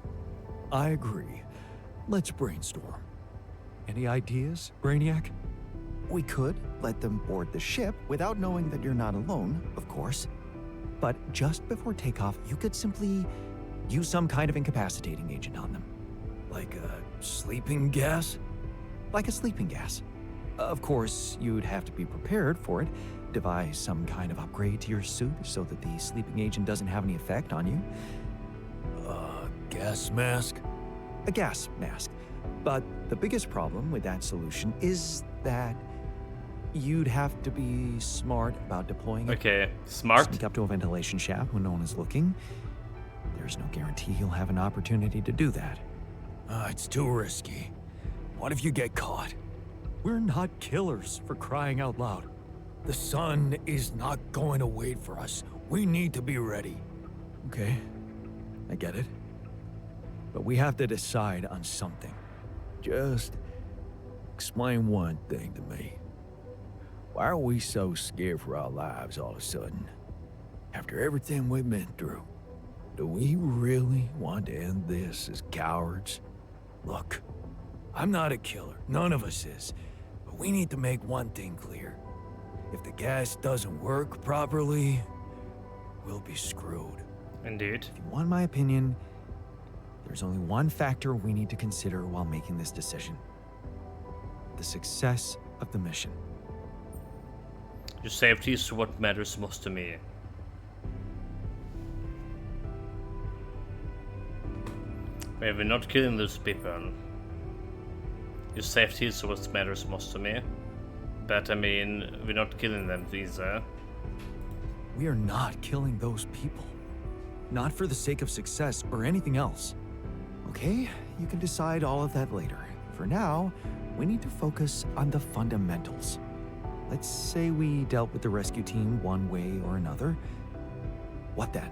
Speaker 2: I agree. Let's brainstorm. Any ideas, Brainiac?
Speaker 15: We could let them board the ship without knowing that you're not alone, of course. But just before takeoff, you could simply use some kind of incapacitating agent on them.
Speaker 2: Like a sleeping gas?
Speaker 15: Like a sleeping gas. Of course, you'd have to be prepared for it. Devise some kind of upgrade to your suit so that the sleeping agent doesn't have any effect on you.
Speaker 2: Gas mask?
Speaker 15: A gas mask. But the biggest problem with that solution is that you'd have to be smart about deploying it.
Speaker 1: Okay, smart.
Speaker 15: Sneak up to a ventilation shaft when no one is looking. There's no guarantee you'll have an opportunity to do that.
Speaker 2: It's too risky. What if you get caught? We're not killers, for crying out loud. The sun is not going to wait for us. We need to be ready. Okay, I get it. But we have to decide on something.
Speaker 12: Just explain one thing to me. Why are we so scared for our lives all of a sudden? After everything we've been through, do we really want to end this as cowards?
Speaker 2: Look, I'm not a killer. None of us is. But we need to make one thing clear. If the gas doesn't work properly, we'll be screwed.
Speaker 1: Indeed.
Speaker 15: If you want my opinion, there's only one factor we need to consider while making this decision. The success of the mission.
Speaker 1: Your safety is what matters most to me. Wait, we're not killing those people. Your safety is what matters most to me. But I mean, we're not killing them either.
Speaker 2: We are not killing those people. Not for the sake of success or anything else.
Speaker 15: Okay, you can decide all of that later. For now, we need to focus on the fundamentals. Let's say we dealt with the rescue team one way or another. What then?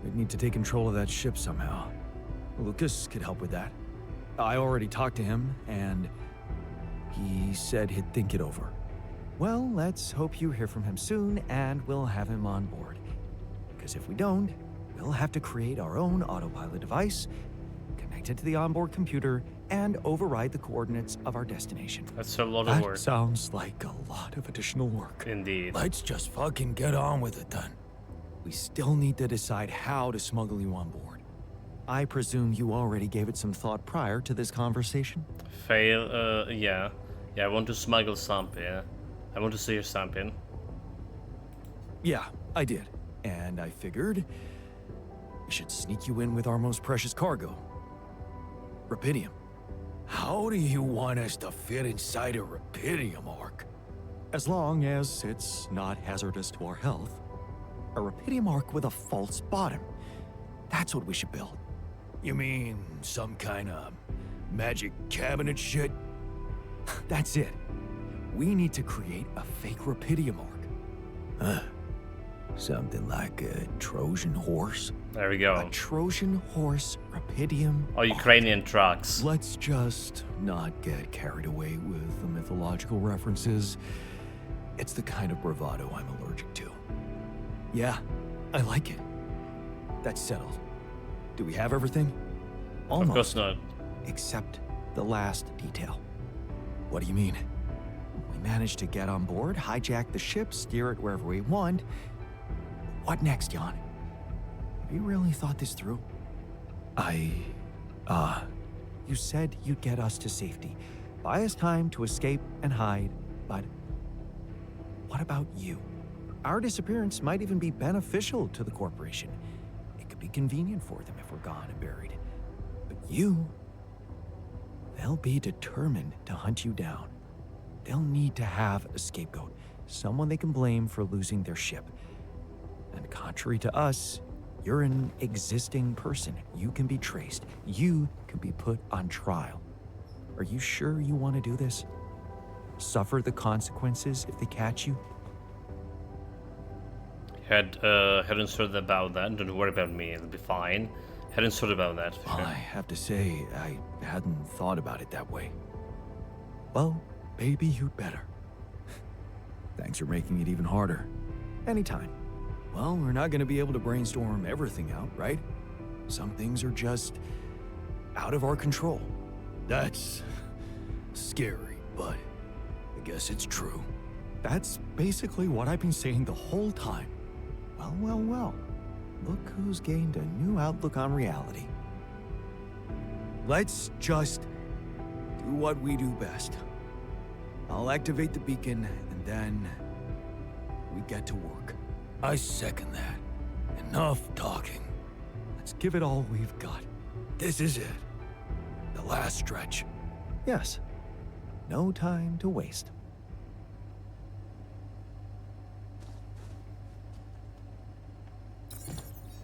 Speaker 2: We'd need to take control of that ship somehow. Lucas could help with that. I already talked to him, and he said he'd think it over.
Speaker 15: Well, let's hope you hear from him soon, and we'll have him on board. Because if we don't, we'll have to create our own autopilot device, connect it to the onboard computer, and override the coordinates of our destination.
Speaker 1: That's a lot of work.
Speaker 2: That sounds like a lot of additional work.
Speaker 1: Indeed.
Speaker 2: Let's just fucking get on with it then. We still need to decide how to smuggle you on board.
Speaker 15: I presume you already gave it some thought prior to this conversation?
Speaker 1: Fail, yeah. Yeah, I want to smuggle something. I want to see something.
Speaker 2: Yeah, I did. And I figured we should sneak you in with our most precious cargo. Rapidium. How do you want us to fit inside a Rapidium arc?
Speaker 15: As long as it's not hazardous to our health. A Rapidium arc with a false bottom. That's what we should build.
Speaker 2: You mean some kind of magic cabinet shit?
Speaker 15: That's it. We need to create a fake Rapidium arc.
Speaker 12: Huh. Something like a Trojan horse?
Speaker 1: There we go.
Speaker 15: A Trojan horse Rapidium
Speaker 1: or Ukrainian trucks.
Speaker 2: Let's just not get carried away with the mythological references. It's the kind of bravado I'm allergic to. Yeah, I like it. That's settled. Do we have everything?
Speaker 15: Almost.
Speaker 1: Of course not.
Speaker 15: Except the last detail.
Speaker 2: What do you mean?
Speaker 15: We managed to get on board, hijack the ship, steer it wherever we want. What next, Jan? Have you really thought this through? You said you'd get us to safety, buy us time to escape and hide, but what about you? Our disappearance might even be beneficial to the corporation. It could be convenient for them if we're gone and buried. But you, they'll be determined to hunt you down. They'll need to have a scapegoat, someone they can blame for losing their ship. And contrary to us, you're an existing person. You can be traced. You can be put on trial. Are you sure you want to do this? Suffer the consequences if they catch you?
Speaker 1: Hadn't thought about that. Don't worry about me. It'll be fine. Hadn't thought about that.
Speaker 2: Well, I have to say, I hadn't thought about it that way.
Speaker 15: Well, maybe you'd better.
Speaker 2: Thanks for making it even harder.
Speaker 15: Anytime.
Speaker 2: Well, we're not going to be able to brainstorm everything out, right? Some things are just out of our control. That's scary, but I guess it's true.
Speaker 15: That's basically what I've been saying the whole time. Well, well, well. Look who's gained a new outlook on reality.
Speaker 2: Let's just do what we do best. I'll activate the beacon, and then we get to work. I second that. Enough talking. Let's give it all we've got. This is it. The last stretch.
Speaker 15: Yes. No time to waste.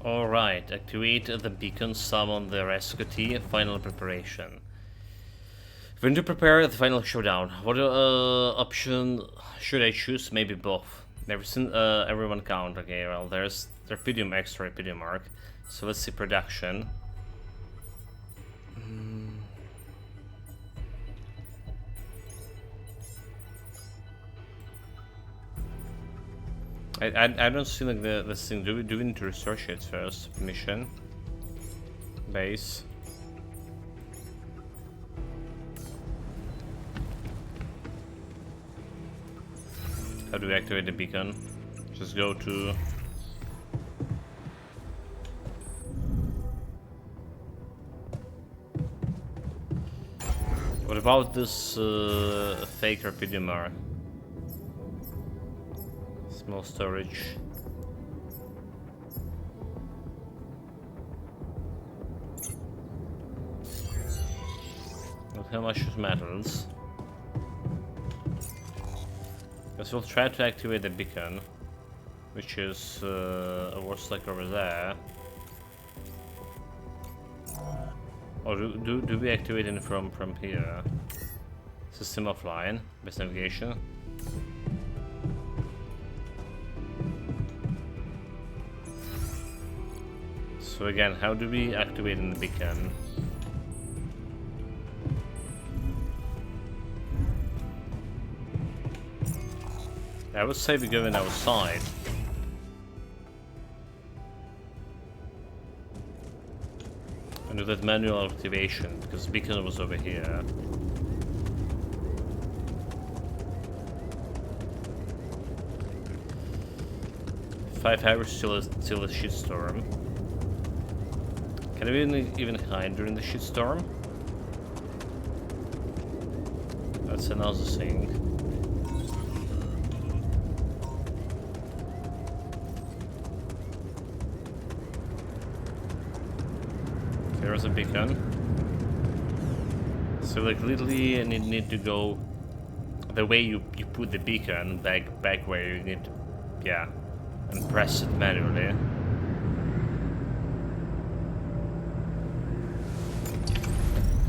Speaker 1: Alright, activate the beacon, summon the rescue team, final preparation. When to prepare the final showdown, what option should I choose? Maybe both. Never seen everyone count. Okay, well, there's Rapidium X, Rapidium Arc. So let's see production. I don't see like this thing. Do we need to research it first? Mission. Base. How do we activate the beacon? Just go to... What about this fake Rapidium Arc? Small storage. Not how much it matters. Guess we'll try to activate the beacon, which is what's like over there. Or do we activate it from here? System offline, best navigation. So again, how do we activate in the beacon? I would say we go in outside. And do that manual activation, because the beacon was over here. Five hours till a shitstorm. Can we even hide during the shitstorm? That's another thing. There's a beacon. So like literally need to go the way you put the beacon back where you need to, yeah, and press it manually.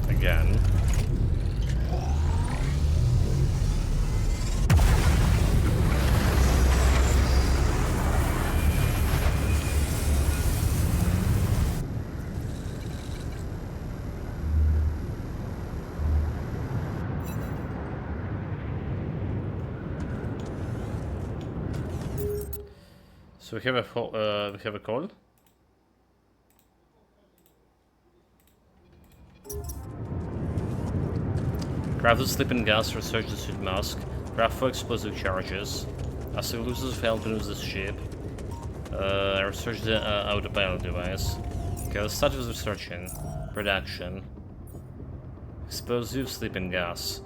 Speaker 1: Again. So we have a call. Craft the sleeping gas, research the suit mask, craft for explosive charges. As the losers fail to lose this ship, research the autopilot device. Okay, let's start with researching. Production. Explosive sleeping gas.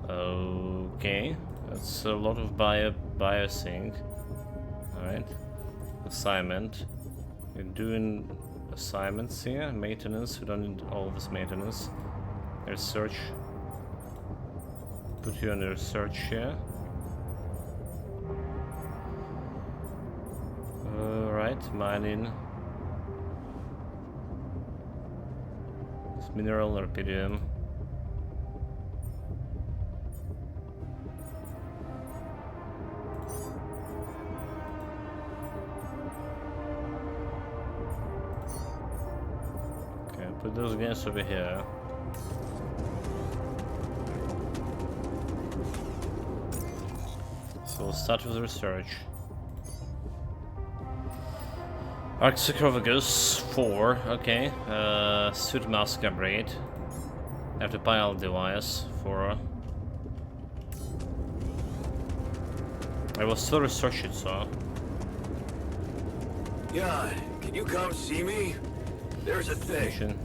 Speaker 1: Okay, that's a lot of bio thing. Alright. Assignment. You're doing assignments here. Maintenance. We don't need all this maintenance. Research. Put you on the research here. Alright, mining. It's mineral Rapidium. Okay, put those guys over here. So we'll start with research. Arc sarcophagus 4, okay. Suit mask upgrade. Autopilot device 4. I will still research it, so.
Speaker 16: Jan, can you come see me? There's a thing.
Speaker 1: Mission.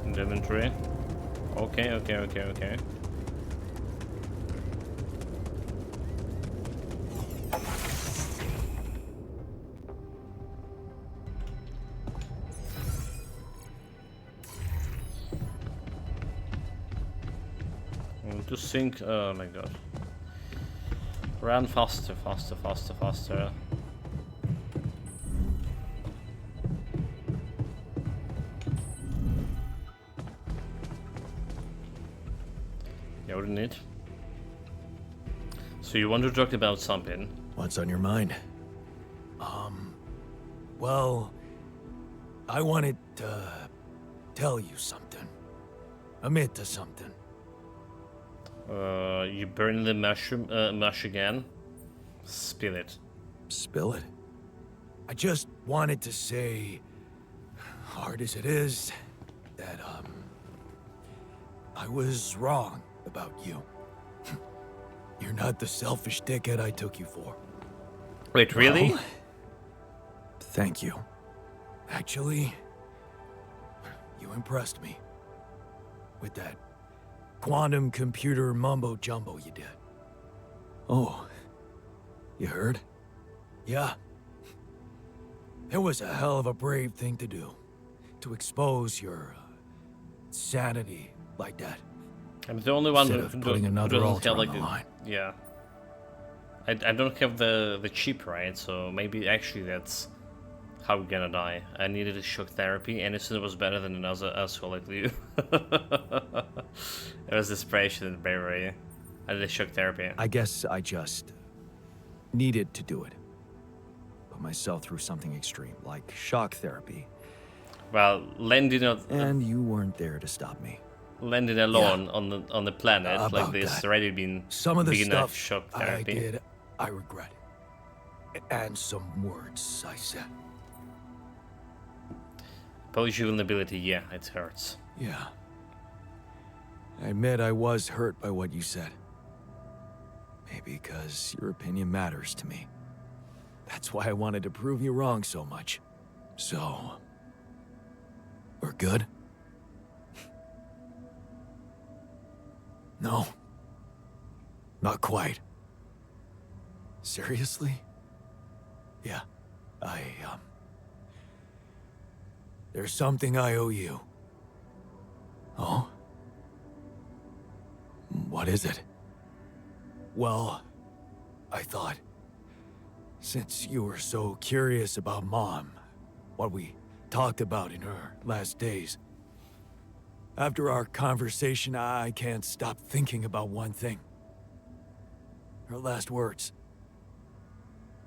Speaker 1: Inventory. Okay. To sync, oh my god. Run faster. Noted it. So you want to talk about something?
Speaker 2: What's on your mind? Well, I wanted to tell you something. Admit to something.
Speaker 1: You burn the mush again? Spill it.
Speaker 2: Spill it? I just wanted to say, hard as it is, that, I was wrong about you. You're not the selfish dickhead I took you for.
Speaker 1: Wait, really?
Speaker 2: Well, thank you. Actually, you impressed me. With that quantum computer mumbo-jumbo you did. Oh, you heard? Yeah. It was a hell of a brave thing to do. To expose your sanity like that.
Speaker 1: I'm the only one
Speaker 2: Instead of putting another
Speaker 1: doesn't
Speaker 2: altar
Speaker 1: have
Speaker 2: on
Speaker 1: like
Speaker 2: the line.
Speaker 1: yeah. I don't have the chip, right? So maybe actually that's how we're gonna die. I needed a shock therapy, and it was better than another asshole like you. It was desperation and bravery. I did a shock therapy.
Speaker 2: I guess I just needed to do it. Put myself through something extreme, like shock therapy.
Speaker 1: Well, landing
Speaker 2: and you weren't there to stop me.
Speaker 1: Landing alone on the planet like this
Speaker 2: that.
Speaker 1: already been
Speaker 2: Some of the
Speaker 1: big enough
Speaker 2: stuff
Speaker 1: shock
Speaker 2: I
Speaker 1: therapy.
Speaker 2: did, I regret. And some words I said.
Speaker 1: Polish vulnerability, yeah, it hurts.
Speaker 2: Yeah. I admit I was hurt by what you said. Maybe because your opinion matters to me. That's why I wanted to prove you wrong so much. So... we're good? No. Not quite. Seriously? Yeah. There's something I owe you. Oh? What is it? Well, I thought, since you were so curious about Mom, what we talked about in her last days, after our conversation, I can't stop thinking about one thing. Her last words.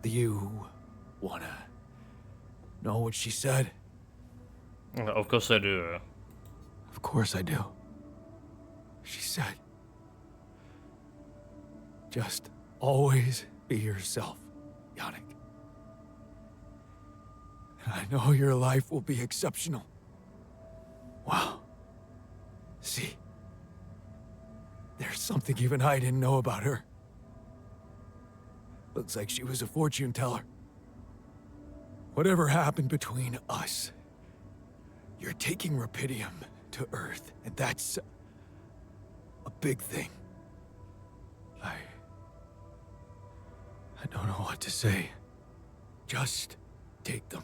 Speaker 2: Do you wanna know what she said?
Speaker 1: Of course I do.
Speaker 2: Of course I do. She said, just always be yourself, Yannick. And I know your life will be exceptional. Wow. See, there's something even I didn't know about her. Looks like she was a fortune teller. Whatever happened between us, you're taking Rapidium to Earth, and that's a big thing. I don't know what to say. Just take them.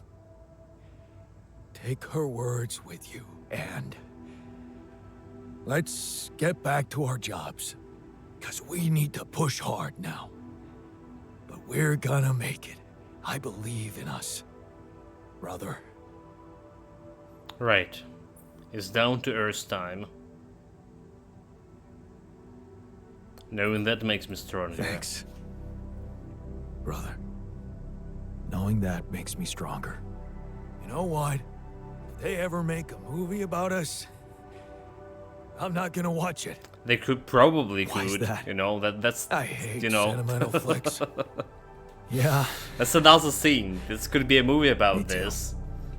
Speaker 2: Take her words with you, and let's get back to our jobs. 'Cause we need to push hard now. But we're gonna make it. I believe in us, brother.
Speaker 1: Right. It's down to Earth time. Knowing that makes me stronger.
Speaker 2: Thanks, brother. Knowing that makes me stronger. You know what? If they ever make a movie about us, I'm not gonna watch it.
Speaker 1: They probably
Speaker 2: Why is
Speaker 1: could,
Speaker 2: that?
Speaker 1: you know, that's
Speaker 2: I hate
Speaker 1: you know
Speaker 2: sentimental flicks. Yeah.
Speaker 1: That's another scene. This could be a movie
Speaker 2: Me
Speaker 1: about
Speaker 2: too.
Speaker 1: this.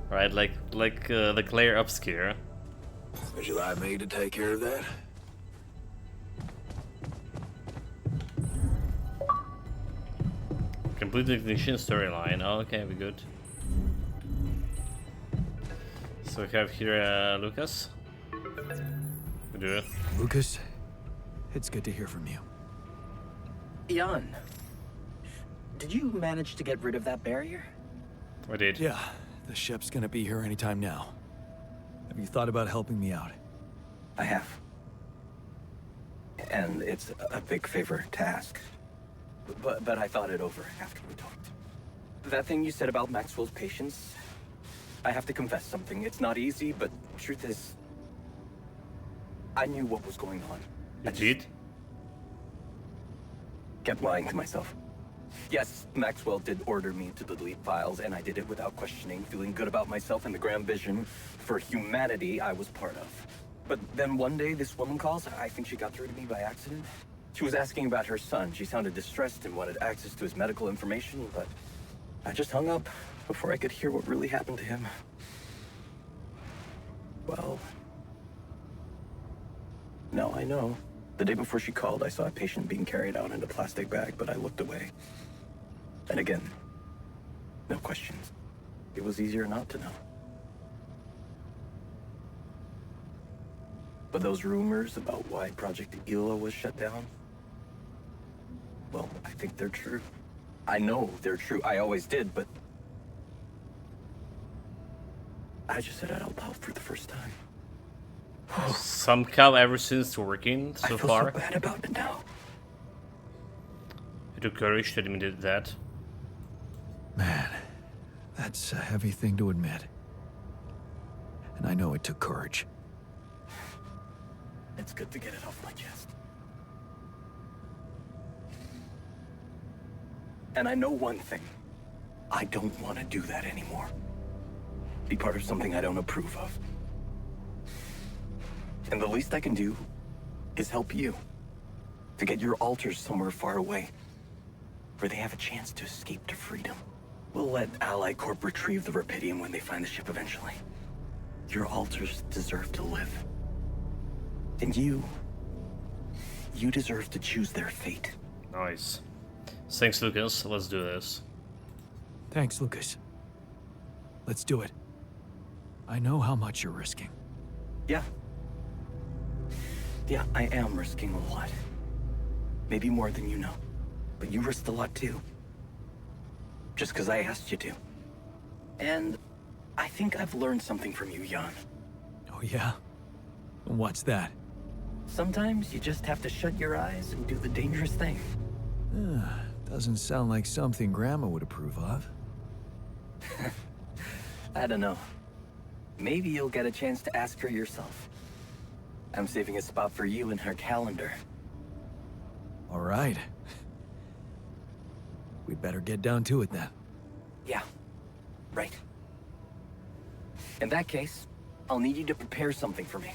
Speaker 1: Right, like the Claire Obscure.
Speaker 2: Would you like me to take care of that?
Speaker 1: Complete ignition storyline. Oh, okay, we're good. So we have here Lucas. We do.
Speaker 2: Lucas, it's good to hear from you.
Speaker 13: Jan, did you manage to get rid of that barrier?
Speaker 1: I did.
Speaker 2: Yeah, the ship's gonna be here anytime now. Have you thought about helping me out?
Speaker 13: I have. And it's a big favor to ask. But I thought it over after we talked. That thing you said about Maxwell's patience, I have to confess something. It's not easy, but truth is, I knew what was going on.
Speaker 1: You did?
Speaker 13: kept lying to myself. Yes, Maxwell did order me to delete files, and I did it without questioning, feeling good about myself and the grand vision for humanity I was part of. But then one day, this woman calls. I think she got through to me by accident. She was asking about her son. She sounded distressed and wanted access to his medical information, but I just hung up before I could hear what really happened to him. Well, now I know. The day before she called, I saw a patient being carried out in a plastic bag, but I looked away. And again, no questions. It was easier not to know. But those rumors about why Project Ela was shut down, well, I think they're true. I know they're true. I always did, but I just said it out loud for the first time.
Speaker 1: Somehow everything's working so far.
Speaker 13: I feel so bad about it now.
Speaker 1: It took courage to admit that.
Speaker 2: Man, that's a heavy thing to admit. And I know it took courage.
Speaker 13: It's good to get it off my chest. And I know one thing. I don't want to do that anymore. Be part of something I don't approve of. And the least I can do is help you. To get your alters somewhere far away. Where they have a chance to escape to freedom. We'll let Ally Corp retrieve the Rapidium when they find the ship eventually. Your alters deserve to live. And you deserve to choose their fate.
Speaker 1: Nice. Thanks, Lucas. Let's do this.
Speaker 2: Thanks, Lucas. Let's do it. I know how much you're risking.
Speaker 13: Yeah. Yeah, I am risking a lot. Maybe more than you know. But you risked a lot too. Just because I asked you to. And I think I've learned something from you, Jan.
Speaker 2: Oh yeah? What's that?
Speaker 13: Sometimes you just have to shut your eyes and do the dangerous thing.
Speaker 2: Doesn't sound like something Grandma would approve of.
Speaker 13: I don't know. Maybe you'll get a chance to ask her yourself. I'm saving a spot for you in her calendar.
Speaker 2: All right. We'd better get down to it then.
Speaker 13: Yeah, right. In that case, I'll need you to prepare something for me.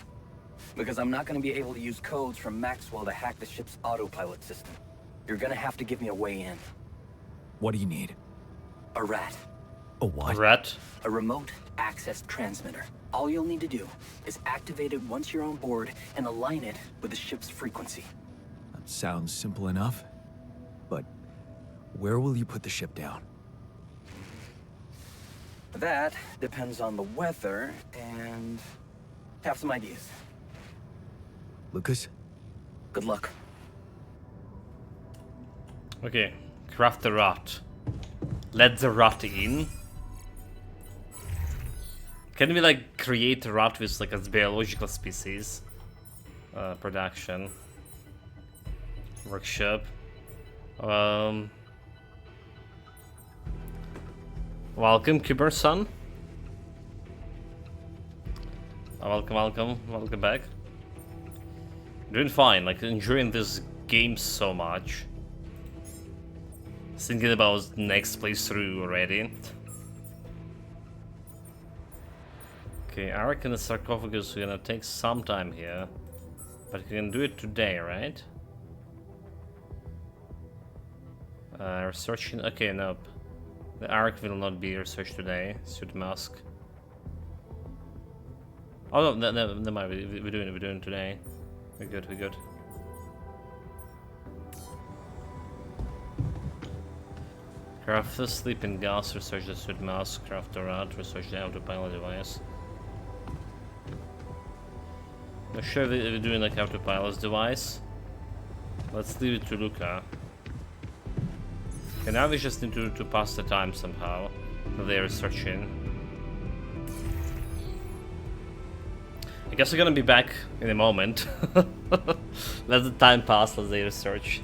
Speaker 13: Because I'm not going to be able to use codes from Maxwell to hack the ship's autopilot system. You're going to have to give me a way in.
Speaker 2: What do you need?
Speaker 13: A rat.
Speaker 2: A what?
Speaker 1: A rat?
Speaker 13: A remote access transmitter. All you'll need to do is activate it once you're on board and align it with the ship's frequency.
Speaker 2: That sounds simple enough. But where will you put the ship down?
Speaker 13: That depends on the weather and have some ideas.
Speaker 2: Lucas?
Speaker 13: Good luck.
Speaker 1: Okay, craft the rat. Let the rat in. Can we like create a rat with like a biological species? Production. Workshop. Welcome, Kuber-san. Welcome back. Doing fine, like enjoying this game so much. Thinking about next playthrough already. Okay, I reckon the sarcophagus is gonna take some time here. But you can do it today, right? Researching. Okay, nope. The Ark will not be researched today. Suit mask. Oh no, never mind. We're doing it today. We're good. Craft the sleeping gas, research the suit mask, craft the rat, research the autopilot device. Not sure if we're doing like autopilot device. Let's leave it to Luca. Okay, now we just need to pass the time somehow. They're researching. I guess we're gonna be back in a moment. Let the time pass as they research.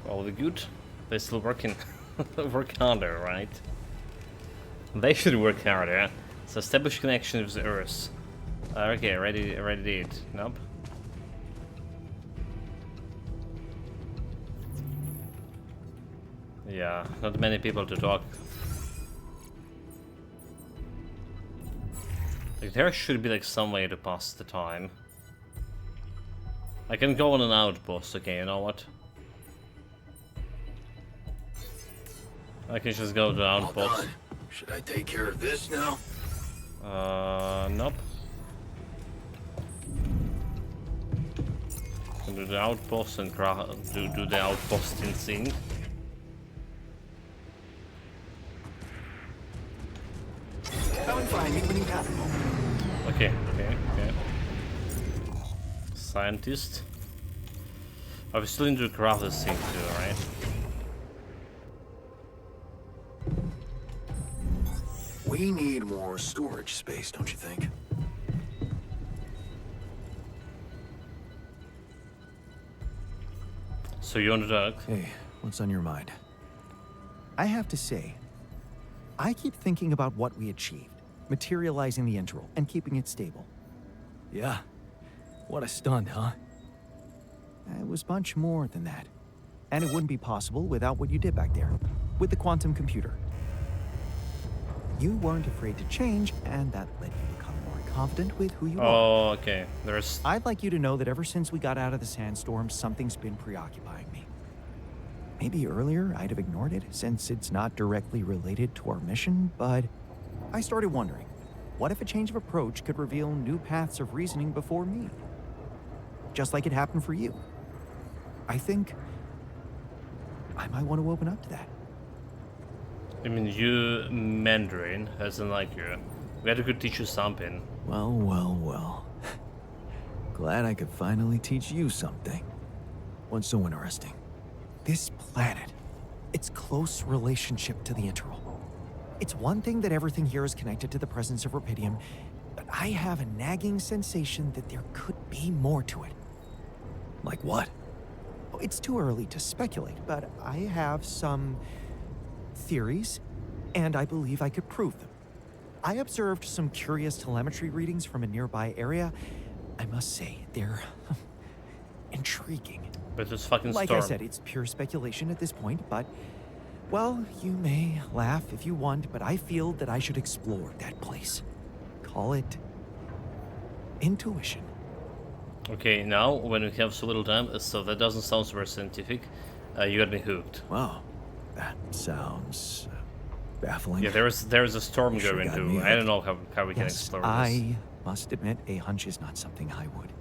Speaker 1: All the good. They're still working. Work harder, right? They should work harder. So establish connection with the Earth. Okay, ready did. Nope. Yeah, not many people to talk. Like, there should be like some way to pass the time. I can go on an outpost. Okay, you know what? I can just go to the outpost.
Speaker 4: Should I take care of this now?
Speaker 1: Nope. Do the outpost and do the outpost in sync.
Speaker 16: Come and find me when you have a moment.
Speaker 1: Okay. Scientist. I was still into craft this thing too, right?
Speaker 4: We need more storage space, don't you think?
Speaker 1: So you on the duck?
Speaker 2: Hey, what's on your mind?
Speaker 15: I have to say, I keep thinking about what we achieved, materializing the integral and keeping it stable.
Speaker 2: Yeah. What a stunt, huh?
Speaker 15: It was much more than that. And it wouldn't be possible without what you did back there, with the quantum computer. You weren't afraid to change, and that let you become more confident with who you are.
Speaker 1: Oh, okay.
Speaker 15: I'd like you to know that ever since we got out of the sandstorm, something's been preoccupying me. Maybe earlier I'd have ignored it, since it's not directly related to our mission, but I started wondering, what if a change of approach could reveal new paths of reasoning before me? Just like it happened for you. I think I might want to open up to that.
Speaker 1: I mean, you Mandarin, as in like you. We had to could teach you something.
Speaker 2: Well. Glad I could finally teach you something. What's so interesting?
Speaker 15: This planet, its close relationship to the integral. It's one thing that everything here is connected to the presence of rubidium, but I have a nagging sensation that there could be more to it.
Speaker 2: Like what?
Speaker 15: It's too early to speculate, but I have some theories, and I believe I could prove them. I observed some curious telemetry readings from a nearby area. I must say, they're intriguing.
Speaker 1: But it's fucking
Speaker 15: Like
Speaker 1: storm.
Speaker 15: I said, it's pure speculation at this point, but, well, you may laugh if you want, but I feel that I should explore that place. Call it intuition.
Speaker 1: Okay, now when we have so little time, so that doesn't sound very scientific. You got me hooked.
Speaker 2: Wow, that sounds baffling.
Speaker 1: Yeah, there's a storm
Speaker 2: You sure
Speaker 1: going
Speaker 2: got
Speaker 1: too.
Speaker 2: me
Speaker 1: I don't
Speaker 2: hooked.
Speaker 1: know how we can
Speaker 15: Yes,
Speaker 1: explore this.
Speaker 15: I must admit, a hunch is not something I would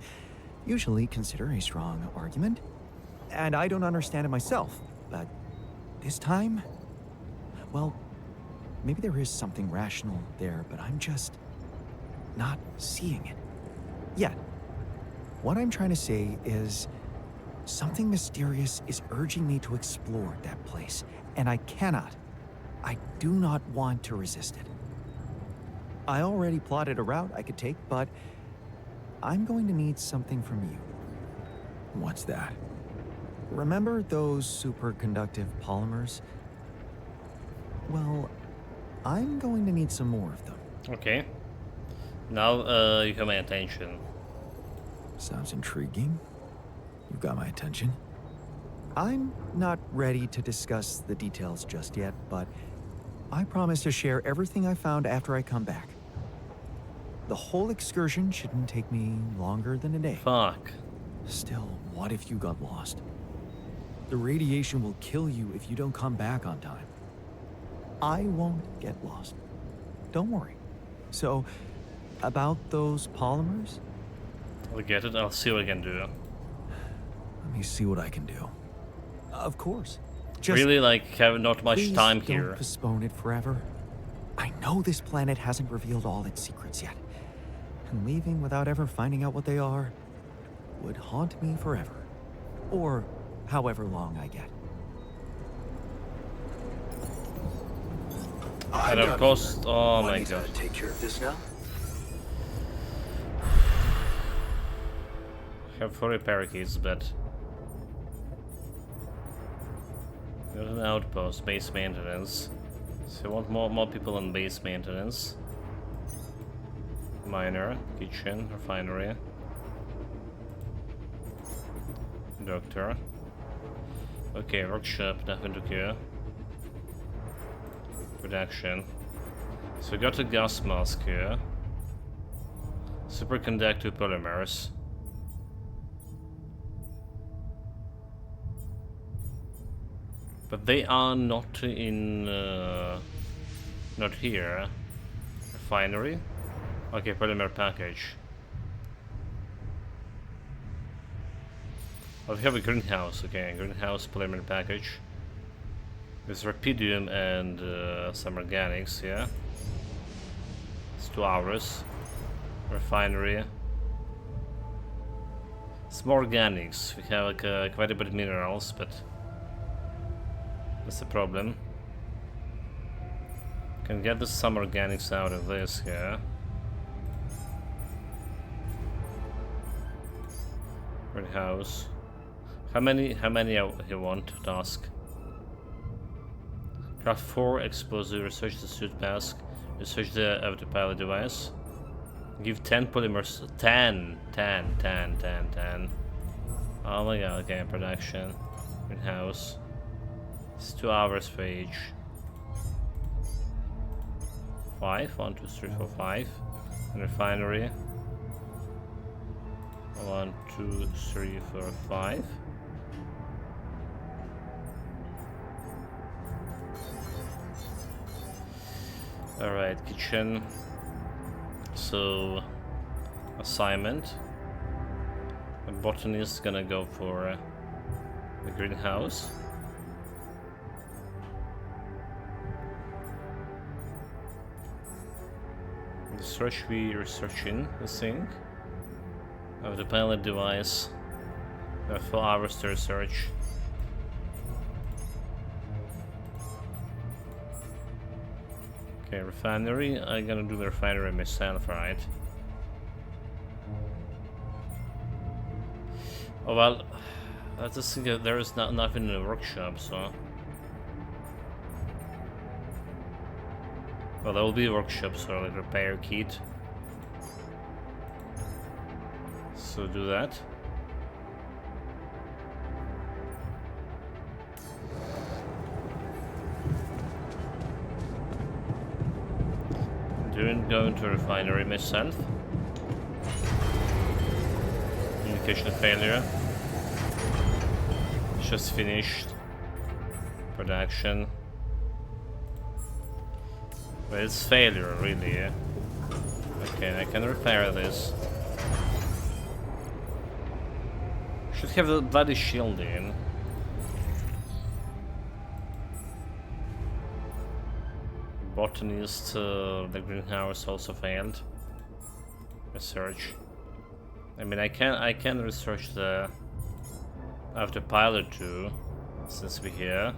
Speaker 15: usually consider a strong argument. And I don't understand it myself, but this time, well, maybe there is something rational there, but I'm just not seeing it yet. What I'm trying to say is something mysterious is urging me to explore that place, and I do not want to resist it. I already plotted a route I could take, but I'm going to need something from you.
Speaker 2: What's that?
Speaker 15: Remember those superconductive polymers? Well, I'm going to need some more of them.
Speaker 1: Okay. Now you have my attention.
Speaker 2: Sounds intriguing. You've got my attention.
Speaker 15: I'm not ready to discuss the details just yet, but I promise to share everything I found after I come back. The whole excursion shouldn't take me longer than a day.
Speaker 1: Fuck.
Speaker 2: Still, what if you got lost? The radiation will kill you if you don't come back on time.
Speaker 15: I won't get lost. Don't worry. So, about those polymers?
Speaker 1: I'll get it. I'll see what I can do.
Speaker 2: Let me see what I can do.
Speaker 15: Of course.
Speaker 1: Really, like, have not much
Speaker 15: please
Speaker 1: time
Speaker 15: don't
Speaker 1: here.
Speaker 15: Postpone it forever. I know this planet hasn't revealed all its secrets yet, and leaving without ever finding out what they are would haunt me forever, or however long I get.
Speaker 1: And of course, oh my god.
Speaker 16: Take care of this now.
Speaker 1: Have 40 parakeets, but Got an outpost, base maintenance. So I want more people on base maintenance. Miner, kitchen, refinery. Doctor. Okay, workshop, nothing to care. Production. So we got a gas mask here. Superconductive polymers. But they are not in... not here. Refinery? Okay, polymer package. Oh, we have a greenhouse, okay, greenhouse polymer package. With rapidium and some organics, yeah. It's 2 hours. Refinery. It's more organics. We have like, quite a bit of minerals, but that's the problem. Can get some organics out of this here. Greenhouse. How many you want? Task. Craft 4 explosive. Research the suit mask. Research the autopilot device. Give 10 polymers. 10. Oh my god. Okay, production. Greenhouse. It's 2 hours for each. 5. 1, 2, 3, 4, 5. And refinery. 1, 2, 3, 4, 5. Alright, kitchen. So, assignment. The botanist is gonna go for the greenhouse. Research, we researching this thing. Of the pilot device. 4 hours to research. Okay, refinery. I'm gonna do the refinery myself, right? Oh well, I just think that there is nothing in the workshop, so. Well, there will be workshops or like repair kit. So do that. Going to refinery myself. Communication failure. Just finished. Production. But it's failure, really. Yeah? Okay, I can repair this. Should have the bloody shield in. Botanist, the greenhouse also failed. Research. I mean, I can research the autopilot too, since we're here.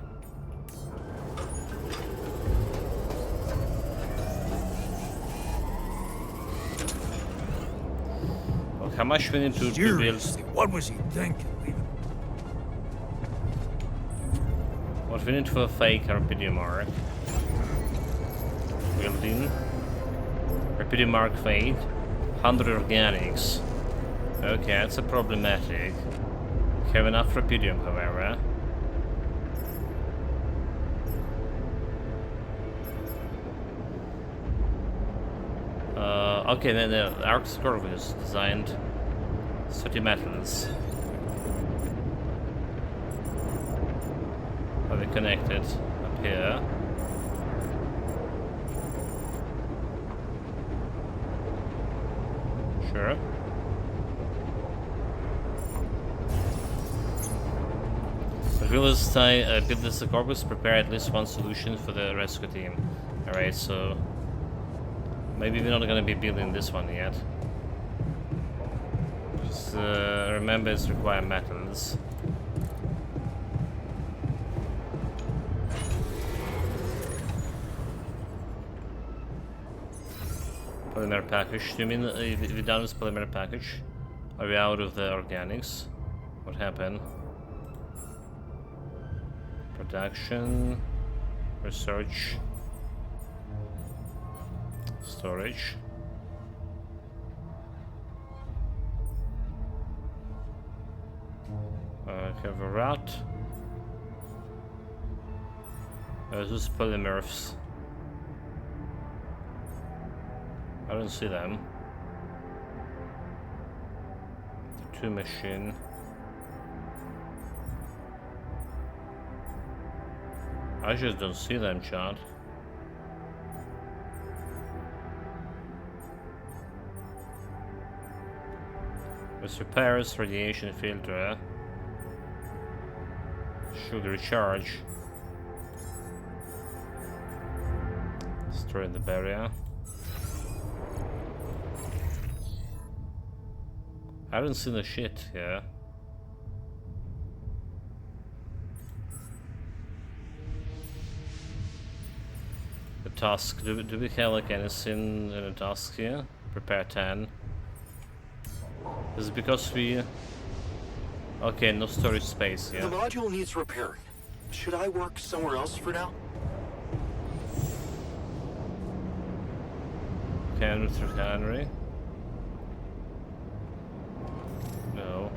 Speaker 1: Well, how much we need to build?
Speaker 12: What was he thinking?
Speaker 1: What we need for a fake Rapidium arc? Building. Rapidium Mark Fade. 100 organics. Okay, that's a problematic. We have enough Rapidium, however. Okay, then the Arc Scorpius designed 30 metals. Are they connected up here? Sure. Build this corpus, prepare at least one solution for the rescue team. Alright, so maybe we're not gonna be building this one yet. Just remember it's require metals. Polymer package. Do you mean we done with polymer package? Are we out of the organics? What happened? Production, research, storage. Have a rat. Those polymorphs. I don't see them. The 2 machine. I just don't see them, Chad. With repairs, radiation filter. Should recharge. Destroy the barrier. I haven't seen the shit here. The task. Do we have like anything in a task here? Prepare 10. This is because we... Okay, no storage space here.
Speaker 16: The module needs repairing. Should I work somewhere else for now?
Speaker 1: Henry through Henry. No.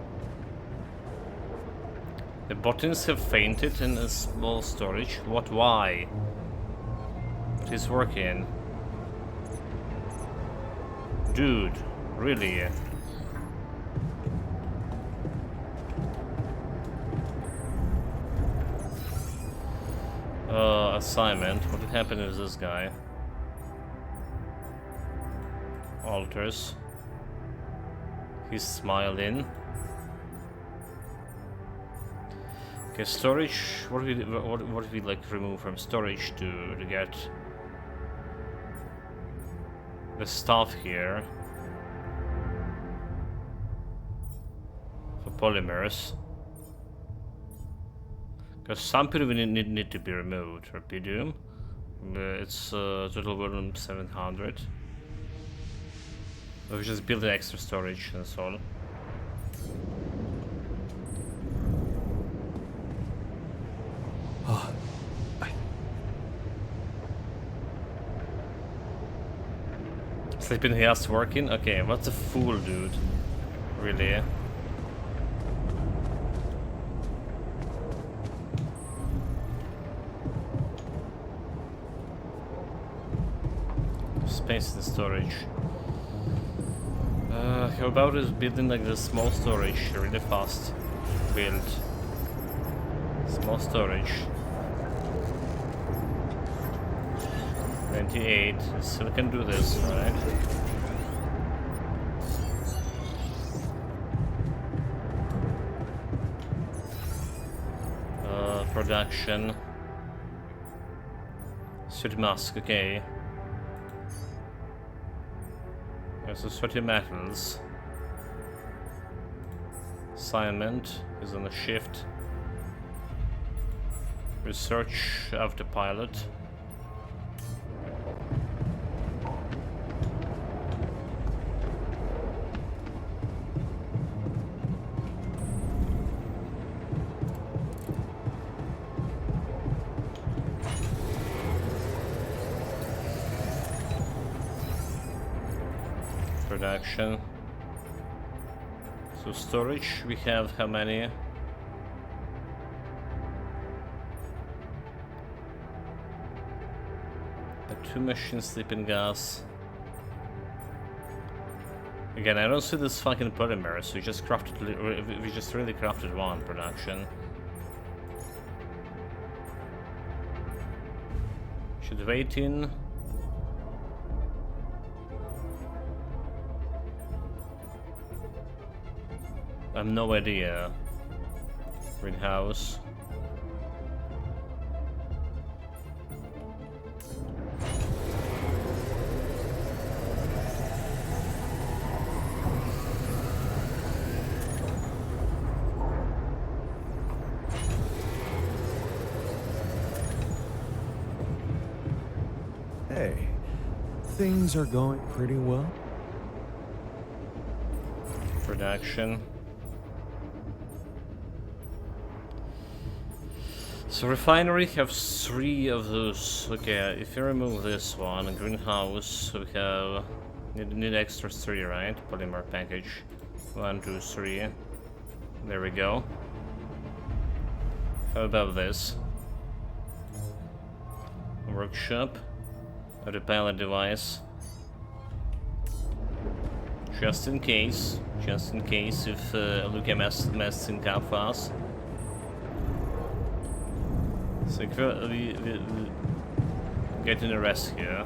Speaker 1: The buttons have fainted in a small storage. What? Why? It is working. Dude, really? Assignment. What did happen with this guy? Alters. He's smiling. Okay, storage. What do we like remove from storage to get the stuff here for polymers? Because some people need to be removed. Rapidium. It's total volume 700. So we just build the extra storage, that's all.
Speaker 2: Oh,
Speaker 1: Sleeping here's working? Okay, what's a fool, dude? Really? Space in storage. How about us building like the small storage really fast? Build small storage. 28. Still can do this, right? Production. Suit mask, okay. There's a sweaty metals. Assignment is on a shift. Research autopilot. Production. So storage, we have how many? The 2 machines, sleeping gas. Again, I don't see this fucking polymer, so we just crafted, we just really crafted one. Production. Should wait in. I have no idea. Greenhouse.
Speaker 2: Hey, things are going pretty well.
Speaker 1: Production. So refinery have 3 of those. Okay, if you remove this one, greenhouse, we have need extra 3, right? Polymer package. 1, 2, 3. There we go. How about this? Workshop. A pilot device. Just in case if Luca messed things up for us. So we get in a rescue.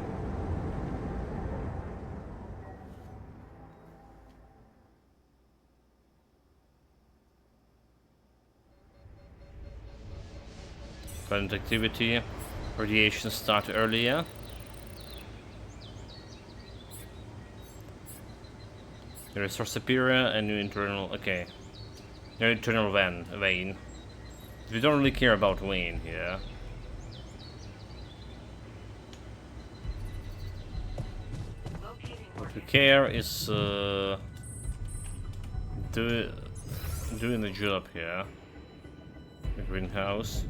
Speaker 1: Current activity. Radiation start earlier. Resource superior and new internal. Okay. New internal vein. We don't really care about Wayne here. What we care is doing the job here. The greenhouse.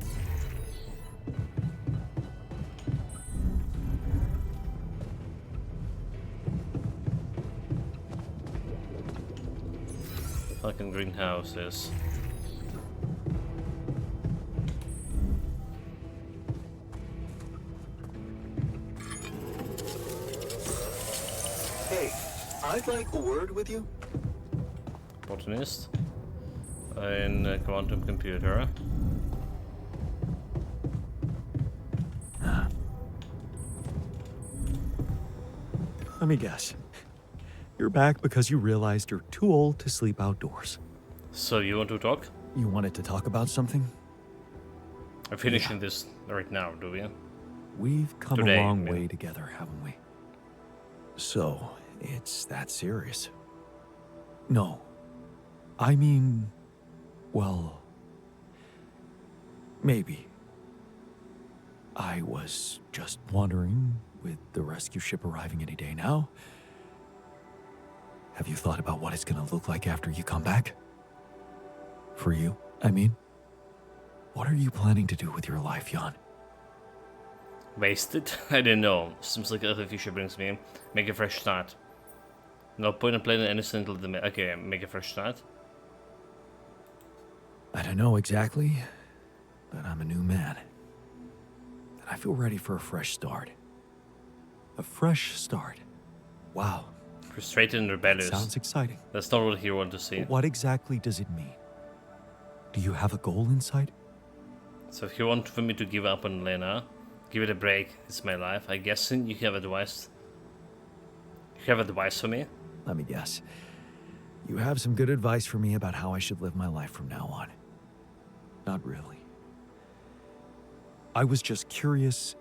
Speaker 1: Fucking greenhouses.
Speaker 16: Hey, I'd like a word with you.
Speaker 1: Botanist. In a quantum computer.
Speaker 2: Let me guess. You're back because you realized you're too old to sleep outdoors.
Speaker 1: So you want to talk?
Speaker 2: You wanted to talk about something?
Speaker 1: I'm finishing this right now, do we?
Speaker 2: We've come
Speaker 1: Today,
Speaker 2: a long way together, haven't we? So, it's that serious? No. I mean, well, maybe. I was just wondering, with the rescue ship arriving any day now, have you thought about what it's gonna look like after you come back? For you, I mean. What are you planning to do with your life, Jan?
Speaker 1: Waste it? I don't know. Seems like the future brings me. Make a fresh start. No point in playing innocent until the... Okay, make a fresh start.
Speaker 2: I don't know exactly, but I'm a new man. And I feel ready for a fresh start. A fresh start. Wow.
Speaker 1: Frustrated and rebellious.
Speaker 2: Sounds exciting.
Speaker 1: That's not what he wanted to see.
Speaker 2: But what exactly does it mean? Do you have a goal in sight?
Speaker 1: So if you want for me to give up on Lena, give it a break, it's my life, I guess you have advice. You have advice for me?
Speaker 2: Let me guess. You have some good advice for me about how I should live my life from now on. Not really. I was just curious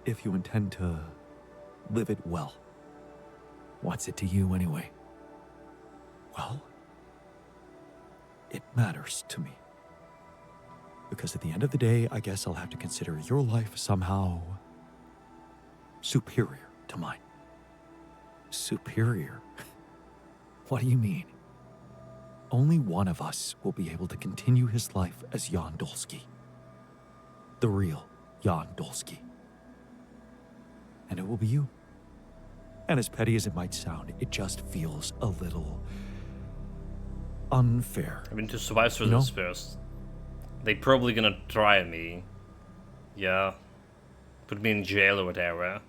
Speaker 2: if you intend to live it well. What's it to you anyway? Well, it matters to me. Because at the end of the day, I guess I'll have to consider your life somehow superior to mine. Superior? What do you mean? Only one of us will be able to continue his life as Jan Dolsky. The real Jan Dolsky. And it will be you. And as petty as it might sound, it just feels a little unfair.
Speaker 1: I mean, to survive through this first. They probably gonna try me. Yeah. Put me in jail or whatever.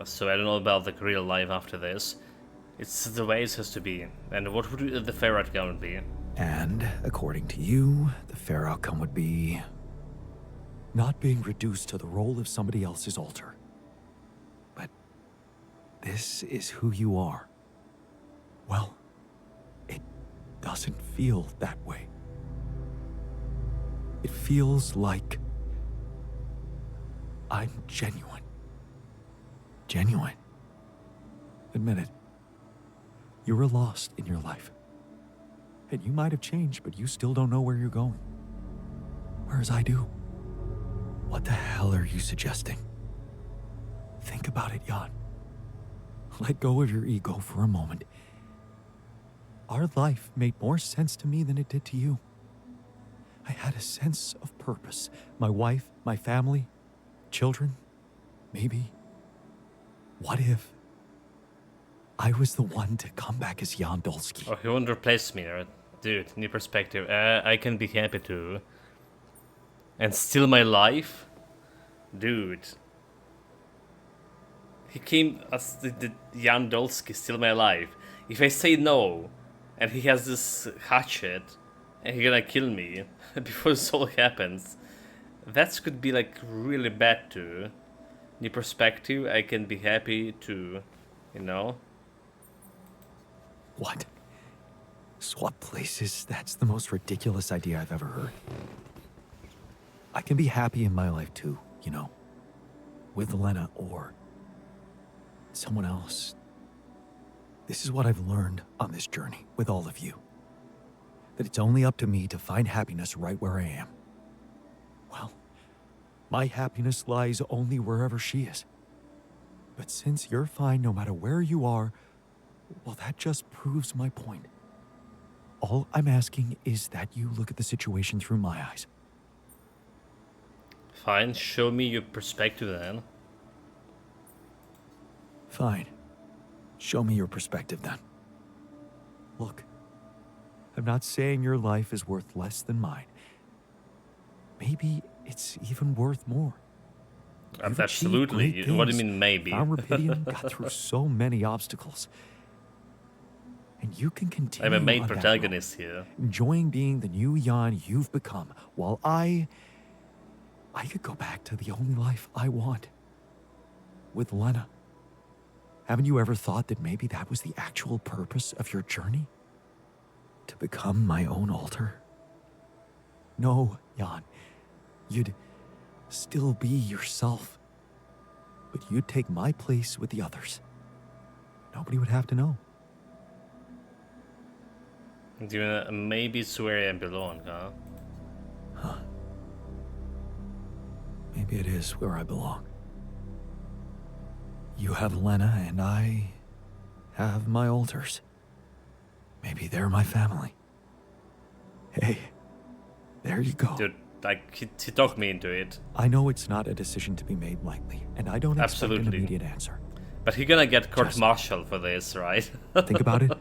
Speaker 1: So I don't know about the real life after this. It's the way it has to be. And what would the fair outcome be?
Speaker 2: And according to you, the fair outcome would be not being reduced to the role of somebody else's altar. But this is who you are. Well, it doesn't feel that way. It feels like I'm genuine. Genuine. Admit it. You were lost in your life. And you might have changed, but you still don't know where you're going. Whereas I do. What the hell are you suggesting? Think about it, Jan. Let go of your ego for a moment. Our life made more sense to me than it did to you. I had a sense of purpose. My wife, my family, children, maybe. What if I was the one to come back as Jan Dolsky?
Speaker 1: Oh, he won't replace me, right? Dude, new perspective. I can be happy too. And still my life? Dude. He came as the Jan Dolsky, still my life. If I say no, and he has this hatchet, and he's gonna kill me before this all happens, that could be like really bad too. New perspective, I can be happy too, you know?
Speaker 2: What? Swap places? That's the most ridiculous idea I've ever heard. I can be happy in my life too, you know? With Lena or someone else. This is what I've learned on this journey with all of you. That it's only up to me to find happiness right where I am. Well, my happiness lies only wherever she is. But since you're fine no matter where you are, well, that just proves my point. All I'm asking is that you look at the situation through my eyes.
Speaker 1: Fine, show me your perspective then.
Speaker 2: Fine. Show me your perspective then. Look, I'm not saying your life is worth less than mine. Maybe it's even worth more. You've achieved great
Speaker 1: Absolutely. What do you
Speaker 2: things.
Speaker 1: mean maybe?
Speaker 2: Found Rapidium, got through so many obstacles. And you can continue
Speaker 1: I'm a main
Speaker 2: on that
Speaker 1: protagonist
Speaker 2: road,
Speaker 1: here.
Speaker 2: enjoying being the new Jan you've become, while I could go back to the only life I want. With Lena. Haven't you ever thought that maybe that was the actual purpose of your journey? To become my own altar? No, Jan. You'd still be yourself. But you'd take my place with the others. Nobody would have to know.
Speaker 1: Maybe it's where I belong, huh?
Speaker 2: Huh. Maybe it is where I belong. You have Lena and I have my altars. Maybe they're my family. Hey, there you go.
Speaker 1: Dude, like, he talked me into it.
Speaker 2: I know it's not a decision to be made lightly, and I don't expect an
Speaker 1: Absolutely.
Speaker 2: immediate answer.
Speaker 1: But he's gonna get court-martial for this, right?
Speaker 2: Think about it.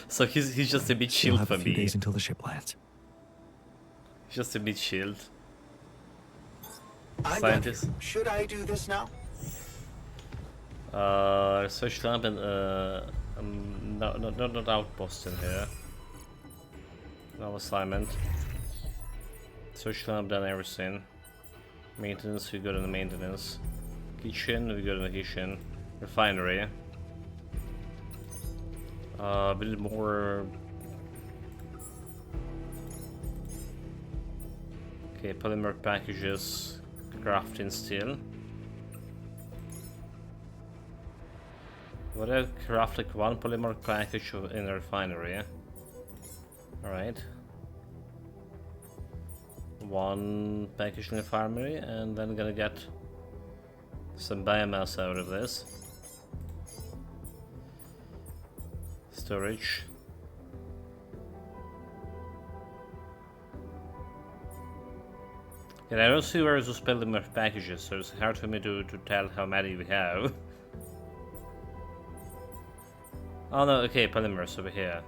Speaker 1: So he's just a bit
Speaker 2: Still
Speaker 1: chilled
Speaker 2: have
Speaker 1: for
Speaker 2: a few
Speaker 1: me.
Speaker 2: days until the ship lands.
Speaker 1: He's just a bit chilled.
Speaker 14: I'm
Speaker 1: Scientist.
Speaker 14: done here. Should I do this now?
Speaker 1: Social lab and not outpost in here. No assignment. Social lab done everything. Maintenance, we got in the maintenance. Kitchen, we got in the kitchen. Refinery. A bit more. Okay, polymer packages, crafting steel. What I craft like one polymer package in a refinery. Alright. One package in the refinery, and then gonna get some biomass out of this. Storage. And I don't see where those polymer packages, so it's hard for me to tell how many we have. Oh no, okay, polymers over here.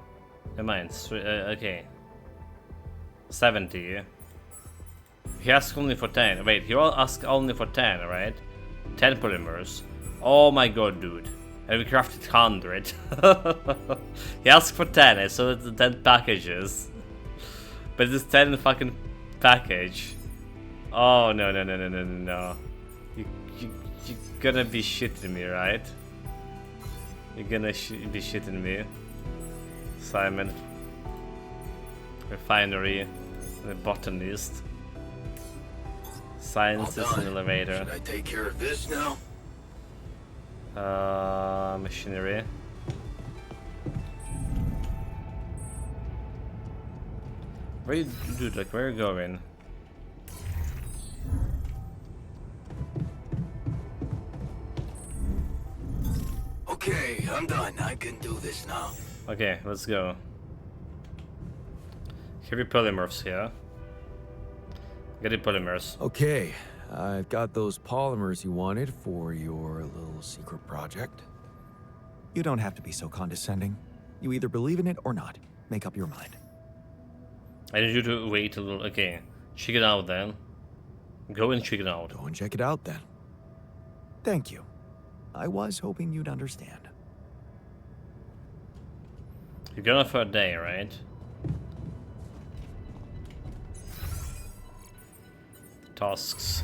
Speaker 1: Never mind, okay. 70. He asked only for 10. Wait, he asked only for 10, right? 10 polymers. Oh my god, dude. And we crafted 100. He asked for 10, I saw the 10 packages. But this 10 fucking package. Oh no. You're gonna be shitting me, right? You're gonna be shitting me. Simon. Refinery. The botanist. Scientist and elevator.
Speaker 16: Should I take care of this now?
Speaker 1: Machinery. Where you, dude, like, where are you going?
Speaker 16: Okay, I'm done. I can do this now.
Speaker 1: Okay, let's go. Heavy polymorphs here. Get the polymers.
Speaker 12: Okay, I've got those polymers you wanted for your little secret project.
Speaker 15: You don't have to be so condescending. You either believe in it or not. Make up your mind.
Speaker 1: I need you to wait a little. Okay, check it out then. Go and check it out.
Speaker 12: Go and check it out then.
Speaker 15: Thank you. I was hoping you'd understand.
Speaker 1: You're gone for a day, right? Tasks.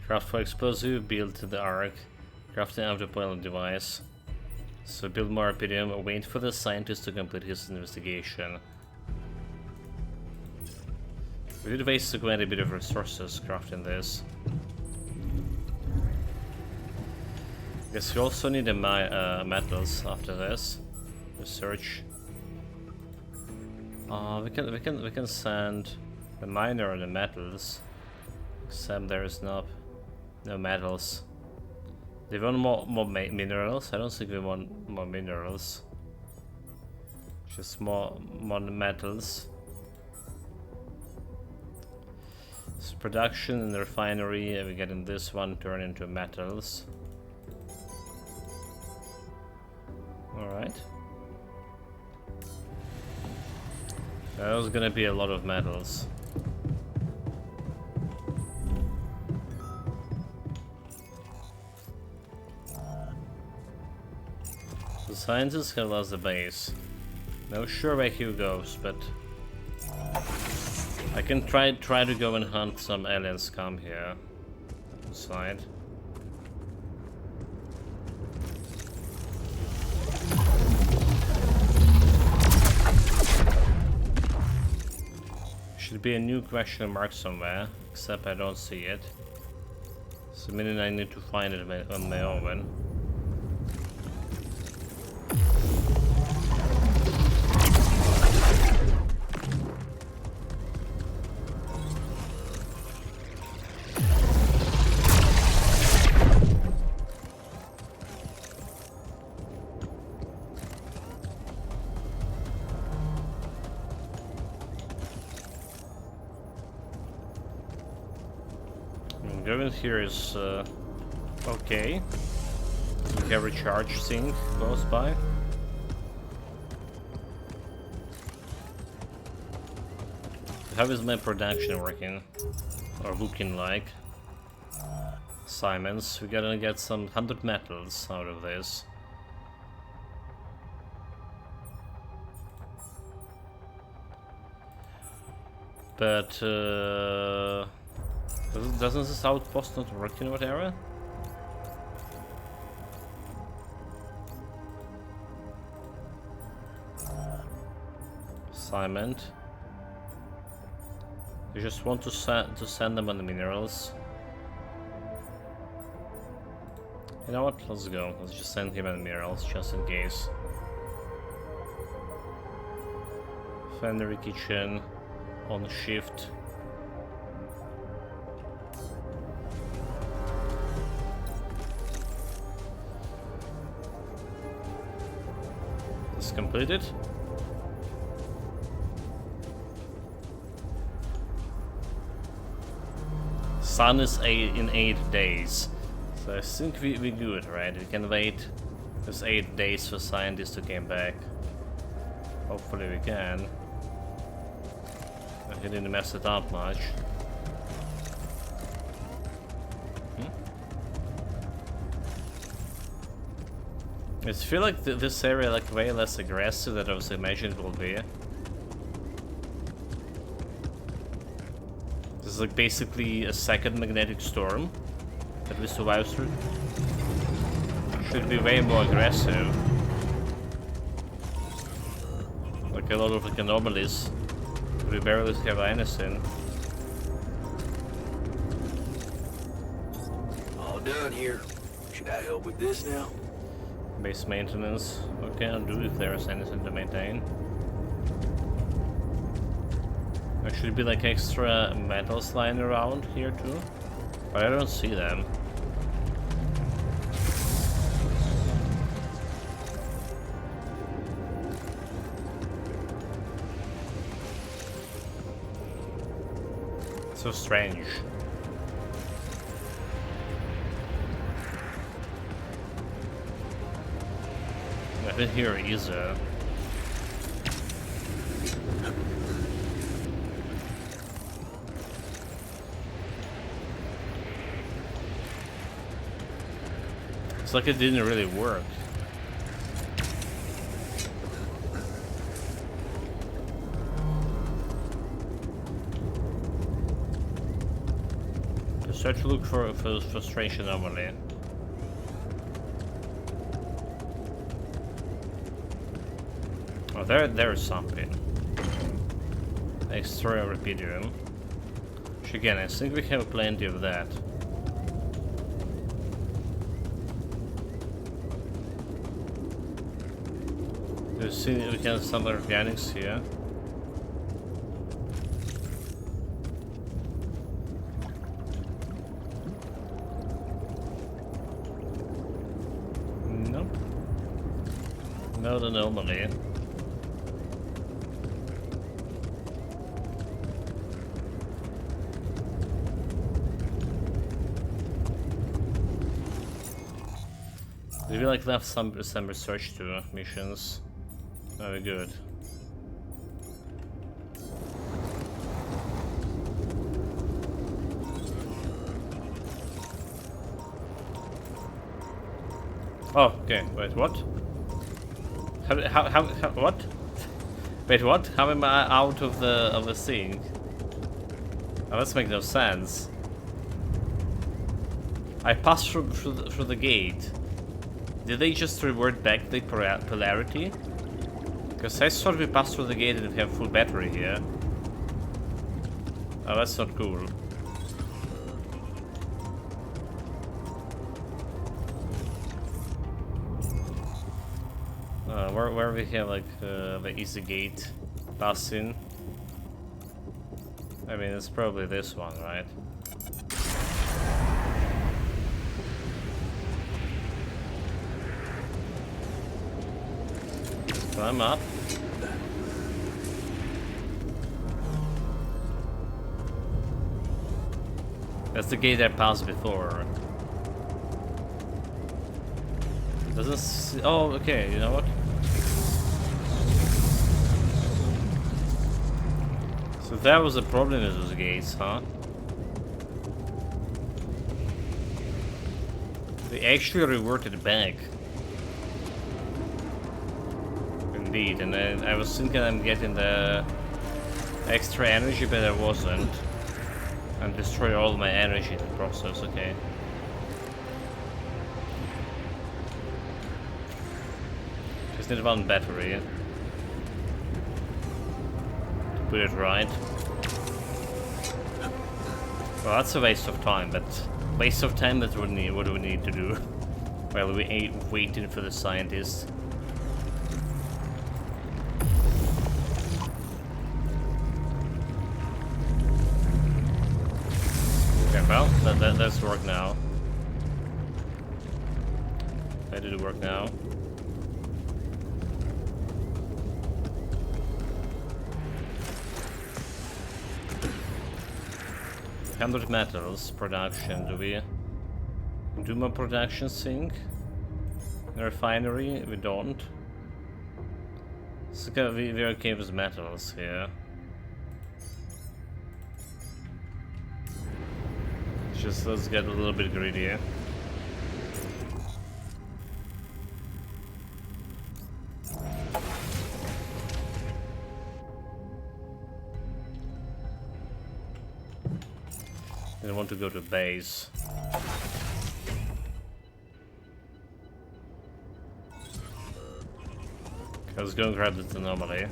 Speaker 1: Craft for explosive, build the arc, craft the autopilot device. So build more Arpedium, wait for the scientist to complete his investigation. We did waste quite a bit of resources crafting this. Guess we also need the metals after this. Research. We can send the miner and the metals. Except there is no metals. They want more minerals? I don't think we want more minerals. Just more metals. So production and refinery, we're getting this one turned into metals. Alright. There's gonna be a lot of metals. The scientists have lost the base. Not sure where he goes, but I can try to go and hunt some alien scum here inside. Should be a new question mark somewhere, except I don't see it. So meaning I need to find it on my own. Going here is okay. We have a recharge sink close by. How is my production working? Or looking like? Simons, we gotta get some 100 metals out of this. But doesn't this outpost not work in what area? Assignment. You just want to send them on the minerals. You know what? Let's go. Let's just send him on the minerals just in case. Fendery kitchen on shift. Completed. Sun is in 8 days, so I think we're good, right? We can wait this 8 days for scientists to come back. Hopefully we can. I didn't mess it up much. I feel like this area like way less aggressive than I was imagining it will be. This is like basically a second magnetic storm that we survived through. Should be way more aggressive. Like a lot of like anomalies. We barely have anything.
Speaker 16: All done here. Should I help with this now?
Speaker 1: Base maintenance. Okay, I'll do if there is anything to maintain. There should be like extra metals lying around here too, but I don't see them. So strange. Nothing here either. It's like it didn't really work. Just try to look for frustration normally. Oh, there's something. Extra Repidium. Which again, I think we have plenty of that. You see, we have some organics here. Nope. Not anomaly. We like left some research to missions. Very good. Oh, okay. Wait, what? How what? Wait, what? How am I out of the thing? Oh, that makes no sense. I passed through the gate. Did they just revert back the polarity? Because I thought we passed through the gate and we have full battery here. Oh, that's not cool. Where we have like the easy gate passing. I mean, it's probably this one, right? Climb up. That's the gate I passed before. Doesn't see, oh, okay, you know what? So that was the problem with those gates, huh? They actually reverted back. Indeed, and I was thinking I'm getting the extra energy, but I wasn't. I'm destroying all my energy in the process, okay. Just need one battery to put it right. Well, that's a waste of time, but waste of time, that's what do we need to do while we waiting for the scientists. Okay, well, that's work now. I did it work now. $100 metals production. Do we do more production sync? The refinery? We don't. So we're okay with metals here. Just let's get a little bit greedier. I want to go to base. Let's go and grab this anomaly.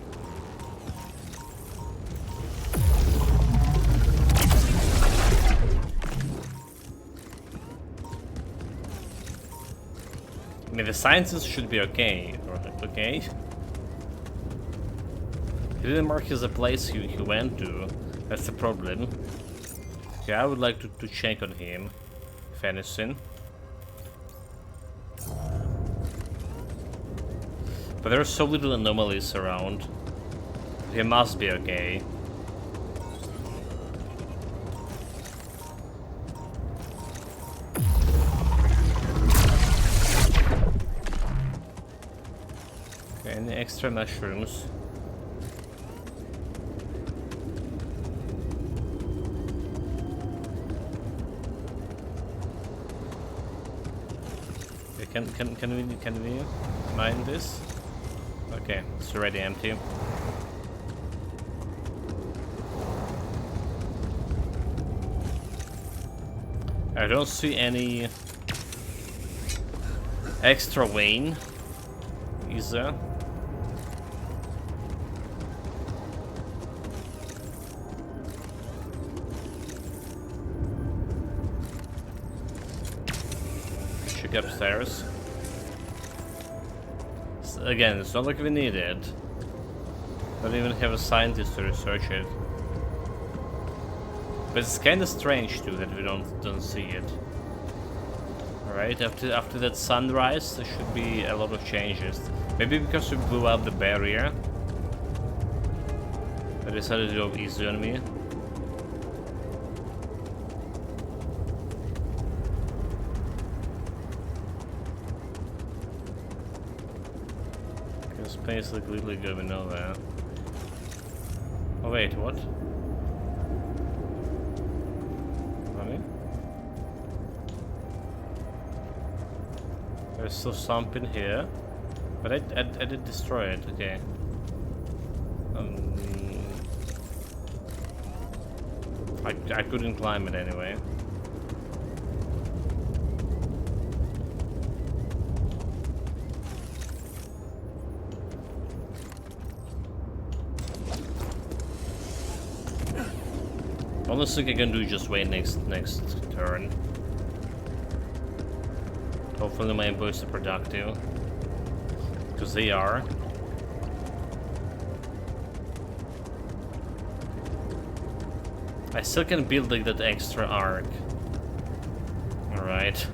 Speaker 1: I mean, the sciences should be okay, okay? He didn't mark his a place he went to. That's the problem. Okay, I would like to check on him, if anything. But there are so little anomalies around. He must be okay. extra mushrooms. Okay, can we mine this? Okay, it's already empty. I don't see any extra vein, is there? Check upstairs. Again, it's not like we need it. Don't even have a scientist to research it. But it's kind of strange too that we don't see it. Alright, after that sunrise, there should be a lot of changes. Maybe because we blew up the barrier. I decided to go easy on me. Because space look really good, we know that. Oh wait, what? There's still something here, but I did destroy it. Okay. I couldn't climb it anyway. Only thing I can do is just wait next turn. Hopefully my boys are productive, because they are. I still can build like that extra arc. Alright.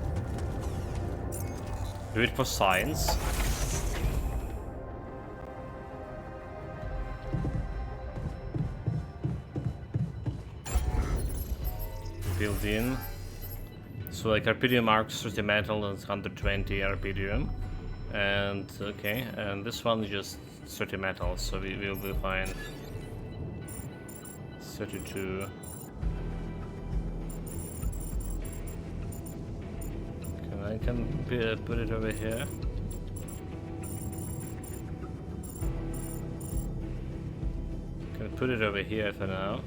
Speaker 1: Do it for science. Build in. So like Arpedium arcs 30 metal and 120 Arpedium. And okay, and this one is just 30 metal, so we will be fine. 32. I can put it over here. Can put it over here for now.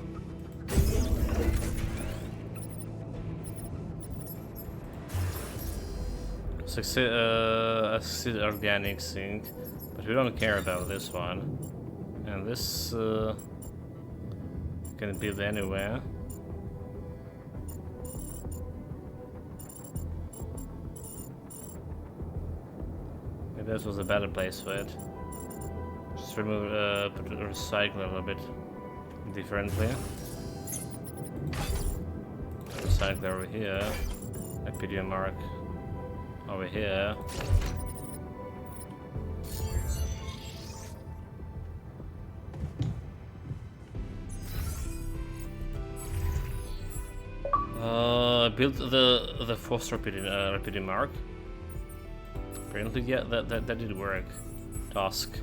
Speaker 1: Succeed organic zinc, but we don't care about this one. And this can build anywhere. Maybe this was a better place for it. Just remove, recycle a little bit differently. Recycle over here. Epidemic mark over here. Build the first rapid mark. Apparently, yeah, that did work. Task.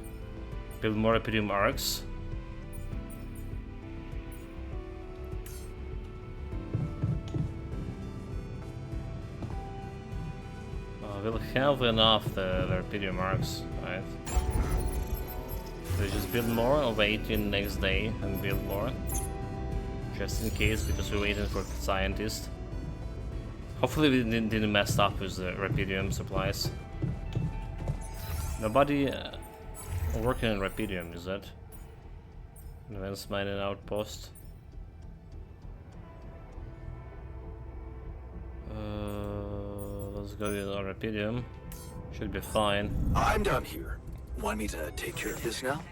Speaker 1: Build more rapid arcs. We'll have enough the rapid marks, right? So just build more or wait till next day and build more. Just in case, because we're waiting for the scientist. Hopefully we didn't mess up with the Rapidium supplies. Nobody working on Rapidium, is that? Advanced mining outpost. Let's go with our Rapidium. Should be fine.
Speaker 16: I'm done here. Want me to take care of this now?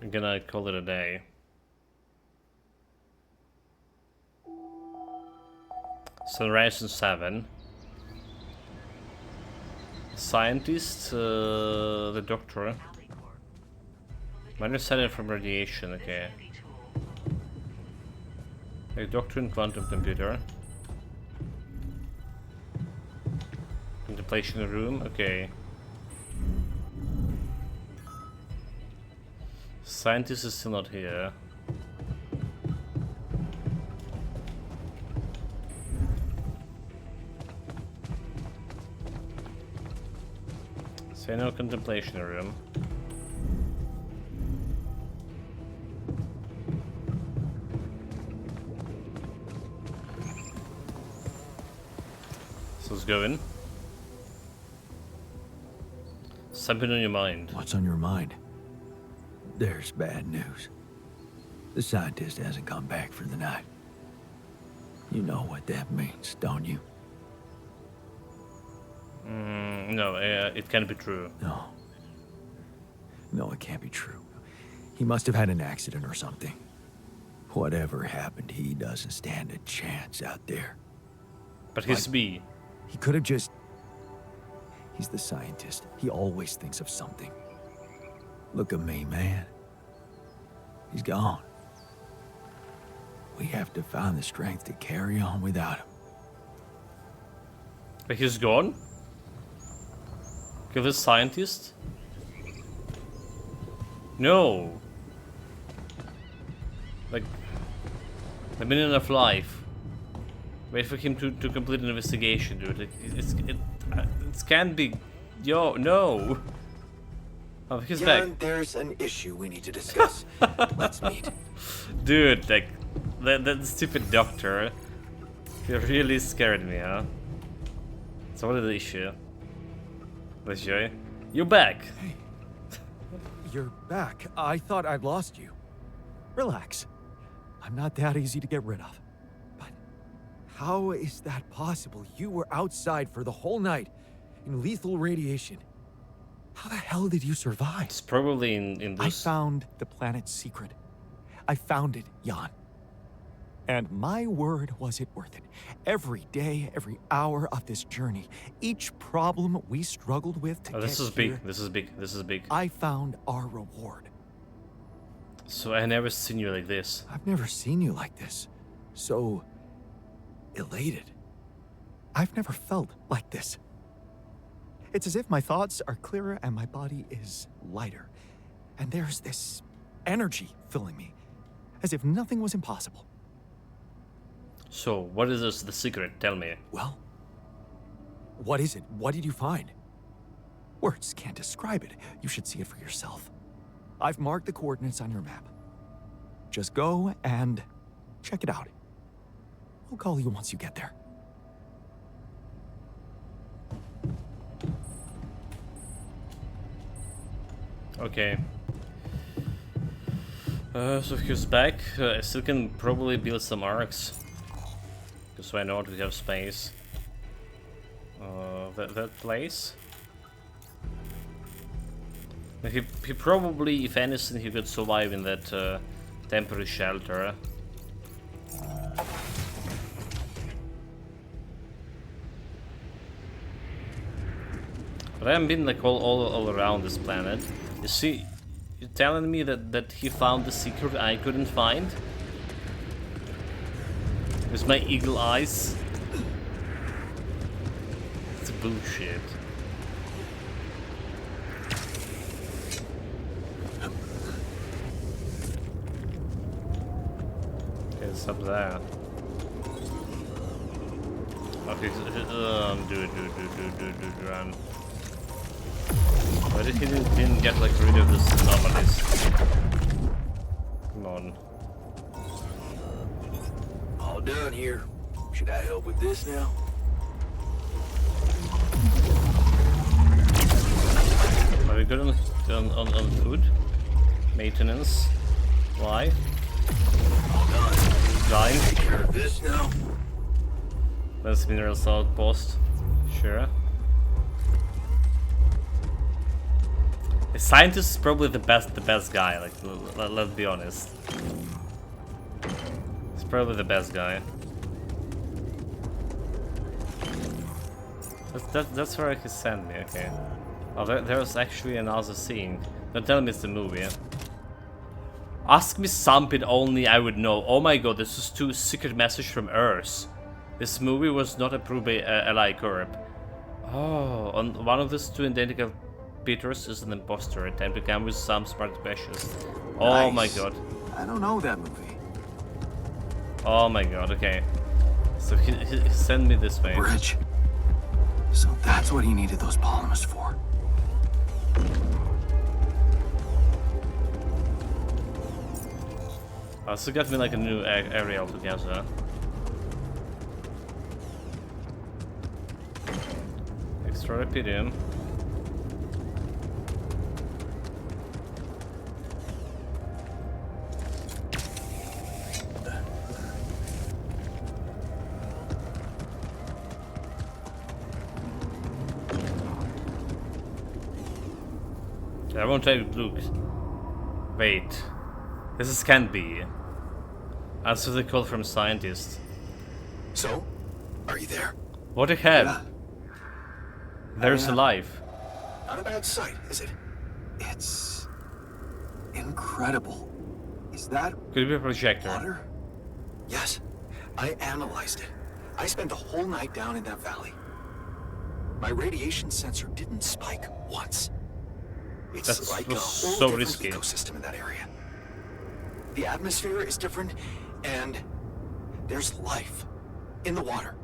Speaker 1: I'm gonna call it a day. Sunrise in 7. Scientist, the doctor. Minor silent from radiation, okay. A doctor in quantum computer. Contemplation room, okay. Scientist is still not here. Say no contemplation room. So let's go in. Something on your mind.
Speaker 12: What's on your mind? There's bad news. The scientist hasn't come back for the night. You know what that means, don't you?
Speaker 1: No, it can't be true.
Speaker 12: No. No, it can't be true. He must have had an accident or something. Whatever happened, he doesn't stand a chance out there.
Speaker 1: But he's me.
Speaker 12: He could have just... He's the scientist. He always thinks of something. Look at me, man. He's gone. We have to find the strength to carry on without him.
Speaker 1: But he's gone? Kill this scientist? No. Like, a minute of life. Wait for him to complete an investigation, dude. It can't be. Yo, no. Oh, he's
Speaker 16: Jan,
Speaker 1: back.
Speaker 16: there's an issue we need to discuss. Let's meet.
Speaker 1: Dude, like, that stupid doctor. He really scared me, huh? So what is the issue? Let's show you. You're back.
Speaker 2: Hey. You're back. I thought I'd lost you. Relax. I'm not that easy to get rid of. But how is that possible? You were outside for the whole night in lethal radiation. How the hell did you survive?
Speaker 1: It's probably in this.
Speaker 2: I found the planet's secret. I found it, Jan. And my word, was it worth it. Every day, every hour of this journey, each problem we struggled with to
Speaker 1: this
Speaker 2: get
Speaker 1: is big.
Speaker 2: here,
Speaker 1: This is big. This is big.
Speaker 2: I found our reward.
Speaker 1: So I never seen you like this.
Speaker 2: I've never seen you like this. So elated. I've never felt like this. It's as if my thoughts are clearer and my body is lighter. And there's this energy filling me, as if nothing was impossible.
Speaker 1: So, what is this, the secret? Tell me.
Speaker 2: Well, what is it? What did you find? Words can't describe it. You should see it for yourself. I've marked the coordinates on your map. Just go and check it out. I'll call you once you get there.
Speaker 1: Okay. So he's back. I still can probably build some arcs. Because why not? We have space. That place. He probably, if anything, he could survive in that temporary shelter. But I haven't been like all around this planet. You see, you're telling me that he found the secret I couldn't find? With my eagle eyes? It's bullshit. Okay, it's up there. Okay, dude, run. Why did he didn't get like rid of this anomalies? Come on.
Speaker 16: All done here. Should I help with this now?
Speaker 1: Are we good on food? Maintenance? Why?
Speaker 16: All done.
Speaker 1: Dying?
Speaker 16: Take care of this now.
Speaker 1: That's minerals outpost. Sure. The scientist is probably the best guy, like, let's be honest. He's probably the best guy. That's where he sent me, okay. Oh, there's actually another scene. Don't tell me it's the movie. Ask me something only I would know. Oh my god, this is too secret message from Earth. This movie was not approved by Ally Corp. Oh, on one of these two identical Peters is an imposter. Attempt to come with some smart questions. Oh my
Speaker 4: Nice.
Speaker 1: god.
Speaker 4: I don't know that movie.
Speaker 1: Oh my god, okay. So he sent me this way.
Speaker 4: Bridge. So that's what he needed those polymers for.
Speaker 1: So got me like a new area altogether. Extra Rapidium. I won't take a look. Wait. This can't be. Answer the call from scientists.
Speaker 16: So, are you there?
Speaker 1: What the hell?
Speaker 16: Yeah.
Speaker 1: There's a life.
Speaker 16: Not a bad sight, is it?
Speaker 4: It's incredible. Is that
Speaker 1: Could be a projector.
Speaker 16: Water? Yes. I analyzed it. I spent the whole night down in that valley. My radiation sensor didn't spike once. It's
Speaker 1: That's
Speaker 16: like a whole
Speaker 1: so
Speaker 16: different
Speaker 1: risky.
Speaker 16: ecosystem in that area. The atmosphere is different, and there's life in the water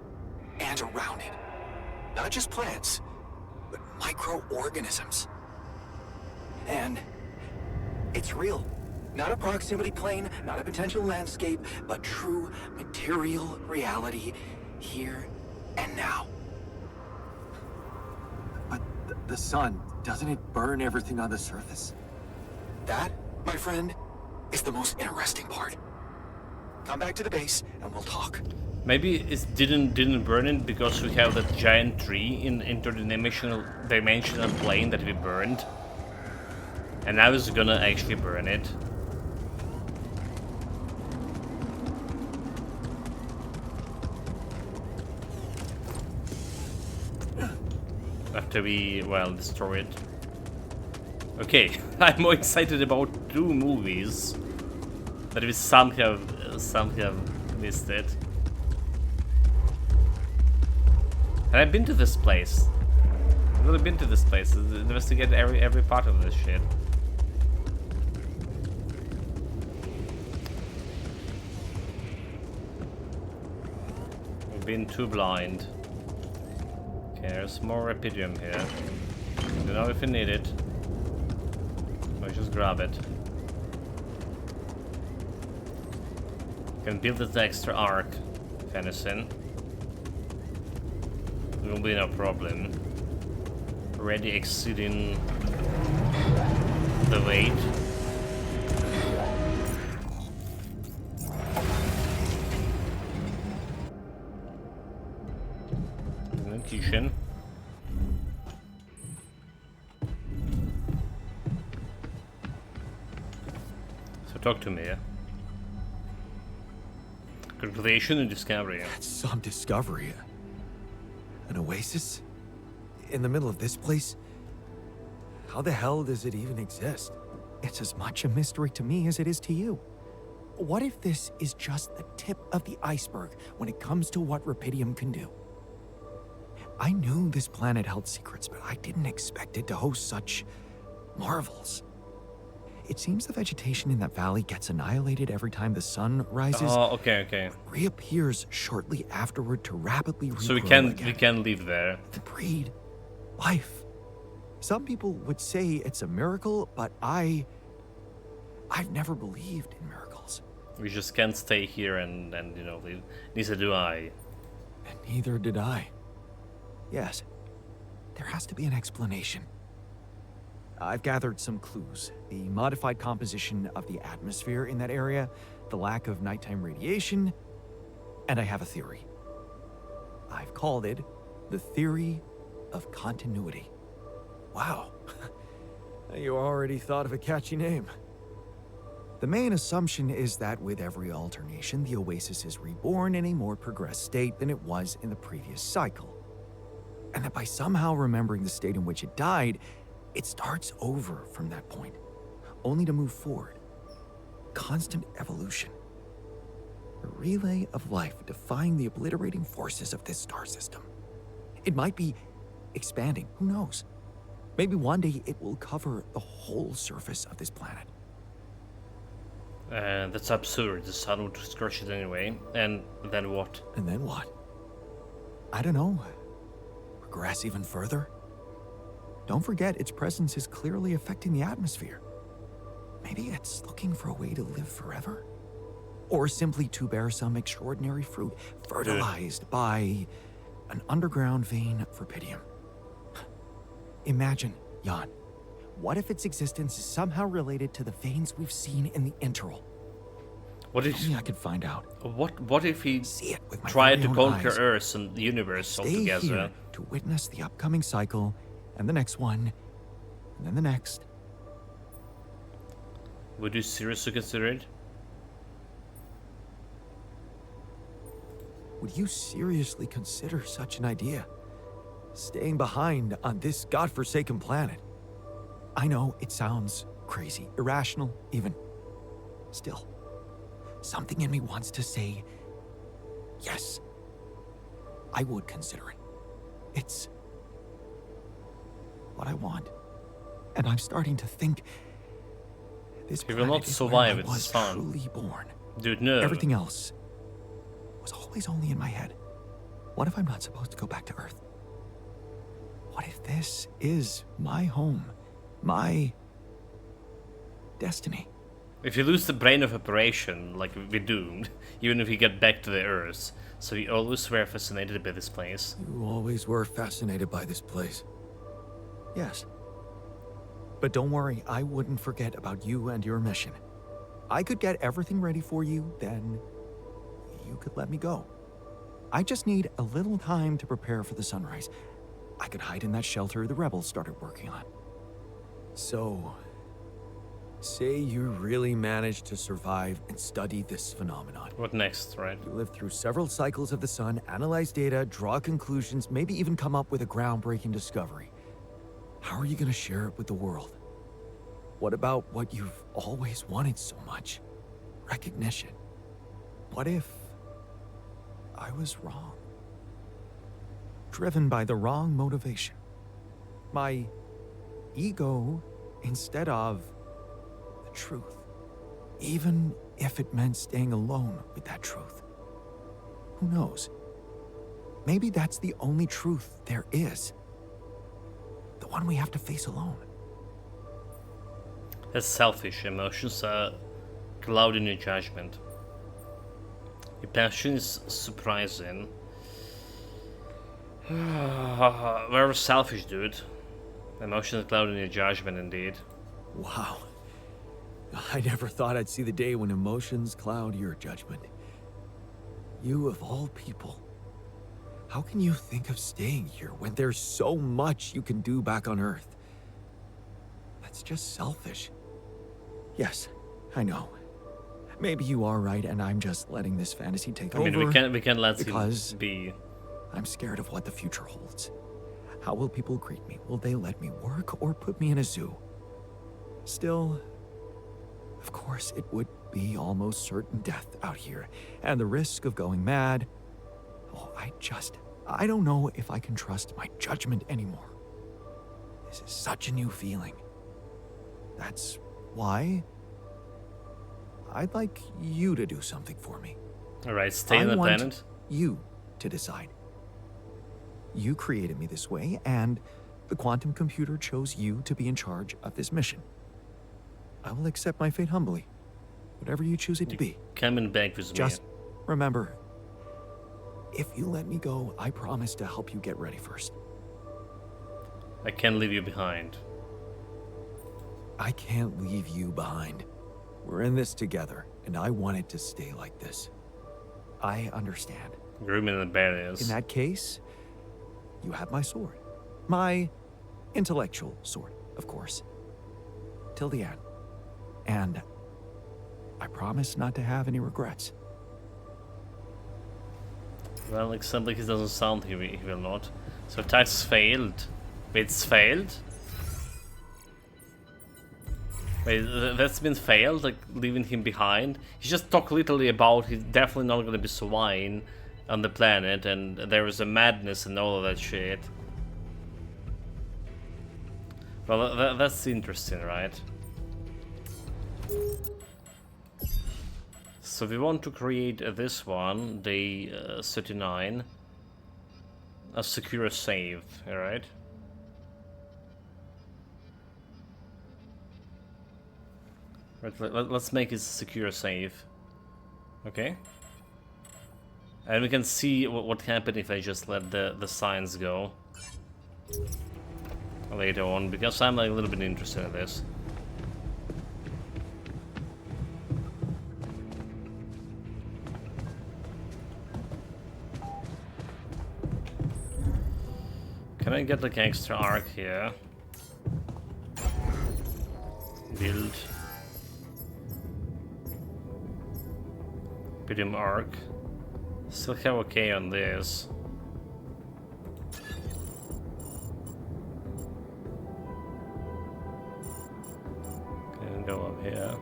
Speaker 16: and around it. Not just plants, but microorganisms. And it's real. Not a proximity plane, not a potential landscape, but true material reality here and now.
Speaker 4: But the sun, doesn't it burn everything on the surface?
Speaker 16: That, my friend, is the most interesting part. Come back to the base and we'll talk.
Speaker 1: Maybe it didn't burn it because we have that giant tree in interdimensional plane that we burned. And now it's gonna actually burn it. After we, well, destroy it. Okay, I'm more excited about two movies that we somehow missed it. And I've been to this place. I've really been to this place. Investigate every part of this shit. We've been too blind. Okay, there's more Rapidium here. Don't know if you need it. Or just grab it. Can build this extra arc, if anything. It will be no problem. Already exceeding the weight. Kitchen. So talk to me. Congratulations and discovery.
Speaker 2: That's some discovery. An oasis? In the middle of this place? How the hell does it even exist? It's as much a mystery to me as it is to you. What if this is just the tip of the iceberg when it comes to what Rapidium can do? I knew this planet held secrets, but I didn't expect it to host such marvels. It seems the vegetation in that valley gets annihilated every time the sun rises.
Speaker 1: Oh, okay.
Speaker 2: Reappears shortly afterward to rapidly regrow
Speaker 1: So we can live there.
Speaker 2: To breed life. Some people would say it's a miracle, but I've never believed in miracles.
Speaker 1: We just can't stay here and you know, neither do I.
Speaker 2: And neither did I. Yes, there has to be an explanation. I've gathered some clues. The modified composition of the atmosphere in that area, the lack of nighttime radiation, and I have a theory. I've called it the theory of continuity. Wow, you already thought of a catchy name. The main assumption is that with every alternation, the oasis is reborn in a more progressed state than it was in the previous cycle. And that by somehow remembering the state in which it died, it starts over from that point, only to move forward. Constant evolution. A relay of life defying the obliterating forces of this star system. It might be
Speaker 15: expanding. Who knows? Maybe one day it will cover the whole surface of this planet.
Speaker 1: That's absurd. The sun would crush it anyway. And then what?
Speaker 15: And then what? I don't know. Progress even further? Don't forget, its presence is clearly affecting the atmosphere. Maybe it's looking for a way to live forever? Or simply to bear some extraordinary fruit, fertilized by an underground vein for Pydium. Imagine, Jan, what if its existence is somehow related to the veins we've seen in the interval?
Speaker 1: What if
Speaker 15: Only I could find out.
Speaker 1: What if he
Speaker 15: See it with my
Speaker 1: tried
Speaker 15: very
Speaker 1: to
Speaker 15: own
Speaker 1: conquer
Speaker 15: eyes.
Speaker 1: Earth and the universe
Speaker 15: Stay
Speaker 1: altogether?
Speaker 15: here to witness the upcoming cycle, and the next one, and then the next.
Speaker 1: Would you seriously consider it?
Speaker 15: Would you seriously consider such an idea? Staying behind on this godforsaken planet? I know it sounds crazy, irrational even. Still, something in me wants to say, yes, I would consider it. It's what I want. And I'm starting to think this
Speaker 1: He will
Speaker 15: planet
Speaker 1: not
Speaker 15: is
Speaker 1: survive
Speaker 15: where I
Speaker 1: with the
Speaker 15: was
Speaker 1: sun.
Speaker 15: truly born.
Speaker 1: Dude, no.
Speaker 15: Everything else was always only in my head. What if I'm not supposed to go back to Earth? What if this is my home, my destiny?
Speaker 1: If you lose the brain of operation, like we're doomed, even if you get back to the Earth. So you always were fascinated by this place.
Speaker 15: You always were fascinated by this place. Yes. But don't worry, I wouldn't forget about you and your mission. I could get everything ready for you, then you could let me go. I just need a little time to prepare for the sunrise. I could hide in that shelter the rebels started working on. So, say you really managed to survive and study this phenomenon.
Speaker 1: What next, right?
Speaker 15: You live through several cycles of the sun, analyze data, draw conclusions, maybe even come up with a groundbreaking discovery. How are you going to share it with the world? What about what you've always wanted so much? Recognition. What if I was wrong? Driven by the wrong motivation. My ego instead of the truth. Even if it meant staying alone with that truth. Who knows? Maybe that's the only truth there is. The one we have to face alone.
Speaker 1: That's selfish. Emotions are clouding your judgment. Your passion is surprising. Very selfish, dude. Emotions clouding your judgment, indeed.
Speaker 15: Wow. I never thought I'd see the day when emotions cloud your judgment. You of all people. How can you think of staying here when there's so much you can do back on Earth? That's just selfish. Yes, I know. Maybe you are right and I'm just letting this fantasy take over.
Speaker 1: I mean, we can let
Speaker 15: because
Speaker 1: him be.
Speaker 15: I'm scared of what the future holds. How will people greet me? Will they let me work or put me in a zoo? Still, of course, it would be almost certain death out here, and the risk of going mad. Oh, I don't know if I can trust my judgment anymore. This is such a new feeling. That's why I'd like you to do something for me.
Speaker 1: Alright, stay on the planet.
Speaker 15: I want you to decide. You created me this way, and the quantum computer chose you to be in charge of this mission. I will accept my fate humbly, whatever you choose it to be.
Speaker 1: Coming back with
Speaker 15: Just remember, if you let me go, I promise to help you get ready first.
Speaker 1: I can't leave you behind.
Speaker 15: I can't leave you behind. We're in this together, and I want it to stay like this. I understand.
Speaker 1: Grooming and barriers.
Speaker 15: In that case, you have my sword. My intellectual sword, of course. Till the end. And I promise not to have any regrets.
Speaker 1: Well, except like it doesn't sound he will not. So attacks failed. Wait, it's failed? Wait, that's been failed, like leaving him behind? He just talked literally about he's definitely not gonna be surviving on the planet, and there is a madness and all of that shit. Well, that's interesting, right? So we want to create this one, day 39, a secure save, alright? Let's make it a secure save. Okay? And we can see what happened if I just let the signs go later on, because I'm like a little bit interested in this. Can I get like extra arc here? Build. Medium arc. Still have okay on this. Can go up here.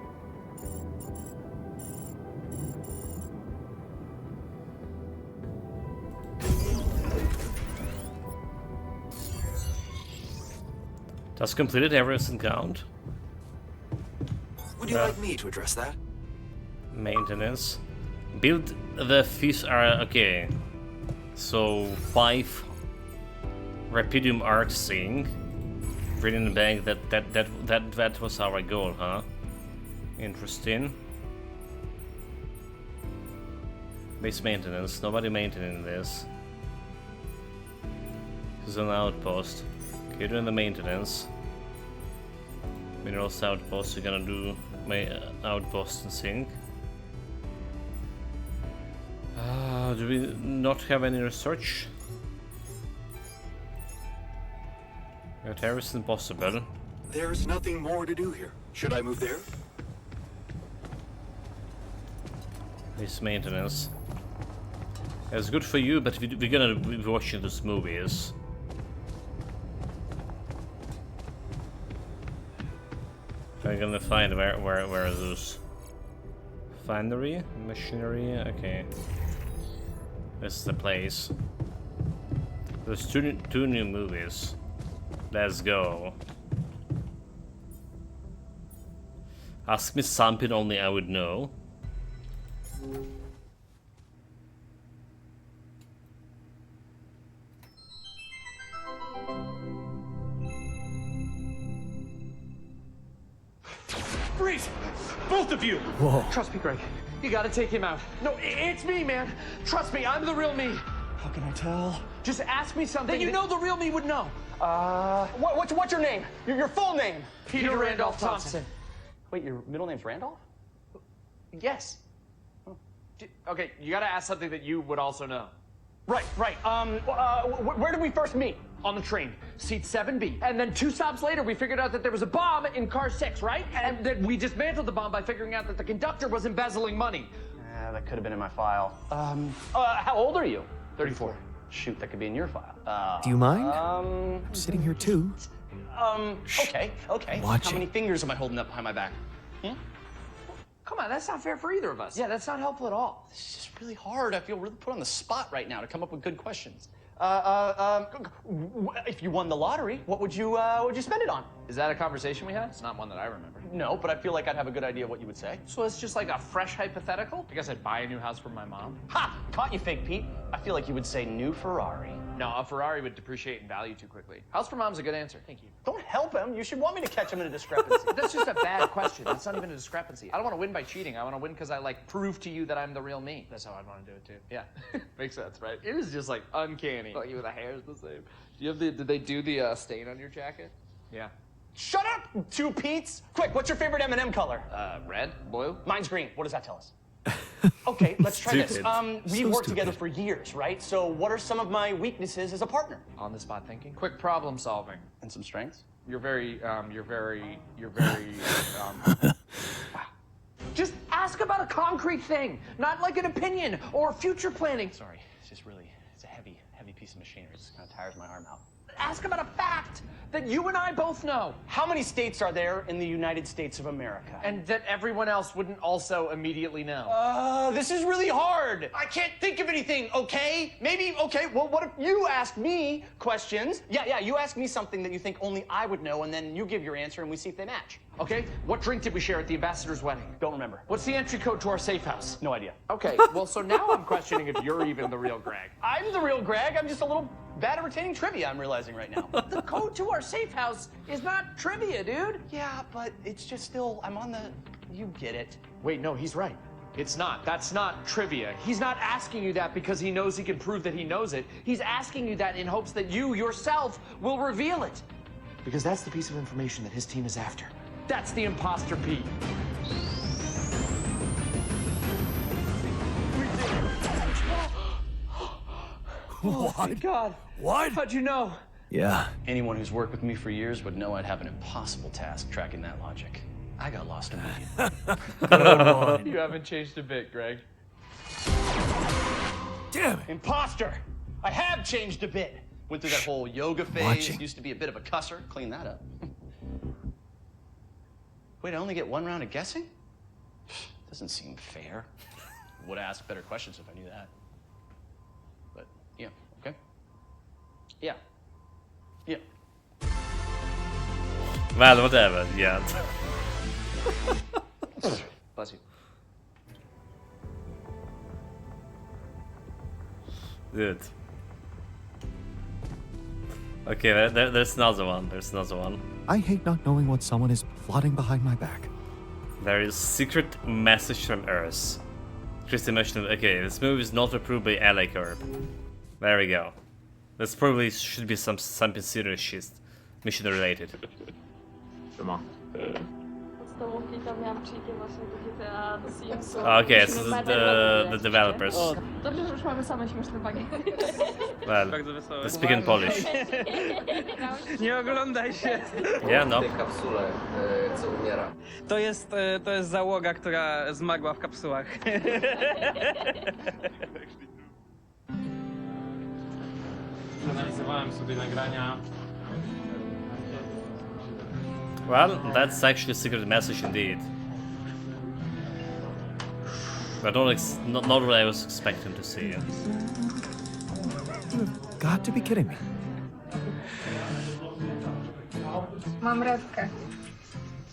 Speaker 1: Does completed everything count?
Speaker 16: Would you like me to address that?
Speaker 1: Maintenance. Build the fish are okay. So 5 Rapidium arc sync. Bring in the bank. That was our goal, huh? Interesting. Base maintenance. Nobody maintaining this. This is an outpost. Okay, doing the maintenance. Minerals outpost. You're gonna do my outpost and sync. Do we not have any research? There is impossible.
Speaker 16: There's nothing more to do here. Should I move there?
Speaker 1: This maintenance. It's good for you, but we're gonna be watching these movies. I'm gonna find where are those? Finery? Machinery? Okay. This is the place. There's two new movies. Let's go. Ask me something only I would know.
Speaker 11: Freeze! Both of you!
Speaker 2: Whoa.
Speaker 11: Trust me, Greg. You gotta take him out. No, it's me, man. Trust me, I'm the real me. How can I tell? Just ask me something that you know the real me would know. What's your name? Your full name?
Speaker 10: Peter Randolph Thompson.
Speaker 11: Wait, your middle name's Randolph?
Speaker 10: Yes. Okay, you gotta ask something that you would also know.
Speaker 11: Right. Where did we first meet? On the train, seat 7B. And then 2 stops later, we figured out that there was a bomb in car 6, right? And then we dismantled the bomb by figuring out that the conductor was embezzling money.
Speaker 13: Yeah, that could have been in my file.
Speaker 11: How old are you?
Speaker 13: 34. Shoot, that could be in your file.
Speaker 2: Do you mind? I'm sitting here too.
Speaker 13: Okay.
Speaker 2: Watch
Speaker 13: How
Speaker 2: it.
Speaker 13: many fingers am I holding up behind my back?
Speaker 10: Come on, that's not fair for either of us.
Speaker 11: Yeah, that's not helpful at all.
Speaker 13: It's just really hard. I feel really put on the spot right now to come up with good questions. If you won the lottery, what would you spend it on?
Speaker 10: Is that a conversation we had? It's not one that I remember.
Speaker 13: No, but I feel like I'd have a good idea what you would say.
Speaker 10: So it's just like a fresh hypothetical? I guess I'd buy a new house for my mom.
Speaker 13: Ha! Caught you, Fake Pete. I feel like you would say new Ferrari.
Speaker 10: No, a Ferrari would depreciate in value too quickly. House for mom's a good answer. Thank you.
Speaker 13: Don't help him. You should want me to catch him in a discrepancy.
Speaker 10: That's just a bad question. That's not even a discrepancy. I don't want to win by cheating. I want to win because I like prove to you that I'm the real me. That's how I'd want to do it too. Yeah, makes sense, right? It is just like uncanny. Like the hair's the same. Did they do the stain on your jacket? Yeah.
Speaker 13: Shut up, 2 Pete's. Quick, what's your favorite M&M color?
Speaker 10: Red, blue.
Speaker 13: Mine's green. What does that tell us? Okay, let's try this.
Speaker 1: Stupid.
Speaker 13: We've worked together for years, right? So what are some of my weaknesses as a partner?
Speaker 10: On the spot thinking. Quick problem solving.
Speaker 13: And some strengths?
Speaker 10: You're very. Just ask about a concrete thing, not like an opinion or future planning.
Speaker 13: Sorry, it's a heavy piece of machinery. It just kind of tires my arm out.
Speaker 11: Ask about a fact that you and I both know. How many states are there in the United States of America?
Speaker 18: And that everyone else wouldn't also immediately know.
Speaker 11: This is really hard. I can't think of anything, okay? Maybe, okay, well, what if you ask me questions? Yeah, you ask me something that you think only I would know, and then you give your answer, and we see if they match. Okay, what drink did we share at the ambassador's wedding? Don't remember. What's the entry code to our safe house? No idea. Okay, well, so now I'm questioning if you're even the real Greg. I'm the real Greg. I'm just a little bad at retaining trivia, I'm realizing right now.
Speaker 18: The code to our safe house is not trivia, dude.
Speaker 11: Yeah, but it's just still, I'm on the, you get it.
Speaker 18: Wait, no, he's right. It's not. That's not trivia. He's not asking you that because he knows he can prove that he knows it. He's asking you that in hopes that you yourself will reveal it. Because that's the piece of information that his team is after. That's the imposter Pete.
Speaker 11: Oh my God.
Speaker 2: What?
Speaker 11: How'd you know?
Speaker 2: Yeah.
Speaker 11: Anyone who's worked with me for years would know I'd have an impossible task tracking that logic. I got lost a million.
Speaker 2: Good one.
Speaker 18: You haven't changed a bit, Greg.
Speaker 2: Damn it.
Speaker 11: Imposter! I have changed a bit. Went through that whole yoga phase.
Speaker 2: Watching.
Speaker 11: Used to be a bit of a cusser. Clean that up. Wait, I only get one round of guessing? Doesn't seem fair. Would have asked better questions if I knew that. But, yeah, okay. Yeah. Yeah.
Speaker 1: Well, whatever, yeah.
Speaker 11: Bless you.
Speaker 1: Good. Okay, there's another one. There's another one.
Speaker 15: I hate not knowing what someone is plotting behind my back.
Speaker 1: There is secret message from Earth. Christy mentioned, okay, this movie is not approved by LA Corp. There we go. This probably should be something serious mission related. Okay, so the developers. Well, they speak in Polish.
Speaker 19: Nie oglądaj się.
Speaker 1: Yeah, no.
Speaker 19: To jest załoga, która zmagła w kapsułach.
Speaker 20: Analizowałem sobie nagrania.
Speaker 1: Well, that's actually a secret message indeed. But not what I was expecting to see.
Speaker 15: You've got to be kidding me.
Speaker 21: Mam rybkę.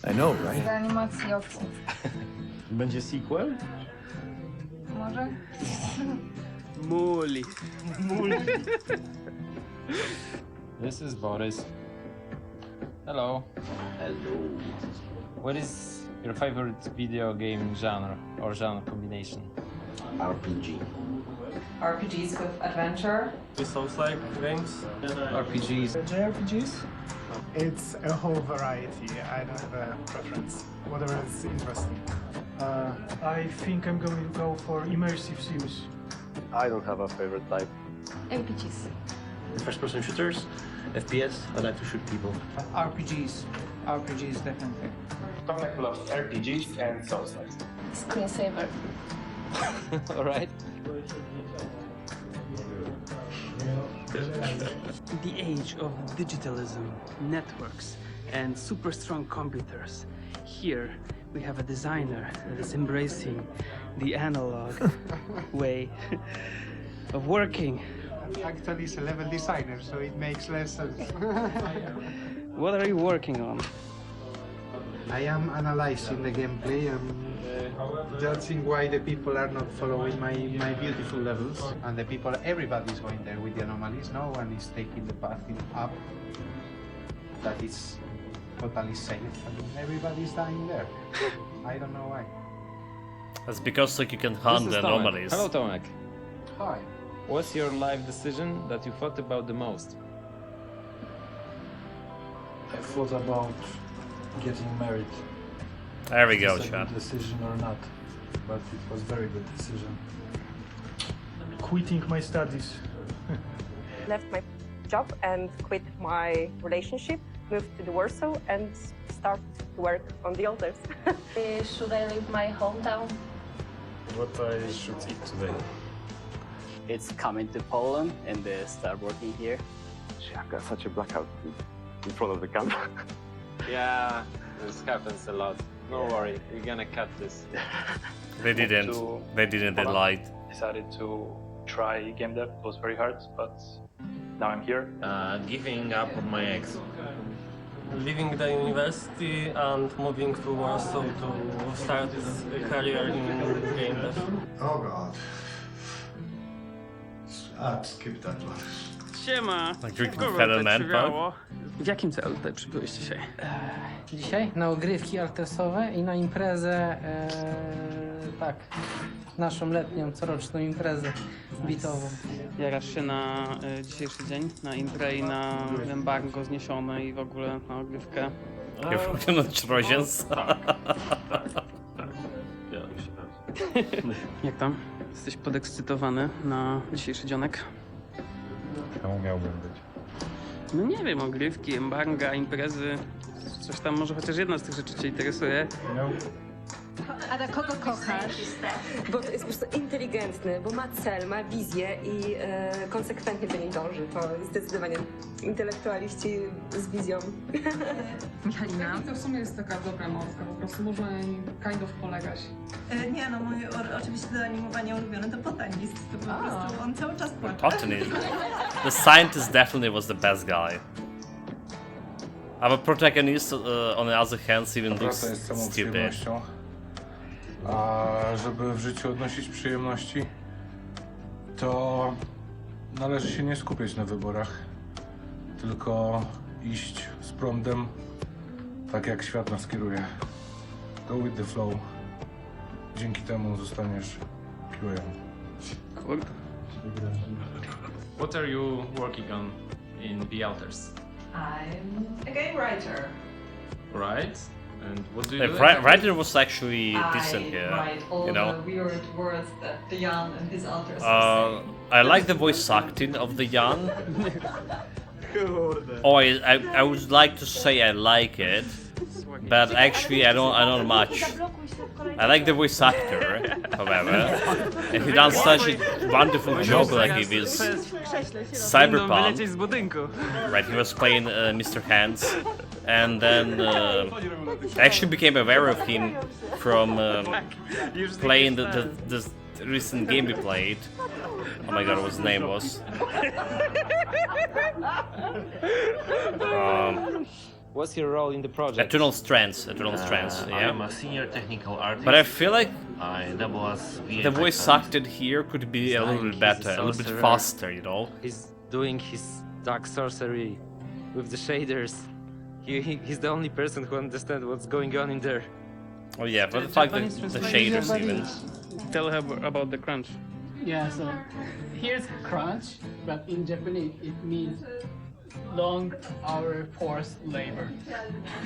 Speaker 2: I know, right?
Speaker 21: Z animacji oczu.
Speaker 20: Będzie sequel?
Speaker 21: Może?
Speaker 19: Muli.
Speaker 20: This is Boris. Hello.
Speaker 22: Hello.
Speaker 20: What is your favorite video game genre or genre combination?
Speaker 22: RPG.
Speaker 21: RPGs with adventure.
Speaker 20: Souls-like games?
Speaker 19: RPGs.
Speaker 23: JRPGs? It's a whole variety. I don't have a preference. Whatever is interesting. I think I'm going to go for immersive sims.
Speaker 24: I don't have a favorite type.
Speaker 21: RPGs.
Speaker 24: First-person shooters, FPS. I like to shoot people.
Speaker 19: RPGs. RPGs, definitely.
Speaker 24: Contact loves RPGs and Souls-like.
Speaker 21: Screensaver.
Speaker 20: All right.
Speaker 19: The age of digitalism, networks, and super strong computers. Here, we have a designer that is embracing the analog way of working.
Speaker 23: Actually, he's a level designer, so it makes less sense.
Speaker 19: What are you working on?
Speaker 23: I am analyzing the gameplay and judging why the people are not following my beautiful levels. And the people, everybody is going there with the anomalies. No one is taking the path up that is totally safe. And everybody is dying there. I don't know why.
Speaker 1: That's because like you can hunt the anomalies.
Speaker 20: Hello, Tomek.
Speaker 23: Hi.
Speaker 20: What's your life decision that you thought about the most?
Speaker 25: I thought about getting married.
Speaker 1: There we go,
Speaker 25: Is it a
Speaker 1: Chad.
Speaker 25: good decision or not? But it was a very good decision. Quitting my studies.
Speaker 26: Left my job and quit my relationship, moved to the Warsaw and start to work on the altars.
Speaker 21: Should I leave my hometown?
Speaker 25: What I should eat today?
Speaker 27: It's coming to Poland and start working here.
Speaker 3: Shit, I've got such a blackout in front of the camera.
Speaker 20: Yeah, this happens a lot. No worry, we're gonna cut this.
Speaker 1: They didn't. They didn't. They lied.
Speaker 25: Decided to try game dev. It was very hard, but now I'm here.
Speaker 5: Giving up on my ex. Leaving the university and moving to Warsaw to start a career in game dev.
Speaker 23: Oh god. Skip that one.
Speaker 19: Siema!
Speaker 1: Like drinking
Speaker 19: Kogo
Speaker 1: Fennel
Speaker 19: tutaj
Speaker 1: Man
Speaker 19: przywiało? W jakim celu tutaj przybyłeś dzisiaj?
Speaker 6: Dzisiaj na ogrywki artesowe i na imprezę, tak, naszą letnią, coroczną imprezę bitową.
Speaker 19: Jarasz się na dzisiejszy dzień, na imprę i na embargo zniesione i w ogóle na ogrywkę. Jak tam? Jesteś podekscytowany na dzisiejszy dzionek?
Speaker 25: Czemu miałbym być?
Speaker 19: No nie wiem, ogrywki, embarga, imprezy. Coś tam, może chociaż jedna z tych rzeczy cię interesuje.
Speaker 7: Ada, kogo kochasz?
Speaker 26: Bo to jest po prostu inteligentny, bo ma cel, ma wizję i konsekwentnie do niej dąży. To jest zdecydowanie intelektualiści z wizją.
Speaker 7: Michalina?
Speaker 8: To w sumie jest taka dobra mątka, po prostu można na nim kind of polegać.
Speaker 7: Nie no, moje oczywiście do animowania ulubione to botanist. To po prostu on cały czas płacze.
Speaker 1: Botanist. The scientist definitely was the best guy. Our protagonist, on the other hand, even looks
Speaker 25: jest samą
Speaker 1: stupid.
Speaker 25: przyjemnością. A żeby w życiu odnosić przyjemności, to należy się nie skupiać na wyborach, tylko iść z prądem, tak jak świat nas kieruje. Go with the flow. Dzięki temu zostaniesz QA.
Speaker 19: Kurde.
Speaker 20: What are you working on in The Alters?
Speaker 21: I'm a game writer.
Speaker 20: Right? And what do you do?
Speaker 1: Writer was actually decent here,
Speaker 21: write all
Speaker 1: you know.
Speaker 21: the weird words that the Jan and his alters
Speaker 1: I like the voice acting of the Jan. Oh, I would like to say I like it, but actually I don't much. I like the voice actor, however, and he done such a wonderful job like in this Cyberpunk. Right, he was playing Mr. Hands, and then I actually became aware of him from playing the recent game we played. Oh my god, what his name was.
Speaker 20: What's your role in the project?
Speaker 1: Eternal Strands, yeah.
Speaker 5: I am a senior technical artist.
Speaker 1: But I feel like
Speaker 5: I double as
Speaker 1: the voice acted here could be a little bit better, a little bit faster, you know?
Speaker 20: He's doing his dark sorcery with the shaders. He's the only person who understands what's going on in there.
Speaker 1: Oh yeah, but the fact that the shaders even.
Speaker 19: Tell her about the crunch.
Speaker 9: Yeah, so here's crunch, but in Japanese it means long hour forced labor.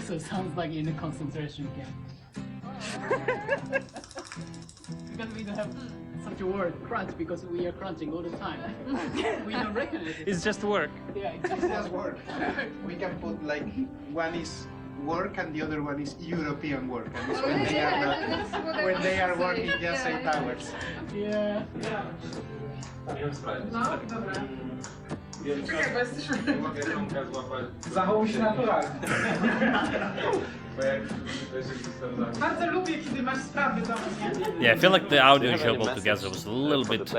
Speaker 9: So it sounds like in a concentration camp. Because we don't have such a word, crunch, because we are crunching all the time. We don't recognize it.
Speaker 19: It's just work.
Speaker 9: Yeah,
Speaker 23: It's just work. We can put like one is work and the other one is European work, and it's when they are not, when they are working just 8 hours.
Speaker 9: Yeah.
Speaker 8: No, dobra. Czekaj, bo jesteśmy... Zachowuj się naturalnie. Bardzo lubię, kiedy masz sprawy do mnie.
Speaker 1: Yeah, I feel like the audio and visual together was a little bit.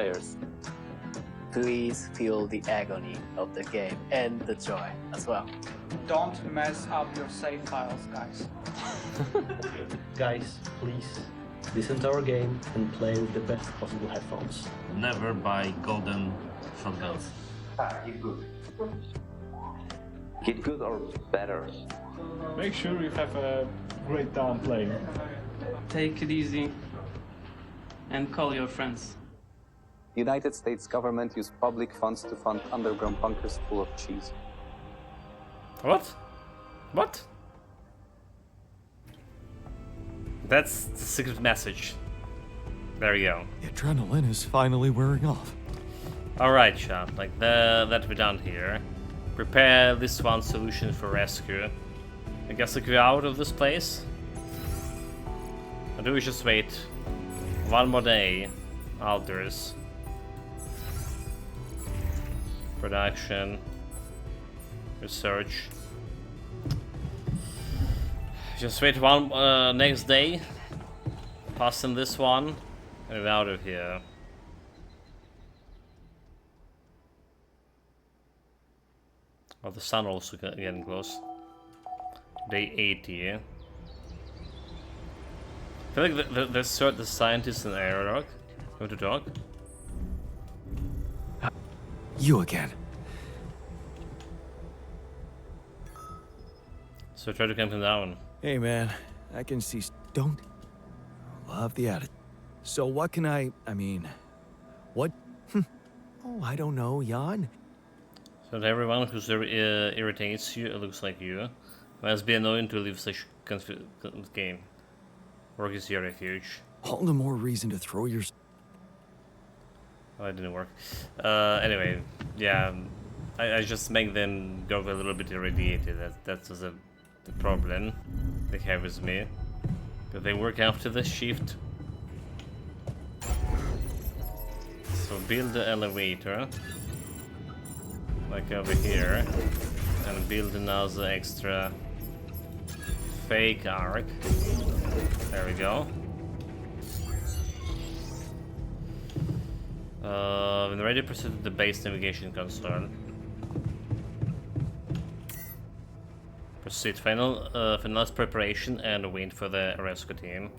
Speaker 27: Please feel the agony of the game and the joy as well.
Speaker 28: Don't mess up your save files, guys.
Speaker 24: Guys, please listen to our game and play with the best possible headphones.
Speaker 5: Never buy golden shotguns.
Speaker 3: Get good. Get good or better.
Speaker 25: Make sure you have a great time playing.
Speaker 19: Take it easy and call your friends.
Speaker 29: United States government used public funds to fund underground bunkers full of cheese.
Speaker 1: What? What? That's the secret message. There you go.
Speaker 2: The adrenaline is finally wearing off.
Speaker 1: Alright, chat, like that we're done here. Prepare this one solution for rescue. I guess like we're out of this place? Or do we just wait one more day? Alters. Production. Research. Just wait one next day. Passing this one. And we're out of here. Oh, the sun also getting close. Day 80. I feel like there's certain scientists in Aerodoc. You want to talk?
Speaker 2: You again.
Speaker 1: So try to calm him down.
Speaker 2: Hey man, I can see. Don't love the attitude. So what can I mean, what? Oh, I don't know, Jan.
Speaker 1: So to everyone who irritates you, it looks like you. Must be annoying to leave such game. Work is your refuge.
Speaker 2: All the more reason to throw your.
Speaker 1: Oh, it didn't work. Anyway, yeah, I just make them go a little bit irradiated. That's the problem they have with me. But they work after the shift. So build the elevator, like over here, and build another extra fake arc. There we go. When ready, proceed to the base navigation console. Proceed. Finalize preparation and wait for the rescue team.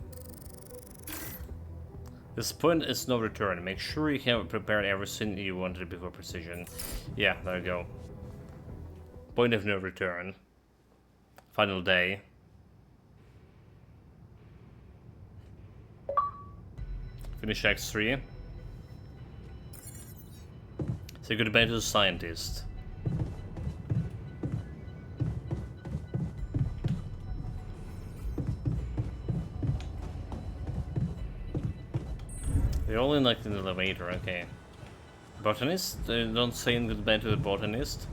Speaker 1: This point is no return. Make sure you have prepared everything you wanted before precision. Yeah, there you go. Point of no return. Final day. Finish X3. Say goodbye to the scientist. They're all in like an elevator, okay. Botanist? They don't say goodbye to the botanist.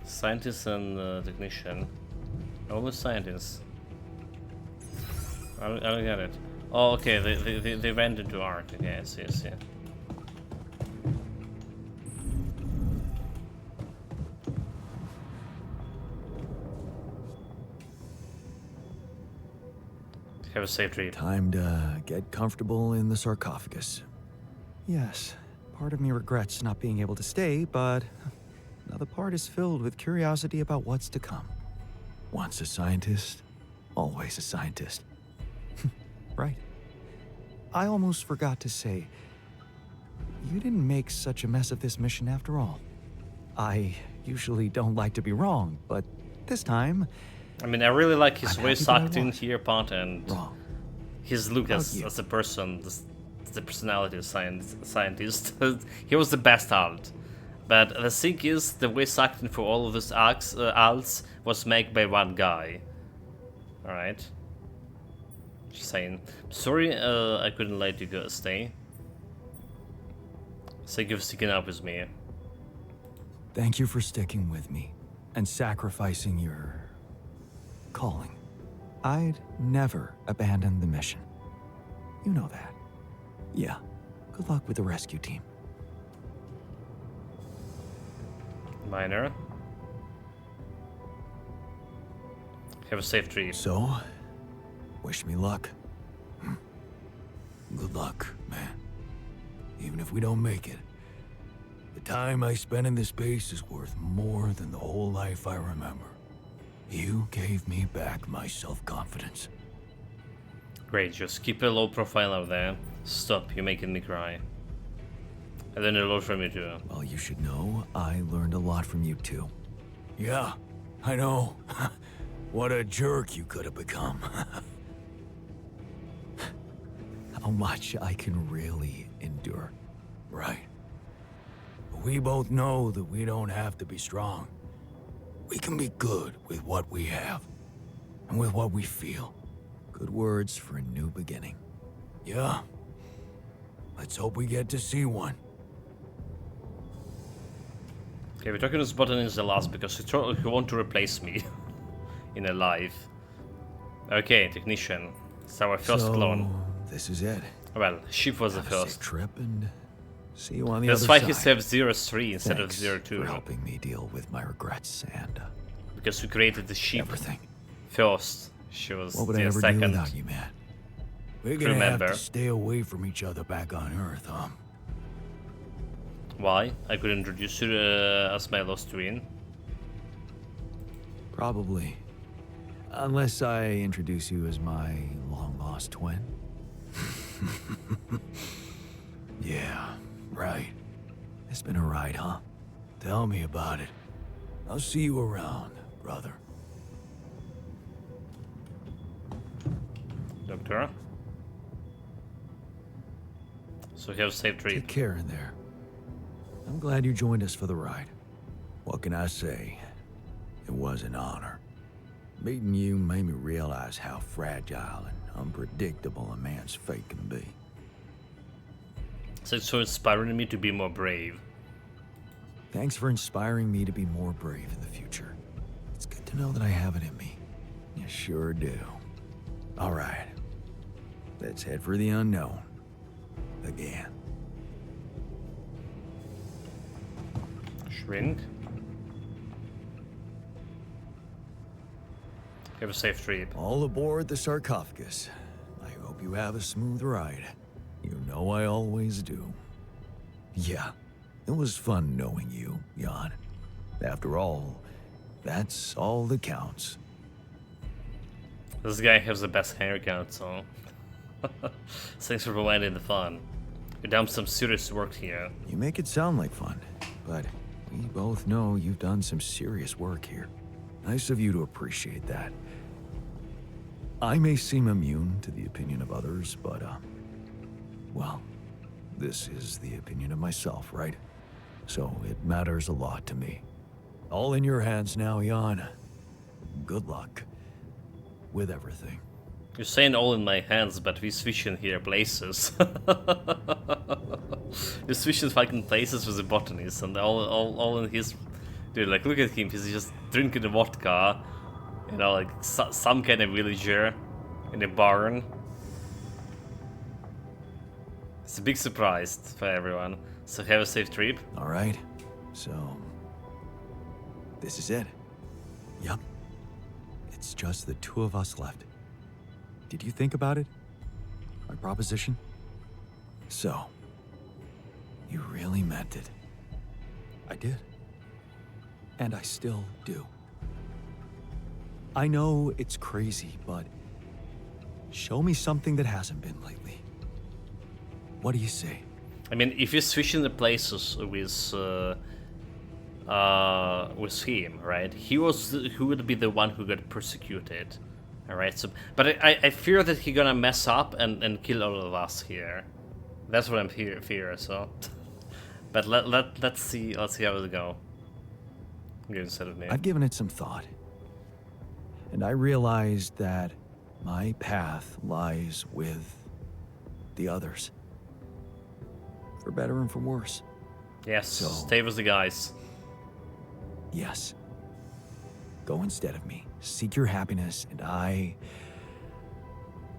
Speaker 1: Scientist and technician. Only scientists. I don't get it. Oh, okay, they went into art. Okay, I see, I see. Have a safe trip.
Speaker 2: Time to get comfortable in the sarcophagus. Yes, part of me regrets not being able to stay, but another part is filled with curiosity about what's to come. Once a scientist, always a scientist. Right. I almost forgot to say, you didn't make such a mess of this mission after all. I usually don't like to be wrong, but this time...
Speaker 1: I mean, I really like his voice acting here part and his look as a person, the personality of scientist. He was the best alt. But the thing is, the voice acting for all of these alts was made by one guy. Alright. Just saying. Sorry I couldn't let you go stay. Thank you for sticking up with me.
Speaker 2: Thank you for sticking with me and sacrificing your calling. I'd never abandon the mission. You know that. Yeah. Good luck with the rescue team.
Speaker 1: Minor. Have a safe trip.
Speaker 2: So, wish me luck. Good luck, man. Even if we don't make it, the time I spent in this base is worth more than the whole life I remember. You gave me back my self-confidence.
Speaker 1: Great, just keep a low profile out there. Stop, you're making me cry. And then a lot from you too.
Speaker 2: Well, you should know, I learned a lot from you too. Yeah, I know. What a jerk you could have become. How much I can really endure. Right. We both know that we don't have to be strong. We can be good with what we have. And with what we feel. Good words for a new beginning. Yeah. Let's hope we get to see one.
Speaker 1: Okay, we're talking this button is the last because he want to replace me in a life. Okay, technician. It's our first clone.
Speaker 2: This is it.
Speaker 1: Well, Ship was the first.
Speaker 2: Trip and See you on the
Speaker 1: That's
Speaker 2: other
Speaker 1: why
Speaker 2: side.
Speaker 1: he saves 0-3 instead
Speaker 2: Thanks
Speaker 1: of 0-2.
Speaker 2: for helping me deal with my regrets and
Speaker 1: because we created the sheep first. She was
Speaker 2: what would
Speaker 1: the
Speaker 2: I ever
Speaker 1: second
Speaker 2: do without you, man? We're
Speaker 1: crew
Speaker 2: gonna have
Speaker 1: member.
Speaker 2: to stay away from each other back on Earth, huh?
Speaker 1: Why? I could introduce you as my lost twin.
Speaker 2: Probably. Unless I introduce you as my long-lost twin. Yeah, right. It's been a ride, huh? Tell me about it. I'll see you around, brother.
Speaker 1: Doctor. So you have a safe trip.
Speaker 2: Take care in there. I'm glad you joined us for the ride. What can I say? It was an honor. Meeting you made me realize how fragile and unpredictable a man's fate can be.
Speaker 1: So it's so inspiring me to be more brave.
Speaker 2: Thanks for inspiring me to be more brave in the future. It's good to know that I have it in me. You sure do. All right. Let's head for the unknown. Again.
Speaker 1: Shrink. Have a safe trip.
Speaker 2: All aboard the sarcophagus. I hope you have a smooth ride. You know I always do. Yeah, it was fun knowing you, Jan. After all, that's all that counts.
Speaker 1: This guy has the best haircut, so thanks for providing the fun. You've done some serious work here.
Speaker 2: You make it sound like fun, but we both know you've done some serious work here. Nice of you to appreciate that. I may seem immune to the opinion of others, but, well, this is the opinion of myself, right? So it matters a lot to me. All in your hands now, Jan. Good luck with everything.
Speaker 1: You're saying all in my hands, but we switching here places. We're switching fucking places with the botanist, and all in his... Dude, like, look at him, he's just drinking the vodka. You know, like, some kind of villager in a barn. It's a big surprise for everyone. So have a safe trip.
Speaker 2: All right. So, this is it. Yup. It's just the two of us left. Did you think about it? My proposition? So, you really meant it. I did. And I still do. I know it's crazy, but show me something that hasn't been lately. What do you say?
Speaker 1: I mean, if you're switching the places with him, right? He would be the one who got persecuted, all right. So, but I fear that he's gonna mess up and kill all of us here. That's what I'm fear. So, but let's see how it go. Instead of me.
Speaker 2: I've given it some thought, and I realized that my path lies with the others. For better and for worse.
Speaker 1: Yes,
Speaker 2: so,
Speaker 1: stay with the guys.
Speaker 2: Yes. Go instead of me. Seek your happiness, and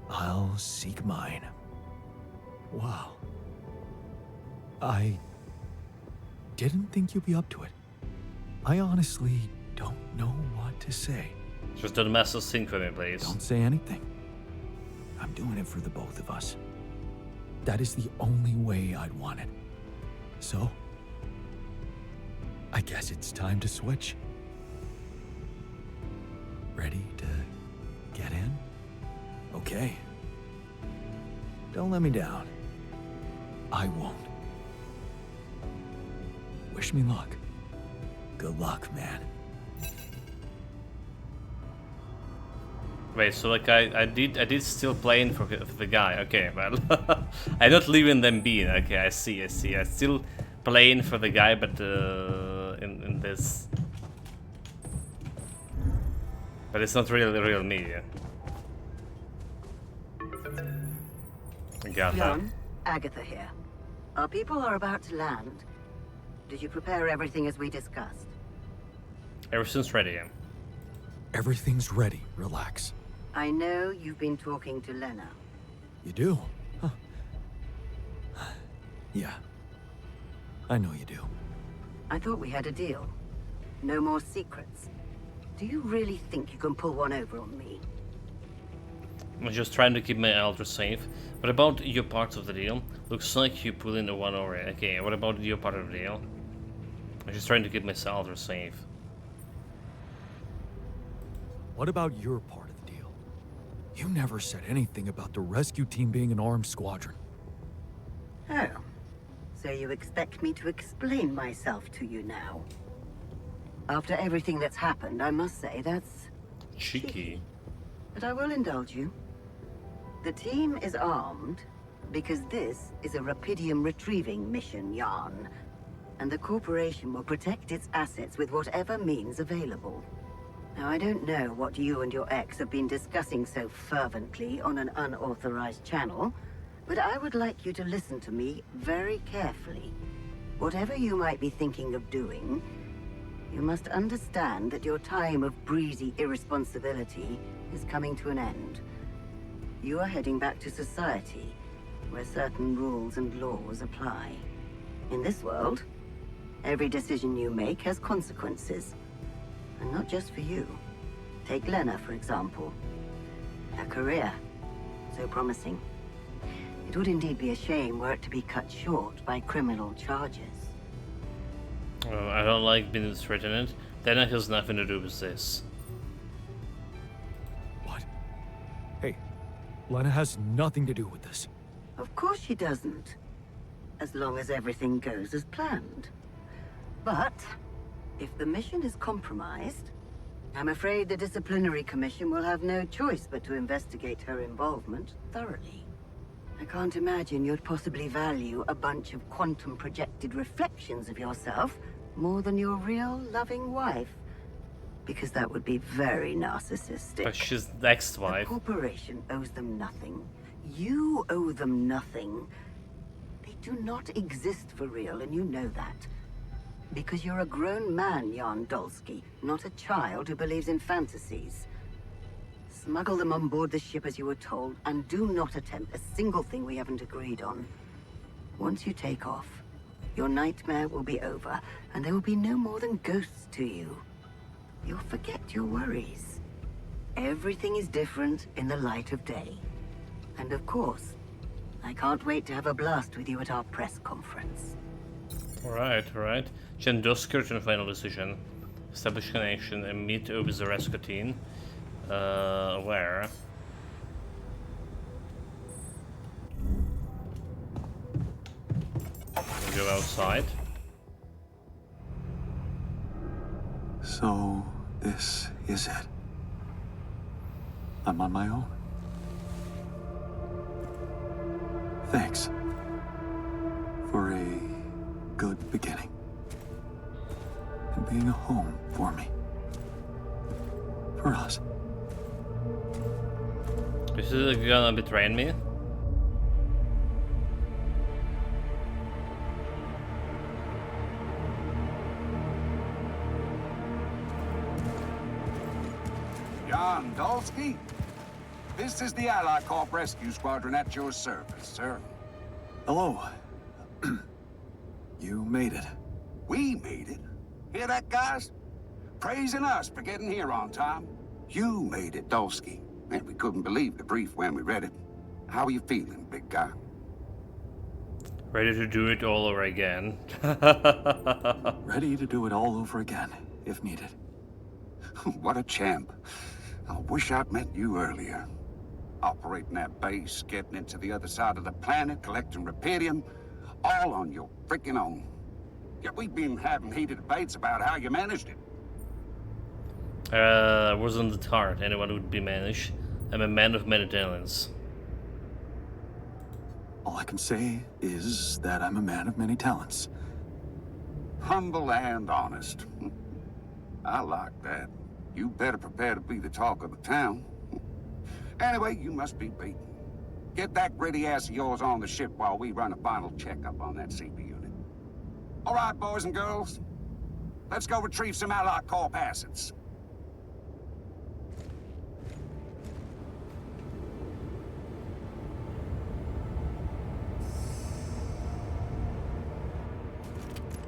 Speaker 2: I'll seek mine. Wow. I didn't think you'd be up to it. I honestly don't know what to say.
Speaker 1: Just don't mess us sync with me, please.
Speaker 2: Don't say anything. I'm doing it for the both of us. That is the only way I'd want it. So, I guess it's time to switch. Ready to get in? Okay. Don't let me down. I won't. Wish me luck. Good luck, man.
Speaker 1: Wait, so like I did still playing for the guy. Okay, well, I'm not leaving them be. Okay, I see. I still playing for the guy, but in this, but it's not really real me. I got that.
Speaker 4: Jan, Agatha here. Our people are about to land. Did you prepare everything as we discussed?
Speaker 1: Everything's ready.
Speaker 2: Everything's ready. Relax.
Speaker 4: I know you've been talking to Lena.
Speaker 2: You do? Huh. Yeah. I know you do.
Speaker 4: I thought we had a deal. No more secrets. Do you really think you can pull one over on me?
Speaker 1: I'm just trying to keep my elder safe. What about your part of the deal? Looks like you pull in the one over. Okay, what about your part of the deal? I'm just trying to keep my elder safe.
Speaker 2: What about your part of the deal? You never said anything about the rescue team being an armed squadron.
Speaker 4: Oh. So you expect me to explain myself to you now? After everything that's happened, I must say that's
Speaker 1: cheeky.
Speaker 4: But I will indulge you. The team is armed because this is a Rapidium retrieving mission, Jan. And the corporation will protect its assets with whatever means available. Now, I don't know what you and your ex have been discussing so fervently on an unauthorized channel, but I would like you to listen to me very carefully. Whatever you might be thinking of doing, you must understand that your time of breezy irresponsibility is coming to an end. You are heading back to society, where certain rules and laws apply. In this world, every decision you make has consequences. And not just for you. Take Lena, for example. Her career, so promising. It would indeed be a shame were it to be cut short by criminal charges.
Speaker 1: I don't like being threatened. Lena has nothing to do with this.
Speaker 2: What? Hey, Lena has nothing to do with this.
Speaker 4: Of course she doesn't. As long as everything goes as planned. But if the mission is compromised, I'm afraid the disciplinary commission will have no choice but to investigate her involvement thoroughly. I can't imagine you'd possibly value a bunch of quantum projected reflections of yourself more than your real loving wife. Because that would be very narcissistic.
Speaker 1: But she's the ex-wife.
Speaker 4: The corporation owes them nothing. You owe them nothing. They do not exist for real, and you know that. Because you're a grown man, Jan Dolsky, not a child who believes in fantasies. Smuggle them on board the ship as you were told, and do not attempt a single thing we haven't agreed on. Once you take off, your nightmare will be over, and there will be no more than ghosts to you. You'll forget your worries. Everything is different in the light of day. And of course, I can't wait to have a blast with you at our press conference.
Speaker 1: Alright. Jen Dusker to the final decision. Establish connection and meet with the rescue team. Where? We'll go outside.
Speaker 2: So, this is it. I'm on my own. Thanks. For a good beginning. And being a home for me. For us.
Speaker 1: Is it gonna betray me?
Speaker 10: Jan Dolsky? This is the Ally Corp Rescue Squadron at your service, sir.
Speaker 2: Hello. You made it.
Speaker 10: We made it. Hear that, guys? Praising us for getting here on time. You made it, Dolsky. And we couldn't believe the brief when we read it. How are you feeling, big guy?
Speaker 1: Ready to do it all over again.
Speaker 2: Ready to do it all over again, if needed.
Speaker 10: What a champ. I wish I'd met you earlier. Operating that base, getting into the other side of the planet, collecting Rapidium, all on your freaking own. Yet we've been having heated debates about how you managed it.
Speaker 1: Wasn't it hard? Anyone would be managed. I'm a man of many talents.
Speaker 2: All I can say is that I'm a man of many talents.
Speaker 10: Humble and honest. I like that. You better prepare to be the talk of the town. Anyway, you must be beaten. Get that gritty ass of yours on the ship while we run a final checkup on that CP unit. All right, boys and girls. Let's go retrieve some Ally Corp assets.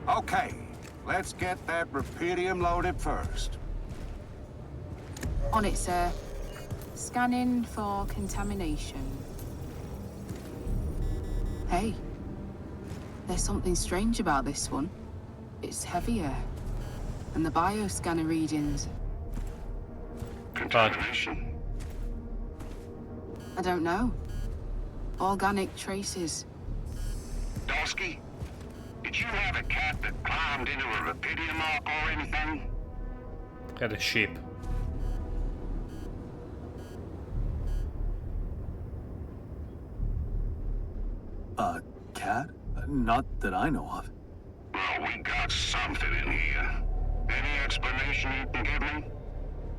Speaker 10: Okay, let's get that rupidium loaded first.
Speaker 11: On it, sir. Scanning for contamination. Hey, there's something strange about this one. It's heavier. And the bioscanner readings.
Speaker 10: Contamination?
Speaker 11: I don't know. Organic traces.
Speaker 10: Dosky, did you have a cat that climbed into a rupidium arc or anything?
Speaker 1: Got a sheep.
Speaker 2: A cat? Not that I know of.
Speaker 10: Well, we got something in here. Any explanation you can give me?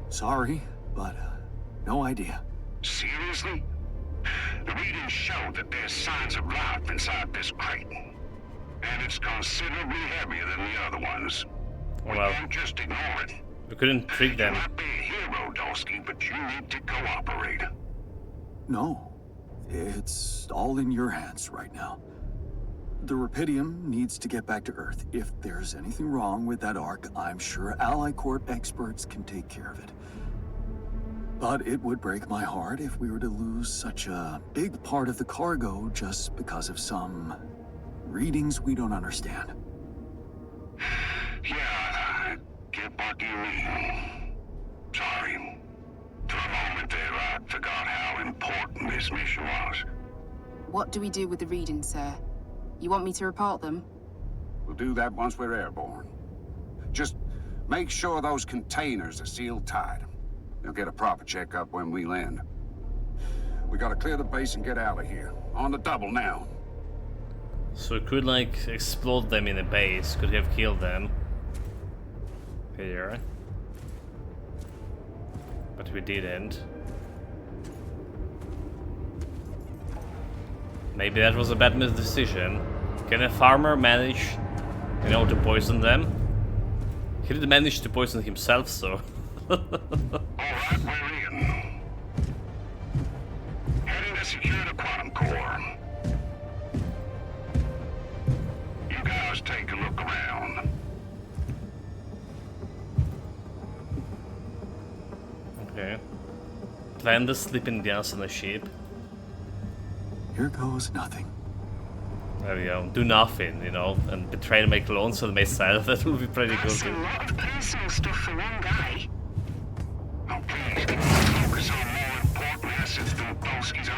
Speaker 2: Sorry, but no idea.
Speaker 10: Seriously? The readings show that there's signs of life inside this crate. And it's considerably heavier than the other ones. We can't just ignore it.
Speaker 1: We couldn't trick them.
Speaker 10: You might be a hero, Dosky, but you need to cooperate.
Speaker 2: No. It's all in your hands right now. The rupidium needs to get back to Earth. If there's anything wrong with that arc, I'm sure Ally Corp experts can take care of it. But it would break my heart if we were to lose such a big part of the cargo just because of some readings we don't understand.
Speaker 10: Yeah, I get what you mean. Sorry. For a moment there, I forgot how important this mission was.
Speaker 11: What do we do with the readings, sir? You want me to report them?
Speaker 10: We'll do that once we're airborne. Just make sure those containers are sealed tight. You'll get a proper checkup when we land. We gotta clear the base and get out of here. On the double now.
Speaker 1: So we could like explode them in the base, could have killed them. Here. But we didn't. Maybe that was a bad decision. Can a farmer manage, you know, to poison them? He didn't manage to poison himself, so...
Speaker 10: Alright, we're in. Heading to secure the quantum core. You guys take a look around.
Speaker 1: Okay. Plan the sleeping gas on the ship.
Speaker 2: Here goes nothing.
Speaker 1: There we go. Do nothing, you know, and betray my clones and myself. That would be pretty good.
Speaker 10: That's a lot of personal stuff for one guy. Oh, please, can you focus on more important assets than Bolski's own?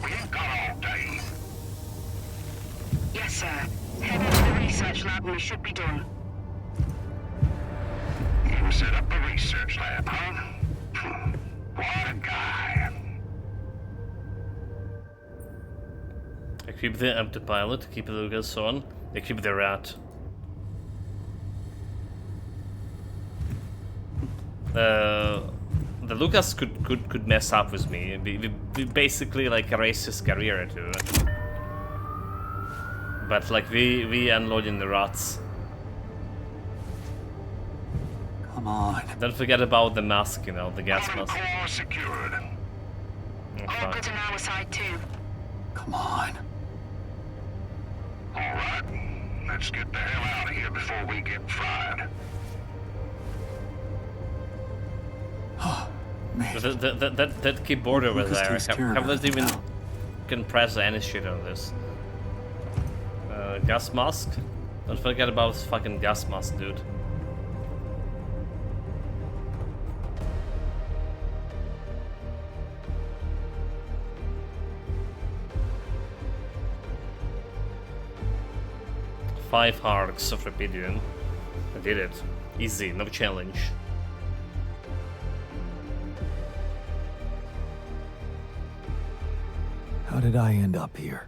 Speaker 10: We ain't got all day.
Speaker 11: Yes, sir. Head into the research lab and we should be done.
Speaker 10: You set up a research lab, huh? What a guy.
Speaker 1: Equip the autopilot, keep the Lucas on, equip the rat. The Lucas could mess up with me. We basically like erase his career too. But like we unloading the rats.
Speaker 2: Come on.
Speaker 1: Don't forget about the mask, you know, the gas mask.
Speaker 10: Core secured.
Speaker 11: All good on our side too.
Speaker 2: Come on.
Speaker 10: Alright, let's get the hell out of here before we get fried.
Speaker 1: That keyboard over
Speaker 2: Lucas
Speaker 1: there,
Speaker 2: takes care of
Speaker 1: haven't even
Speaker 2: everything
Speaker 1: can press any shit on this. Gas mask? Don't forget about fucking gas mask, dude. Five arcs of Rapidian. I did it. Easy, no challenge.
Speaker 2: How did I end up here?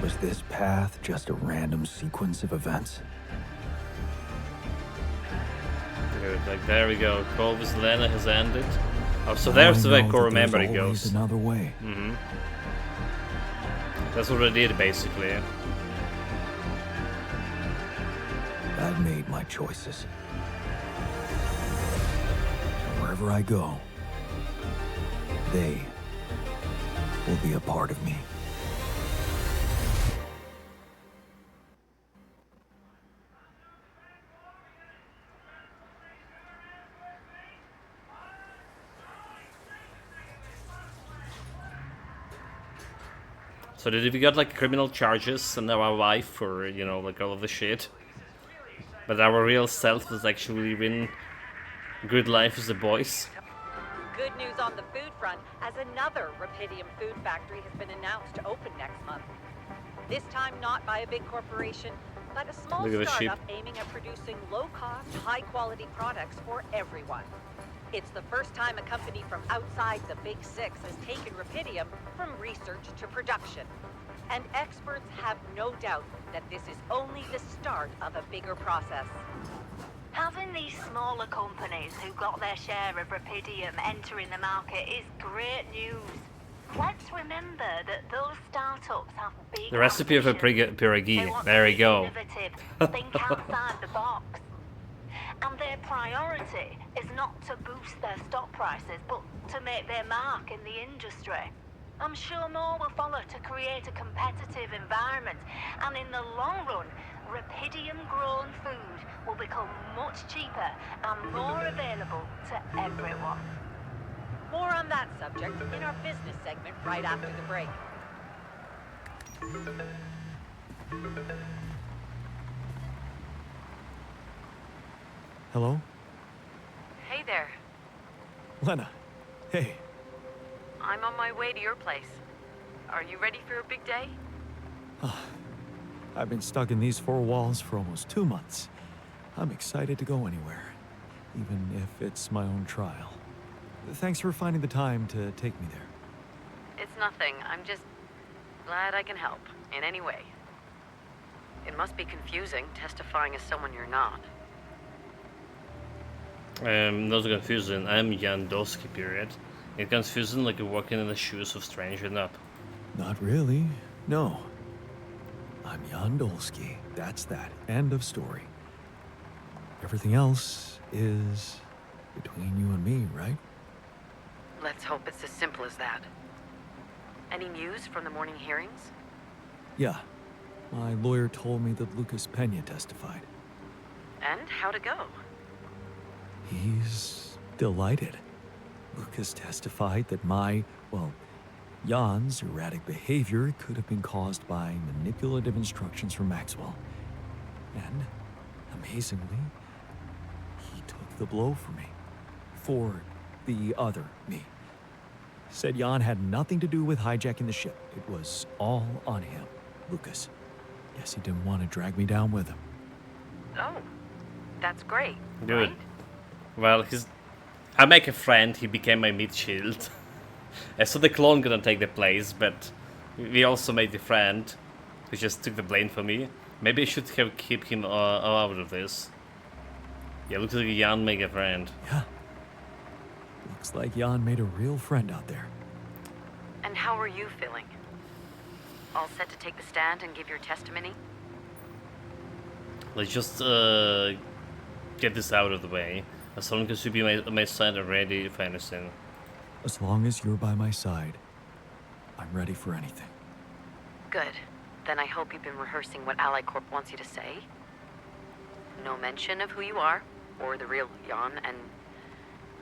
Speaker 2: Was this path just a random sequence of events?
Speaker 1: Good, like there we go. Call with Lena has ended. Oh, so there's the way core memory goes.
Speaker 2: Another way.
Speaker 1: That's what I did basically.
Speaker 2: I've made my choices. Wherever I go, They will be a part of me.
Speaker 1: So did we got like criminal charges and our life for, you know, like all of the shit? But our real self was actually living good life as the boys.
Speaker 6: Good news on the food front, as another Rapidium food factory has been announced to open next month. This time not by a big corporation, but a small
Speaker 1: Look at the sheep.
Speaker 6: startup aiming at producing low-cost, high-quality products for everyone. It's the first time a company from outside the Big Six has taken Rapidium from research to production. And experts have no doubt that this is only the start of a bigger process.
Speaker 12: Having these smaller companies who got their share of Rapidium entering the market is great news. Let's remember that those startups have big
Speaker 1: The recipe of a pierogi. There we go.
Speaker 12: innovative, think outside the box. And their priority is not to boost their stock prices, but to make their mark in the industry. I'm sure more will follow to create a competitive environment, and in the long run, Rapidium-grown food will become much cheaper and more available to everyone.
Speaker 6: More on that subject in our business segment right after the break.
Speaker 2: Hello?
Speaker 13: Hey there.
Speaker 2: Lena. Hey.
Speaker 13: I'm on my way to your place. Are you ready for a big day?
Speaker 2: I've been stuck in these four walls for almost 2 months. I'm excited to go anywhere, even if it's my own trial. Thanks for finding the time to take me there.
Speaker 13: It's nothing. I'm just glad I can help in any way. It must be confusing testifying as someone you're not.
Speaker 1: Not confusing. I'm Jan Dolsky, period. It's confusing like you're walking in the shoes of strange enough.
Speaker 2: Not really. No. I'm Jan Dolsky. That's that. End of story. Everything else is between you and me, right?
Speaker 13: Let's hope it's as simple as that. Any news from the morning hearings?
Speaker 2: Yeah. My lawyer told me that Lucas Pena testified.
Speaker 13: And how'd it go?
Speaker 2: He's delighted. Lucas testified that Jan's erratic behavior could have been caused by manipulative instructions from Maxwell. And, amazingly, he took the blow for me. For the other me. Said Jan had nothing to do with hijacking the ship. It was all on him, Lucas. Guess he didn't want to drag me down with him.
Speaker 13: Oh, that's great.
Speaker 1: Good.
Speaker 13: Right?
Speaker 1: Well, I make a friend, he became my meat shield. So the clone gonna take the place, but we also made the friend who just took the blame for me. Maybe I should have keep him out of this. Yeah, looks like Jan made a friend.
Speaker 2: Yeah. Looks like Jan made a real friend out there.
Speaker 13: And how are you feeling? All set to take the stand and give your testimony?
Speaker 1: Let's just get this out of the way. As long as you be my side already, if I understand.
Speaker 2: As long as you're by my side, I'm ready for anything.
Speaker 13: Good. Then I hope you've been rehearsing what Ally Corp wants you to say. No mention of who you are, or the real Jan, and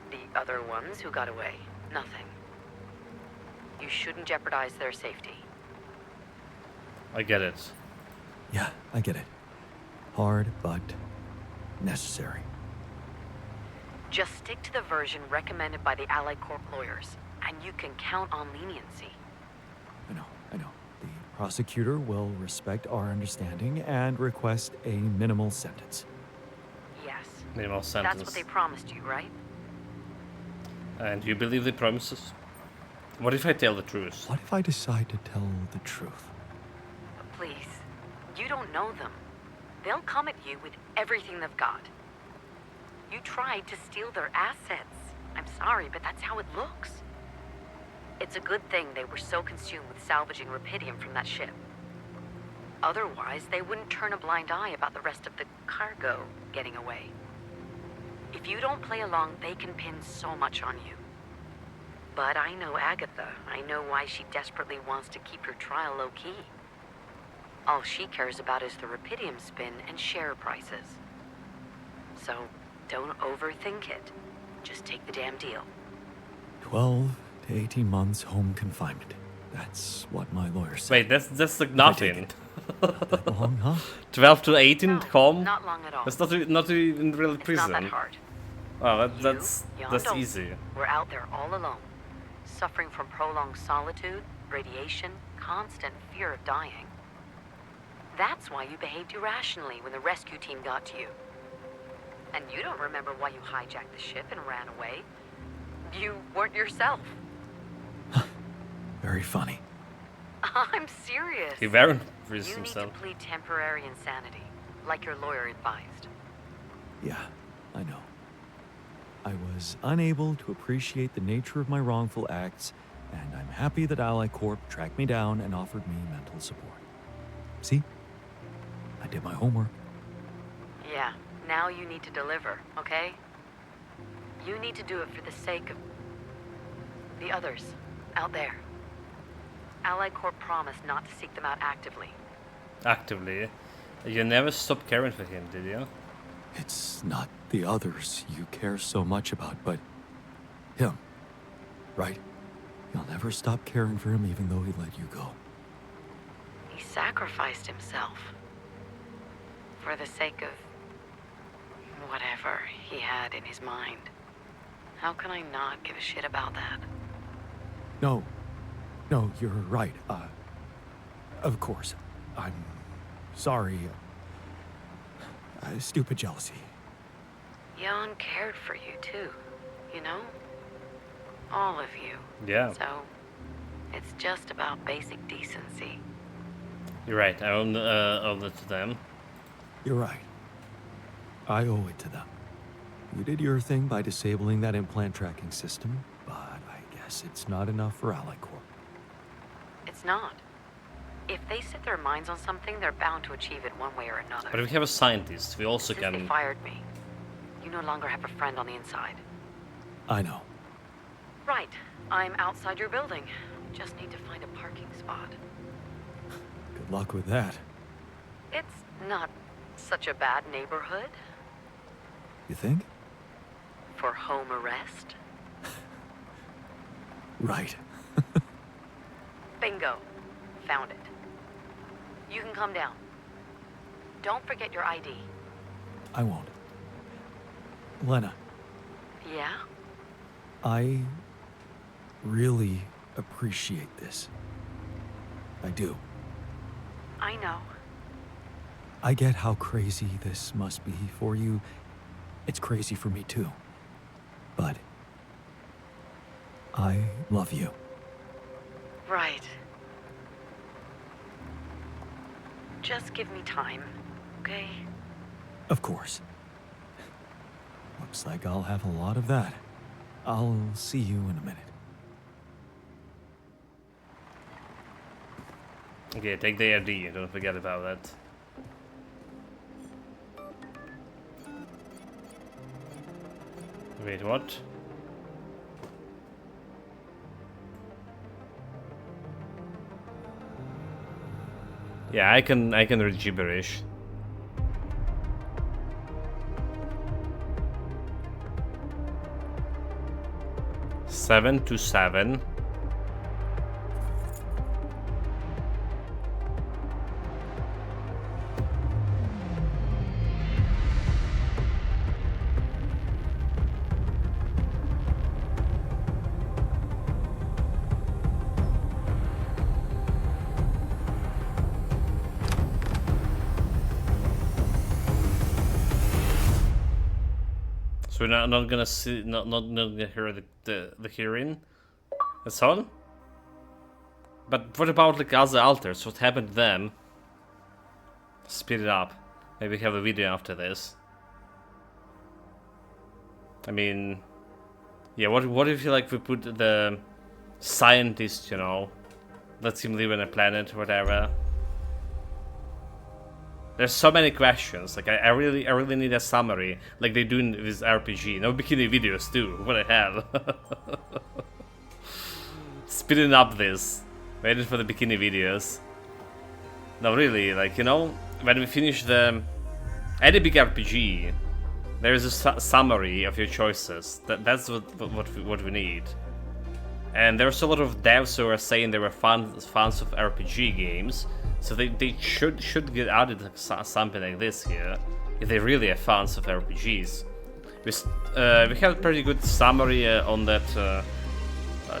Speaker 13: the other ones who got away. Nothing. You shouldn't jeopardize their safety.
Speaker 1: I get it.
Speaker 2: Yeah, I get it. Hard, but necessary.
Speaker 13: Just stick to the version recommended by the Ally Corp lawyers, and you can count on leniency.
Speaker 2: I know. The prosecutor will respect our understanding and request a minimal sentence.
Speaker 13: Yes.
Speaker 1: Minimal sentence.
Speaker 13: That's what they promised you, right?
Speaker 1: And you believe the promises? What if I tell the truth?
Speaker 2: What if I decide to tell the truth?
Speaker 13: Please, you don't know them. They'll come at you with everything they've got. You tried to steal their assets. I'm sorry, but that's how it looks. It's a good thing they were so consumed with salvaging Rapidium from that ship. Otherwise, they wouldn't turn a blind eye about the rest of the cargo getting away. If you don't play along, they can pin so much on you. But I know Agatha. I know why she desperately wants to keep your trial low-key. All she cares about is the Rapidium spin and share prices. So, don't overthink it. Just take the damn deal.
Speaker 2: 12 to 18 months home confinement. That's what my lawyer said.
Speaker 1: Wait, that's like nothing.
Speaker 2: Not that long, huh?
Speaker 1: 12 to 18 home?
Speaker 13: Not long at all.
Speaker 1: That's not even real prison.
Speaker 13: Not that hard.
Speaker 1: Oh, that's
Speaker 13: Young
Speaker 1: easy.
Speaker 13: We're out there all alone, suffering from prolonged solitude, radiation, constant fear of dying. That's why you behaved irrationally when the rescue team got to you. And you don't remember why you hijacked the ship and ran away. You weren't yourself.
Speaker 2: Very funny.
Speaker 13: I'm serious.
Speaker 1: He weren't
Speaker 13: You need
Speaker 1: himself.
Speaker 13: to plead temporary insanity, like your lawyer advised.
Speaker 2: Yeah, I know. I was unable to appreciate the nature of my wrongful acts, and I'm happy that Ally Corp tracked me down and offered me mental support. See? I did my homework.
Speaker 13: Yeah, now you need to deliver, okay? You need to do it for the sake of the others out there. Ally Corp promised not to seek them out actively.
Speaker 1: Actively. You never stopped caring for him, did you?
Speaker 2: It's not the others you care so much about, but him, right? You'll never stop caring for him even though he let you go.
Speaker 13: He sacrificed himself for the sake of whatever he had in his mind. How can I not give a shit about that?
Speaker 2: No, you're right. Of course. I'm sorry. Stupid jealousy.
Speaker 13: Jan cared for you too, you know? All of you.
Speaker 1: Yeah.
Speaker 13: So, it's just about basic decency.
Speaker 1: You're right. I owe it to them.
Speaker 2: You're right. I owe it to them. You did your thing by disabling that implant tracking system, but I guess it's not enough for Ally Corp.
Speaker 13: It's not. If they set their minds on something, they're bound to achieve it one way or another.
Speaker 1: But if we have a scientist, we also
Speaker 13: Since
Speaker 1: can.
Speaker 13: they fired me, you no longer have a friend on the inside.
Speaker 2: I know.
Speaker 13: Right. I'm outside your building. Just need to find a parking spot.
Speaker 2: Good luck with that.
Speaker 13: It's not such a bad neighborhood
Speaker 2: You think?
Speaker 13: for home arrest.
Speaker 2: Right.
Speaker 13: Bingo. Found it. You can come down. Don't forget your ID.
Speaker 2: I won't. Lena,
Speaker 13: Yeah?
Speaker 2: I really appreciate this. I do.
Speaker 13: I know.
Speaker 2: I get how crazy this must be for you. It's crazy for me too. But I love you.
Speaker 13: Right. Just give me time, okay?
Speaker 2: Of course. Looks like I'll have a lot of that. I'll see you in a minute.
Speaker 1: Okay, take the ID. Don't forget about that. Wait, what? Yeah, I can read gibberish. Seven to 7. So we're not gonna see, not gonna hear the hearing. That's all. But what about like other alters? What happened to them? Speed it up. Maybe have a video after this. I mean, yeah. What if like we put the scientist? You know, let him live on a planet, whatever. There's so many questions. Like I really need a summary, like they do in this RPG. No bikini videos too. What the hell? speeding up this, waiting for the bikini videos. No, really, like, you know, when we finish any big RPG, there is a summary of your choices. That's what we need. And there's a lot of devs who are saying they were fans of RPG games, so they should get added something like this here, if they really are fans of RPGs. We had a pretty good summary on that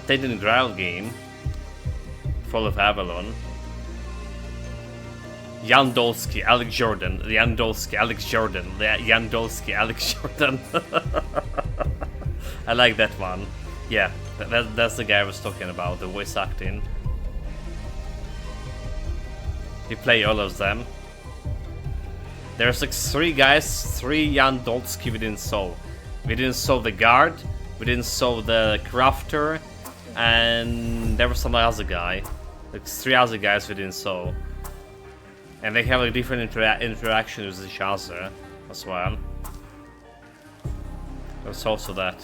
Speaker 1: Tainted Grail game, Fall of Avalon. Jan Dolsky, Alex Jordan, Jan Dolsky, Alex Jordan, Jan Dolsky, Alex Jordan. I like that one. Yeah, that's the guy I was talking about, the voice acting. You play all of them. There's like 3 guys, 3 Jan Dolsky we didn't solve. We didn't solve the guard, we didn't solve the crafter, and there was some other guy. Like 3 other guys we didn't solve. And they have a different interaction with each other as well. There's also that.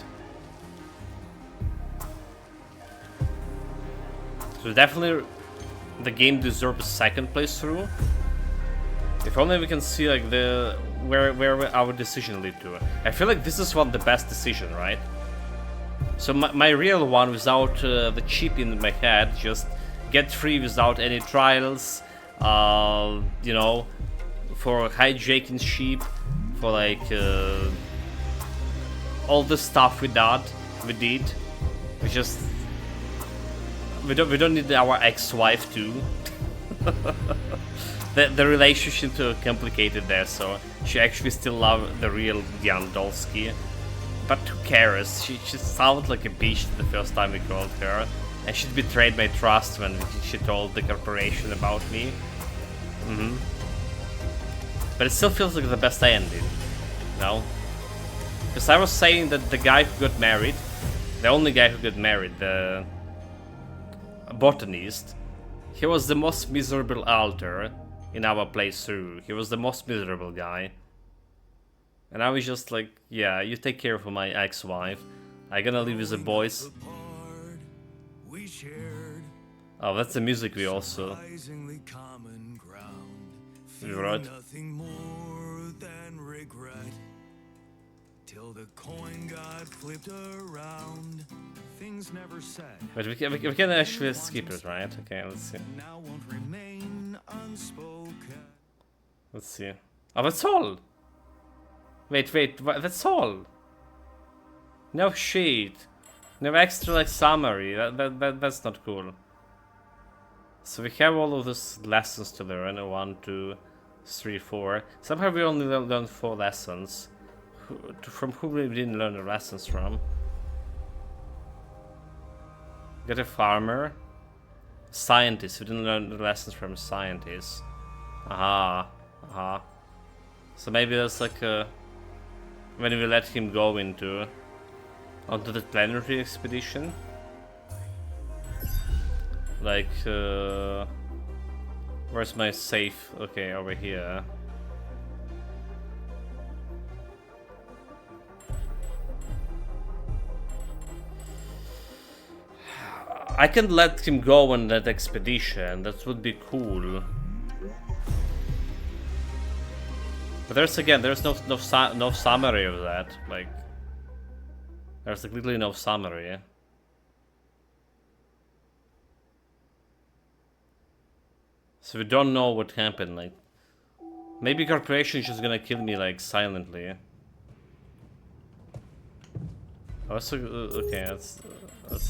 Speaker 1: So definitely the game deserves a second playthrough. If only we can see like where our decision lead to. I feel like this is one of the best decision, right? So my real one, without the chip in my head, just get free without any trials. You know, for hijacking sheep, for like all the stuff we did. We don't need our ex-wife too. the relationship too complicated there, so she actually still loves the real Jan Dolsky. But who cares? She sounded like a bitch the first time we called her, and she betrayed my trust when she told the corporation about me. But it still feels like the best ending, no? Because I was saying that the guy who got married, the only guy who got married, the botanist, he was the most miserable alter in our playthrough. He was the most miserable guy. And I was just like, yeah, you take care of my ex-wife. I'm gonna leave with the boys. Oh, that's the music we also... We wrote. Till the coin got flipped around. Things never said. But we can actually skip it, right? Okay, let's see. Let's see. Oh, that's all. Wait, that's all. No shit. No extra like summary. That's not cool. So we have all of those lessons to learn. 1, 2, 3, 4. Somehow we only learned 4 lessons. From who we didn't learn the lessons from? Got a farmer. Scientist. We didn't learn the lessons from scientists. Aha. So maybe that's like when we let him go onto the planetary expedition. Like, where's my safe? Okay, over here. I can let him go on that expedition. That would be cool. But there's no summary of that. Like, there's like literally no summary. So we don't know what happened. Like, maybe corporation is just gonna kill me like silently. Also, okay, let's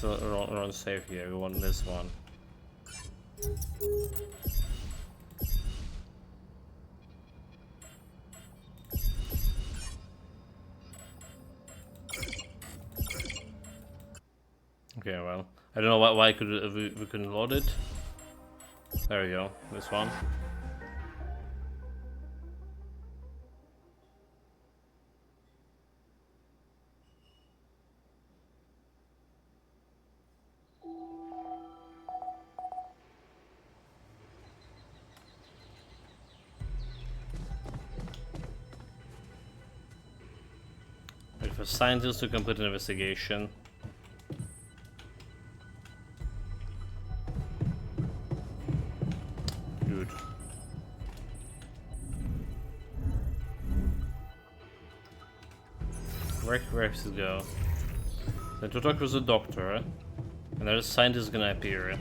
Speaker 1: run safe here. We want this one. Okay, well, I don't know why we couldn't load it. There we go, this one. Wait for scientists to complete an investigation. Where does it go? So to talk with the doctor, and there's a scientist gonna appear.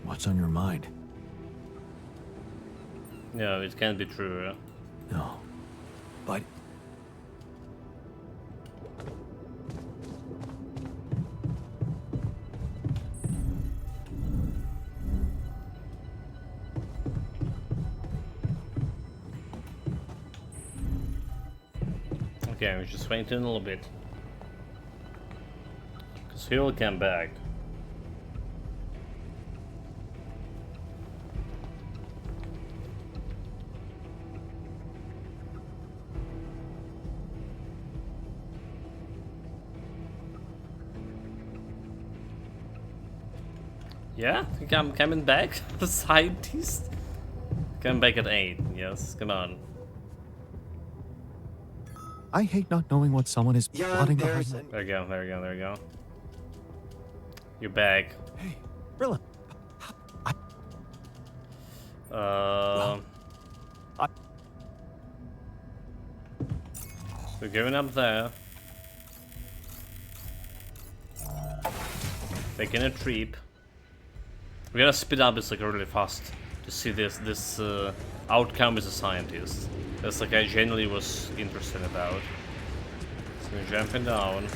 Speaker 2: What's on your mind?
Speaker 1: No, it can't be true.
Speaker 2: No. But...
Speaker 1: Okay, we're just waiting a little bit. Because he will come back. Yeah, I think I'm coming back. The scientist. Coming back at 8. Yes, come on.
Speaker 2: I hate not knowing what someone is plotting behind.
Speaker 1: There you go. There you go. There you go. You're back.
Speaker 2: Hey, Rilla.
Speaker 1: We're going up there. Taking a trip. We're gonna speed up this like really fast to see this outcome as a scientist. That's like I genuinely was interested about. So we're jumping down.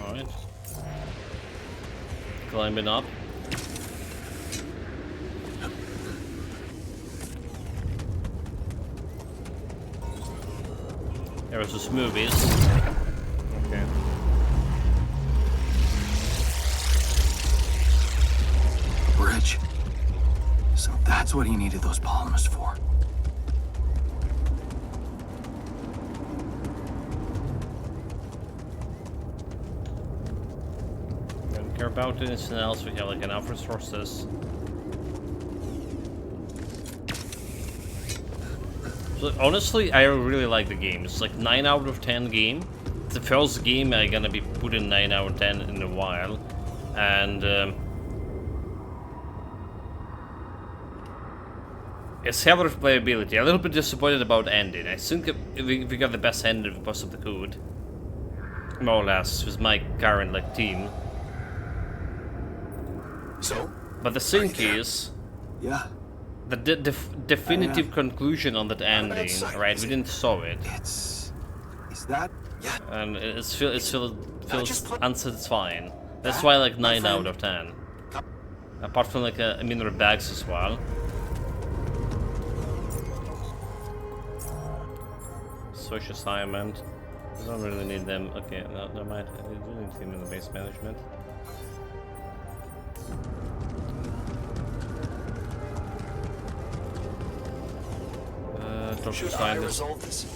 Speaker 1: Alright. Climbing up. There was just movies. Okay.
Speaker 2: Bridge. So that's what he needed those polymers for.
Speaker 1: Don't care about anything else. We have like enough resources. So honestly, I really like the game. It's like 9 out of 10 game. It's the first game I'm gonna be putting 9 out of 10 in a while, and it's heavy replayability. A little bit disappointed about ending. I think we got the best ending we possibly could, more or less, with my current like team.
Speaker 2: So,
Speaker 1: but the thing is,
Speaker 2: yeah.
Speaker 1: The definitive conclusion on that ending, right? We didn't saw it.
Speaker 2: Is that? Yeah.
Speaker 1: And it feels unsatisfying. That's why like 9 out of 10. Apart from like a minor bags as well. Social assignment. We don't really need them. Okay, no, never mind. We do need them in the base management.
Speaker 2: Should I resolve this?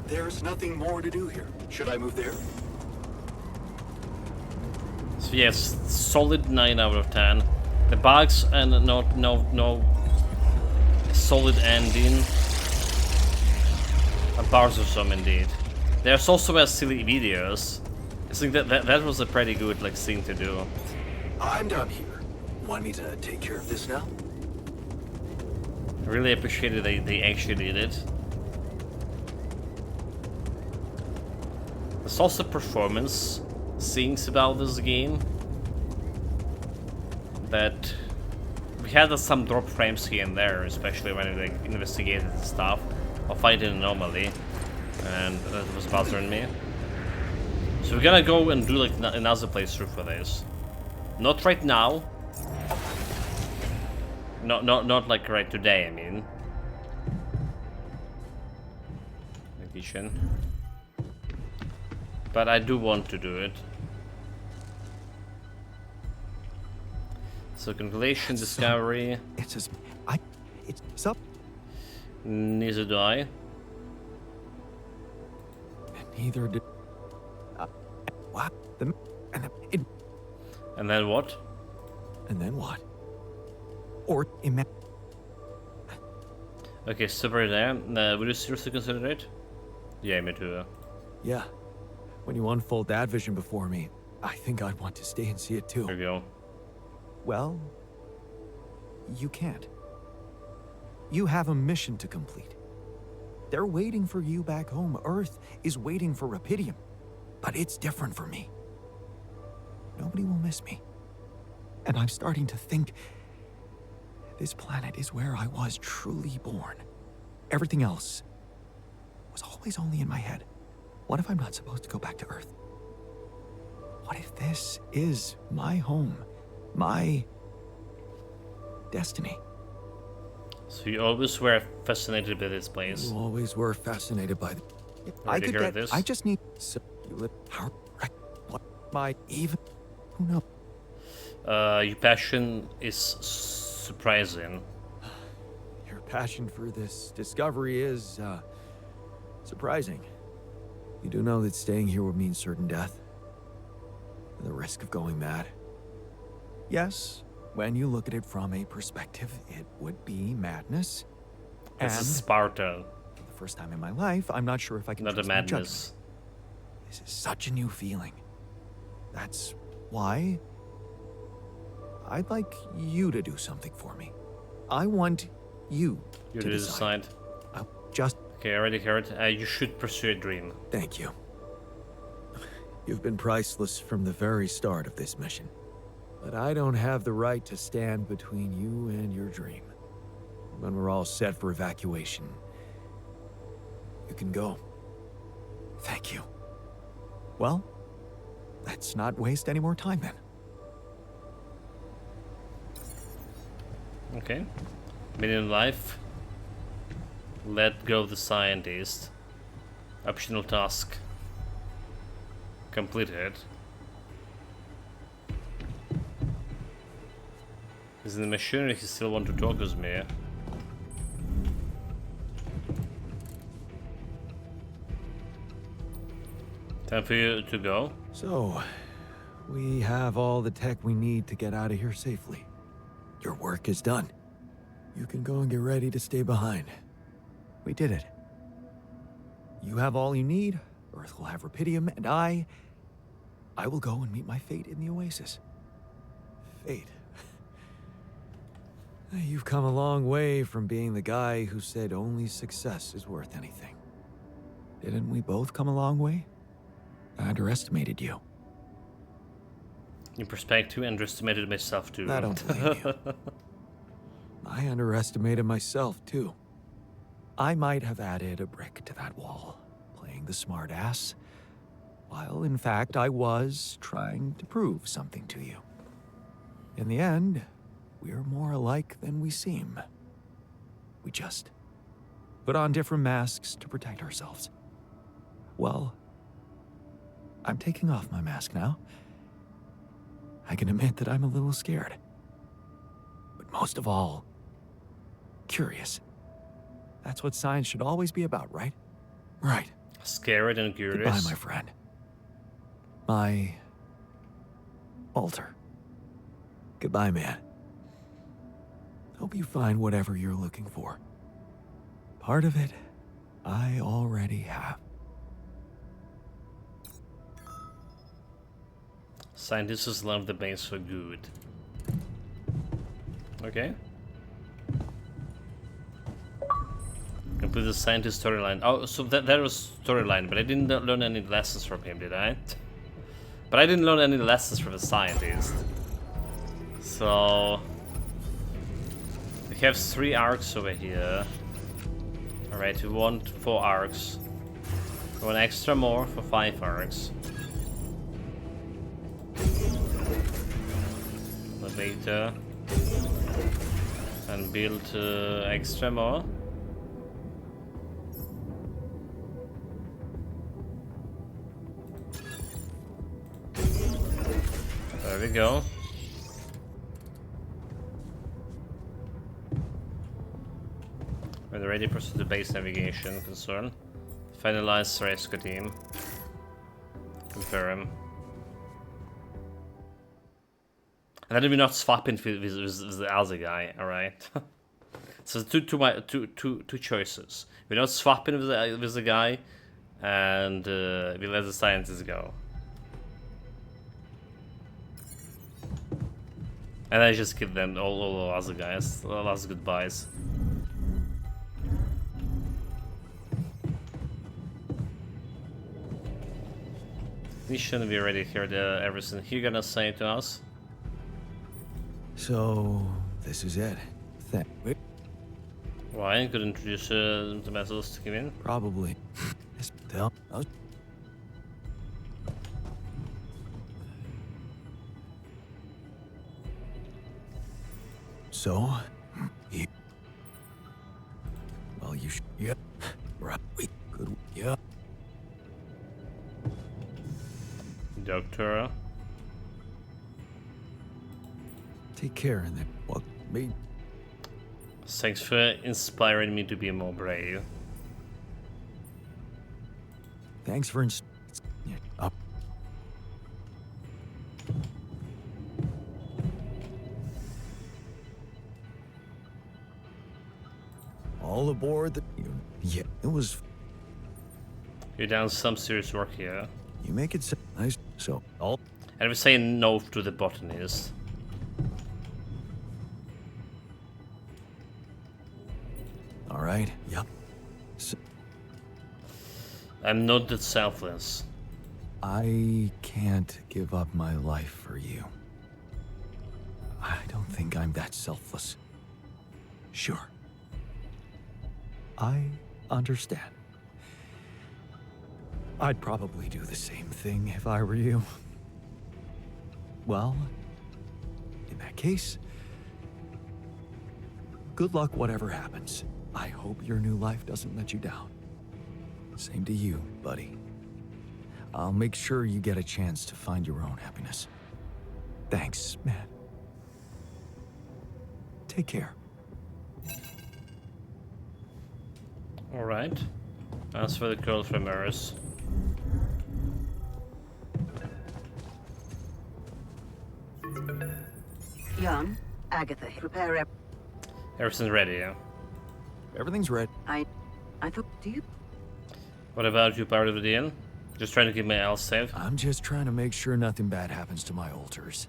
Speaker 2: There's nothing more to do here. Should I move there?
Speaker 1: So yes, solid 9 out of 10. The bugs and no solid ending. A bars of some indeed. There's also silly videos. I think that was a pretty good like thing to do.
Speaker 2: I'm done here. Want me to take care of this now?
Speaker 1: I really appreciated they actually did it. There's also performance things about this game that we had some drop frames here and there, especially when we like, investigated the stuff or fighting an anomaly, and that was bothering me. So we're gonna go and do like another playthrough for this. Not right now. Not like right today, I mean. Edition. But I do want to do it. So calculation, discovery.
Speaker 2: It's just it's up.
Speaker 1: Neither do I.
Speaker 2: Neither did. What?
Speaker 1: And then what?
Speaker 2: And then what? Or
Speaker 1: okay, super there. Would you seriously consider it? Yeah, me too.
Speaker 2: Yeah. When you unfold that vision before me, I think I'd want to stay and see it too.
Speaker 1: There you go.
Speaker 2: Well, you can't. You have a mission to complete. They're waiting for you back home. Earth is waiting for Rapidium. But it's different for me. Nobody will miss me. And I'm starting to think this planet is where I was truly born. Everything else was always only in my head. What if I'm not supposed to go back to Earth? What if this is my home, my destiny?
Speaker 1: So you always were fascinated by this place.
Speaker 2: You always were fascinated by the... I
Speaker 1: Already
Speaker 2: could
Speaker 1: heard
Speaker 2: get...
Speaker 1: this.
Speaker 2: I just need... So you live... How... What might even... Who knows?
Speaker 1: Your passion is surprising.
Speaker 2: Your passion for this discovery is, surprising. You do know that staying here would mean certain death. And the risk of going mad. Yes, when you look at it from a perspective, it would be madness.
Speaker 1: This is Sparta.
Speaker 2: For the first time in my life, I'm not sure if I can
Speaker 1: Not a
Speaker 2: trust my judgment.
Speaker 1: madness.
Speaker 2: This is such a new feeling. That's why I'd like you to do something for me. I want you
Speaker 1: You
Speaker 2: to
Speaker 1: decide.
Speaker 2: I'll just...
Speaker 1: Okay, I already heard. You should pursue a dream.
Speaker 2: Thank you. You've been priceless from the very start of this mission. But I don't have the right to stand between you and your dream. When we're all set for evacuation, you can go. Thank you. Well, let's not waste any more time then.
Speaker 1: Okay. Million life. Let go of the scientist. Optional task. Completed. He's in the machine if you still want to talk with me. Time for you to go.
Speaker 2: So, we have all the tech we need to get out of here safely. Your work is done. You can go and get ready to stay behind. We did it. You have all you need, Earth will have Rapidium, and I will go and meet my fate in the Oasis. Fate. You've come a long way from being the guy who said only success is worth anything. Didn't we both come a long way? I underestimated you.
Speaker 1: In perspective, I underestimated myself too.
Speaker 2: I don't blame you. I underestimated myself too. I might have added a brick to that wall, playing the smart ass, while in fact I was trying to prove something to you. In the end, we're more alike than we seem. We just put on different masks to protect ourselves. Well, I'm taking off my mask now. I can admit that I'm a little scared. But most of all, curious. That's what science should always be about, right? Right.
Speaker 1: Scared and curious.
Speaker 2: Goodbye, my friend. My... altar. Goodbye, man. Hope you find whatever you're looking for. Part of it, I already have.
Speaker 1: Scientists has left the base for good. Okay. Complete the scientist storyline. Oh, so that was storyline, but I didn't learn any lessons from him, did I? But I didn't learn any lessons from the scientist. So we have 3 arcs over here. Alright, we want 4 arcs. We want extra more for 5 arcs. Elevator. And build extra more. There we go. We're ready to pursue the base navigation concern. Finalize rescue team. Confirm. And then we're not swapping with the other guy, alright? So two choices. We're not swapping with the guy and we let the scientists go. And I just give them all the other guys last goodbyes. Mission, we already heard everything you're gonna say to us.
Speaker 2: So, this is it. Wait.
Speaker 1: Why? Could introduce the methods to come in?
Speaker 2: Probably. So, well, you should. Yeah. Right. Good. Yeah.
Speaker 1: Doctor.
Speaker 2: Take care and then what me.
Speaker 1: Thanks for inspiring me to be more brave.
Speaker 2: Thanks for up. All aboard the. Yeah, it was.
Speaker 1: You're down some serious work here.
Speaker 2: You make it so nice. So all.
Speaker 1: And we say no to the botanist.
Speaker 2: All right. Yep. So,
Speaker 1: I'm not that selfless.
Speaker 2: I can't give up my life for you. I don't think I'm that selfless. Sure. I understand. I'd probably do the same thing if I were you. Well, in that case, good luck whatever happens. I hope your new life doesn't let you down. Same to you, buddy. I'll make sure you get a chance to find your own happiness. Thanks, man. Take care.
Speaker 1: Alright. As for the girl from Earth.
Speaker 4: Jan, Agatha, prepare
Speaker 1: Everything's ready, yeah?
Speaker 2: Everything's ready.
Speaker 4: I thought, do you?
Speaker 1: What about you, part of the deal? Just trying to keep my elves safe?
Speaker 2: I'm just trying to make sure nothing bad happens to my alters.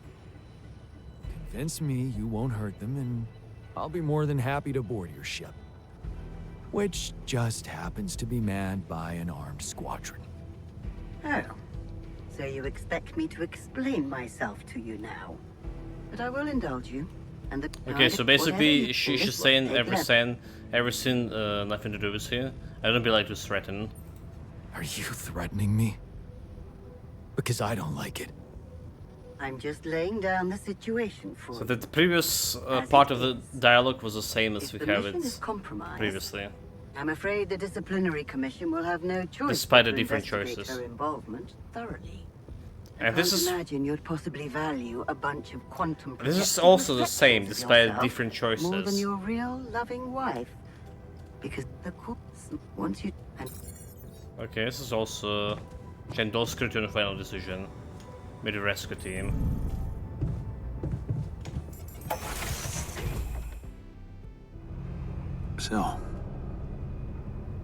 Speaker 2: Convince me you won't hurt them, and I'll be more than happy to board your ship. Which just happens to be manned by an armed squadron.
Speaker 4: Oh. So you expect me to explain myself to you now? But I will indulge you. And the
Speaker 1: okay, so basically she's saying everything nothing to do with you. I don't be like to threaten.
Speaker 2: Are you threatening me? Because I don't like it.
Speaker 4: I'm just laying down the situation for you.
Speaker 1: So the previous part of the dialogue was the same as we have it previously.
Speaker 4: I'm afraid the disciplinary commission will have no choice
Speaker 1: despite the
Speaker 4: but to
Speaker 1: different
Speaker 4: investigate
Speaker 1: choices.
Speaker 4: her involvement thoroughly.
Speaker 1: And this is
Speaker 4: imagine you'd possibly value a bunch of quantum.
Speaker 1: This is also the same despite
Speaker 4: yourself
Speaker 1: different choices.
Speaker 4: More than your real loving wife, because the courts wants you. And
Speaker 1: okay, this is also Jandal's return final decision with the rescue team.
Speaker 2: So,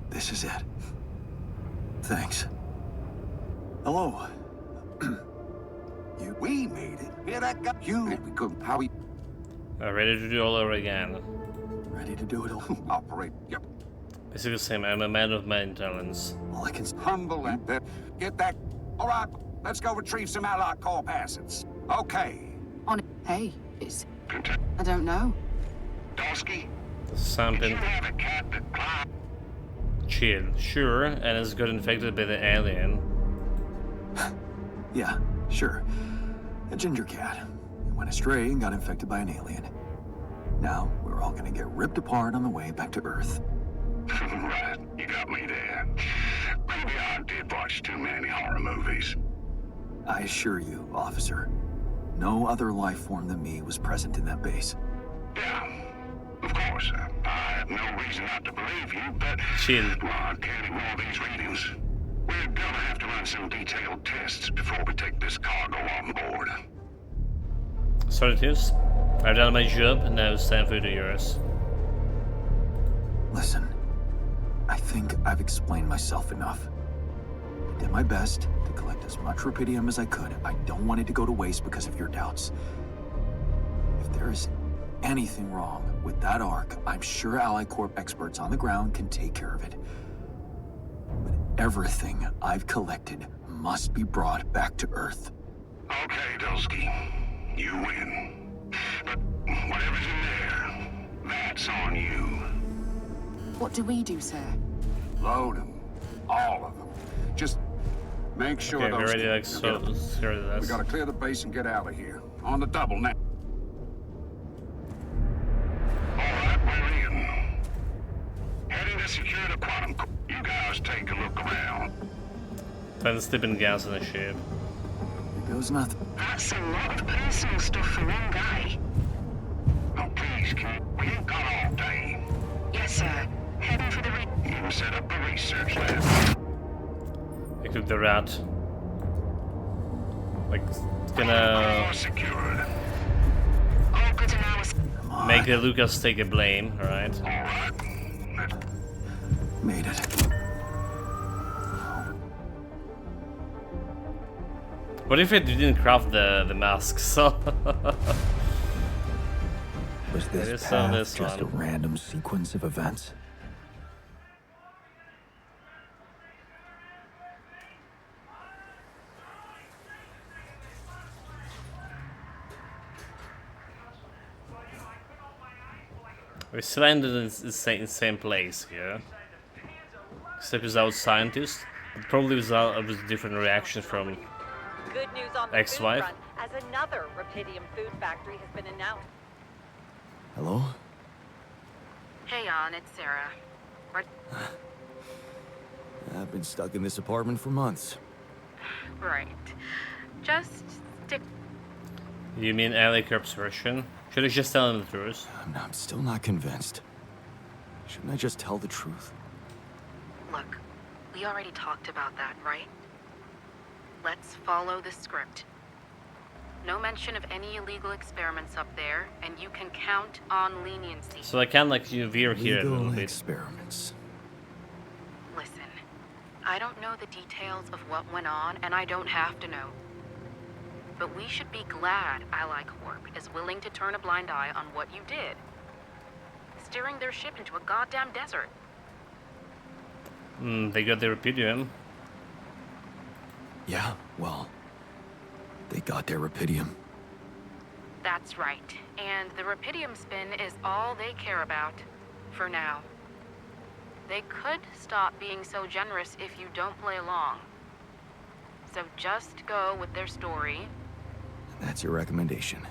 Speaker 2: this is it. Thanks. Hello.
Speaker 10: We made it. Here that got you. We couldn't. How we?
Speaker 1: Ready to do all over again.
Speaker 2: Ready to do it all.
Speaker 10: Operate. Yep.
Speaker 1: Basically the same. I'm a man of many talents.
Speaker 2: All I can.
Speaker 10: Humble and get that. All right. Let's go retrieve some allied core passings. Okay.
Speaker 11: On it. Hey, it's. I don't know.
Speaker 10: Dosky.
Speaker 1: Something. Chill. Sure, and it's got infected by the alien.
Speaker 2: Yeah, sure. A ginger cat. It went astray and got infected by an alien. Now, we're all gonna get ripped apart on the way back to Earth.
Speaker 10: Right, you got me there. Maybe I did watch too many horror movies.
Speaker 2: I assure you, officer, no other life form than me was present in that base.
Speaker 10: Yeah, of course. I have no reason not to believe you, but...
Speaker 1: Chill.
Speaker 10: Well, I can't ignore these readings. We're gonna have to run some detailed tests before we take this cargo on board.
Speaker 1: Sorry, Tips. I've done my job, and now it's time for you to do yours.
Speaker 2: Listen, I think I've explained myself enough. did my best to collect as much rupidium as I could. I don't want it to go to waste because of your doubts. If there is anything wrong with that Ark, I'm sure Ally Corp experts on the ground can take care of it. But everything I've collected must be brought back to Earth.
Speaker 10: Okay, Dulski. You win. But whatever's in there, that's on you.
Speaker 11: What do we do, sir?
Speaker 10: Load them. All of them. Just make sure
Speaker 1: Okay, we're
Speaker 10: those...
Speaker 1: ready to secure this.
Speaker 10: We gotta clear the base and get out of here. On the double now. Alright, we're in. Heading to secure the quantum core. You guys take a look around.
Speaker 1: Find sleeping gas in the ship.
Speaker 2: Here goes nothing.
Speaker 12: That's a lot of personal stuff for one guy.
Speaker 10: Oh, please, kid. We ain't got all day.
Speaker 12: Yes, sir. Heading for the
Speaker 10: You set up a research lab.
Speaker 1: Equip the rat. Like, it's gonna
Speaker 10: secured.
Speaker 12: All good in our...
Speaker 1: make the Lucas take the blame, alright?
Speaker 2: Made it.
Speaker 1: What if it didn't craft the mask, so...
Speaker 2: Was
Speaker 1: There
Speaker 2: this
Speaker 1: is
Speaker 2: path
Speaker 1: this
Speaker 2: just a
Speaker 1: one.
Speaker 2: random sequence of events?
Speaker 1: We still ended in the same place here. Except without scientists. Probably with a different reaction from
Speaker 6: Good news on the
Speaker 1: ex-wife.
Speaker 6: food front, as another Rapidium food factory has been announced.
Speaker 2: Hello?
Speaker 13: Hey, Jan, it's Sarah.
Speaker 2: I've been stuck in this apartment for months.
Speaker 13: Right. Just stick.
Speaker 1: You mean Ally Corp's version? Should I just tell him the truth?
Speaker 2: I'm still not convinced. Shouldn't I just tell the truth?
Speaker 13: Look, we already talked about that, right? Let's follow the script. No mention of any illegal experiments up there, and you can count on leniency.
Speaker 1: So I can like you veer here a little
Speaker 2: Legal
Speaker 1: bit.
Speaker 2: experiments.
Speaker 13: Listen, I don't know the details of what went on, and I don't have to know. But we should be glad Ally Corp is willing to turn a blind eye on what you did. Steering their ship into a goddamn desert.
Speaker 1: They got the Rapidium.
Speaker 2: Yeah, well, they got their rupidium.
Speaker 13: That's right. And the Rapidium spin is all they care about. For now. They could stop being so generous if you don't play along. So just go with their story.
Speaker 2: That's your recommendation.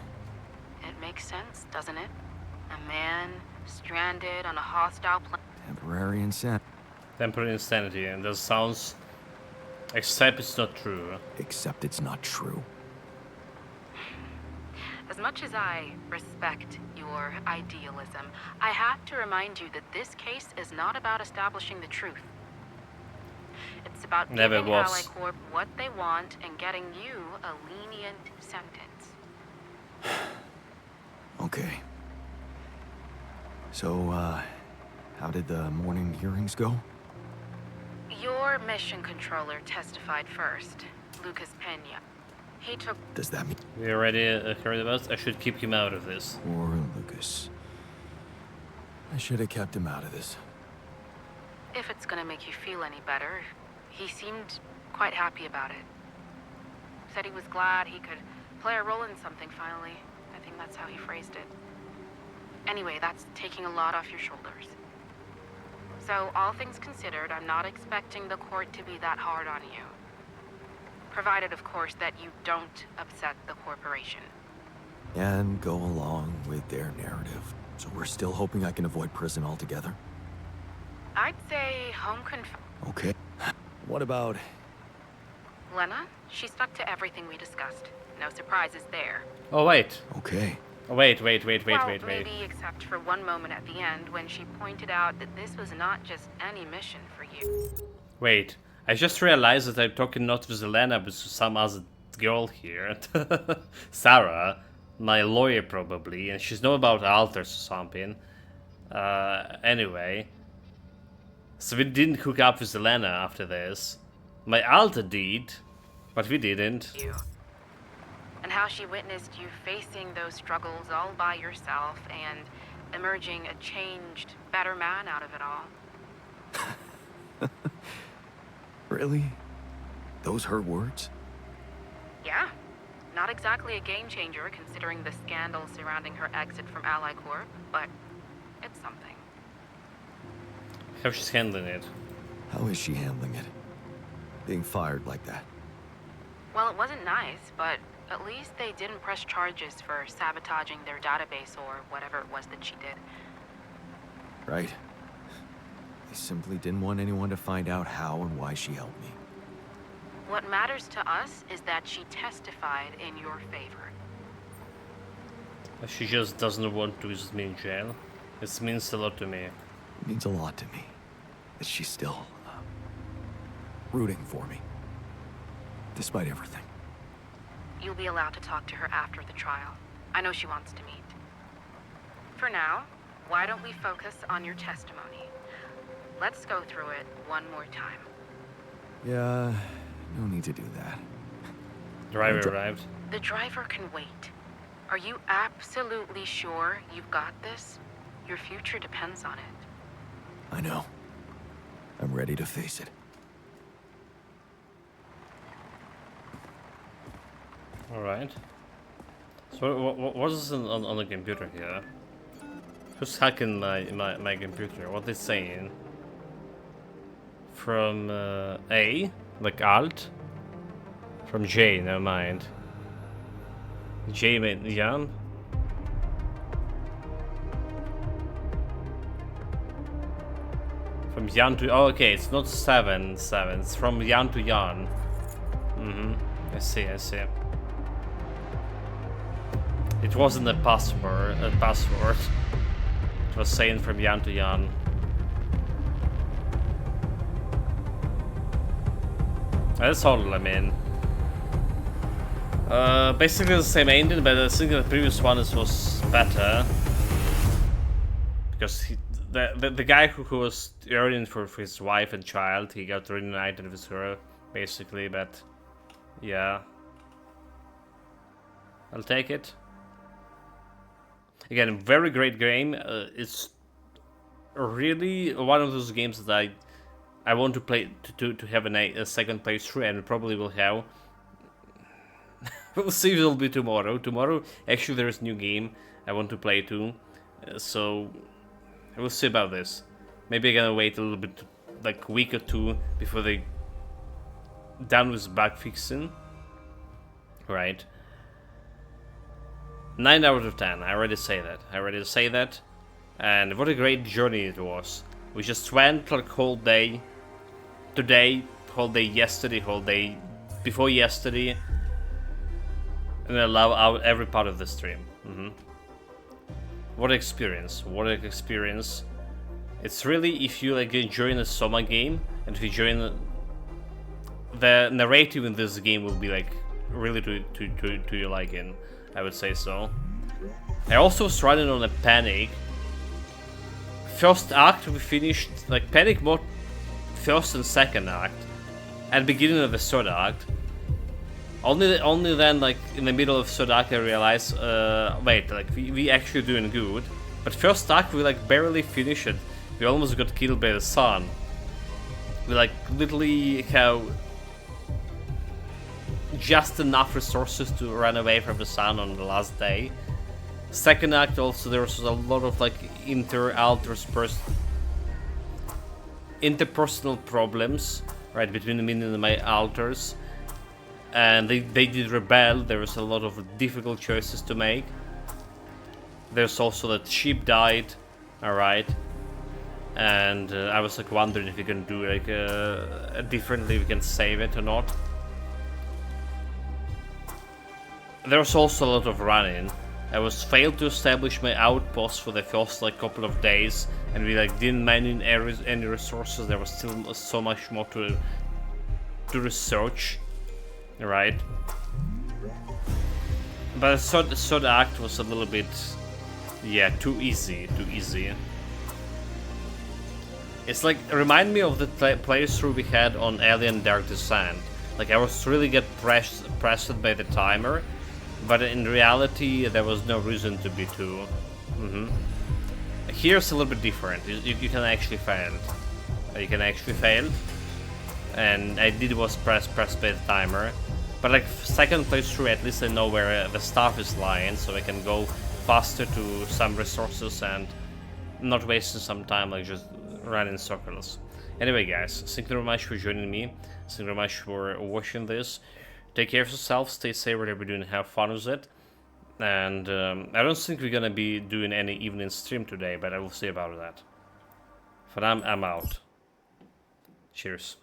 Speaker 13: It makes sense, doesn't it? A man stranded on a hostile planet.
Speaker 2: Temporary insanity.
Speaker 1: Temporary insanity, and that sounds... Except it's not true.
Speaker 2: Except it's not true.
Speaker 13: As much as I respect your idealism, I have to remind you that this case is not about establishing the truth. It's about
Speaker 1: Never
Speaker 13: giving
Speaker 1: was.
Speaker 13: Ally Corp what they want and getting you a lenient sentence.
Speaker 2: Okay. So, how did the morning hearings go?
Speaker 13: Your mission controller testified first, Lucas Pena. He took...
Speaker 2: Does that mean...
Speaker 1: We already heard about. I should keep him out of this.
Speaker 2: Poor Lucas. I should have kept him out of this.
Speaker 13: If it's gonna make you feel any better, he seemed quite happy about it. Said he was glad he could play a role in something finally. I think that's how he phrased it. Anyway, that's taking a lot off your shoulders. So, all things considered, I'm not expecting the court to be that hard on you. Provided, of course, that you don't upset the corporation.
Speaker 2: And go along with their narrative. So we're still hoping I can avoid prison altogether?
Speaker 13: I'd say home
Speaker 2: Okay. What about...
Speaker 13: Lena, she stuck to everything we discussed. No surprises there.
Speaker 1: Oh, wait.
Speaker 2: Okay.
Speaker 1: Oh, wait.
Speaker 13: Well, maybe except for one moment at the end when she pointed out that this was not just any mission for you.
Speaker 1: Wait. I just realized that I'm talking not with Elena, but with some other girl here. Sarah. My lawyer, probably. And she's know about alters or something. Anyway. So we didn't hook up with Elena after this. My alter did, but we didn't.
Speaker 13: You. And how she witnessed you facing those struggles all by yourself and emerging a changed, better man out of it all.
Speaker 2: Really? Those her words?
Speaker 13: Yeah. Not exactly a game changer considering the scandal surrounding her exit from Ally Corp, but it's something.
Speaker 1: How she's handling it?
Speaker 2: How is she handling it? Being fired like that?
Speaker 13: Well, it wasn't nice, but at least they didn't press charges for sabotaging their database or whatever it was that she did.
Speaker 2: Right. They simply didn't want anyone to find out how and why she helped me.
Speaker 13: What matters to us is that she testified in your favor.
Speaker 1: She just doesn't want to visit me in jail. This means a lot to me.
Speaker 2: It means a lot to me that she's still rooting for me, despite everything.
Speaker 13: You'll be allowed to talk to her after the trial. I know she wants to meet. For now, why don't we focus on your testimony? Let's go through it one more time.
Speaker 2: Yeah, no need to do that.
Speaker 1: Driver arrived.
Speaker 13: The driver can wait. Are you absolutely sure you've got this? Your future depends on it.
Speaker 2: I know. I'm ready to face it.
Speaker 1: Alright. So what is on the computer here? Who's hacking my computer? What they saying? From A, like Alt. From J, never mind. J made Jan. From Jan to okay, it's not 7. It's from Jan to Jan. I see. It wasn't a password. It was saying from Jan to Jan. That's all I mean. Basically the same ending, but I think the previous one was better. Because the guy who was yearning for his wife and child, he got reunited with her, basically, but yeah. I'll take it. Again, very great game. It's really one of those games that I want to play to have a second playthrough, and probably will have. We'll see if it'll be tomorrow. Tomorrow, actually, there is a new game I want to play too, so we'll see about this. Maybe I'm gonna wait a little bit, like a week or two, before they done with bug fixing. Right. 9 out of 10. I already say that. And what a great journey it was. We just went like whole day. Today, whole day yesterday, whole day before yesterday. And I love out every part of the stream. What an experience. It's really, if you like enjoying a Soma game, and if you enjoy the narrative in this game will be like really to your liking. I would say so. I also was running on a Panic. First act we finished, like Panic mode, first and second act, and beginning of the third act. Only then, like in the middle of third act, I realized, wait, like we actually doing good. But first act we like barely finished it. We almost got killed by the sun. We like literally have just enough resources to run away from the sun on the last day. Second act also there was a lot of like interpersonal problems, right, between me and my alters, and they did rebel. There was a lot of difficult choices to make. There's also that sheep died, alright, and I was like wondering if we can do like differently, if we can save it or not. There was also a lot of running. I was failed to establish my outpost for the first like couple of days, and we like didn't mine any resources. There was still so much more to research, right? But the third act was a little bit, yeah, too easy. It's like, remind me of the playthrough we had on Alien Dark Descent. Like, I was really get pressed by the timer, but in reality there was no reason to be too. Here's a little bit different. You can actually fail. You can actually fail. And I did was pressed by the timer. But like second playthrough, at least I know where the stuff is lying, so I can go faster to some resources and not wasting some time like just running in circles. Anyway guys, thank you very much for joining me. Thank you very much for watching this. Take care of yourself, stay safe whatever you're doing, have fun with it. And I don't think we're gonna be doing any evening stream today, but I will see about that. For now, I'm out. Cheers.